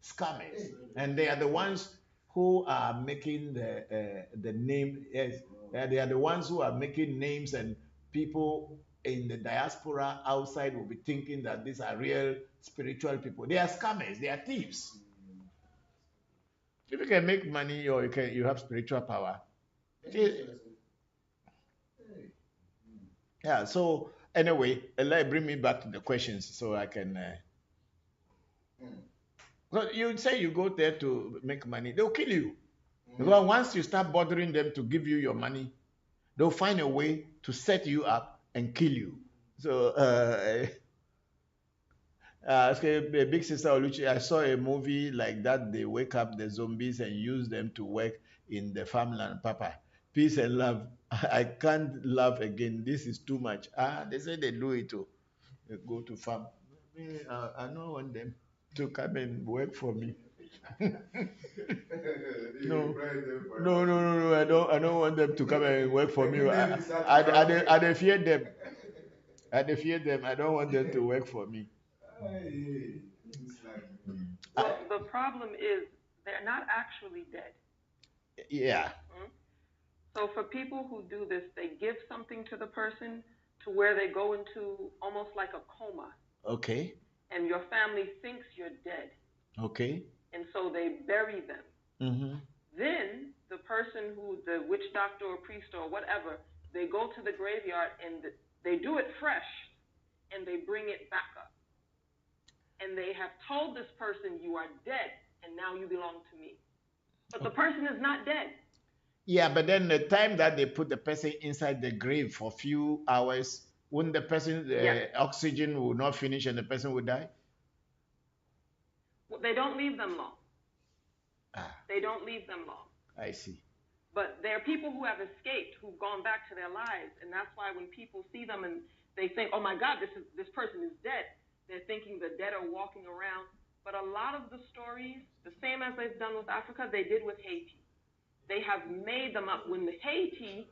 scammers, and they are the ones who are making the name. Yes, they are the ones who are making names, and people in the diaspora outside will be thinking that these are real spiritual people. They are scammers. They are thieves. If you can make money or you have spiritual power. Yeah. So anyway, let bring me back to the questions so I can. So you say you go there to make money, they'll kill you. Because once you start bothering them to give you your money, they'll find a way to set you up and kill you. So, Big Sister Oluchi, I saw a movie like that. They wake up the zombies and use them to work in the farmland. Papa, peace and love. I can't laugh again. This is too much. They say they do it too. They go to farm. I don't want them to come and work for me. No. I don't want them to come and work for me. I fear them. I fear them. I don't want them to work for me.
Well, the problem is they're not actually dead.
Yeah.
So for people who do this, they give something to the person to where they go into almost like a coma.
Okay.
And your family thinks you're dead.
Okay.
And so they bury them.
Mm-hmm.
Then the person who, the witch doctor or priest or whatever, they go to the graveyard and they do it fresh and they bring it back up. And they have told this person, you are dead and now you belong to me. But the person is not dead.
Yeah, but then the time that they put the person inside the grave for a few hours, wouldn't the person, oxygen will not finish and the person will die?
they don't leave them long.
Ah.
They don't leave them long.
I see.
But there are people who have escaped, who've gone back to their lives, and that's why when people see them and they think, oh my God, this person is dead, they're thinking the dead are walking around. But a lot of the stories, the same as they've done with Africa, they did with Haiti. They have made them up. When Haiti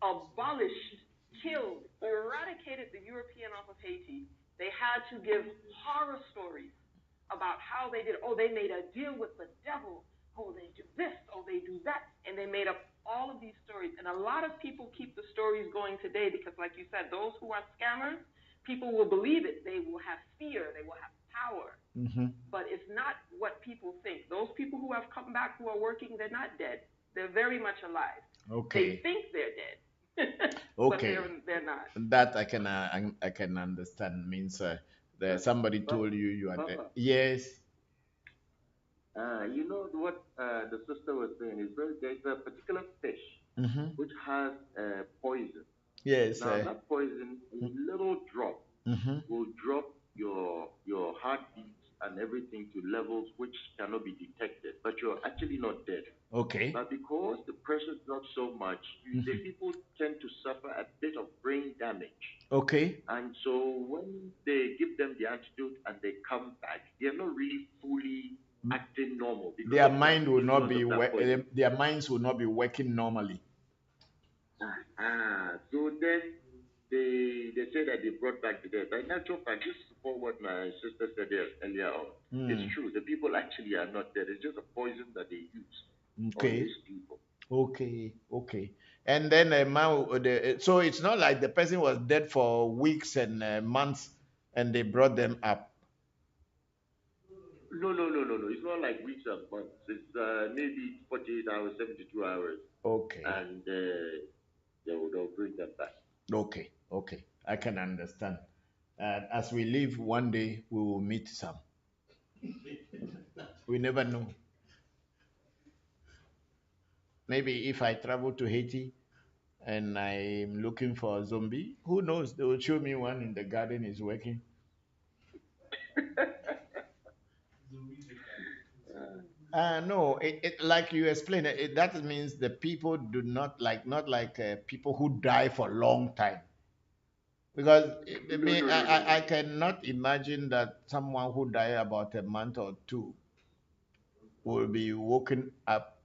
abolished, killed, eradicated the European off of Haiti, they had to give horror stories about how they did. Oh, they made a deal with the devil. Oh, they do this. Oh, they do that. And they made up all of these stories. And a lot of people keep the stories going today because, like you said, those who are scammers, people will believe it. They will have fear. They will have power.
Mm-hmm.
But it's not what people think. Those people who have come back, who are working, they're not dead. They're very much alive.
Okay.
They think they're dead.
Okay.
But they're not.
That I can understand. Means somebody told you are dead. Yes.
You know what the sister was saying is there's a particular fish which has poison.
Yes.
Now that poison, a little drop will drop your heartbeat and everything to levels which cannot be detected, but you're actually not dead.
Okay.
But because the pressure drops so much, the people tend to suffer a bit of brain damage.
Okay.
And so when they give them the antidote and they come back, they're not really fully acting normal.
Their mind will not be their minds will not be working normally.
So then they say that they brought back the dead. But in actual fact, just support what my sister said earlier on. It's true. The people actually are not dead. It's just a poison that they use on these people.
Okay. Okay. And then so it's not like the person was dead for weeks and months, and they brought them up.
No. It's not like weeks and months. It's maybe 48 hours, 72 hours.
Okay.
And they'll bring them back.
Okay. Okay. I can understand. As we live, one day we will meet some. We never know. Maybe if I travel to Haiti and I'm looking for a zombie, who knows? They will show me one in the garden is working. No, like you explained, that means the people do not like people who die for a long time. Because I cannot imagine that someone who died about a month or two will be woken up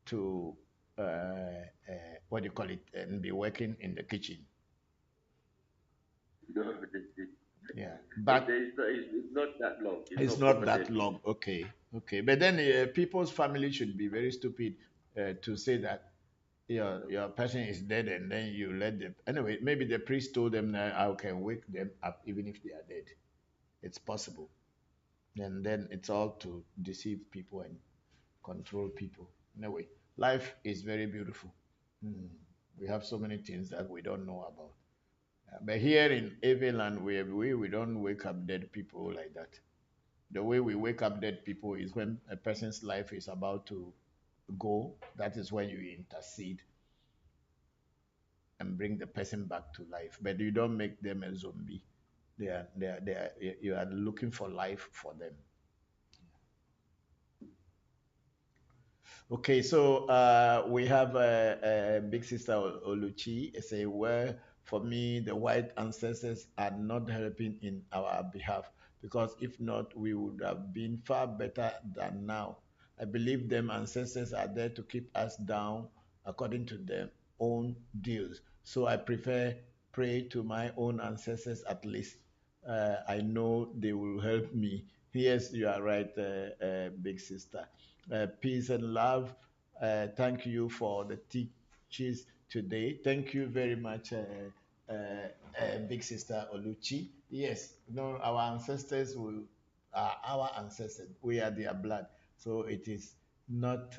to what do you call it, and be working in the kitchen.
No,
yeah, but
it's not that long.
It's not that long. Okay, okay. But then people's family should be very stupid to say that your person is dead and then you let them. Anyway, maybe the priest told them that I can wake them up even if they are dead. It's possible. And then it's all to deceive people and control people. Anyway, life is very beautiful. We have so many things that we don't know about. But here in Aveland, we don't wake up dead people like that. The way we wake up dead people is when a person's life is about to go. That is when you intercede and bring the person back to life. But you don't make them a zombie. You are looking for life for them. Okay, so we have a big sister Oluchi say, well, for me, the white ancestors are not helping in our behalf, because if not, we would have been far better than now. I believe them ancestors are there to keep us down according to their own deals. So I prefer pray to my own ancestors at least. I know they will help me. Yes, you are right, big sister. Peace and love. Thank you for the teachings today. Thank you very much, big sister Oluchi. Yes, our ancestors are our ancestors. We are their blood. So it is not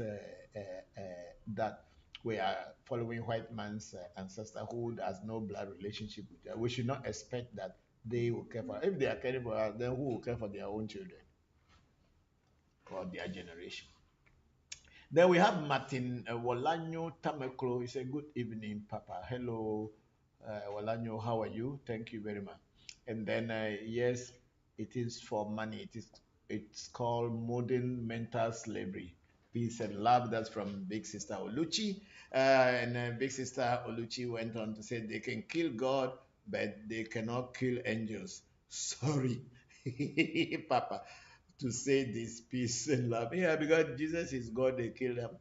that we are following white man's ancestorhood has no blood relationship with them. We should not expect that they will care for us. If they are caring for us, then who will care for their own children or their generation? Then we have Martin Walanyo Tameklo. He said, good evening, Papa. Hello, Walanyo, how are you? Thank you very much. And then, yes, it is for money. It is It's called Modern Mental Slavery. Peace and Love. That's from Big Sister Oluchi. And Big Sister Oluchi went on to say they can kill God, but they cannot kill angels. Sorry, Papa, to say this peace and love. Yeah, because Jesus is God, they kill them,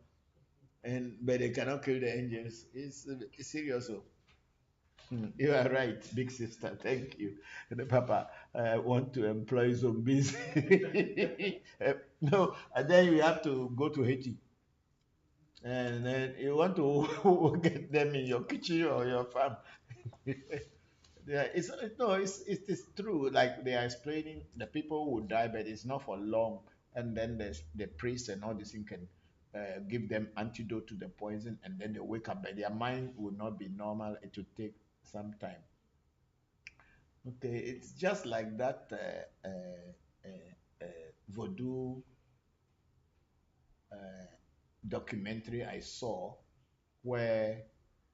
and but they cannot kill the angels. It's serious. Oh. You are right, big sister. Thank you. And Papa, I want to employ zombies. No, and then you have to go to Haiti. And then you want to get them in your kitchen or your farm. Yeah, it's no, it is true. Like they are explaining, the people will die, but it's not for long. And then the priest and all this thing can give them antidote to the poison, and then they wake up, but their mind will not be normal. It will take some time. Okay, it's just like that Voodoo uh, documentary I saw where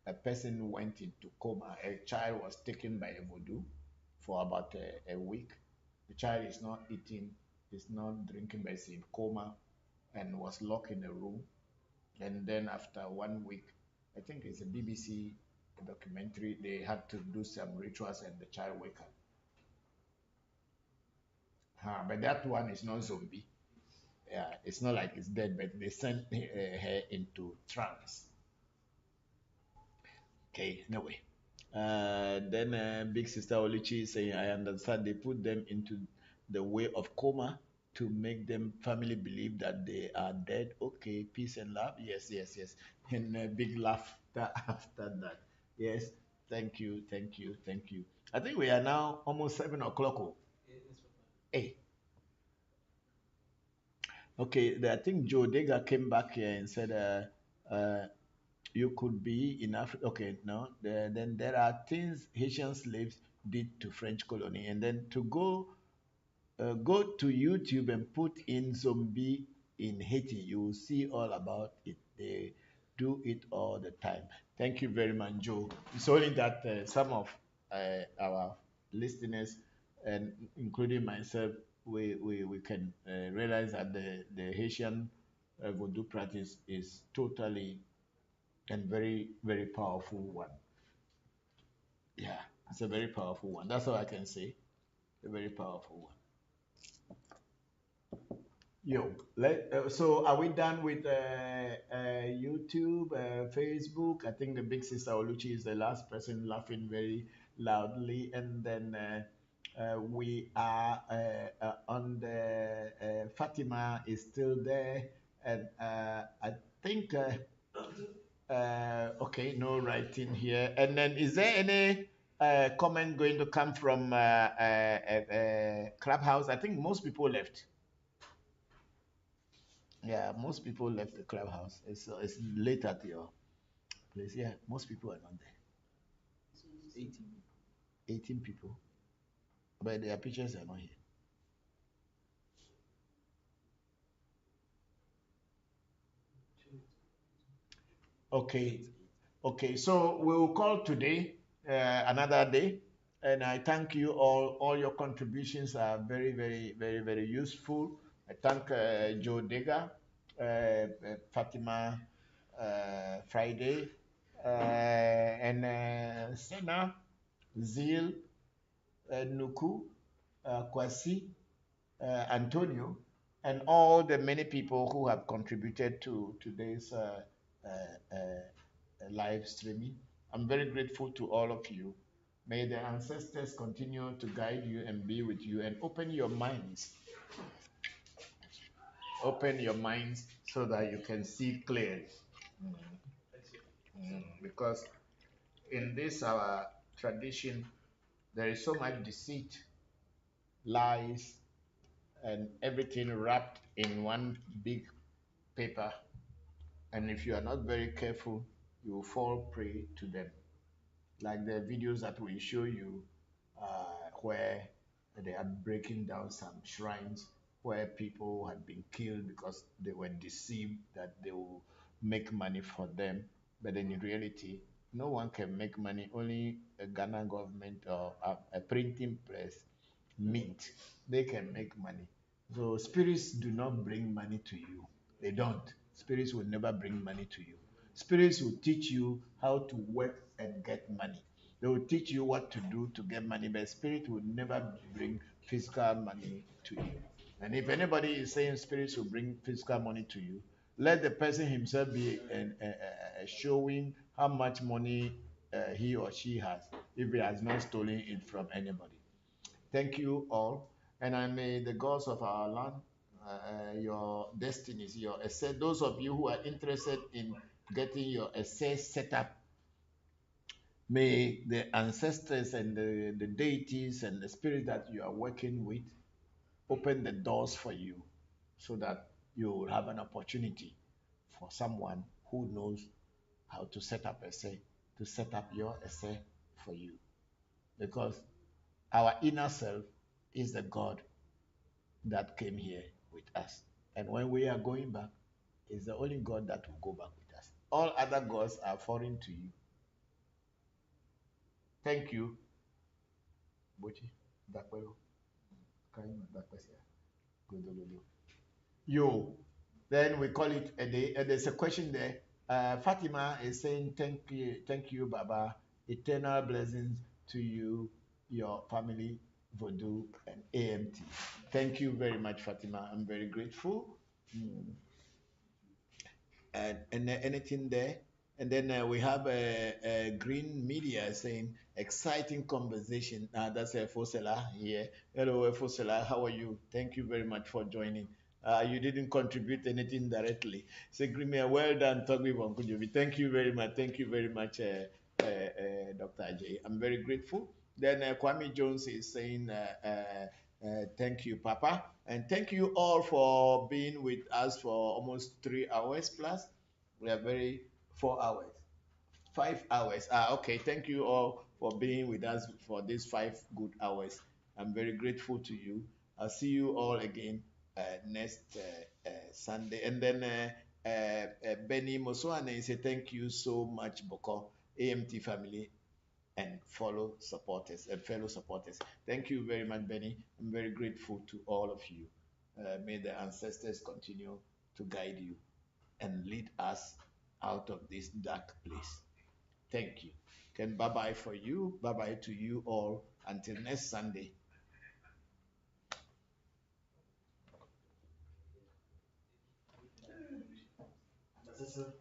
a person went into coma. A child was taken by a voodoo for about a week. The child is not eating, is not drinking, but is in coma and was locked in a room. And then after 1 week, I think it's a BBC documentary, they had to do some rituals and the child wake up. But that one is not zombie. Yeah, it's not like it's dead, but they sent her into trance. Okay, anyway. Then Big Sister Olichi is saying, I understand they put them into the way of coma to make them family believe that they are dead. Okay, peace and love. Yes, yes, yes. And big laugh after that. Yes, thank you, thank you, thank you. I think we are now almost 7 o'clock. Oh. Hey, okay, I think Joe Dega came back here and said, you could be in Africa. Okay, no. Then there are things Haitian slaves did to French colony, and then to go to YouTube and put in zombie in Haiti, you will see all about it. They do it all the time. Thank you very much, Joe. It's only that some of our listeners, and including myself, we can realize that the Haitian voodoo practice is totally and very, very powerful one. Yeah, it's a very powerful one. That's all I can say. A very powerful one. Yo, so are we done with YouTube, Facebook? I think the big sister Oluchi is the last person laughing very loudly, and then we are on the Fatima is still there, and I think okay, no writing here. And then is there any comment going to come from Clubhouse? I think most people left. Yeah, most people left the Clubhouse. It's late at your place. Yeah, most people are not there. 18 people. But their pictures are not here. Okay. Okay, so we'll call today another day, and I thank you all. All your contributions are very, very, very, very useful. I thank Joe Dega, Fatima Friday, and Sena, Zil, Nuku, Kwasi, Antonio, and all the many people who have contributed to today's live streaming. I'm very grateful to all of you. May the ancestors continue to guide you and be with you and open your minds. Open your minds so that you can see clearly. Because in this our tradition, there is so much deceit, lies, and everything wrapped in one big paper. And if you are not very careful, you will fall prey to them. Like the videos that we show you, where they are breaking down some shrines where people had been killed because they were deceived that they will make money for them. But in reality, no one can make money. Only a Ghana government or a printing press, mint, they can make money. So spirits do not bring money to you. They don't. Spirits will never bring money to you. Spirits will teach you how to work and get money. They will teach you what to do to get money, but spirit will never bring physical money to you. And if anybody is saying spirits will bring physical money to you, let the person himself be showing how much money he or she has if he has not stolen it from anybody. Thank you all. And I may the gods of our land, your destinies, your essay, those of you who are interested in getting your essay set up, may the ancestors and the deities and the spirit that you are working with open the doors for you so that you will have an opportunity for someone who knows how to set up essay to set up your essay for you. Because our inner self is the God that came here with us. And when we are going back, it's the only God that will go back with us. All other gods are foreign to you. Thank you. Bochi, Dakwelo, Kaima, Dakwesia, Godolodo. Yo, then we call it a day. And there's a question there. Fatima is saying, thank you, Baba. Eternal blessings to you, your family, Voodoo, and AMT. Thank you very much, Fatima. I'm very grateful. And anything there? And then we have a green media saying exciting conversation. That's a Fosela here. Hello, Fosela. How are you? Thank you very much for joining. You didn't contribute anything directly. So, Grimia, well done, Togbi Voncujovi. Thank you very much. Thank you very much, Dr. Ajay. I'm very grateful. Then Kwame Jones is saying, thank you, Papa. And thank you all for being with us for almost 3 hours plus. We are very 4 hours, 5 hours. Okay. Thank you all for being with us for these 5 good hours. I'm very grateful to you. I'll see you all again next Sunday. And then Benny Mosoane say thank you so much, Bokor, AMT family, and fellow supporters. Thank you very much, Benny. I'm very grateful to all of you. May the ancestors continue to guide you and lead us out of this dark place. Thank you. Can bye-bye for you. Bye-bye to you all until next Sunday. That's it, sir.